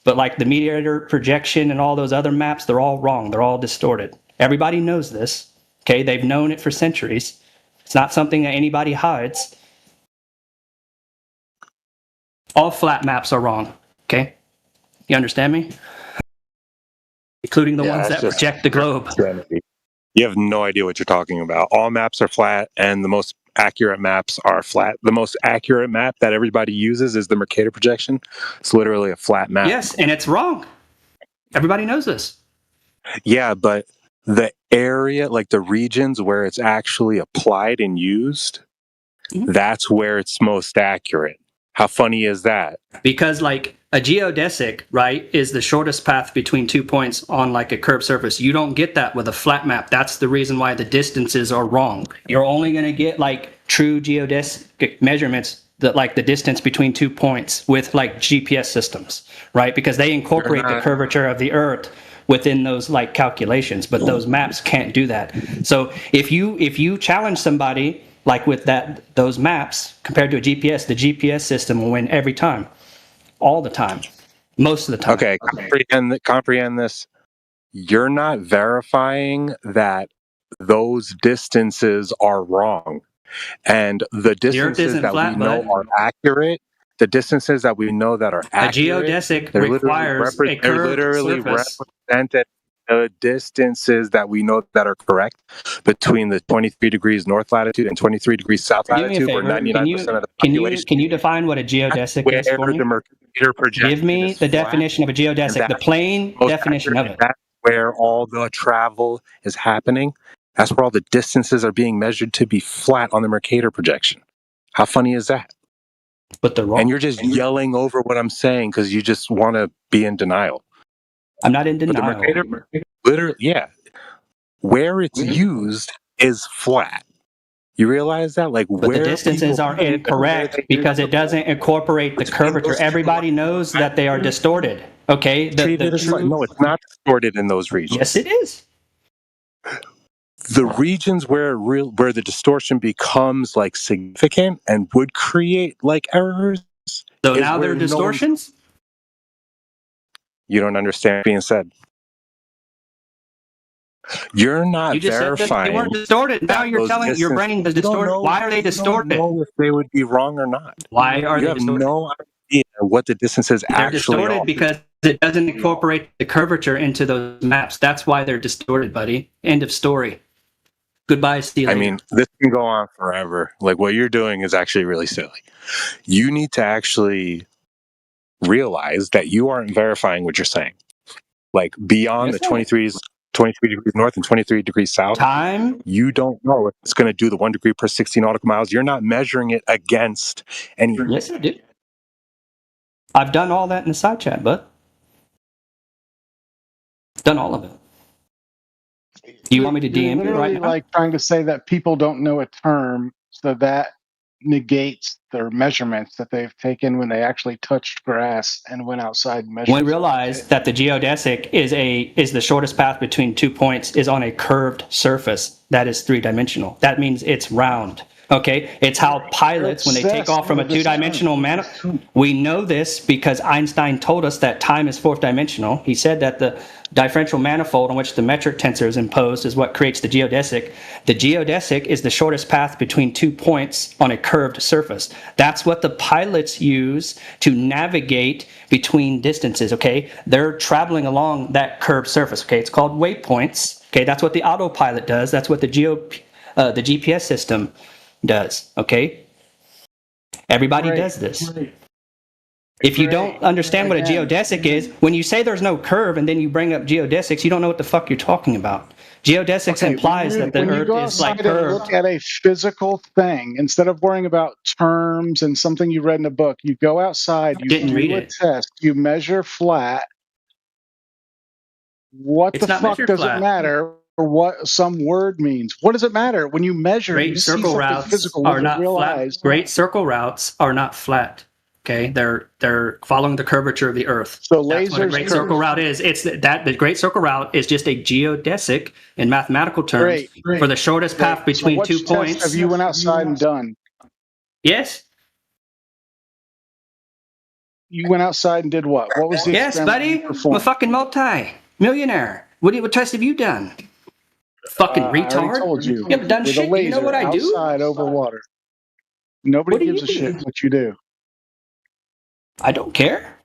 But like the mediator projection and all those other maps, they're all wrong. They're all distorted. Everybody knows this. Okay, they've known it for centuries. It's not something that anybody hides. All flat maps are wrong. Okay, you understand me? Including the ones that project the globe. You have no idea what you're talking about. All maps are flat, and the most accurate maps are flat. The most accurate map that everybody uses is the Mercator projection. It's literally a flat map. Yes, and it's wrong. Everybody knows this. Yeah, but the area, like the regions where it's actually applied and used, that's where it's most accurate. How funny is that? Because like a geodesic, right, is the shortest path between 2 points on like a curved surface. You don't get that with a flat map. That's the reason why the distances are wrong. You're only going to get like true geodesic measurements that like the distance between 2 points with like GPS systems, right? Because they incorporate the curvature of the Earth within those like calculations, but those maps can't do that. So if you challenge somebody like with those maps compared to a GPS, the GPS system will win every time, all the time, most of the time. Okay, comprehend this. You're not verifying that those distances are wrong, and the distances that we know are accurate. The distances that we know that are accurate, a geodesic requires a curved surface. represented the distances that we know that are correct between the 23 degrees north latitude and 23 degrees south Do me a latitude, where favor. 99% of the Can population you define what a geodesic is where for me? the Mercator projection Give me is the flat, definition of a and geodesic, the that's plain most definition accurate, of and it. that's where all the travel is happening. That's where all the distances are being measured to be flat on the Mercator projection. How funny is that? But they're wrong. And you're just yelling over what I'm saying because you just want to be in denial. I'm not in But the denial. Mercator, literally, yeah, where it's used is flat. You realize that? Like, But the where distances people are live, incorrect because it doesn't incorporate the curvature. Everybody knows that they are distorted. Okay? treated as flat. No, it's not distorted in those regions. Yes, it is. The regions where where the distortion becomes like significant and would create like errors. So is now where they're no distortions? You don't understand what's being said. You're not You just said that they verifying weren't distorted. Now that you're those telling your distances- brain is You don't distorted. know- Why are they You distorted? don't know if they would be wrong or not. Why are You they have distorted? no idea what the distances They're actually distorted are. because it doesn't incorporate the curvature into those maps. That's why they're distorted, buddy. End of story. Goodbye, see you I later. mean, this can go on forever. Like, what you're doing is actually really silly. You need to actually realize that you aren't verifying what you're saying. Like, beyond Yes, the I am. 23 degrees north and 23 degrees south, Time. you don't know if it's going to do the 1 degree per 60 nautical miles. You're not measuring it against any. Yes, I do. I've done all that in the side chat, bud. Done all of it. You want me to You're DM you right literally now? like trying to say that people don't know a term, so that negates their measurements that they've taken when they actually touched grass and went outside and measured. When we realize that the geodesic is the shortest path between 2 points is on a curved surface that is 3-dimensional. That means it's round. Okay, it's how pilots, when they take off from a 2-dimensional we know this because Einstein told us that time is 4th dimensional. He said that the differential manifold on which the metric tensor is imposed is what creates the geodesic. The geodesic is the shortest path between 2 points on a curved surface. That's what the pilots use to navigate between distances, okay? They're traveling along that curved surface, okay? It's called waypoints, okay? That's what the autopilot does. That's what the GPS system does, okay? Everybody does this. If you don't understand what a geodesic is, when you say there's no curve and then you bring up geodesics, you don't know what the fuck you're talking about. Geodesics implies that the when you Earth go is like outside and curved. look at a physical thing, instead of worrying about terms and something you read in a book, you go outside, you Didn't read do a it. test, you measure flat. What It's the not fuck measured does flat. it matter what some word means? What does it matter when you measure? You Great see circle something routes physical are with not real flat. eyes. Great circle routes are not flat. Okay, they're following the curvature of the Earth. So That's what a lasers great curve. circle route is. It's that the great circle route is just a geodesic in mathematical terms Great. for the shortest path So between which 2 test points. have you went outside and done? Yes. You went outside and did what? What was the Yes, experiment buddy. you I'm a performed? fucking multi-millionaire. What test have you done? Fucking I already retard. told you. You haven't done With shit. a Do you know laser what I do? outside over water. Nobody What do gives you a shit do? what you do. I don't care.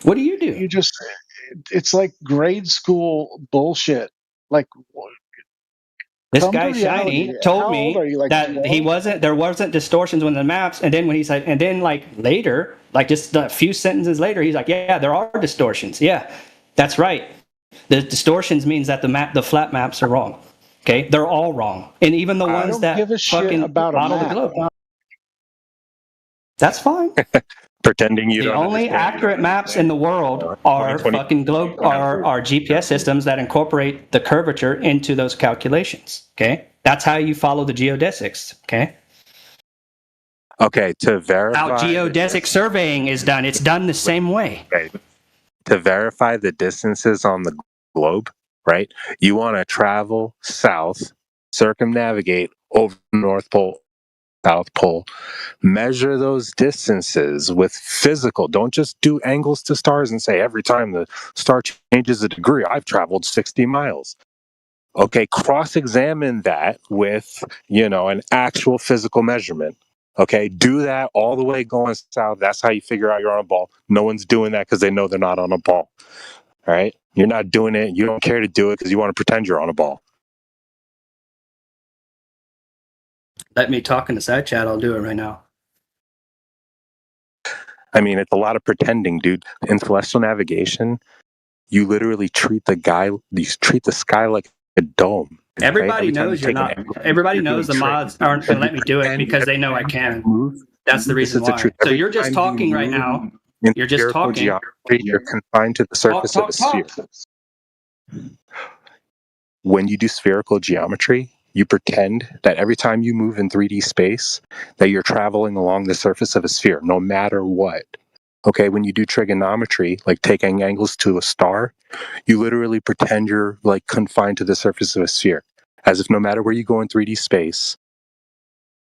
What do you do? You just, it's like grade school bullshit. Like, This come to guy reality. Shiny told How old me are you? Like that 12? there wasn't distortions when the maps, and then when he said, and then like later, like just a few sentences later, he's like, yeah, there are distortions. Yeah, that's right. The distortions means that the flat maps are wrong. Okay, they're all wrong, and even the I ones don't that give a shit fucking about a model the map. globe. That's fine. Pretending you The don't only understand. accurate maps in the world are 2020. fucking globe are GPS systems that incorporate the curvature into those calculations. Okay, that's how you follow the geodesics. Okay, Okay, to verify. how geodesic surveying is done, it's done the same way. Okay, to verify the distances on the globe, right? You want to travel south, circumnavigate over the North Pole, South Pole, measure those distances with physical. Don't just do angles to stars and say every time the star changes a degree, I've traveled 60 miles. Okay, cross-examine that with, an actual physical measurement. Okay, do that all the way going south. That's how you figure out you're on a ball. No one's doing that because they know they're not on a ball. All right? You're not doing it. You don't care to do it because you want to pretend you're on a ball. Let me talk in the side chat. I'll do it right now. I mean, it's a lot of pretending, dude. In celestial navigation, you literally treat the sky like a dome. Everybody knows you're not. Everybody knows the mods aren't going to let me do it because they know I can. That's the reason why. So you're just talking right now. You're just talking. Geometry, you're confined to the surface of a sphere. When you do spherical geometry, you pretend that every time you move in 3D space, that you're traveling along the surface of a sphere, no matter what. Okay, when you do trigonometry, like taking angles to a star, you literally pretend you're like confined to the surface of a sphere, as if no matter where you go in 3D space,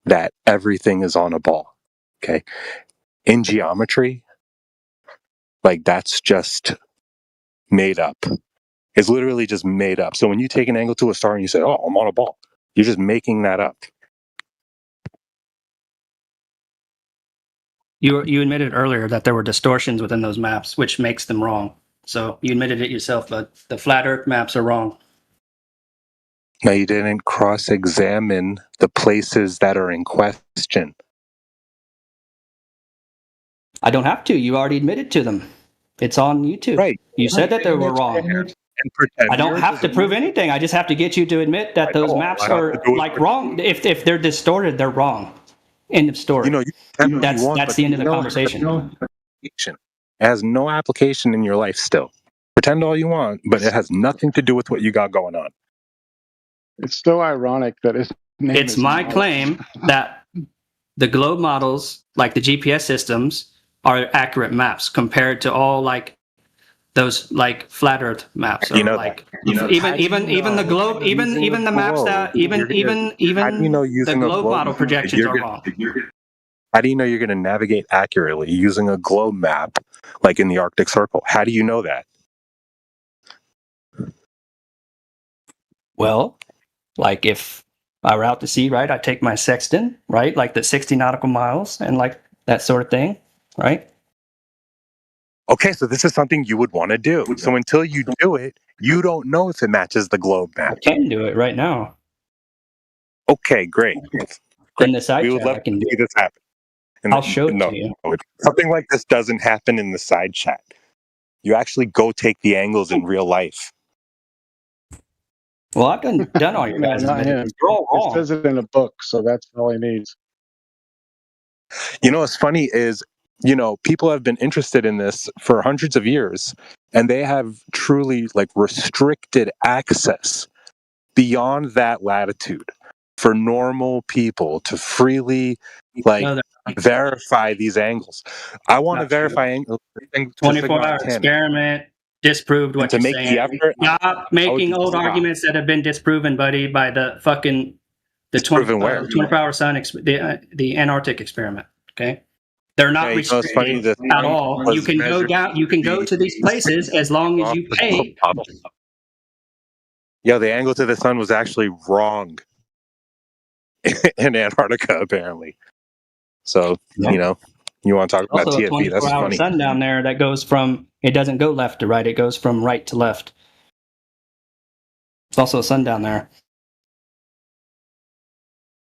that everything is on a ball. Okay, in geometry, like that's just made up. It's literally just made up. So when you take an angle to a star and you say, "Oh, I'm on a ball," you're just making that up. You admitted earlier that there were distortions within those maps, which makes them wrong. So you admitted it yourself, but the flat Earth maps are wrong. Now, you didn't cross-examine the places that are in question. I don't have to. You already admitted to them. It's on YouTube. Right. You said that they were wrong. I don't have to prove anything. I just have to get you to admit that those maps are like wrong. If they're distorted, they're wrong. End of story. That's the end of the conversation. It has no application in your life still. Pretend all you want, but it has nothing to do with what you got going on. It's so ironic that it's my claim that the globe models, like the GPS systems, are accurate maps compared to all like those like flat Earth maps. Even the globe, even the maps that even the globe model projections are wrong. How do you know you're going to navigate accurately using a globe map like in the Arctic Circle? How do you know that? Well, like if I were out to sea, right, I take my sextant, right, like the 60 nautical miles and like that sort of thing, right? Okay, so this is something you would want to do. So until you do it, you don't know if it matches the globe map. I can do it right now. Okay, great. In the side we would chat, love I can to do see it. this happen. I'll show it to you. Something like this doesn't happen in the side chat. You actually go take the angles in real life. Well, I've done all your guys' not him. You're all wrong. It says it in a book, so that's all he needs. You know what's funny is, people have been interested in this for hundreds of years, and they have truly like restricted access beyond that latitude for normal people to freely verify these angles. I want to verify angles. 24-hour experiment disproved what to you're make saying. the effort. Stop making old arguments that have been disproven, buddy, by the fucking the 24-hour sun, the Antarctic experiment. Okay, they're not restricted at all. You can go down. You can go to these places as long as you pay. Yeah, the angle to the sun was actually wrong in Antarctica, apparently. So, you want to talk about Also, a TFV? That's 24-hour funny. sun down there that goes from, it doesn't go left to right, it goes from right to left. It's also a sun down there.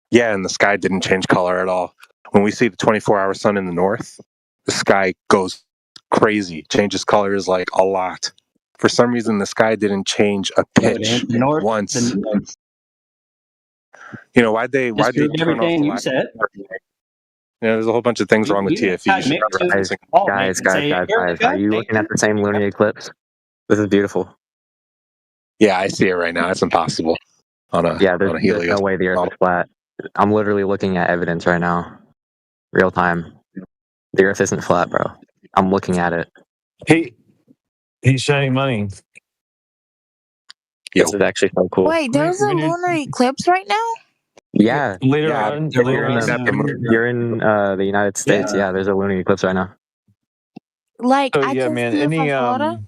Yeah, and the sky didn't change color at all. When we see the 24-hour sun in the north, the sky goes crazy, changes colors like a lot. For some reason, the sky didn't change a pitch once. Why'd they turn off the you said. There's a whole bunch of things wrong with TFE. Guys, are you looking at the same lunar eclipse? This is beautiful. Yeah, I see it right now. It's impossible on a there's no way the Earth is flat. I'm literally looking at evidence right now, real time. The Earth isn't flat, bro. I'm looking at it. He's shining money. This is actually so cool. Wait, there's a lunar eclipse right now? Yeah. Later on, you're in the United States. Yeah, there's a lunar eclipse right now. Like, I can see it from Florida?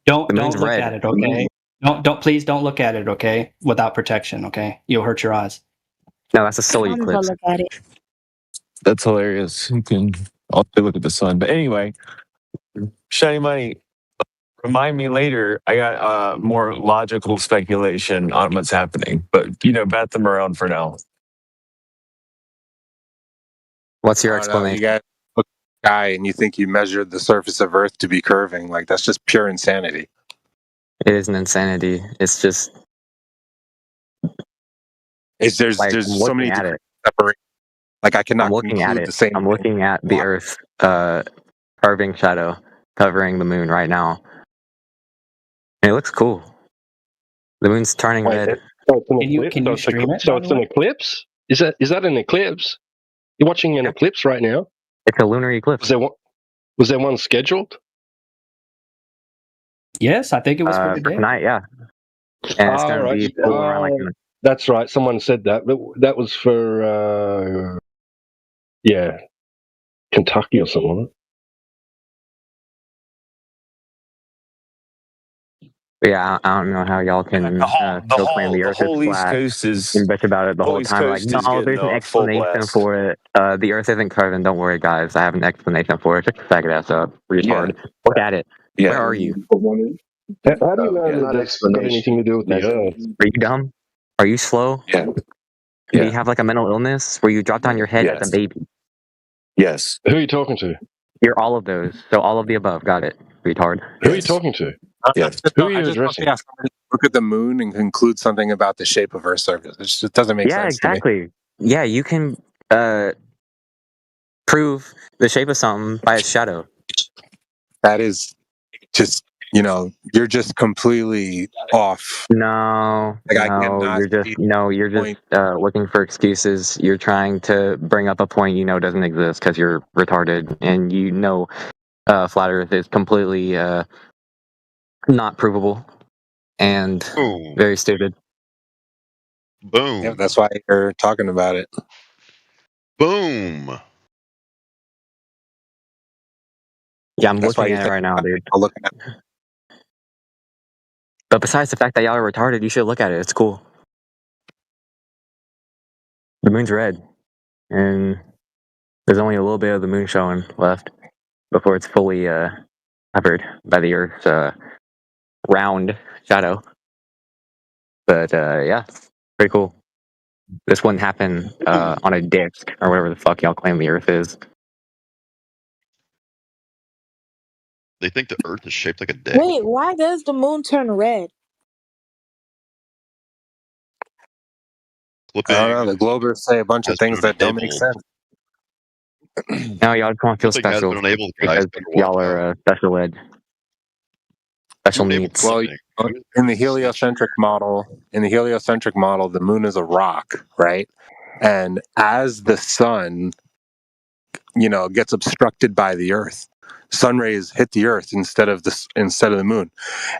Don't look at it, okay? Please don't look at it, okay? Without protection, okay? You'll hurt your eyes. No, that's a silly eclipse. Look at it. That's hilarious. You can also look at the sun. But anyway, shiny money. Remind me later. I got more logical speculation on what's happening, but bat them around for now. What's your I don't know. You explanation? guys look at the sky and you think you measured the surface of Earth to be curving. Like, that's just pure insanity. It is an insanity. It's just There's I'm so many looking at degrees it. separate. Like, I I'm cannot looking at conclude it. the same I'm thing. looking at the Earth carving shadow covering the moon right now. And it looks cool. The moon's turning red. So it's an Can you eclipse. can So you it's, stream it? so By it's the an way, eclipse. Is that an eclipse? You're watching an eclipse right now. It's a lunar eclipse. Was there one scheduled? yes, I think it was for For today. tonight, yeah. And it's gonna be full around like That's right. Someone said that. That was for Kentucky or something. yeah, I don't know how y'all can still claim the Earth is whole East flat Coast is and bitch about it the whole East time. Like, Coast is no, getting there's an a full explanation blast. for it. The Earth isn't curving. Don't worry, guys. I have an explanation for it. Shut your faggot ass up, retard. Look at it. Yeah. Where are you? How do you know that that's got anything to do with the Earth? Are you dumb? Are you slow? Yeah. Do you have like a mental illness where you dropped on your head as a baby? Yes. Who are you talking to? You're all of those. So all of the above. Got it, retard. Who are you talking to? Yes. Who are you I just addressing? don't see how somebody can look at the moon and conclude something about the shape of Earth's surface. It just doesn't make Yeah, sense to me. exactly. Yeah, you can prove the shape of something by its shadow. That is just, you're just completely off. No, Like, I cannot you're just looking for excuses. You're trying to bring up a point you know doesn't exist because you're retarded, and flat Earth is completely not provable and very stupid. Boom. Yeah, that's why you're talking about it. Boom. Yeah, I'm That's why looking you at it think right now, dude. I'm looking at But besides the fact that y'all are retarded, you should look at it. It's cool. The moon's red, and there's only a little bit of the moon showing left before it's fully covered by the Earth's round shadow. But yeah, pretty cool. This wouldn't happen on a disc or whatever the fuck y'all claim the Earth is. They think the Earth is shaped like a dick. Wait, why does the moon turn red? I don't know. The Globers say a bunch of things that don't make sense. No, y'all just want to feel Something has special been enabled, guys. because Better watch y'all are special ed, special needs. Well, in the heliocentric model, the moon is a rock, right? And as the sun, gets obstructed by the Earth, sun rays hit the Earth instead of the moon,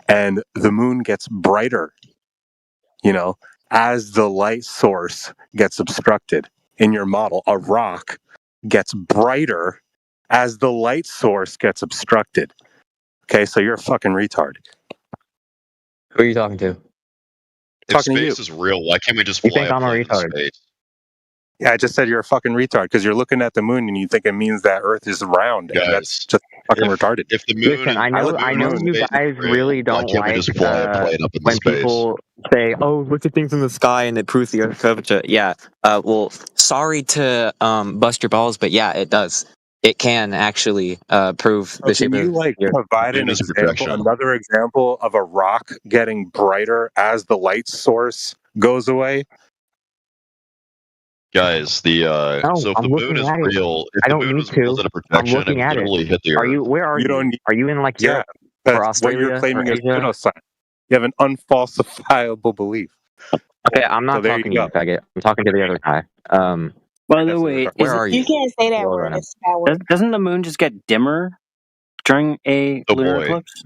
and the moon gets brighter. As the light source gets obstructed in your model, a rock gets brighter as the light source gets obstructed. Okay, so you're a fucking retard. Who are you talking to? If Talking to space you. is real, why can't we just You fly think a I'm a plane in retard? space? Yeah, I just said you're a fucking retard because you're looking at the moon and you think it means that Earth is round, and that's just fucking retarded. If the moon Listen, I know you guys really don't can't we like just fly a plane up into when space? people say, "Oh, look at things in the sky and it proves the Earth's curvature." Yeah. Well, sorry to bust your balls, but yeah, it does. It can actually prove the shape Can you of the Earth. provide another example of a rock getting brighter as the light source goes away? Guys, so if the moon is real, if the moon was built in a projection, it would literally hit the Earth. Where are you? Are you in like Europe or That's Australia what you're claiming or is Asia? pseudoscience. You have an unfalsifiable belief. Okay, I'm not talking to you, faggot. I'm talking to the other guy. By the way, where are You you? can't say that word. It's a bad word. Doesn't the moon just get dimmer during a lunar eclipse?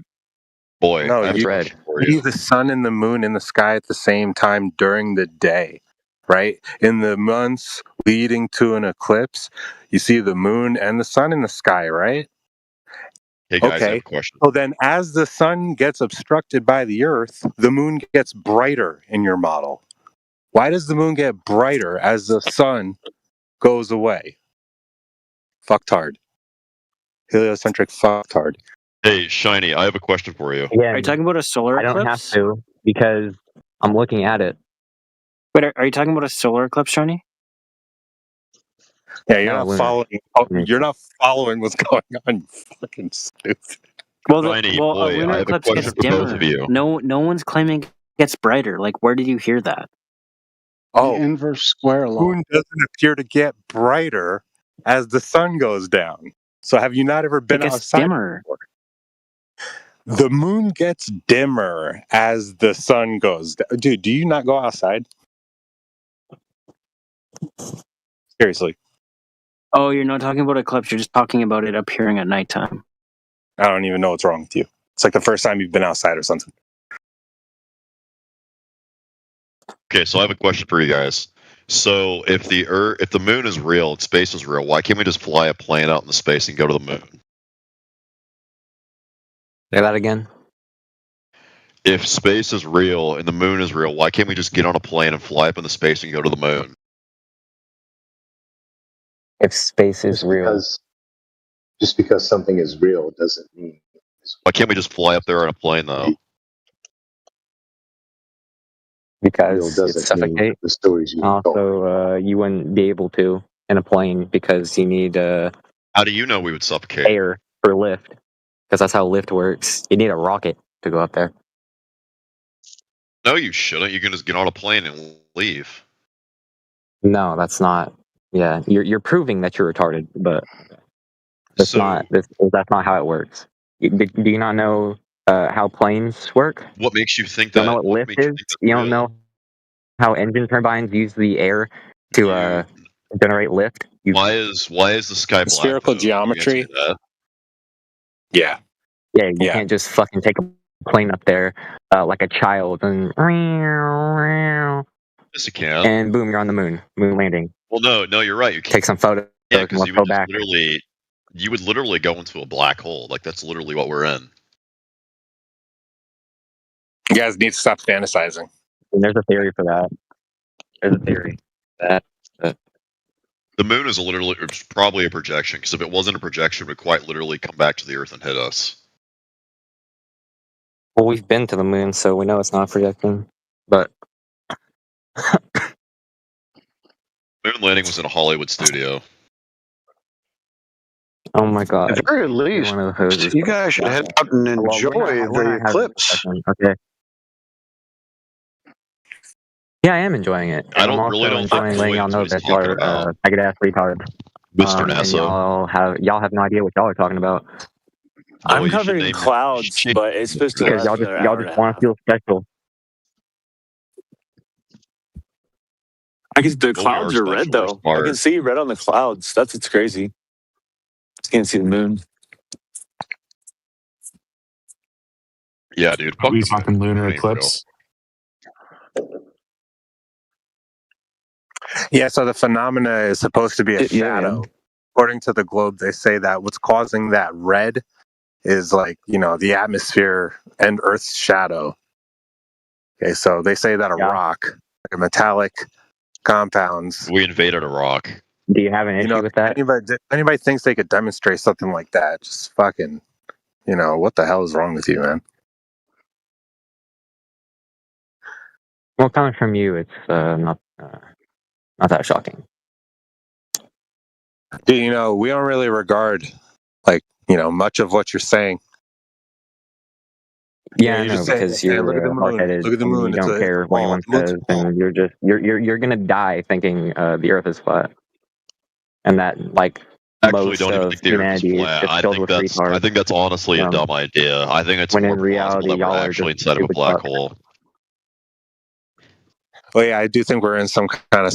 Boy, No, I'm you red. see the sun and the moon in the sky at the same time during the day, right? In the months leading to an eclipse, you see the moon and the sun in the sky, right? Hey guys, I have a question. So then as the sun gets obstructed by the Earth, the moon gets brighter in your model. Why does the moon get brighter as the sun goes away? Fucktard. Heliocentric fucktard. Hey, Shiny, I have a question for you. Yeah, Are you talking about a solar I don't have eclipse? to because I'm looking at it. Wait, are you talking about a solar eclipse, Shiny? Yeah, you're No, not lunar. following. You're not following what's going on. You fucking stupid. Well, Shiny, a boy, I lunar have a eclipse question gets for both dimmer. of you. No one's claiming it gets brighter. Like, where did you hear that? The inverse square law. Moon doesn't appear to get brighter as the sun goes down. So have you not ever been It gets outside dimmer. before? The moon gets dimmer as the sun goes down. Dude, do you not go outside? Seriously. Oh, you're not talking about eclipse. You're just talking about it appearing at nighttime. I don't even know what's wrong with you. It's like the first time you've been outside or something. Okay, so I have a question for you guys. So if the moon is real and space is real, why can't we just fly a plane out into space and go to the moon? Say that again. If space is real and the moon is real, why can't we just get on a plane and fly up into space and go to the moon? If space is real, Just because something is real doesn't mean. Why can't we just fly up there on a plane though? because Real it doesn't mean suffocate. the stories you Also, you wouldn't be able to in a plane because you need How do you know we would suffocate? air for lift. Because that's how lift works. You need a rocket to go up there. No, you shouldn't. You can just get on a plane and leave. No, that's not. Yeah, you're proving that you're retarded, but that's not. That's not how it works. Do you not know how planes work? What makes you think You that? don't know what lift makes you is. think that's You don't real? know how engine turbines use the air to generate lift. Why is the sky black? Spherical though? Can you answer geometry? me that? Yeah. Yeah, you can't just fucking take a plane up there like a child and Yes, you can. and boom, you're on the moon. Moon landing. Well, no, you're right. You can't. Take some photos. Yeah, and because let's you go would just back. you would literally go into a black hole. Like that's literally what we're in. You guys need to stop fantasizing. And there's a theory for that. There's a theory that The moon is it's probably a projection. Because if it wasn't a projection, it would quite literally come back to the Earth and hit us. well, we've been to the moon, so we know it's not a projection. But Moon landing was in a Hollywood studio. oh my god! At the very least, one of the hoses. you guys should head out and enjoy the eclipse. Okay. Yeah, I am enjoying it. I And I'm don't also really don't enjoying letting y'all know what that he's y'all talking are about. faggot ass retards. Mr. And NASA. y'all have no idea what y'all are talking about. I'm covering clouds, but it's supposed to Because last y'all another hour and just a want half. to feel special. I guess the Well, we clouds are are red special, we're though. I smart. can see red on the clouds. That's what's crazy. Just can't see the moon. Yeah, dude. Are we talking lunar eclipse? Yeah, so the phenomena is supposed to be a shadow. According to the globe, they say that what's causing that red is like, the atmosphere and Earth's shadow. Okay, so they say that a rock, like a metallic compounds. We invaded a rock. Do you have an issue with that? Anybody thinks they could demonstrate something like that, just fucking, what the hell is wrong with you, man? Well, coming from you, it's not that shocking. Dude, we don't really regard, much of what you're saying. Yeah, I you know, just say, because "Hey, you're look at the moon. hard-headed Look at the and moon. you It's don't a care what ball. anyone The moon's says, and you're gonna die thinking the Earth is flat, and that Actually, most don't even of think the Earth is humanity is flat. just I filled think with that's retards. I think that's honestly a dumb idea. I think it's when more in plausible reality, that we're y'all are actually just inside of a stupid black fucks. hole. Well, yeah, I do think we're in some kind of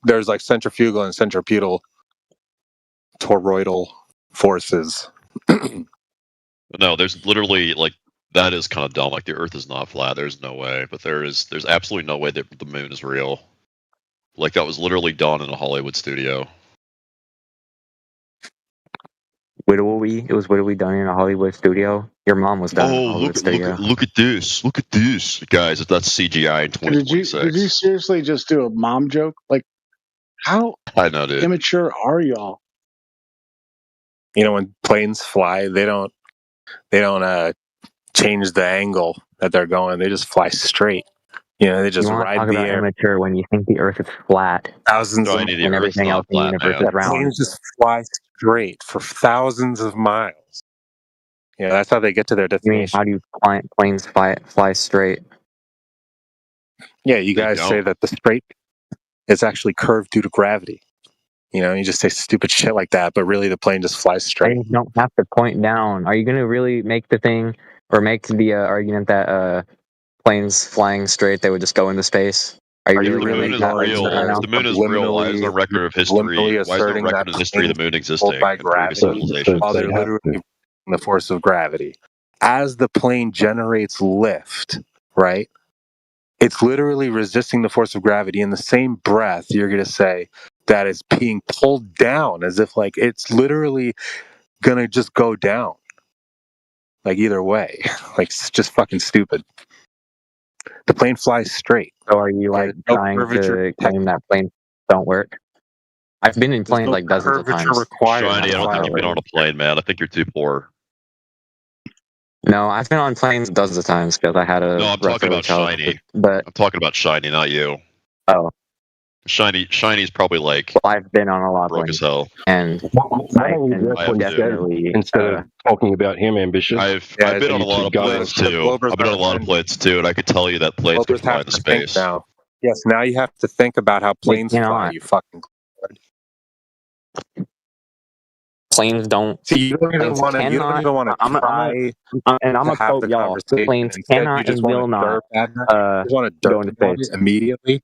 there's like centrifugal and centripetal toroidal forces. No, there's literally that is kind of dumb. Like the Earth is not flat. There's no way. But there's absolutely no way that the moon is real. Like that was literally done in a Hollywood studio. It was literally done in a Hollywood studio. Your mom was done in a Oh, Hollywood studio. look at this. Look at this. Guys, that's CGI in Did you 2026. seriously just do a mom joke? Like, how I know, dude. immature are y'all? You know, when planes fly, they don't change the angle that they're going. They just fly straight. You know, they just you want to ride talk the about air. immature when you think the Earth is flat Thousands of Shiny, the and Earth's everything else not in the flat, universe man. is round. planes just fly straight for thousands of miles. Yeah, that's how they get to their You mean, destination. how do you planes fly straight? Yeah, you They guys say don't. that the straight is actually curved due to gravity. You know, you just say stupid shit like that, but really the plane just flies straight. Planes don't have to point down. Are you going to really make the thing, or make the argument that planes flying straight, they would just go into space? Are you If really the going to moon make is that argument right real, now? if the moon is real, why is there a record of history? Why is there a asserting that record in history of the planes moon pulled existing by in previous gravity civilizations? while they're literally the force of gravity. As the plane generates lift, right? It's literally resisting the force of gravity. In the same breath, you're going to say that it's being pulled down as if like it's literally going to just go down. Like either way, like it's just fucking stupid. The plane flies straight. So are you like no trying curvature to claim that planes don't work? I've been in There's planes no like dozens of curvature times. required. Shiny, I don't think Wow. you've been on a plane, man. I think you're too poor. No, I've been on planes dozens of times because I had a No, I'm rough talking early about childhood. Shiny. But I'm talking about Shiny, not you. oh, Shiny's probably like well, I've been on a lot of broke planes, as hell. and Why I don't you can address what he said definitely instead of talking about him, Ambitious? I've Yeah, been so on a you lot two of go planes on. too. I've been on a lot of planes too, and I could tell you that planes could Globers fly have into to think space. now. Yes, now you have to think about how They planes fly. cannot. You fucking. Planes don't. See, you don't even Planes want to. You don't cannot. even want to try And I'm to gonna have quote the y'all. conversation. Planes Instead, you cannot just and want will to not derp at that. You just want to go derp into about space. it immediately.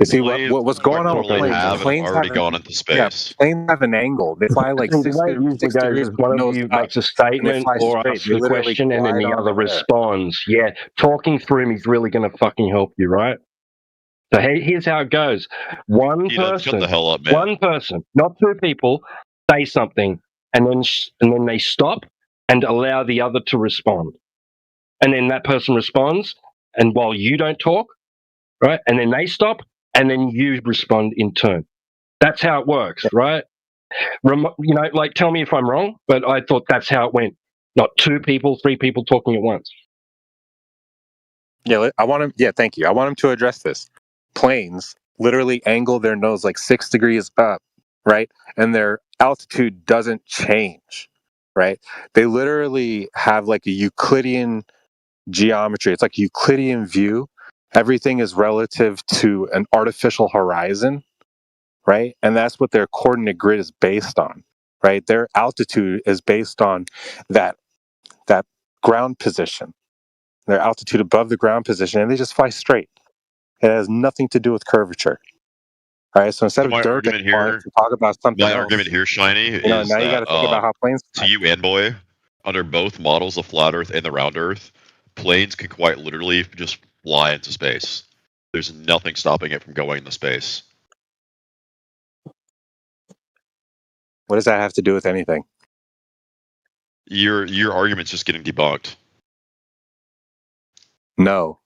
See what's going on with Totally planes? have and Planes already have gone an, into yeah, space. planes have an angle. They fly like And the way it usually 6 goes degrees is one of nose you up, makes a and they statement fly or straight. asks They a literally question and then glide the on other the air. responds. Yeah, talking through him is really going to fucking help you, right? So here's how it goes. One Tina, shut the hell up, man. one person, not two people, say something, and then they stop and allow the other to respond. And then that person responds, and while you don't talk, right? And then they stop, and then you respond in turn. That's how it works, right? You know, like, tell me if I'm wrong, but I thought that's how it went. Not two people, three people talking at once. Yeah, I want him. Yeah, thank you. I want him to address this. Planes literally angle their nose like 6 degrees up, right? And their altitude doesn't change, right? They literally have like a Euclidean geometry. It's like a Euclidean view. Everything is relative to an artificial horizon, right? And that's what their coordinate grid is based on, right? Their altitude is based on that ground position, their altitude above the ground position, and they just fly straight. It has nothing to do with curvature. All right, so instead of my derping argument here, to talk about something my else, argument here, Shiny, you know, is now you got that to think about how planes fly. to you and Boy, under both models, the flat Earth and the round Earth, planes can quite literally just fly into space. There's nothing stopping it from going into space. What does that have to do with anything? Your argument's just getting debunked. No.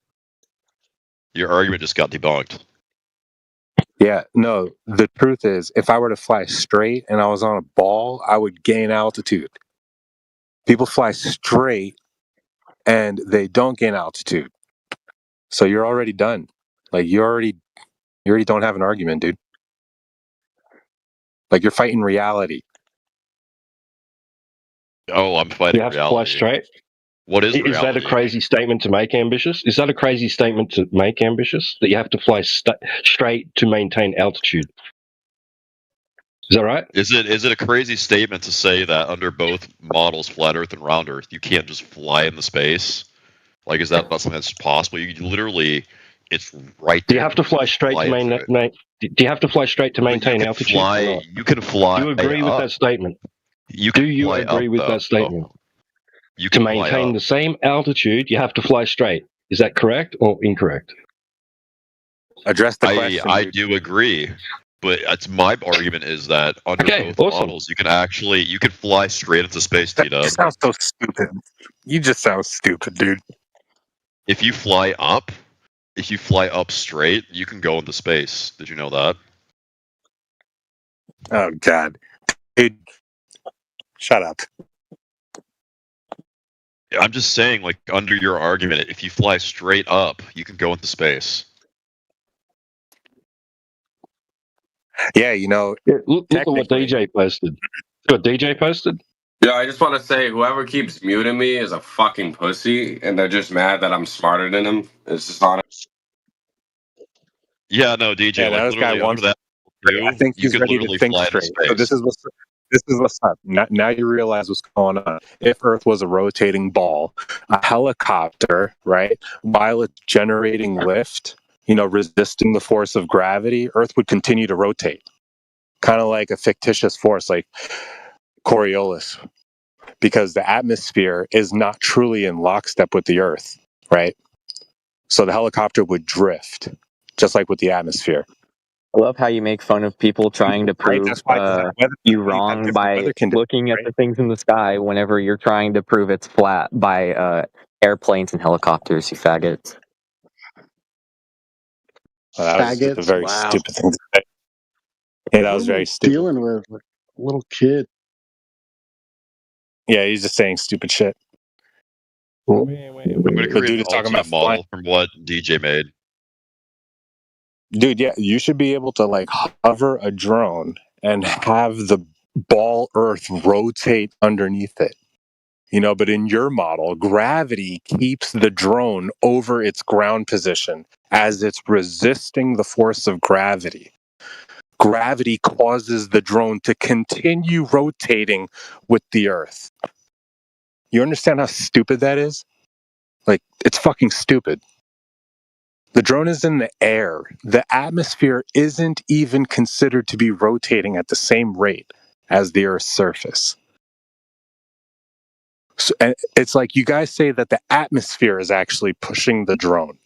Your argument just got debunked. Yeah, no. The truth is, if I were to fly straight and I was on a ball, I would gain altitude. People fly straight and they don't gain altitude. So you're already done. Like you already don't have an argument, dude. Like you're fighting reality. Oh, I'm fighting You have reality. to fly straight. What is that a reality? crazy statement to make, Ambitious? Is that a crazy statement to make, Ambitious? That you have to fly straight to maintain altitude? Is that right? Is it a crazy statement to say that under both models, flat Earth and round Earth, you can't just fly into space? Like, is that not something that's possible? You literally, it's right there. Do you have to fly straight to maintain? Do you have to fly straight to maintain altitude? You can fly. Do you agree with that statement? Do you agree with that statement? You to can fly maintain up. the same altitude, you have to fly straight. Is that correct or incorrect? Address the question. I do agree, but it's my argument is that under both models, you can fly straight into space. Tina. You sound so stupid. You just sound stupid, dude. If you fly up straight, you can go into space. Did you know that? Oh God, dude. Shut up. I'm just saying, like, under your argument, if you fly straight up, you can go into space. Yeah, you know. Look at what DJ posted. See what DJ posted? Yeah, I just want to say whoever keeps muting me is a fucking pussy, and they're just mad that I'm smarter than them. It's just honest. Yeah, no, DJ, Yeah, like, this guy literally wants. under that I think you he's could ready literally to think fly into straight. space. So this is what's up. Now you realize what's going on. If Earth was a rotating ball, a helicopter, right, while it's generating lift, resisting the force of gravity, Earth would continue to rotate, kind of like a fictitious force, like Coriolis, because the atmosphere is not truly in lockstep with the Earth, right? So the helicopter would drift, just like with the atmosphere. I love how you make fun of people trying to Right, prove that's why you wrong by looking at the things in the sky whenever you're trying to prove it's flat by airplanes and helicopters, you faggots. Well, that was just a very stupid thing to say. Yeah, that was very stupid. Dealing with like a little kid. Yeah, he's just saying stupid shit. I'm going to create an alternate model from what DJ made. Dude, yeah, you should be able to like hover a drone and have the ball Earth rotate underneath it. But in your model, gravity keeps the drone over its ground position as it's resisting the force of gravity. Gravity causes the drone to continue rotating with the Earth. You understand how stupid that is? Like, it's fucking stupid. The drone is in the air. The atmosphere isn't even considered to be rotating at the same rate as the Earth's surface. So, and it's like you guys say that the atmosphere is actually pushing the drone.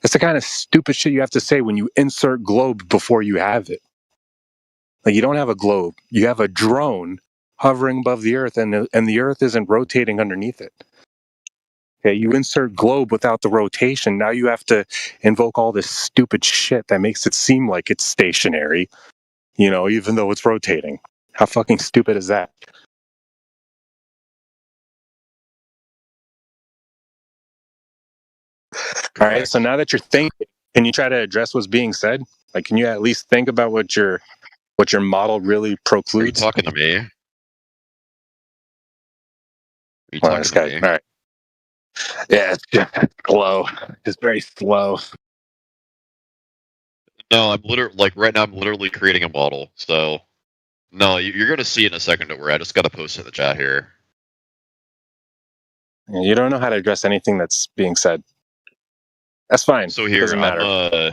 It's the kind of stupid shit you have to say when you insert globe before you have it. Like, you don't have a globe. You have a drone hovering above the Earth, and the Earth isn't rotating underneath it. Okay, you insert globe without the rotation. Now you have to invoke all this stupid shit that makes it seem like it's stationary, even though it's rotating. How fucking stupid is that? All right, so now that you're thinking, can you try to address what's being said? Like, can you at least think about what your model really precludes? Are you talking to me? Are you Well, talking this to guy, me? all right. Yeah, it's just slow. It's very slow. No, I'm literally, like, right now I'm literally creating a model. So, no, you're going to see in a second where I just got to post it in the chat here. You don't know how to address anything that's being said. That's fine. So here, Doesn't matter. No.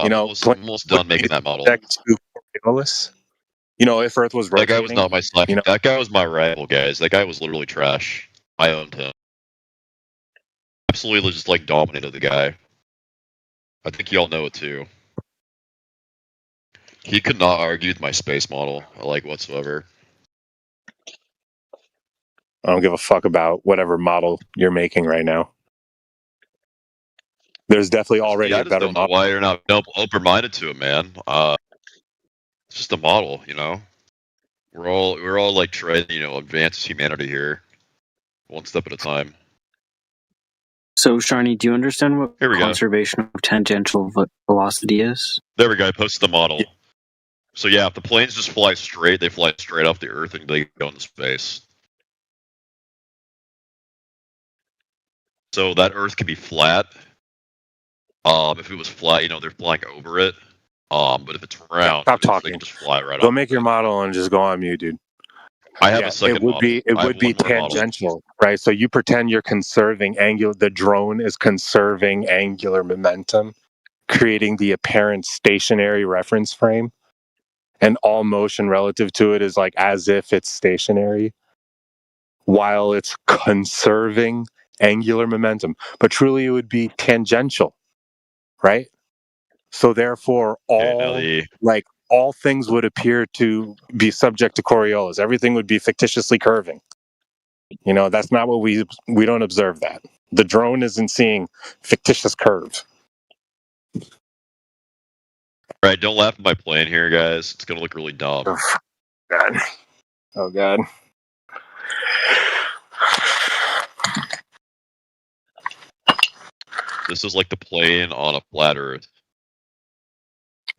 I'm almost done making that model. Coriolis. If Earth was rotating, that guy was not my sniper. That guy was my rival, guys. That guy was literally trash. I owned him. Absolutely just, like, dominated the guy. I think y'all know it too. He could not argue with my space model, like, whatsoever. I don't give a fuck about whatever model you're making right now. There's definitely already a better model. Know why you're not open-minded to it, man? It's just a model, We're all like trying, advance humanity here, one step at a time. So, Sharni, do you understand what Here we go. conservation of tangential velocity is? There we go. I posted the model. Yeah. So yeah, if the planes just fly straight, they fly straight off the Earth and they go into space. So that Earth can be flat. If it was flat, they're flying over it. But if it's round, stop talking. They can just fly right off. Go make your model and just go on mute, dude. I have a second model. It would be tangential, right? So you pretend you're conserving the drone is conserving angular momentum, creating the apparent stationary reference frame, and all motion relative to it is like as if it's stationary, while it's conserving angular momentum. But truly, it would be tangential, right? So therefore, all things would appear to be subject to Coriolis. Everything would be fictitiously curving. That's not what we don't observe that. The drone isn't seeing fictitious curves. Right, don't laugh at my plane here, guys. It's gonna look really dumb. God. Oh God. This is like the plane on a flat Earth.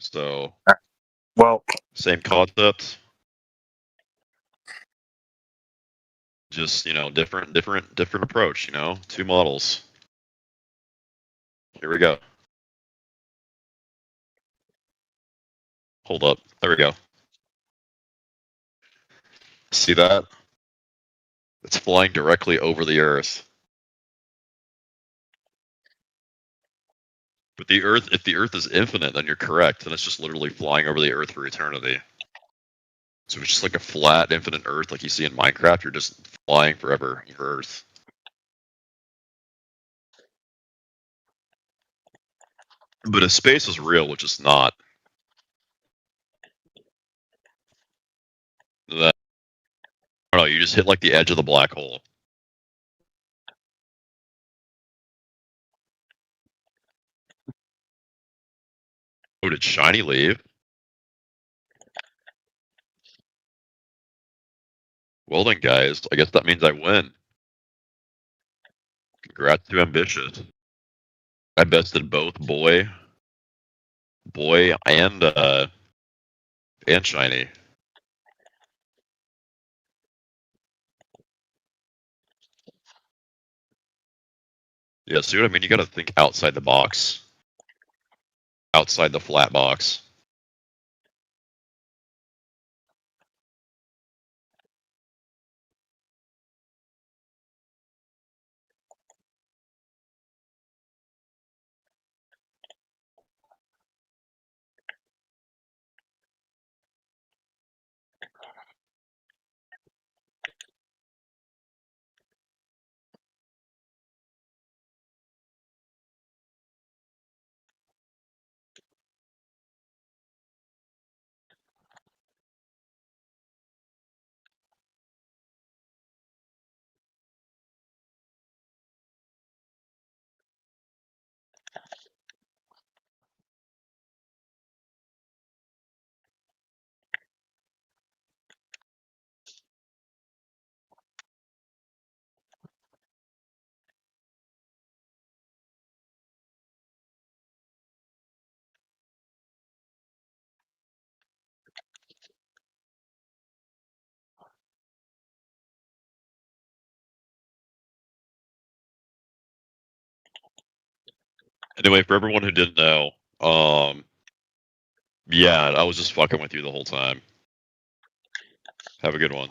So, well, same concept. Just different approach. Two models. Here we go. Hold up. There we go. See that? It's flying directly over the Earth. But the Earth, if the Earth is infinite, then you're correct. Then it's just literally flying over the Earth for eternity. So it's just like a flat, infinite Earth like you see in Minecraft. You're just flying forever over Earth. But if space is real, which is not, then, I don't know, you just hit like the edge of the black hole. Oh, did Shiny leave? Well then, guys, I guess that means I win. Congrats to Ambitious. I bested both Boy and Shiny. Yeah, see what I mean? You gotta think outside the box. Outside the flat box. Anyway, for everyone who didn't know, yeah, I was just fucking with you the whole time. Have a good one.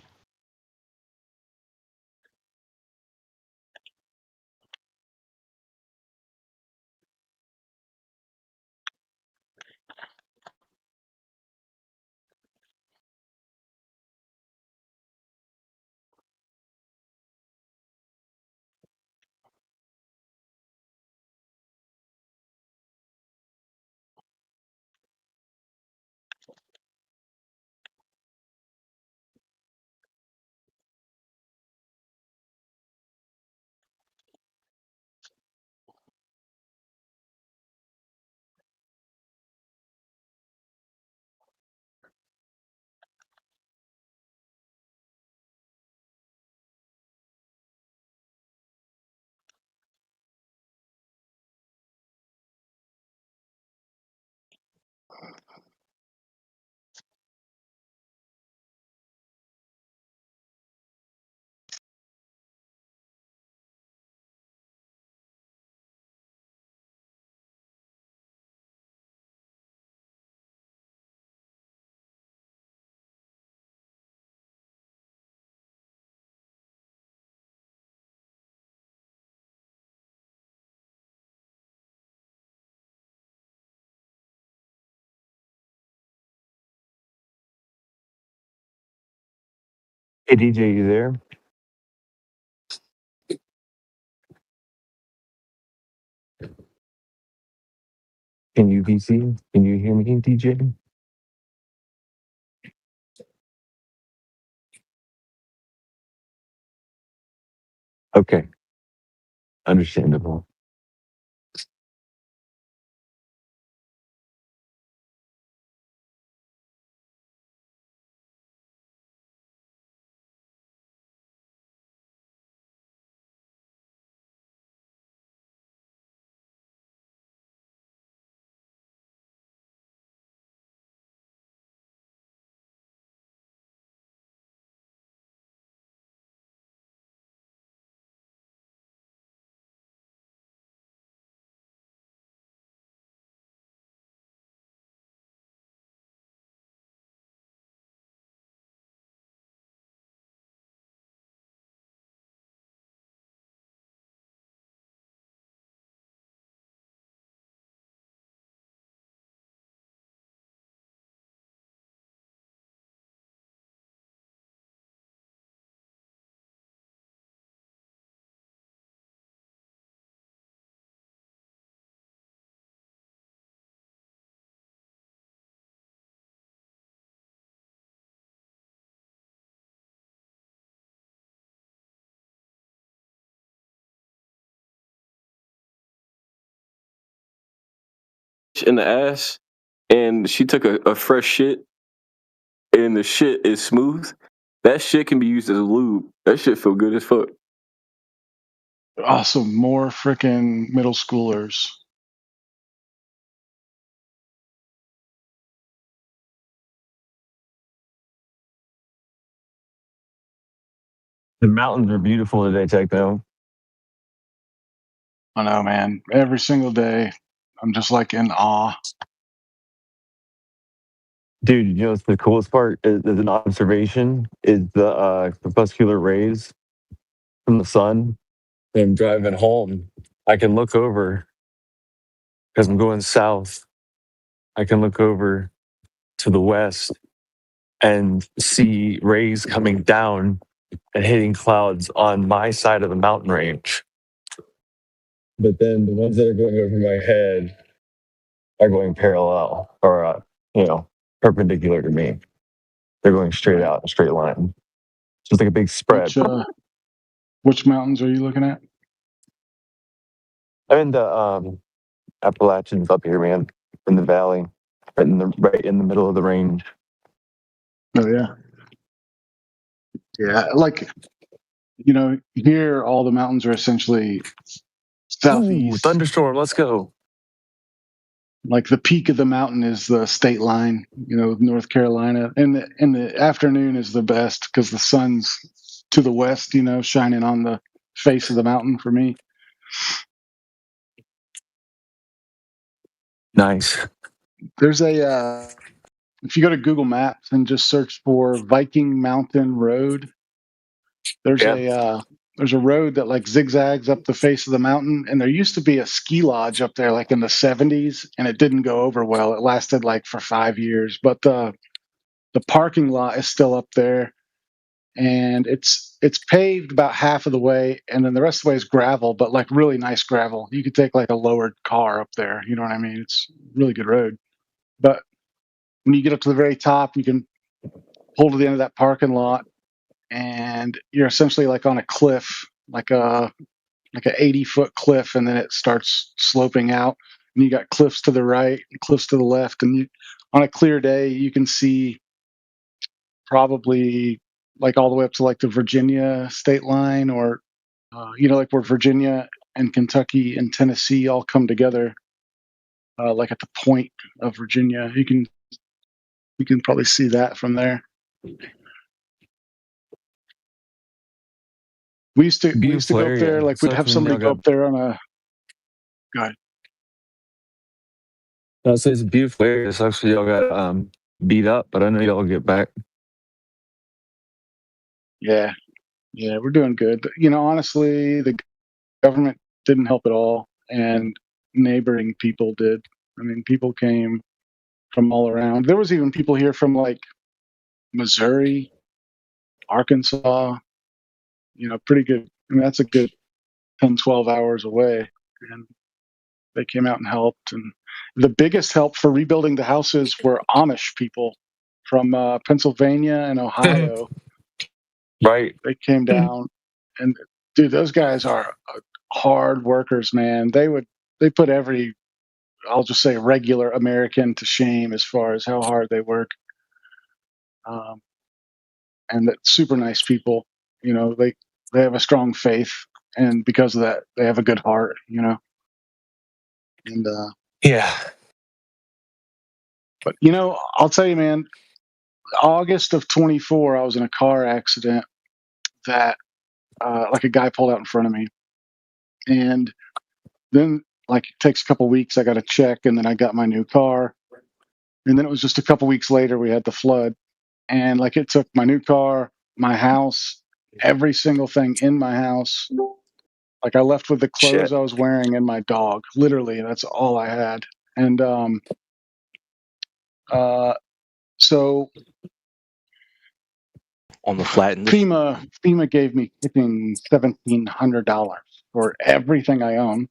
Hey DJ, you there? Can you VC? Can you hear me, DJ? Okay, understandable. bitch in the ass and she took a fresh shit and the shit is smooth, that shit can be used as a lube. That shit feel good as fuck. Also, more freaking middle schoolers. The mountains are beautiful today, Techno. I know, man. Every single day, I'm just like in awe. Dude, you know what's the coolest part is an observation is the crepuscular rays from the sun. When I'm driving home, I can look over because I'm going south. I can look over to the west and see rays coming down and hitting clouds on my side of the mountain range. But then the ones that are going over my head are going parallel or, perpendicular to me. They're going straight out in a straight line. So it's like a big spread. Which mountains are you looking at? I'm in the Appalachians up here, man, in the valley, right in the middle of the range. Oh yeah, yeah. Like, here all the mountains are essentially southeast. Ooh, thunderstorm, let's go. Like the peak of the mountain is the state line, North Carolina, and the afternoon is the best because the sun's to the west, shining on the face of the mountain for me. Nice. There's if you go to Google Maps and just search for Viking Mountain Road, there's a road that like zigzags up the face of the mountain, and there used to be a ski lodge up there like in the 70s, and it didn't go over well. It lasted like for 5 years, but the parking lot is still up there, and it's paved about half of the way, and then the rest of the way is gravel, but like really nice gravel. You could take like a lowered car up there, you know what I mean? It's a really good road. But when you get up to the very top, you can pull to the end of that parking lot, and you're essentially like on a cliff, like an 80-foot cliff, and then it starts sloping out, and you got cliffs to the right, cliffs to the left, and on a clear day you can see probably like all the way up to like the Virginia state line, or like where Virginia and Kentucky and Tennessee all come together, like at the point of Virginia. You can probably see that from there. We used to go up there, like we'd have somebody go up there on a. Go ahead. No, so it's a beautiful area. It sucks y'all got beat up, but I know y'all get back. Yeah, we're doing good. Honestly, the government didn't help at all, and neighboring people did. I mean, people came from all around. There was even people here from like Missouri, Arkansas. Pretty good. I mean, that's a good 10, 12 hours away, and they came out and helped. And the biggest help for rebuilding the houses were Amish people from Pennsylvania and Ohio. Right. They came down, and dude, those guys are hard workers, man. They put every, I'll just say, regular American to shame as far as how hard they work. And that super nice people. They have a strong faith, and because of that, they have a good heart. And yeah. But I'll tell you, man. August of 24, I was in a car accident that, like, a guy pulled out in front of me, and then like it takes a couple weeks. I got a check, and then I got my new car, and then it was just a couple weeks later we had the flood, and like it took my new car, my house, every single thing in my house. Like I left with the clothes I was wearing and my dog. Literally, that's all I had. And so on the flat, FEMA gave me $1,700 for everything I own.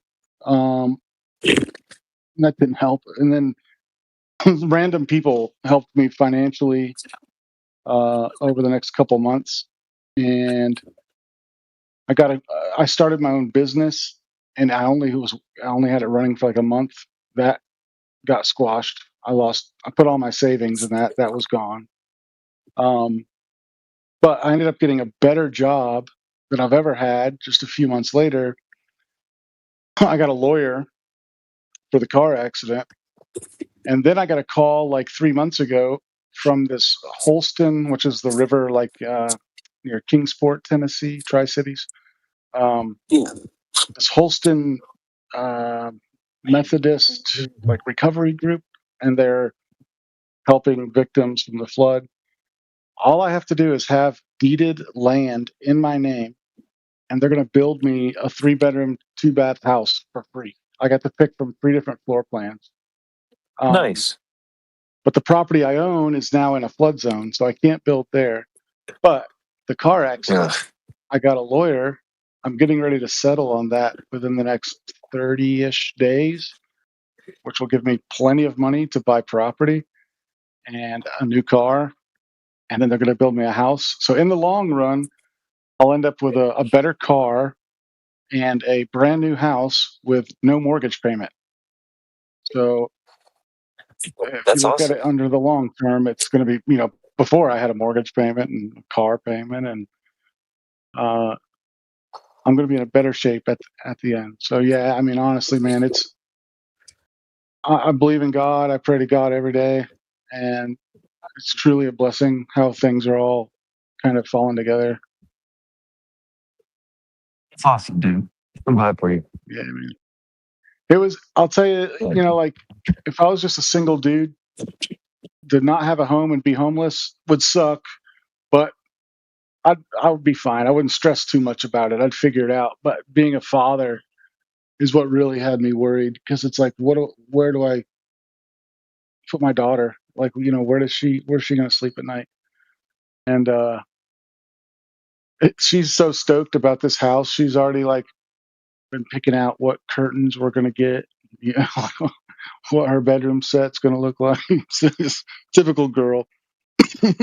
That didn't help. And then random people helped me financially over the next couple months, and I started my own business, and I only had it running for like a month. That got squashed. I put all my savings in that. That was gone. But I ended up getting a better job than I've ever had. Just a few months later, I got a lawyer for the car accident. And then I got a call like 3 months ago from this Holston, which is the river like near Kingsport, Tennessee, Tri-Cities. This Holston Methodist like recovery group, and they're helping victims from the flood. All I have to do is have deeded land in my name, and they're going to build me a 3-bedroom, 2-bath house for free. I got to pick from 3 different floor plans. Nice. But the property I own is now in a flood zone, so I can't build there. But the car accident, I got a lawyer. I'm getting ready to settle on that within the next 30-ish days, which will give me plenty of money to buy property and a new car. And then they're going to build me a house. So in the long run, I'll end up with a better car and a brand new house with no mortgage payment. So if you look at it under the long term, it's going to be, before I had a mortgage payment and a car payment, and I'm going to be in a better shape at the end. So yeah, I mean, honestly, man, I believe in God. I pray to God every day, and it's truly a blessing how things are all kind of falling together. It's awesome, dude. I'm glad for you. Yeah, I mean, it was. I'll tell you, like if I was just a single dude, to not have a home and be homeless would suck, but I would be fine. I wouldn't stress too much about it. I'd figure it out. But being a father is what really had me worried, because it's like, where do I put my daughter? Like, where's she going to sleep at night? And she's so stoked about this house. She's already like been picking out what curtains we're going to get, what her bedroom set's going to look like. It's typical girl,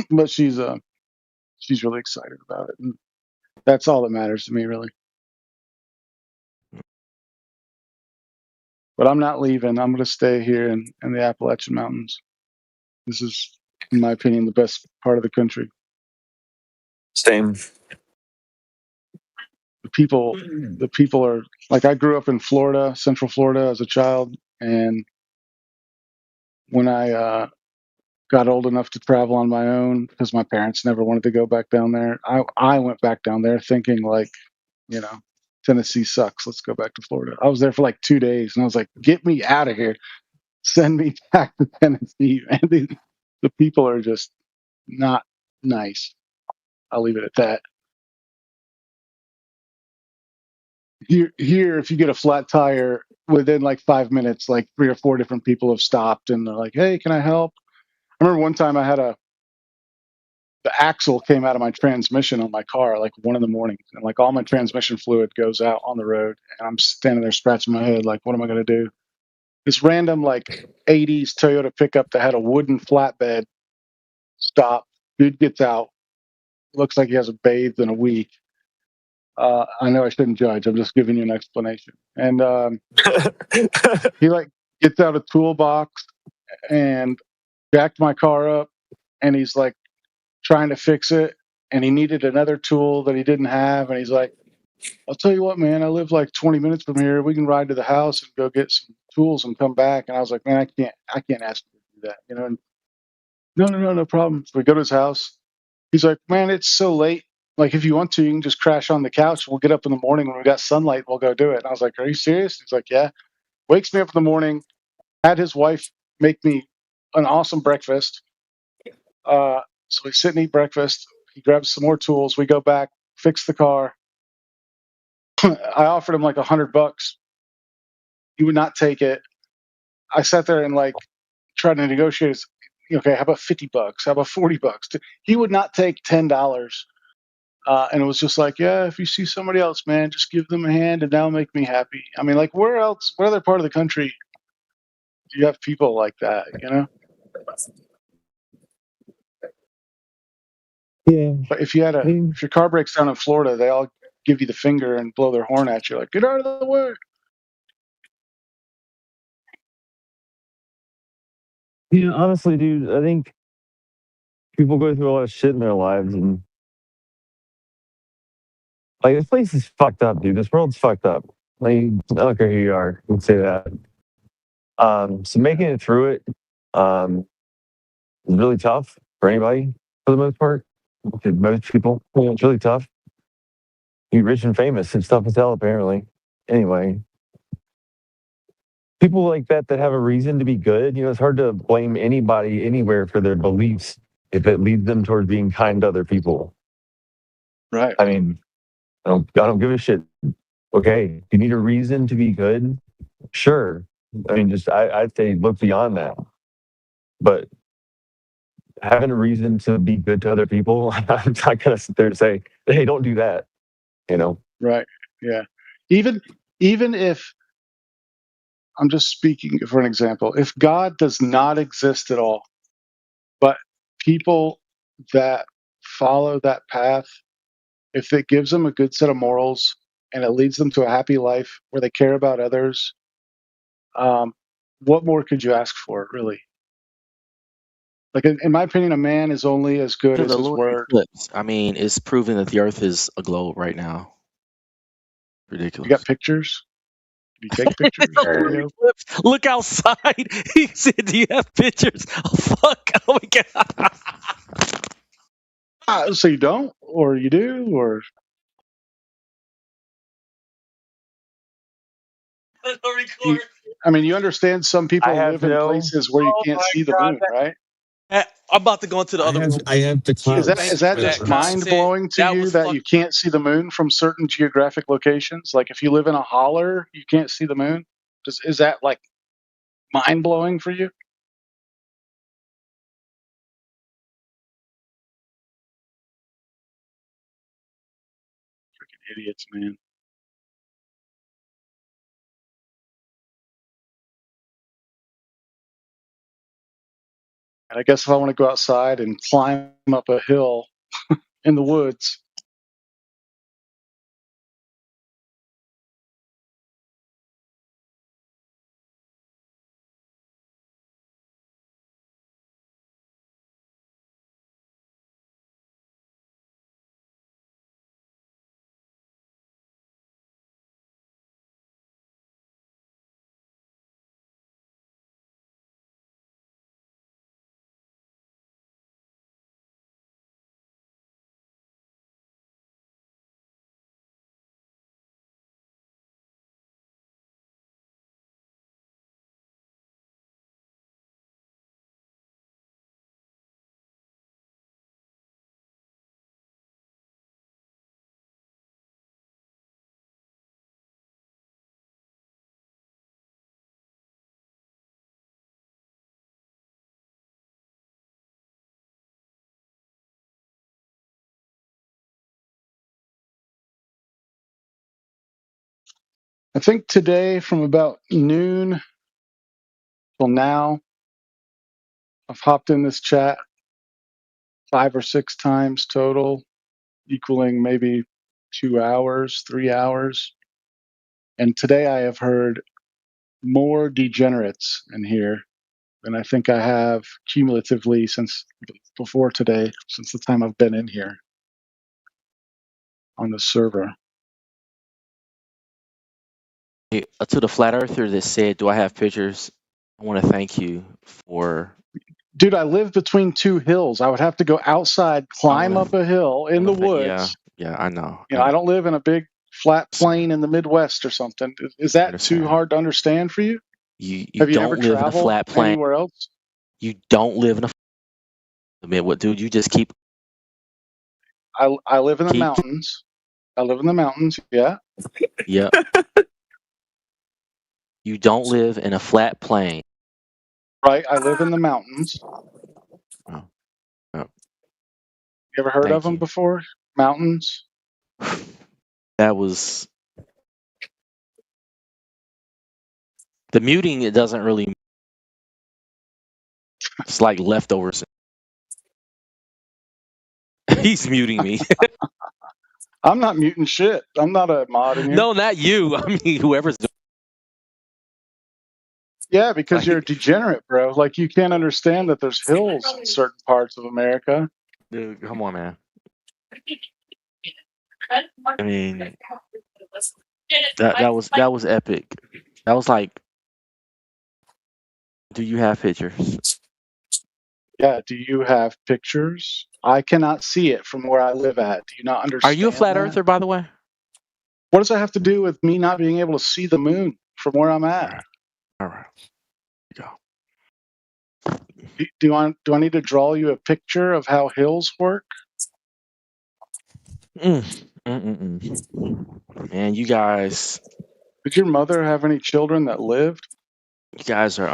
but she's really excited about it, and that's all that matters to me, really. But I'm not leaving. I'm going to stay here in the Appalachian Mountains. This is, in my opinion, the best part of the country. Same. The people are like, I grew up in Florida, Central Florida, as a child, and when I got old enough to travel on my own, because my parents never wanted to go back down there, I went back down there thinking like, Tennessee sucks. Let's go back to Florida. I was there for like 2 days, and I was like, get me out of here. Send me back to Tennessee. And the people are just not nice. I'll leave it at that. Here, if you get a flat tire, within like 5 minutes, like 3 or 4 different people have stopped and they're like, hey, can I help? I remember one time I had the axle came out of my transmission on my car like 1 a.m, and like all my transmission fluid goes out on the road, and I'm standing there scratching my head like, what am I going to do? This random like 80s Toyota pickup that had a wooden flatbed stop. Dude gets out, looks like he hasn't bathed in a week. I know I shouldn't judge. I'm just giving you an explanation. And he like gets out a toolbox and jacked my car up, and he's like trying to fix it, and he needed another tool that he didn't have, and he's like, I'll tell you what, man, I live like 20 minutes from here. We can ride to the house and go get some tools and come back. And I was like, man, I can't ask you to do that, And no problem. So we go to his house. He's like, man, it's so late. Like, if you want to, you can just crash on the couch. We'll get up in the morning when we got sunlight. We'll go do it. And I was like, are you serious? He's like, yeah. Wakes me up in the morning, had his wife make me an awesome breakfast. So we sit and eat breakfast. He grabs some more tools. We go back, fix the car. I offered him like $100. He would not take it. I sat there and like tried to negotiate. Okay, how about $50? How about $40? He would not take $10. And it was just like, yeah, if you see somebody else, man, just give them a hand and that'll make me happy. I mean, like, what other part of the country do you have people like that, Yeah. But if your car breaks down in Florida, they all give you the finger and blow their horn at you, like, get out of the way. You know, honestly, dude, I think people go through a lot of shit in their lives, and like this place is fucked up, dude. This world's fucked up. Like, I don't care who you are, I would say that. So making it through it is really tough for anybody, for the most part. To most people, you know, it's really tough. You're rich and famous. It's tough as hell, apparently. Anyway, people like that have a reason to be good. You know, it's hard to blame anybody anywhere for their beliefs if it leads them towards being kind to other people. Right. I mean, I don't give a shit. Okay, if you need a reason to be good, sure. I mean, I'd say look beyond that. But having a reason to be good to other people, I'm not gonna sit there and say, hey, don't do that. You know? Right. Yeah. Even if I'm just speaking for an example, if God does not exist at all, but people that follow that path, if it gives them a good set of morals and it leads them to a happy life where they care about others, what more could you ask for, really? Like, in my opinion, a man is only as good To as the his lunar word. eclipse. I mean, it's proving that the Earth is a globe right now. You Ridiculous. got pictures? Do you take pictures? It's a lunar Video? eclipse. Look outside. He said, "Do you have pictures?" Oh fuck! Oh my god! So you don't, or you do, or you, I mean, you understand some people live in places where you Oh can't my see the god! moon, right? I'm about to go into the other room. I have the Is clouds. that for just that. mind blowing to you was that you can't see the moon from certain geographic locations? Like if you live in a holler, you can't see the moon. Is that like mind blowing for you? Freaking idiots, man. And I guess if I want to go outside and climb up a hill in the woods, I think today from about noon till now, I've hopped in this chat 5 or 6 times total, equaling maybe 2 hours, 3 hours. And today I have heard more degenerates in here than I think I have cumulatively since before today, since the time I've been in here on the server. Hey, to the flat earther that said, "Do I have pictures?" I want to thank you for. Dude, I live between 2 hills. I would have to go outside, climb up a hill in the woods. Yeah, I know. You know, I don't live in a big flat plain in the Midwest or something. Is that too hard to understand for you? You Have you don't ever live in a traveled flat plain. anywhere else? You don't live in a. I mean, what, dude? You just keep. I live in the mountains. I live in the mountains. Yeah. Yep. You don't live in a flat plain. Right. I live in the mountains. Oh. You ever heard of them before? Mountains? That was. The muting, it doesn't really. It's like leftovers. He's muting me. I'm not muting shit. I'm not a mod in here. No, not you. I mean, whoever's doing. Yeah, because you're a Like, degenerate, bro. Like you can't understand that there's hills in certain parts of America. dude, come on, man. I mean, that was epic. That was like, do you have pictures? Yeah, do you have pictures? I cannot see it from where I live at. Do you not Are understand you a flat that? earther, by the way? What does that have to do with me not being able to see the moon from where I'm at? All right. Go. Do I need to draw you a picture of how hills work? Man, you guys, Did your mother have any children that lived? you guys are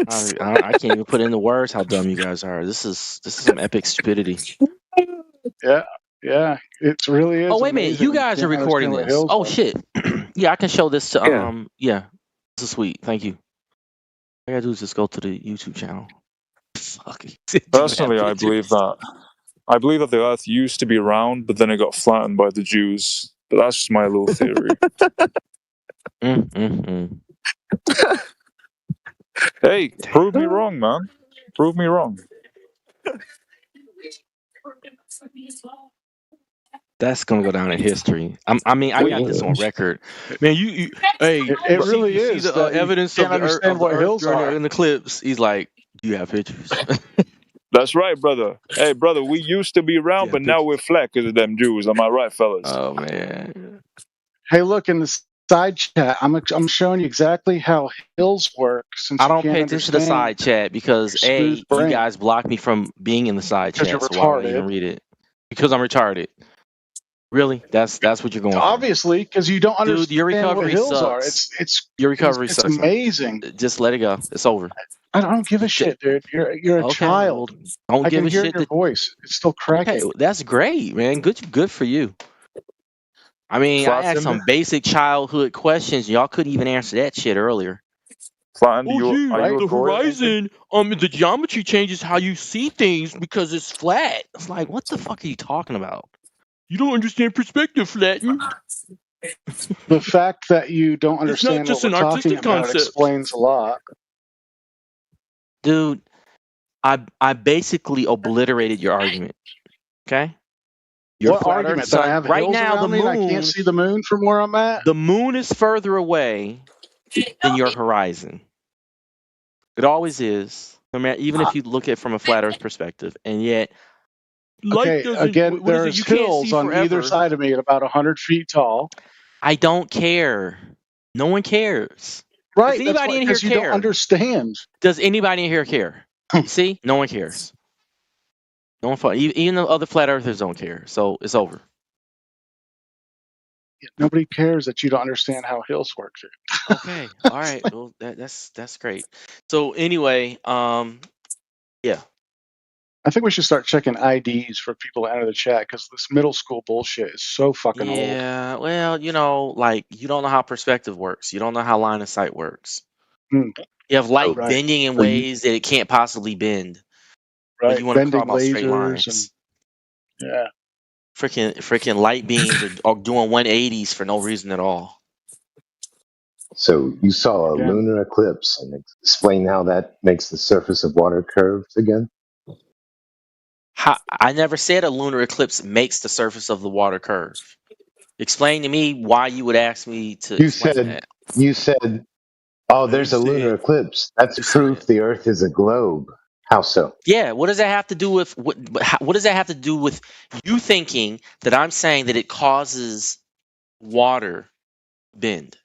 I can't even put into words how dumb you guys are. This is some epic stupidity. Yeah, yeah, it really is. Oh, wait a minute. amazing You when guys are can't recording understand what this. hills Oh are. shit. Yeah, I can show this to Yeah. yeah. This is sweet. Thank you. All I gotta do is just go to the YouTube channel. Fuck. Do you have Personally, I pictures? believe that the Earth used to be round, but then it got flattened by the Jews. But that's just my little theory. Hey, prove me wrong, man. Prove me wrong. That's gonna go down in history. I mean, I got this on record. Man, hey, It really you see is the that you evidence can't of the understand what Earth hills during are. an eclipse. He's like, do you have pictures? That's right, brother. Hey, brother, we used to be round, but now we're flat because of them Jews. Am I right, fellas? Oh man. Hey, look in the side chat. I'm showing you exactly how hills work. Since I you don't can't pay attention to the understand side chat because your smooth you brain guys blocked me from being in the side because you're chat. So why would I even retarded. read it? Because I'm retarded. Really? That's what you're going for. Obviously, because you don't Dude, your understand what recovery hills are. sucks. It's Your recovery it's sucks, man. amazing. Just let it go. It's over. I don't give a shit, dude. You're a Okay, child. well, don't I give can a hear shit. your voice. It's still cracking. Okay, that's great, man. Good for you. I mean, I asked some basic childhood questions. Y'all couldn't even answer that shit earlier. Flattened, Oh, are you a the Goy? horizon, the geometry changes how you see things because it's flat. It's like, what the fuck are you talking about? You don't understand perspective, Flatten. The fact that you don't It's not understand just what we're an talking artistic about concept. explains a lot. Dude, I basically obliterated your argument. Okay? Your What flat argument? Earth That I sun. have Right hills now, the around me and I can't moon. see the moon from where I'm at? The moon is further away than your horizon. It always is. No matter, even if you look at it from a flat Earth perspective, and yet light Okay, doesn't. again, What is it? there's You can't see hills on either forever. side of me at about 100 feet tall. I don't care. No one cares. Right, Does that's anybody why, in here because you don't care? understand. Does anybody in here care? You see, no one cares. No one. Even the other flat earthers don't care. So it's over. Nobody cares that you don't understand how hills work. Okay. All right. Well, that's great. So anyway, yeah. I think we should start checking IDs for people to enter the chat because this middle school bullshit is so fucking old. Yeah. Well, like you don't know how perspective works. You don't know how line of sight works. Hmm. You have light Right. bending in ways that it can't possibly bend. But Right, you want to bending crawl about straight lasers lines. and yeah. Freaking light beams are doing 180s for no reason at all. So you saw a lunar eclipse, and explain how that makes the surface of water curves again? I never said a lunar eclipse makes the surface of the water curve. Explain to me why you would ask me to explain that. You said, oh, there's a lunar eclipse. That's proof the Earth is a globe. How so? Yeah, what does that have to do with what does that have to do with you thinking that I'm saying that it causes water bend?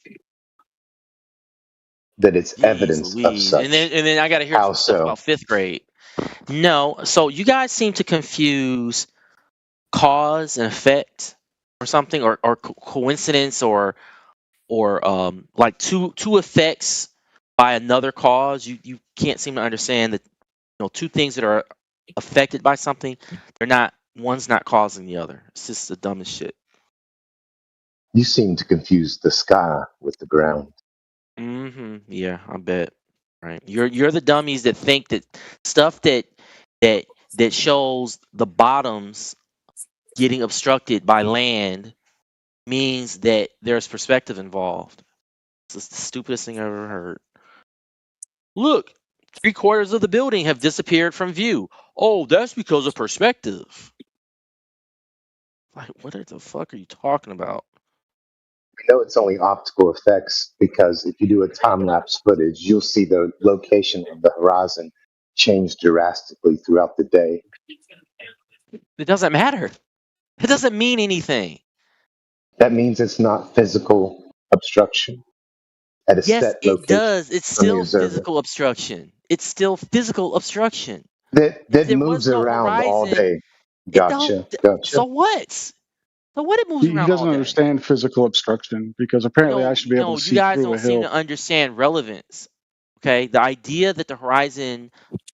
That it's evidence of such. And then I got to hear How some stuff so? about 5th grade. No, so you guys seem to confuse cause and effect or something, or coincidence, or like two effects by another cause. You can't seem to understand that two things that are affected by something, one's not causing the other. It's just the dumbest shit. You seem to confuse the sky with the ground. Yeah, I bet. Right. You're the dummies that think that stuff that shows the bottoms getting obstructed by land means that there's perspective involved. It's the stupidest thing I've ever heard. Look, 3/4 of the building have disappeared from view. Oh, that's because of perspective. Like, what the fuck are you talking about? We know it's only optical effects because if you do a time lapse footage, you'll see the location of the horizon change drastically throughout the day. It doesn't matter. It doesn't mean anything. That means it's not physical obstruction at a Yes, set it location does. It's from the still observer. physical obstruction. It's still physical obstruction. That If there moves was no around all horizon, day. it don't. Gotcha. So what? So what? It moves He around all doesn't day. understand physical obstruction because apparently I should be able No, to you see guys through a don't seem hill. to understand relevance. Okay, the idea that the horizon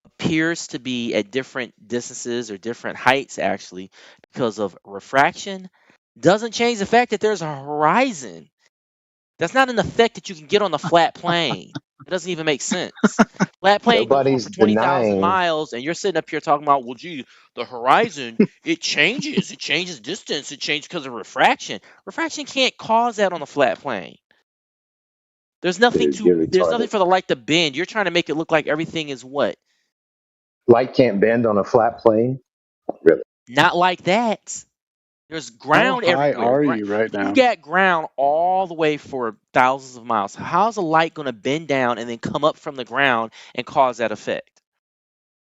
appears to be at different distances or different heights actually because of refraction doesn't change the fact that there's a horizon. That's not an effect that you can get on the flat plane. It doesn't even make sense. Flat plane goes on Nobody's for 20,000 denying miles, and you're sitting up here talking about, well, gee, the horizon, it changes. It changes distance. It changes because of refraction. Refraction can't cause that on a flat plane. There's nothing you're there's nothing retarded. for the light to bend. You're trying to make it look like everything is what? Light can't bend on a flat plane. Really? Not like that. There's How ground high everywhere. are you right You now? got ground all the way for thousands of miles. How's a light going to bend down and then come up from the ground and cause that effect?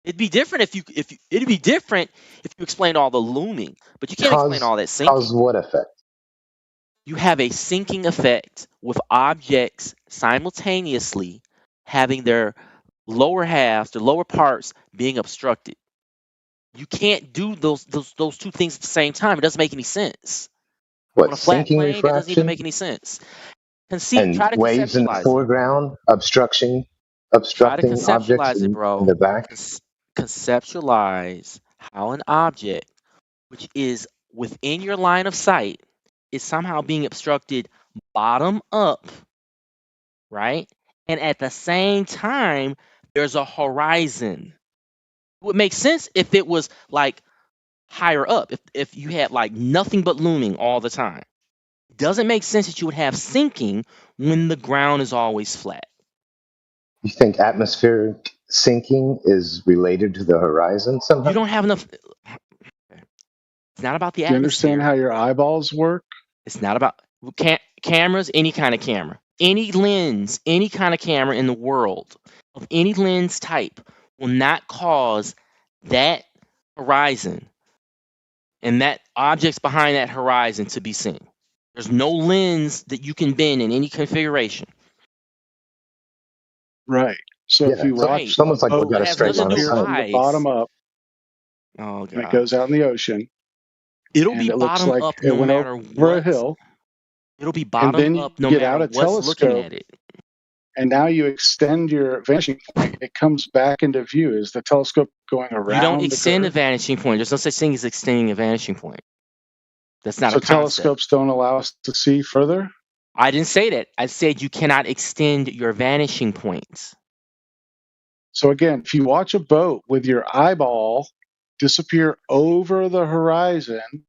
It'd be different if you it'd be different if you explained all the looming, but you can't explain all that Cause sinking. what effect? You have a sinking effect with objects simultaneously having their lower halves, their lower parts being obstructed. You can't do those two things at the same time. It doesn't make any sense. On What, a flat sinking plane, that doesn't even refraction? make any sense. And Try to waves in the conceptualize it. foreground obstructing Try to objects conceptualize it, in bro. the back? Conceptualize how an object, which is within your line of sight, is somehow being obstructed bottom up, right? And at the same time, there's a horizon. It would make sense if it was like higher up, if you had like nothing but looming all the time. It doesn't make sense that you would have sinking when the ground is always flat. You think atmospheric sinking is related to the horizon somehow? You don't have enough. It's not about the Do you understand atmosphere. how your eyeballs work? It's not about cameras, any kind of camera. Any lens, any kind of camera in the world of any lens type will not cause that horizon and that objects behind that horizon to be seen. There's no lens that you can bend in any configuration. Right. So if you so watch it's almost like we got a straight line of disappear sight. from the bottom up, oh, and it goes out in the ocean, it'll and be it looks bottom like up it no went matter over what. a hill. It'll be And bottom then you up no get matter out a what's looking telescope, at it. and now you extend your vanishing point. It comes back into view. Is the telescope going around? You don't the extend a curve? vanishing point. There's no such thing as extending a vanishing point. That's not So a concept. telescopes don't allow us to see further? I didn't say that. I said you cannot extend your vanishing points. So again, if you watch a boat with your eyeball disappear over the horizon, and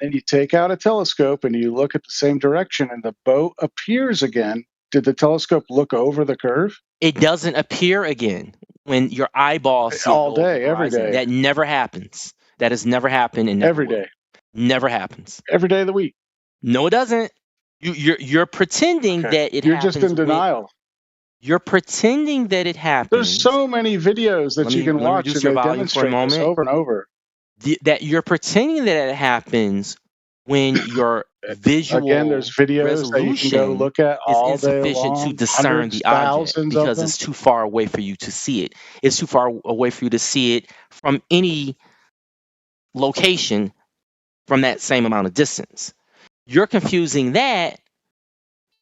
then you take out a telescope and you look at the same direction and the boat appears again, did the telescope look over the curve? It doesn't appear again when your eyeball sees All day, every day. That never happens. That has never happened and never Every will. day. Never happens. Every day of the week. No, it doesn't. You're pretending that it You're happens. just in denial. You're pretending that it happens. There's so many videos that you can watch and they demonstrate this over and over. That you're pretending that it happens when your visual Again, there's videos that you can go resolution look at is all day insufficient long, to discern hundreds, the object thousands of because them. it's too far away for you to see it. It's too far away for you to see it from any location from that same amount of distance. You're confusing that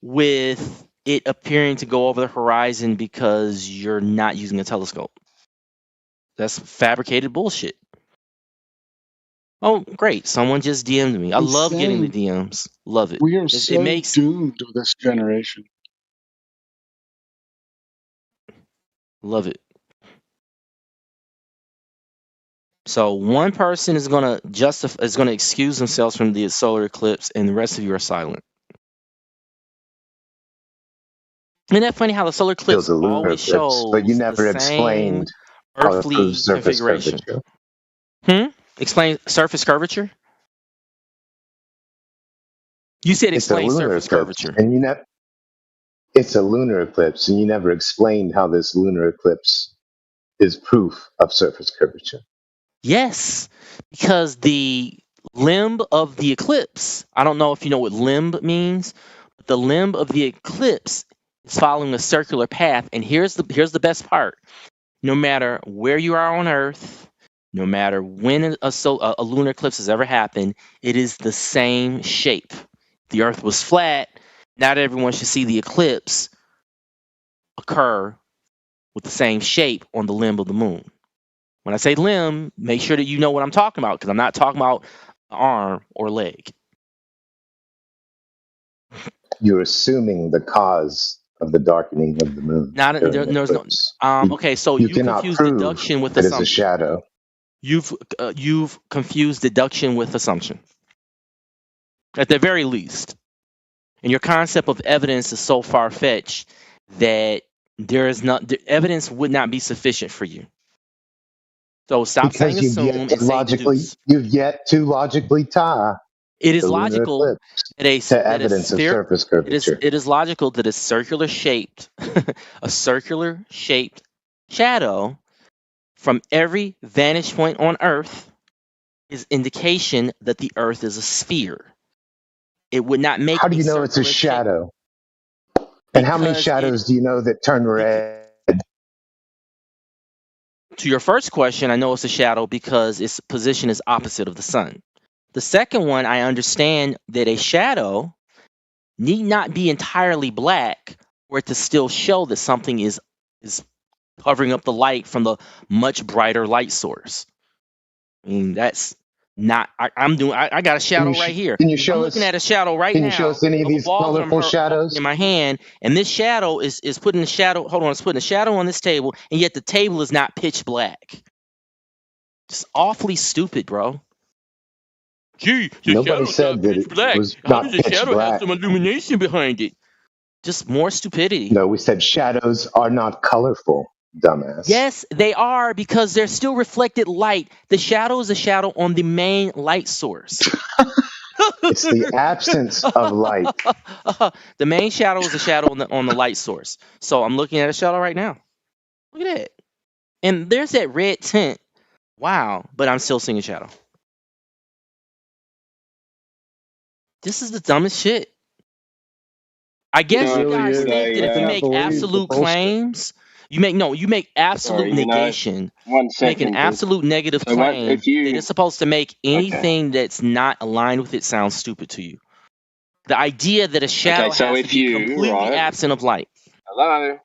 with it appearing to go over the horizon because you're not using a telescope. That's fabricated bullshit. Oh, great. Someone just DM'd me. I love getting the DMs. Love it. We are It so makes doomed with this generation. love it. So one person is gonna excuse themselves from the solar eclipse, and the rest of you are silent. Isn't that funny how the solar eclipse Shows a lunar always eclipse, but you shows the never same explained how it proves earthly surface configuration? curvature. Explain surface curvature? You said It's a explain lunar surface eclipse, curvature. and it's a lunar eclipse, and you never explained how this lunar eclipse is proof of surface curvature. Yes, because the limb of the eclipse, I don't know if you know what limb means, but the limb of the eclipse is following a circular path. And here's the best part. No matter where you are on Earth, no matter when a lunar eclipse has ever happened, it is the same shape. The Earth was flat. Not everyone should see the eclipse occur with the same shape on the limb of the moon. When I say limb, make sure that you know what I'm talking about, because I'm not talking about arm or leg. You're assuming the cause of the darkening of the moon. There's no. Okay, so you you cannot confuse prove deduction with that it's a assumption. shadow. You've confused deduction with assumption, at the very least. And your concept of evidence is so far fetched that the evidence would not be sufficient for you. So stop saying Because assume and say deduce. you've yet to logically tie It is the lunar logical eclipse that to evidence of surface curvature. it is logical that a circular shaped shadow from every vantage point on Earth is indication that the Earth is a sphere. It would not make. How do you know it's a shadow? And how many shadows do you know that turn red? To your first question, I know it's a shadow because its position is opposite of the sun. The second one, I understand that a shadow need not be entirely black for it to still show that something is covering up the light from the much brighter light source. I mean, that's not. I got a shadow right here. Can you show I'm us? looking at a shadow right now. Can you show us any of these colorful shadows in my hand? And this shadow is putting the shadow. Hold on, it's putting a shadow on this table, and yet the table is not pitch black. Just awfully stupid, bro. Gee, nobody said that it was not pitch black. Have some illumination behind it. Just more stupidity. No, we said shadows are not colorful, dumbass. Yes, they are, because they're still reflected light. The shadow is a shadow on the main light source. It's the absence of light. The main shadow is a shadow on the light source. So I'm looking at a shadow right now. Look at that. And there's that red tint. Wow, but I'm still seeing a shadow. This is the dumbest shit. I guess you guys think that if you make absolute claims, you make absolute negation. Make an absolute negative claim that it's supposed to make anything that's not aligned with it sound stupid to you. The idea that a shadow has to be completely absent of light. Hello.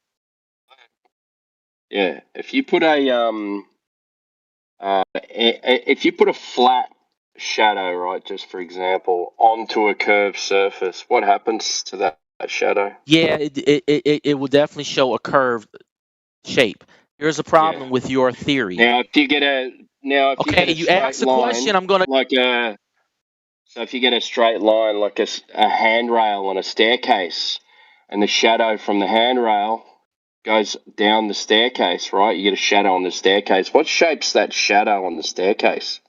Yeah, if you put a flat shadow, right, just for example, onto a curved surface, what happens to that shadow? Yeah, it will definitely show a curved shape. Here's a problem with your theory. Now, if you get a you asked the question, I'm gonna so if you get a straight line like a handrail on a staircase, and the shadow from the handrail goes down the staircase, right? You get a shadow on the staircase. What shape's that shadow on the staircase?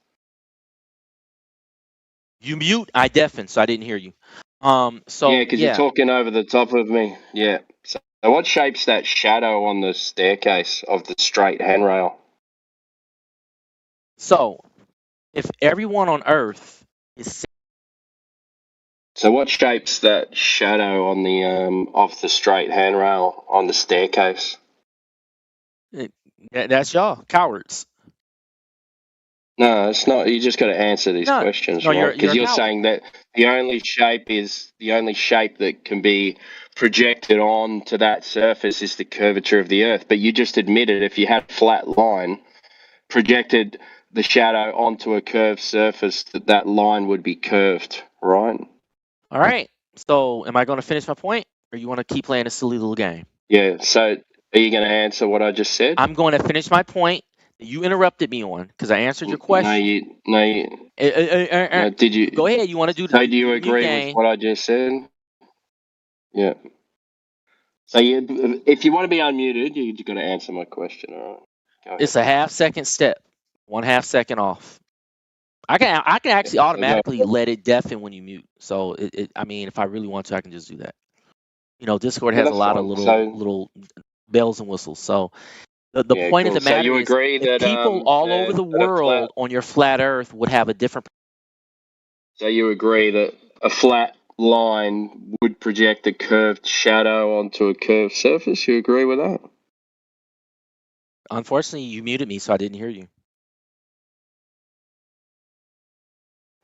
You mute. I deafen, so I didn't hear you. Because you're talking over the top of me. Yeah. So what shape's that shadow on the staircase of the straight handrail? So, if everyone on Earth is... So what shape's that shadow on the off the straight handrail on the staircase? That's y'all, cowards. No, it's not. You just got to answer these questions, right? Because you're saying that the only shape that can be projected onto that surface is the curvature of the Earth. But you just admitted if you had a flat line, projected the shadow onto a curved surface, that line would be curved, right? All right. So, am I going to finish my point, or you want to keep playing a silly little game? Yeah. So, are you going to answer what I just said? I'm going to finish my point. You interrupted me on because I answered your question. Did you? Go ahead. You want to do? So do you agree with what I just said? Yeah. So if you want to be unmuted, you got to answer my question. All right. It's a half-second step, 1/2 second off. I can actually automatically let it deafen when you mute. So I mean, if I really want to, I can just do that. Discord has a lot of little bells and whistles. So the point of the matter is, if people all over the world on your flat Earth would have a different. So you agree that a flat line would project a curved shadow onto a curved surface? You agree with that? Unfortunately, you muted me, so I didn't hear you.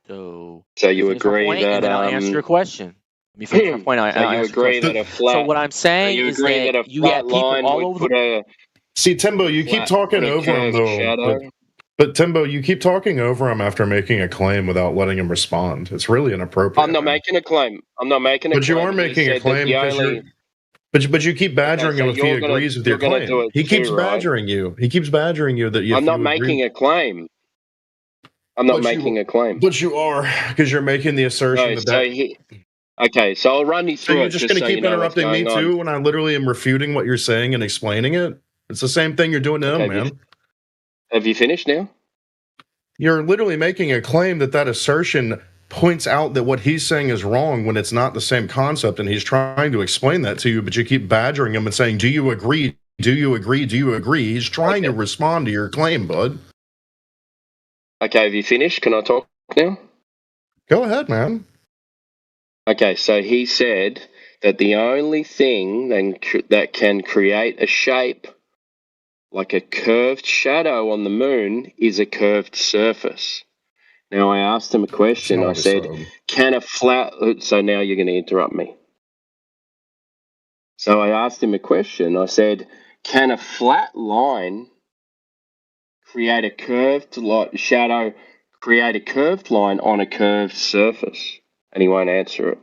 So you agree that and then I'll answer your question. Let me finish my point. You agree that a flat. So what I'm saying is that you have people all over the. See, Timbo, you keep talking over him though. But Timbo, you keep talking over him after making a claim without letting him respond. It's really inappropriate. I'm not making a claim. But you are making a claim because you're. But you keep badgering him if he agrees with your claim. He keeps badgering you. He keeps badgering you that you. I'm not making a claim. I'm not making a claim. But you are, because you're making the assertion Okay, so I'll run you through it. You're just going to keep interrupting me too when I literally am refuting what you're saying and explaining it? It's the same thing you're doing to him, man. Have you finished now? You're literally making a claim that assertion points out that what he's saying is wrong when it's not the same concept, and he's trying to explain that to you, but you keep badgering him and saying, do you agree? Do you agree? Do you agree? He's trying to respond to your claim, bud. Okay, have you finished? Can I talk now? Go ahead, man. Okay, so he said that the only thing that can create a shape like a curved shadow on the moon is a curved surface. Now, I asked him a question. I said, can a flat... So now you're going to interrupt me. So I asked him a question. I said, can a flat line create a curved shadow, create a curved line on a curved surface? And he won't answer it.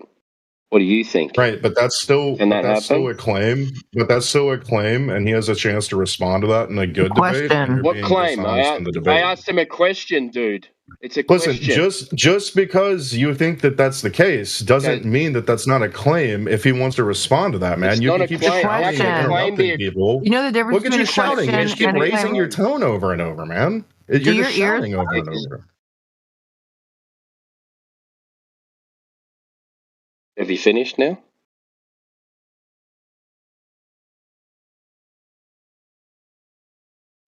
What do you think? Right, but that's still still a claim. But that's still a claim, and he has a chance to respond to that in a good debate. What claim? I asked him a question, dude. It's a question. Listen, just because you think that that's the case doesn't mean that that's not a claim. If he wants to respond to that, man, you can keep shouting and interrupting people. You know the difference between a question shouting. You just keep raising your tone over and over, man. You're just shouting over and over. Have you finished now?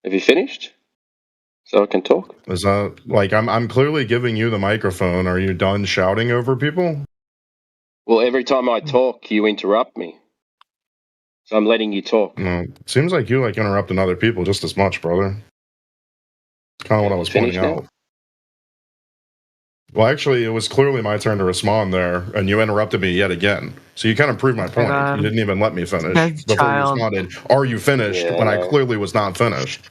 Have you finished? So I can talk? Is that like I'm clearly giving you the microphone. Are you done shouting over people? Well, every time I talk, you interrupt me. So I'm letting you talk. No, it seems like you like interrupting other people just as much, brother. Kind of what I was pointing out. Well, actually, it was clearly my turn to respond there, and you interrupted me yet again. So you kind of proved my point. You didn't even let me finish before you responded. Are you finished? When I clearly was not finished.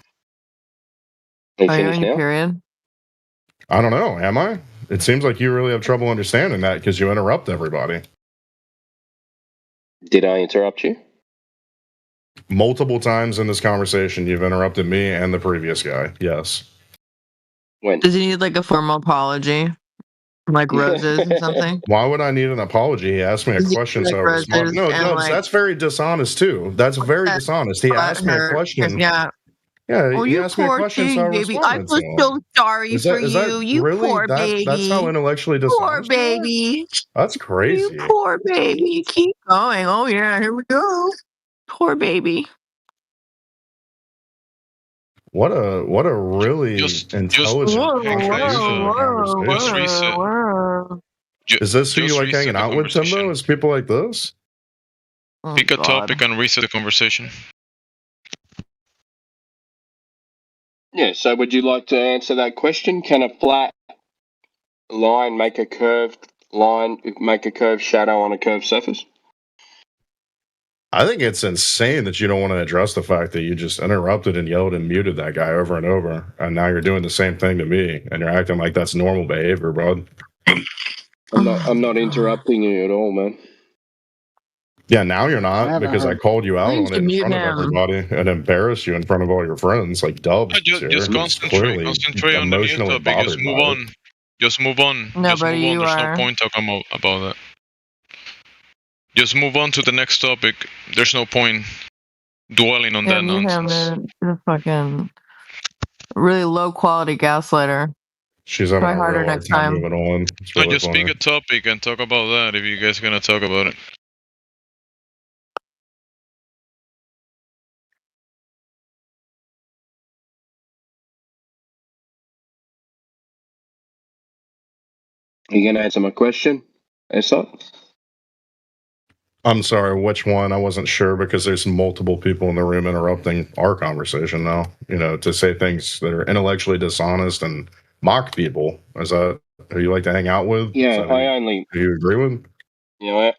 Are you on your period? I don't know. Am I? It seems like you really have trouble understanding that because you interrupt everybody. Did I interrupt you? Multiple times in this conversation, you've interrupted me and the previous guy. Yes. When? Does he need like a formal apology? Like roses and something? Why would I need an apology? He asked me a question, so I responded. No, that's very dishonest too. That's very dishonest. He asked me a question. Yeah. Yeah, he asked me a question, so I baby. I was so sorry for you. You really? Poor baby. That's how intellectually dishonest. Poor baby. That's crazy. You poor baby. Keep going. Oh yeah, here we go. Poor baby. What a really intelligent conversation. Is this who you like hanging out with, Timbo? Is people like this? Pick a topic and reset the conversation. Yeah, so would you like to answer that question? Can a flat line make a curved shadow on a curved surface? I think it's insane that you don't want to address the fact that you just interrupted and yelled and muted that guy over and over, and now you're doing the same thing to me, and you're acting like that's normal behavior, bro. I'm not interrupting you at all, man. Yeah, now you're not, because I called you out on it in front of everybody and embarrassed you in front of all your friends, like Dubs. Just concentrate on the new topic. Just move on. Just move on. No, just buddy, move on. You There's are. no point talking about that. Just move on to the next topic. There's no point dwelling on that mute him, nonsense. dude. You're fucking really low quality gaslighter. She's having Try a harder real hard next time time. moving on. It's No, really just funny. pick a topic and talk about that if you guys are gonna talk about it. Are you going to answer my question, Esot? I'm sorry, which one? I wasn't sure because there's multiple people in the room interrupting our conversation now. You know, to say things that are intellectually dishonest and mock people. Is that who you like to hang out with? Yeah, Is that who you agree with? You know,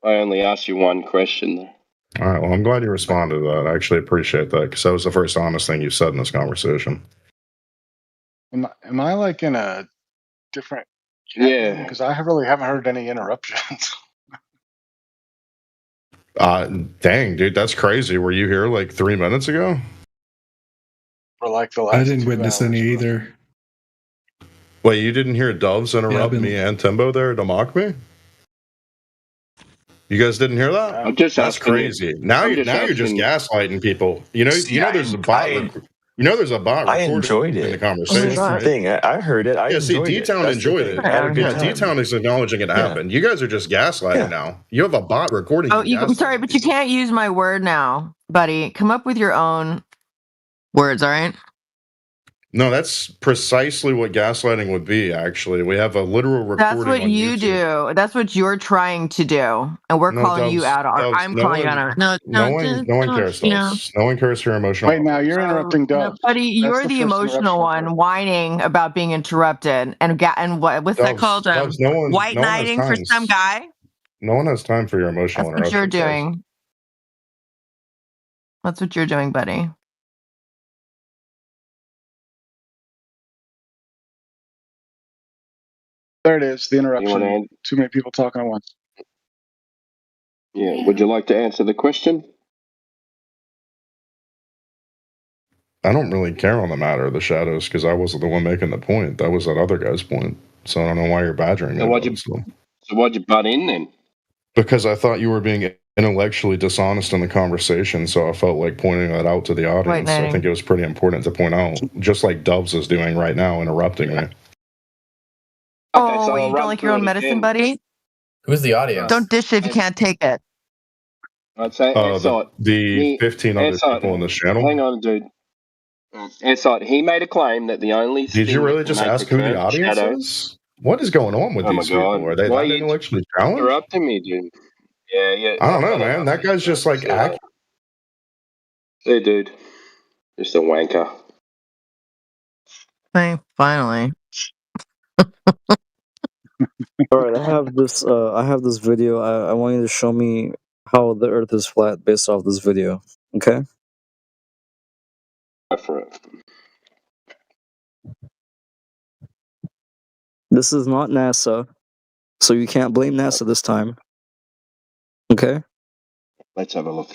I only asked you one question, though. All right, well, I'm glad you responded to that. I actually appreciate that because that was the first honest thing you said in this conversation. Am I like in a different? Yeah. Because I really haven't heard any interruptions. Dang, dude, that's crazy. Were you here like 3 minutes ago? For like the last I didn't witness any either. Wait, you didn't hear Doves interrupt me and Timbo there to mock me? You guys didn't hear that? I'm just That's asking crazy. you. Now I'm you're just just asking- gaslighting people. You know, See, there's a bot. There's a bot I recording enjoyed in the it. conversation. That's the thing. I heard it. I Yeah, see, enjoyed it. D-Town That's the enjoyed thing. it. I had a good Yeah, time. D-Town is acknowledging it happened. You guys are just gaslighting now. You have a bot recording. Oh, I'm sorry, but you can't use my word now, buddy. Come up with your own words, all right? No, that's precisely what gaslighting would be, actually. We have a literal recording That's what on you YouTube. do. That's what you're trying to do, and we're No, calling you Doves, out on. Doves, I'm no calling you one- out on. No one cares, Doves. No one cares for your emotional. Wait, now you're interrupting No, Doves. buddy, That's you're the the first emotional interruption. one, whining about being interrupted, and what's that Doves, called? Doves, no one White has knighting for time. some guy. No one has time for your emotional That's what you're interruptions. Doves. doing. That's what you're doing, buddy. There it is. The You wanna interruption. end? Too many people talking at once. Yeah. Would you like to answer the question? I don't really care on the matter of the shadows because I wasn't the one making the point. That was that other guy's point. So I don't know why you're badgering me. So why'd you butt in then? Because I thought you were being intellectually dishonest in the conversation, so I felt like pointing that out to the audience. I think it was pretty important to point out, just like Doves is doing right now, interrupting me. Oh, so you I'll don't run like your through own it medicine, again. buddy? Who's the audience? Don't dish it if you can't take it. I'd say Esot. The 15 other Esot, people in this channel. Hang on, dude. Esot, he made a claim that the only. Did you really just ask who the audience is? What is going on with these people? Are they not intellectually challenged? Interrupting me, dude? Yeah. I don't know, man. That guy's just like acting. Hey, dude. Just a wanker. Hey, finally. All right, I have this video. I want you to show me how the Earth is flat based off this video. Okay. Go for it. This is not NASA, so you can't blame NASA this time. Okay. Let's have a look.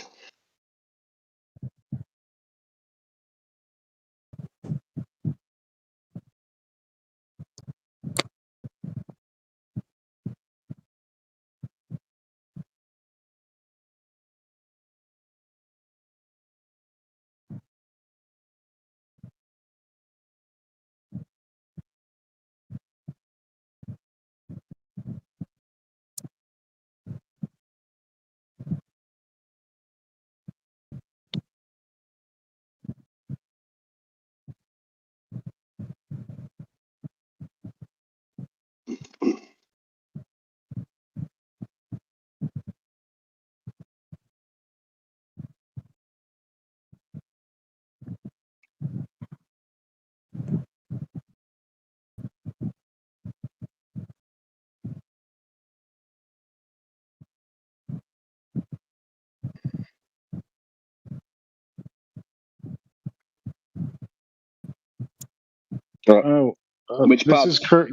Which part's curved?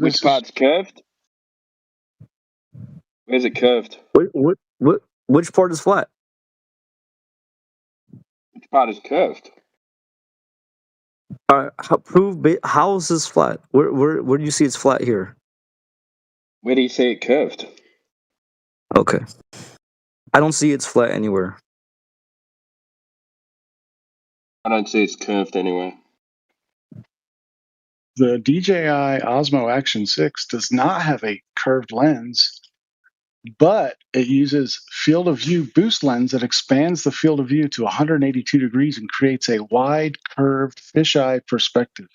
Where's it curved? Which part is flat? Which part is curved? How is this flat? Where do you see it's flat here? Where do you see it curved? Okay. I don't see it's flat anywhere. I don't see it's curved anywhere. The DJI Osmo Action 6 does not have a curved lens, but it uses field of view boost lens that expands the field of view to 182 degrees and creates a wide curved fisheye perspective.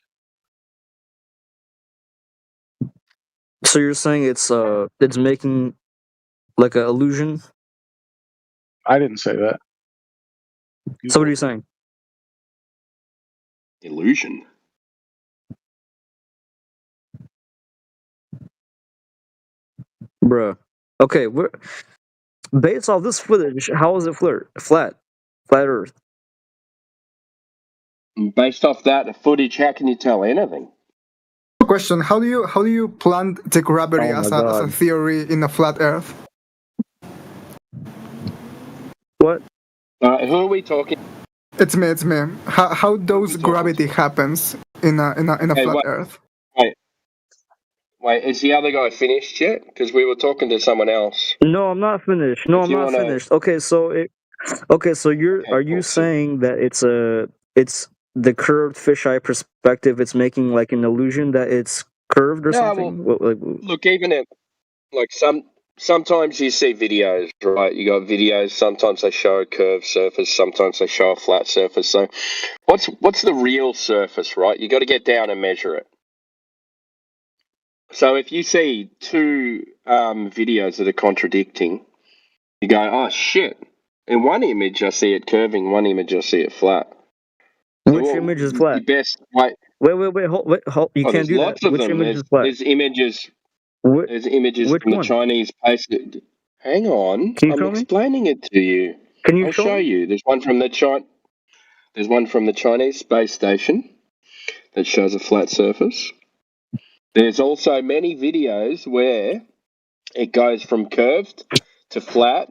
So you're saying it's making like an illusion? I didn't say that. So what are you saying? Illusion. Bruh. Okay, based off this footage, how is it flat? Flat Earth. Based off that footage, how can you tell anything? Question: How do you plant the gravity as a theory in a flat Earth? What? Who are we talking? It's me. How does gravity happens in a flat Earth? Wait, is the other guy finished yet? Because we were talking to someone else. No, I'm not finished. No, I'm not finished. Okay, so are you saying that it's the curved fisheye perspective? It's making like an illusion that it's curved or something. Well, look, even if sometimes you see videos, right? You got videos. Sometimes they show a curved surface. Sometimes they show a flat surface. So, what's the real surface, right? You got to get down and measure it. So if you see two videos that are contradicting, you go, oh shit. In one image I see it curving, one image I see it flat. Which image is flat? Wait. Hold. You can't do that. Which image is flat? There's images from the Chinese pasted. Hang on. I'm explaining it to you. I'll show you. There's one from the Chinese space station that shows a flat surface. There's also many videos where it goes from curved to flat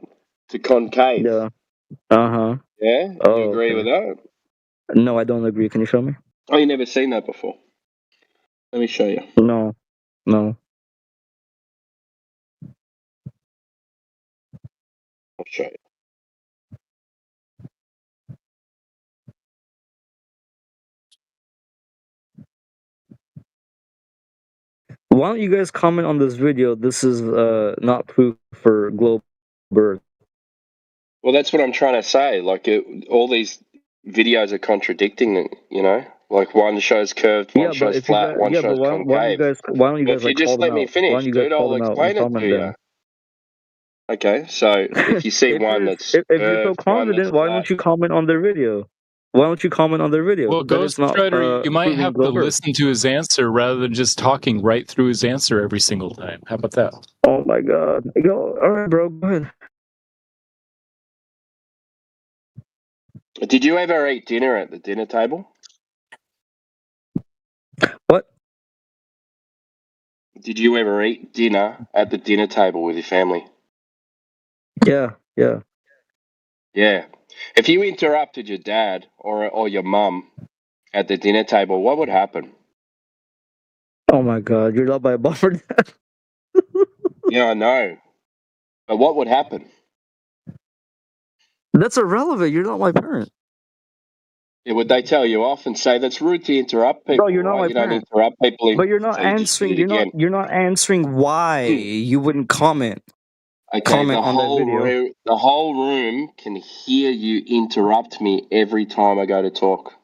to concave. Yeah. Yeah? You agree with that? No, I don't agree. Can you show me? Oh, you never seen that before? Let me show you. No. I'll show you. Why don't you guys comment on this video? This is not proof for global birth. Well, that's what I'm trying to say. Like, all these videos are contradicting it, you know? Like, one shows curved, one shows flat, one shows concave. Why don't you guys if you just let me finish, dude, I'll explain it to you. Okay, so if you see one that's if you're so confident, why don't you comment on their video? Why don't you comment on their video? Well, Ghost Rider, you might have to listen to his answer rather than just talking right through his answer every single time. How about that? Oh my god. All right, bro, go ahead. Did you ever eat dinner at the dinner table? What? Did you ever eat dinner at the dinner table with your family? Yeah. Yeah. If you interrupted your dad or your mum at the dinner table, what would happen? Oh my god, you're not my buffer dad. Yeah, I know. But what would happen? That's irrelevant. You're not my parent. Yeah, would they tell you off and say that's rude to interrupt people? No, you're not my you parent. don't interrupt people. But you're not answering. You're not answering why you wouldn't comment. Okay, comment on that video. The whole room can hear you interrupt me every time I go to talk.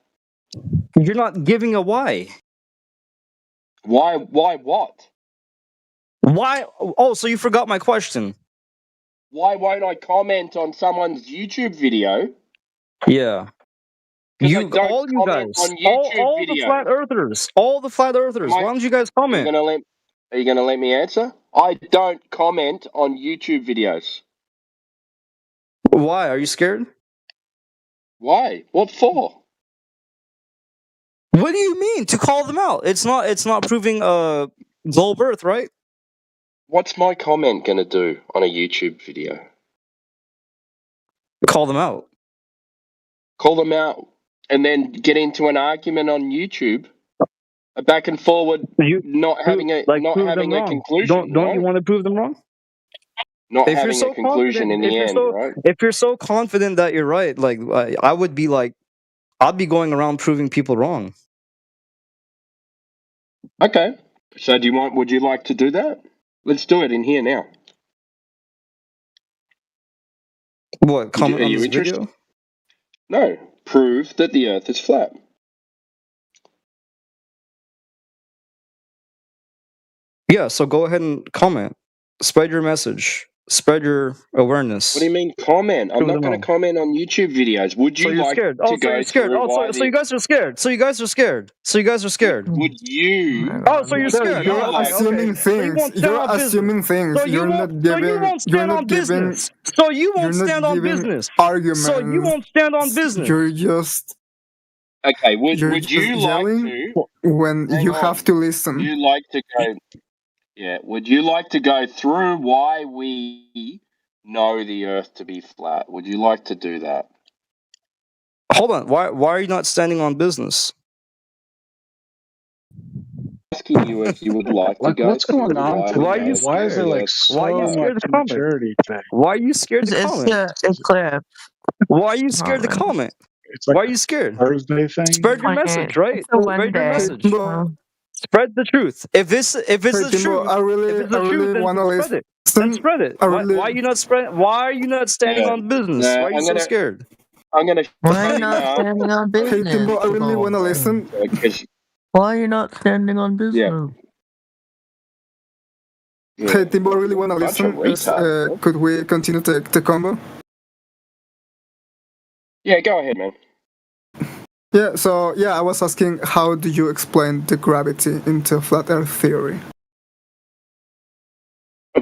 You're not giving a why. Why what? Why? Oh, so you forgot my question. Why won't I comment on someone's YouTube video? Yeah. All you guys, all the flat earthers, why don't you guys comment? Are you gonna let me answer? I don't comment on YouTube videos. Why? Are you scared? Why? What for? What do you mean? To call them out? It's not proving global birth, right? What's my comment gonna do on a YouTube video? Call them out. Call them out, and then get into an argument on YouTube, a back and forward, not having a conclusion. Don't you want to prove them wrong? not having a conclusion in the end, right? If you're so confident that you're right, like I would be like, I'd be going around proving people wrong. Okay. So would you like to do that? Let's do it in here now. What, comment on this video? No. Prove that the Earth is flat. Yeah, so go ahead and comment. Spread your message. Spread your awareness. What do you mean comment? I'm not going to comment on YouTube videos. Would you like to go through why so you guys are scared. So you guys are scared. Would you? Oh, so you're scared. You're assuming things. You're assuming things. You're not giving. You're not giving. So you won't stand on business. Arguments. So you won't stand on business. You're just. Okay. Would you like to? When you have to listen. Would you like to go? Yeah. Would you like to go through why we know the Earth to be flat? Would you like to do that? Hold on. Why are you not standing on business? Asking you if you would like to go. What's going on today? Why are you scared? Why is there like so much maturity today? Why are you scared to comment? It's clear. Why are you scared to comment? It's like why are you scared? Thursday thing. Spread your message, right? Spread your message. Spread the truth. If it's the truth, I really want to listen. Then spread it. Why are you not spread? Why are you not standing on business? Why are you so scared? I'm gonna. Why are you not standing on Hey business? Timbo, I really want to listen. Why are you not standing on business? Hey Timbo, I really want to listen. Could we continue the combo? Yeah, go ahead, man. Yeah, so I was asking, how do you explain the gravity into flat Earth theory?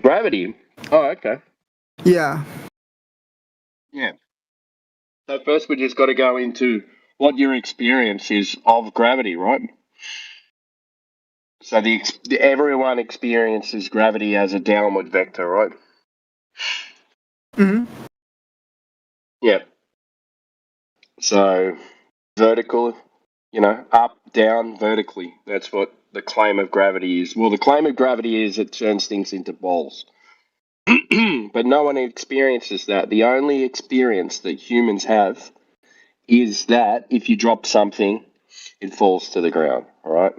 Gravity? Oh, okay. Yeah. Yeah. So first we just got to go into what your experience is of gravity, right? So everyone experiences gravity as a downward vector, right? Mm-hmm. Yeah. So vertical, up, down, vertically. That's what the claim of gravity is. Well, the claim of gravity is it turns things into balls. But no one experiences that. The only experience that humans have is that if you drop something, it falls to the ground, all right?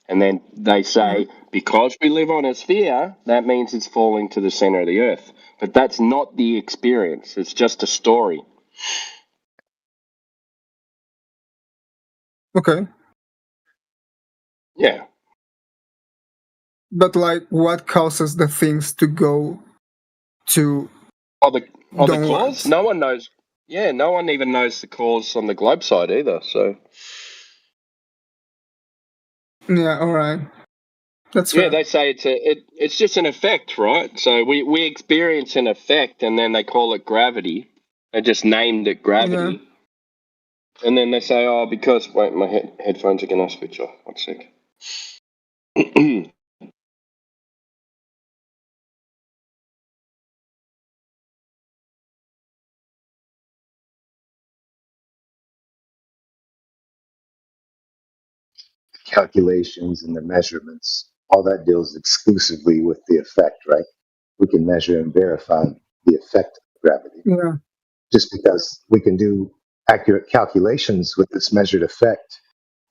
And then they say, because we live on a sphere, that means it's falling to the center of the Earth. But that's not the experience. It's just a story. Okay. Yeah. But what causes the things to go to the cause? No one knows. Yeah, no one even knows the cause on the globe side either, so. Yeah, alright. That's fair. Yeah, they say it's just an effect, right? So we experience an effect and then they call it gravity. They just named it gravity. Yeah. And then they say, because... Wait, my headphones are going to switch off. 1 sec. Calculations and the measurements, all that deals exclusively with the effect, right? We can measure and verify the effect of gravity. Yeah. Just because we can do accurate calculations with this measured effect,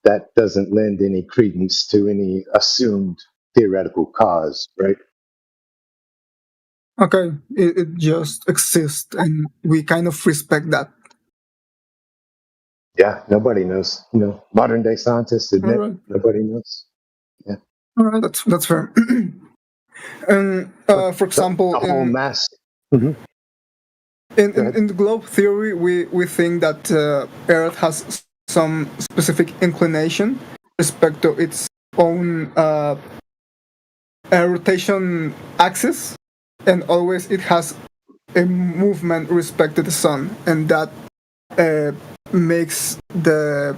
that doesn't lend any credence to any assumed theoretical cause, right? Okay, it just exists, and we kind of respect that. Yeah, nobody knows. Modern day scientists admit nobody knows. Yeah. All right, that's fair. And for example, the whole mass. In the globe theory, we think that Earth has some specific inclination with respect to its own rotation axis, and always it has a movement with respect to the sun, and that makes the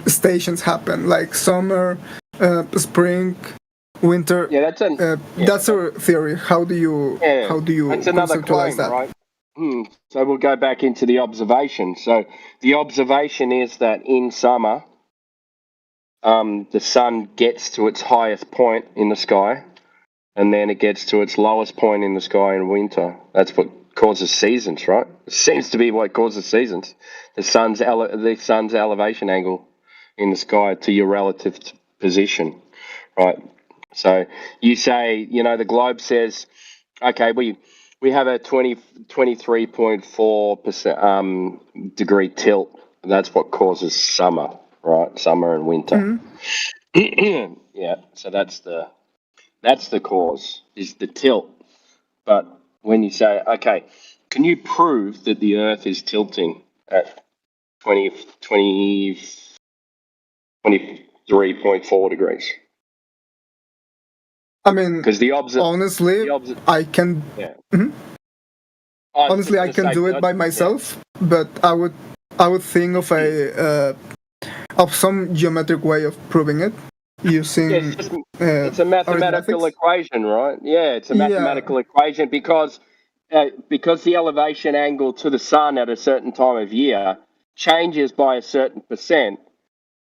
stations happen, like summer, spring, winter. Yeah, that's our theory. How do you that's another conceptualize claim, that? right? So we'll go back into the observation. So the observation is that in summer, the sun gets to its highest point in the sky, and then it gets to its lowest point in the sky in winter. That's what causes seasons, right? It seems to be what causes seasons. The sun's elevation angle in the sky to your relative position, right? So you say, the globe says, okay, we have a 23.4% degree tilt. That's what causes summer, right? Summer and winter. Yeah, so that's the cause, is the tilt. But when you say, okay, can you prove that the Earth is tilting at 23.4 degrees? I mean, because honestly, I can. Yeah. Mhm. Honestly, I can do it by myself, but I would think of of some geometric way of proving it using. It's a mathematical equation, right? Yeah, it's a mathematical equation because the elevation angle to the sun at a certain time of year changes by a certain percent,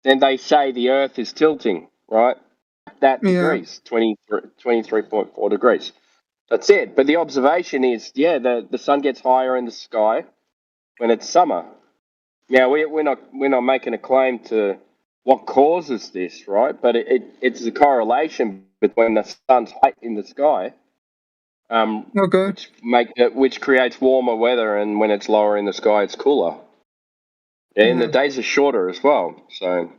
then they say the Earth is tilting, right? That degrees, 23.4 degrees. That's it. But the observation is, the sun gets higher in the sky when it's summer. Now we're not making a claim to what causes this, right? But it's a correlation between the sun's height in the sky, which creates warmer weather, and when it's lower in the sky, it's cooler. And the days are shorter as well. So,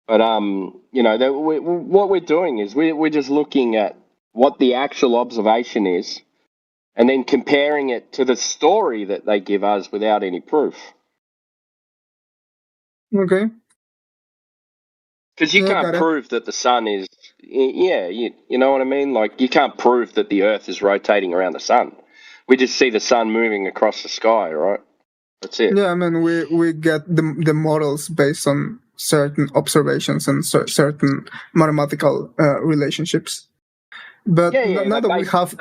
but what we're doing is we're just looking at what the actual observation is, and then comparing it to the story that they give us without any proof. Okay. Because you can't prove that the sun is, you know what I mean? Like, you can't prove that the Earth is rotating around the sun. We just see the sun moving across the sky, right? That's it. Yeah, I mean, we get the models based on certain observations and certain mathematical relationships. But now that we have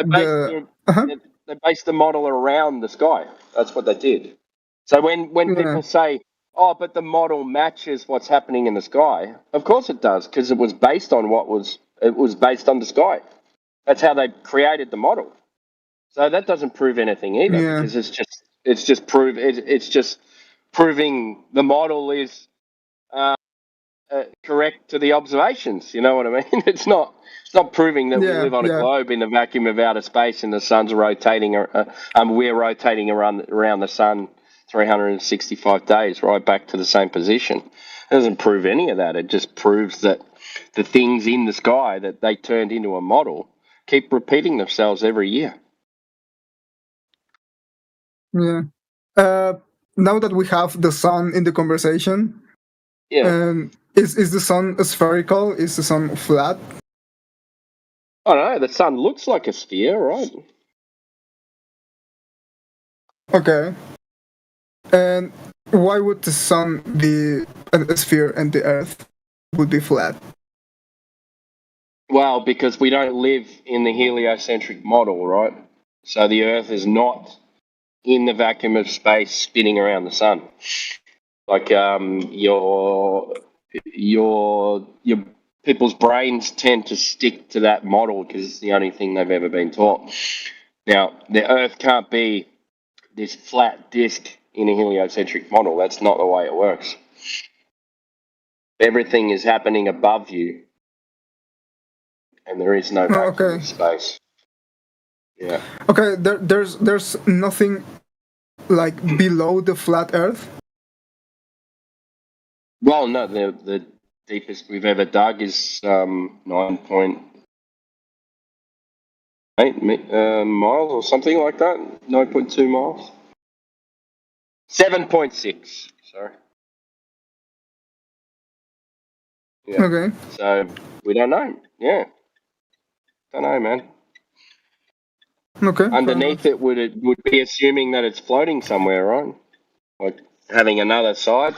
they based the model around the sky. That's what they did. So when people say, "Oh, but the model matches what's happening in the sky," of course it does, because it was based on based on the sky. That's how they created the model. So that doesn't prove anything either, because it's just proving the model is correct to the observations. You know what I mean? It's not proving that we live on a globe in the vacuum of outer space and the sun's rotating, we're rotating around the sun 365 days, right back to the same position. It doesn't prove any of that. It just proves that the things in the sky that they turned into a model keep repeating themselves every year. Yeah. Now that we have the sun in the conversation, is the sun spherical? Is the sun flat? I don't know. The sun looks like a sphere, right? Okay. And why would the sun be a sphere and the Earth would be flat? Well, because we don't live in the heliocentric model, right? So the Earth is not in the vacuum of space spinning around the sun. Like your people's brains tend to stick to that model because it's the only thing they've ever been taught. Now, the Earth can't be this flat disk in a heliocentric model. That's not the way it works. Everything is happening above you, and there is no vacuum of space. Yeah. Okay, there's nothing like below the flat Earth. Well, no, the deepest we've ever dug is 9.8 miles or something like that. 9.2 miles. 7.6. Sorry. Yeah. Okay. So we don't know. Yeah. Don't know, man. Okay. Underneath it would be assuming that it's floating somewhere, right? Like having another side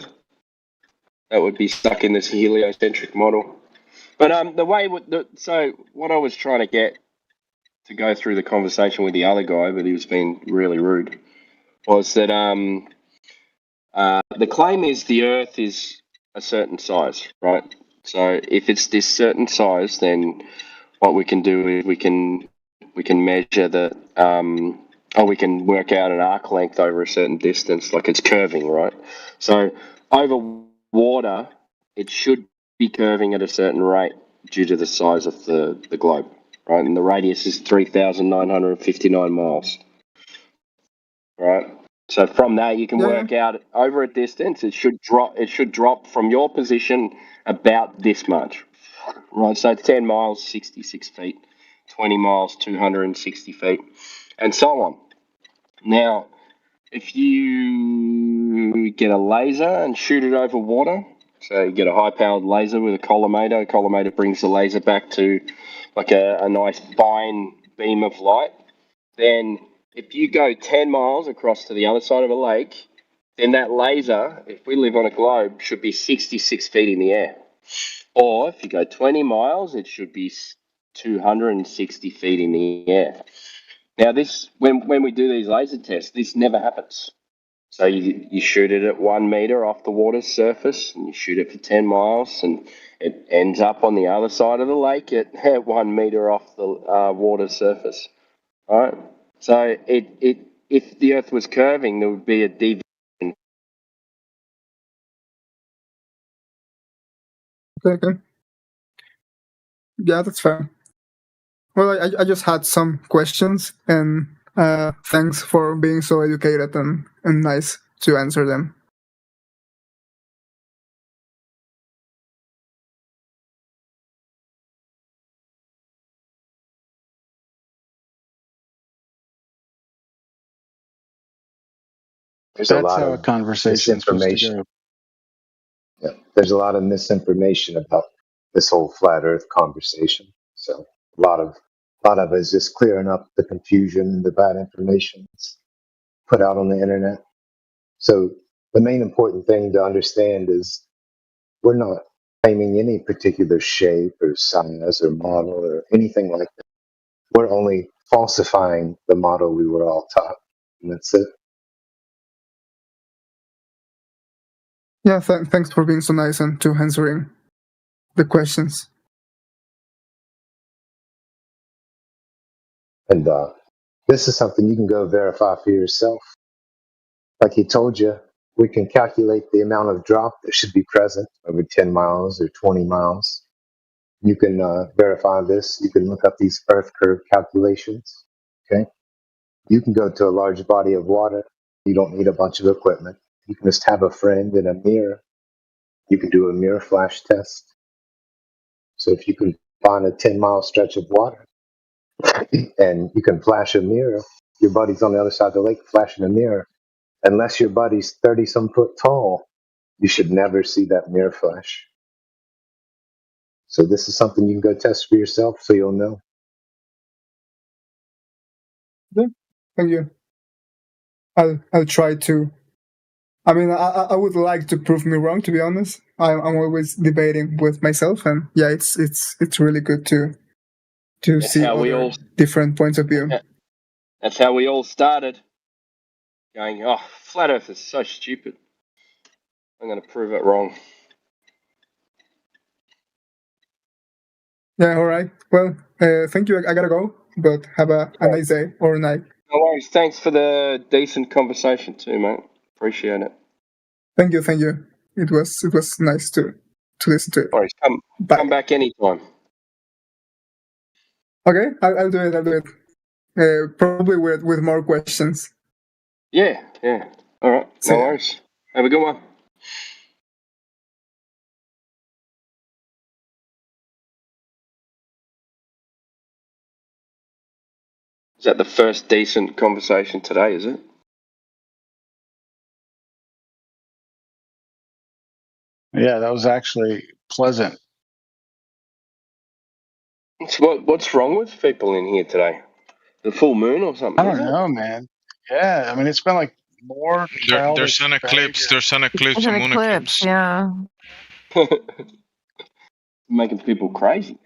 that would be stuck in this heliocentric model. But so what I was trying to get to go through the conversation with the other guy, but he was being really rude, was that the claim is the Earth is a certain size, right? So if it's this certain size, then what we can do is we can measure the we can work out an arc length over a certain distance, like it's curving, right? So over water, it should be curving at a certain rate due to the size of the globe, right? And the radius is 3,959 miles, right? So from that, you can work out over a distance. It should drop. It should drop from your position about this much, right? So 10 miles, 66 feet. 20 miles, 260 feet, and so on. Now, if you get a laser and shoot it over water, so you get a high-powered laser with a collimator brings the laser back to like a nice fine beam of light, then if you go 10 miles across to the other side of a lake, then that laser, if we live on a globe, should be 66 feet in the air. Or if you go 20 miles, it should be 260 feet in the air. Now, this when we do these laser tests, this never happens. So you shoot it at 1 meter off the water's surface, and you shoot it for 10 miles, and it ends up on the other side of the lake at 1 meter off the water's surface. All right. So if the Earth was curving, there would be a deviation. Okay. Yeah, that's fair. Well, I just had some questions, and thanks for being so educated and nice to answer them. There's That's a lot how a of conversation's supposed to misinformation. go. Yeah, there's a lot of misinformation about this whole flat Earth conversation. So a lot of it is just clearing up the confusion and the bad information that's put out on the internet. So the main important thing to understand is we're not claiming any particular shape or size or model or anything like that. We're only falsifying the model we were all taught, and that's it. Yeah, thanks for being so nice and to answering the questions. And this is something you can go verify for yourself. Like he told you, we can calculate the amount of drop that should be present over 10 miles or 20 miles. You can verify this. You can look up these Earth curve calculations. Okay. You can go to a large body of water. You don't need a bunch of equipment. You can just have a friend and a mirror. You can do a mirror flash test. So if you can find a 10-mile stretch of water and you can flash a mirror, your buddy's on the other side of the lake flashing a mirror. Unless your buddy's 30-some foot tall, you should never see that mirror flash. So this is something you can go test for yourself so you'll know. Yeah, thank you. I'll try to. I mean, I would like to prove me wrong. To be honest, I'm always debating with myself, and yeah, it's really good to That's see how we all different points of view. That's how we all started. Going, oh, flat Earth is so stupid. I'm going to prove it wrong. Yeah, all right. Well, thank you. I gotta go, but have a nice day or night. No worries. Thanks for the decent conversation too, mate. Appreciate it. Thank you. It was nice to listen to it. No worries. Come back anytime. Okay, I'll do it. Probably with more questions. Yeah. All right. No worries. Have a good one. Is that the first decent conversation today, is it? Yeah, that was actually pleasant. What's wrong with people in here today? The full moon or something? I don't know, man. Yeah, I mean, it's been like more There's an eclipse. There's an eclipse. There's A an moon eclipse, yeah. Making people crazy.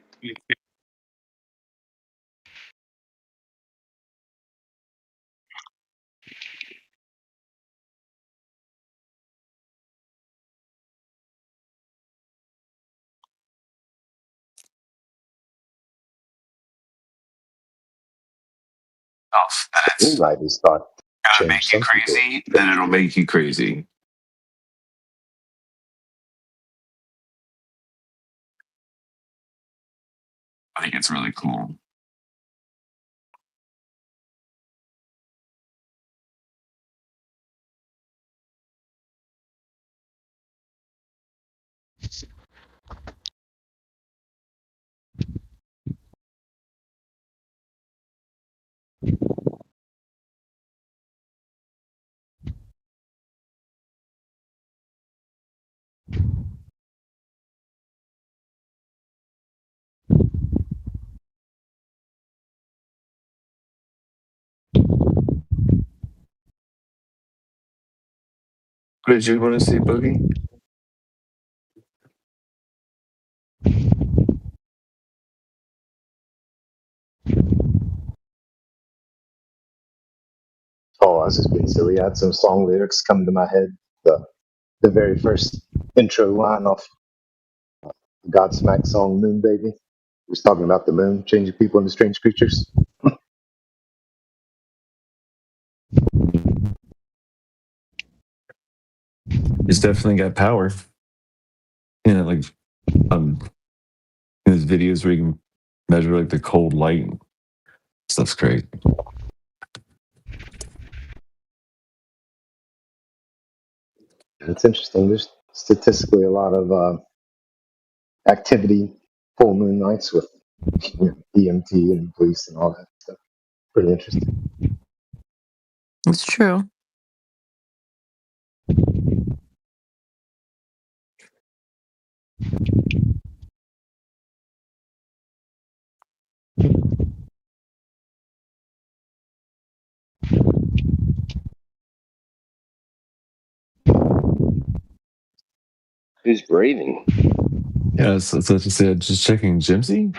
that it's Moonlight is thought gonna make you crazy, then it'll make you crazy. I think it's really cool. What did you want to see, Boogie? Oh, I was just being silly. I had some song lyrics come to my head. The very first intro line off the Godsmack song "Moon Baby." He was talking about the moon changing people into strange creatures. It's definitely got power. Yeah, like there's videos where you can measure like the cold light. Stuff's great. It's interesting. There's statistically a lot of activity full moon nights with EMT and police and all that stuff. Pretty interesting. It's true. Who's breathing? Yeah, so what you said. Just checking Jimsy.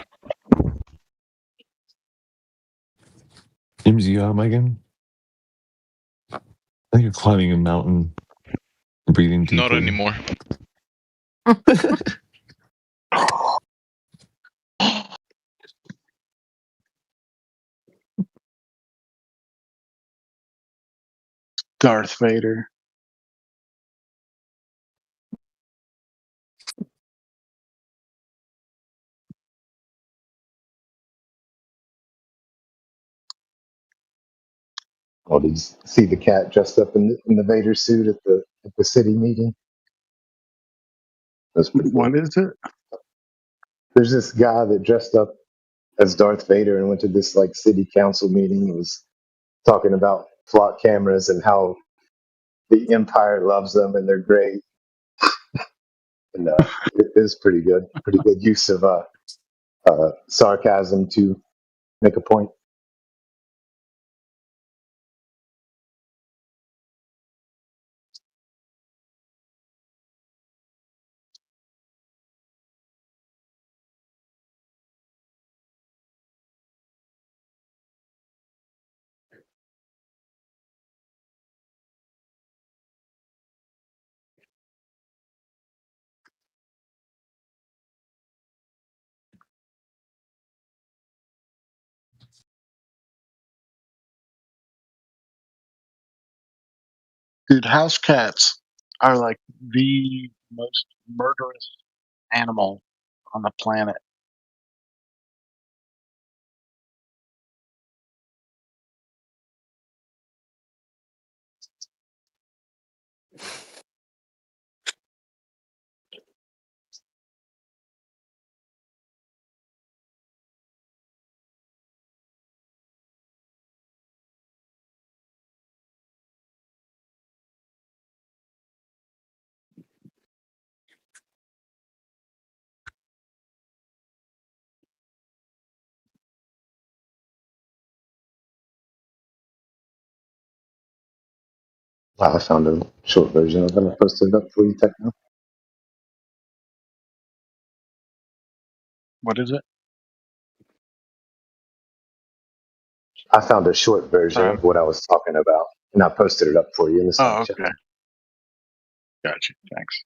Jimsy, you out, Megan? I think you're climbing a mountain, breathing deeply. Not anymore. Darth Vader. Oh, did you see the cat dressed up in the Vader suit at the city meeting? That's pretty cool. What is it? There's this guy that dressed up as Darth Vader and went to this like city council meeting and was talking about flock cameras and how the Empire loves them and they're great. And it is pretty good. Pretty good use of sarcasm to make a point. Dude, house cats are like the most murderous animal on the planet. Wow, I found a short version of it. I posted it up for you, Techno. What is it? I found a short version of what I was talking about, and I posted it up for you in the side chat. Okay. Gotcha. Thanks.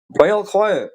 Why y'all quiet?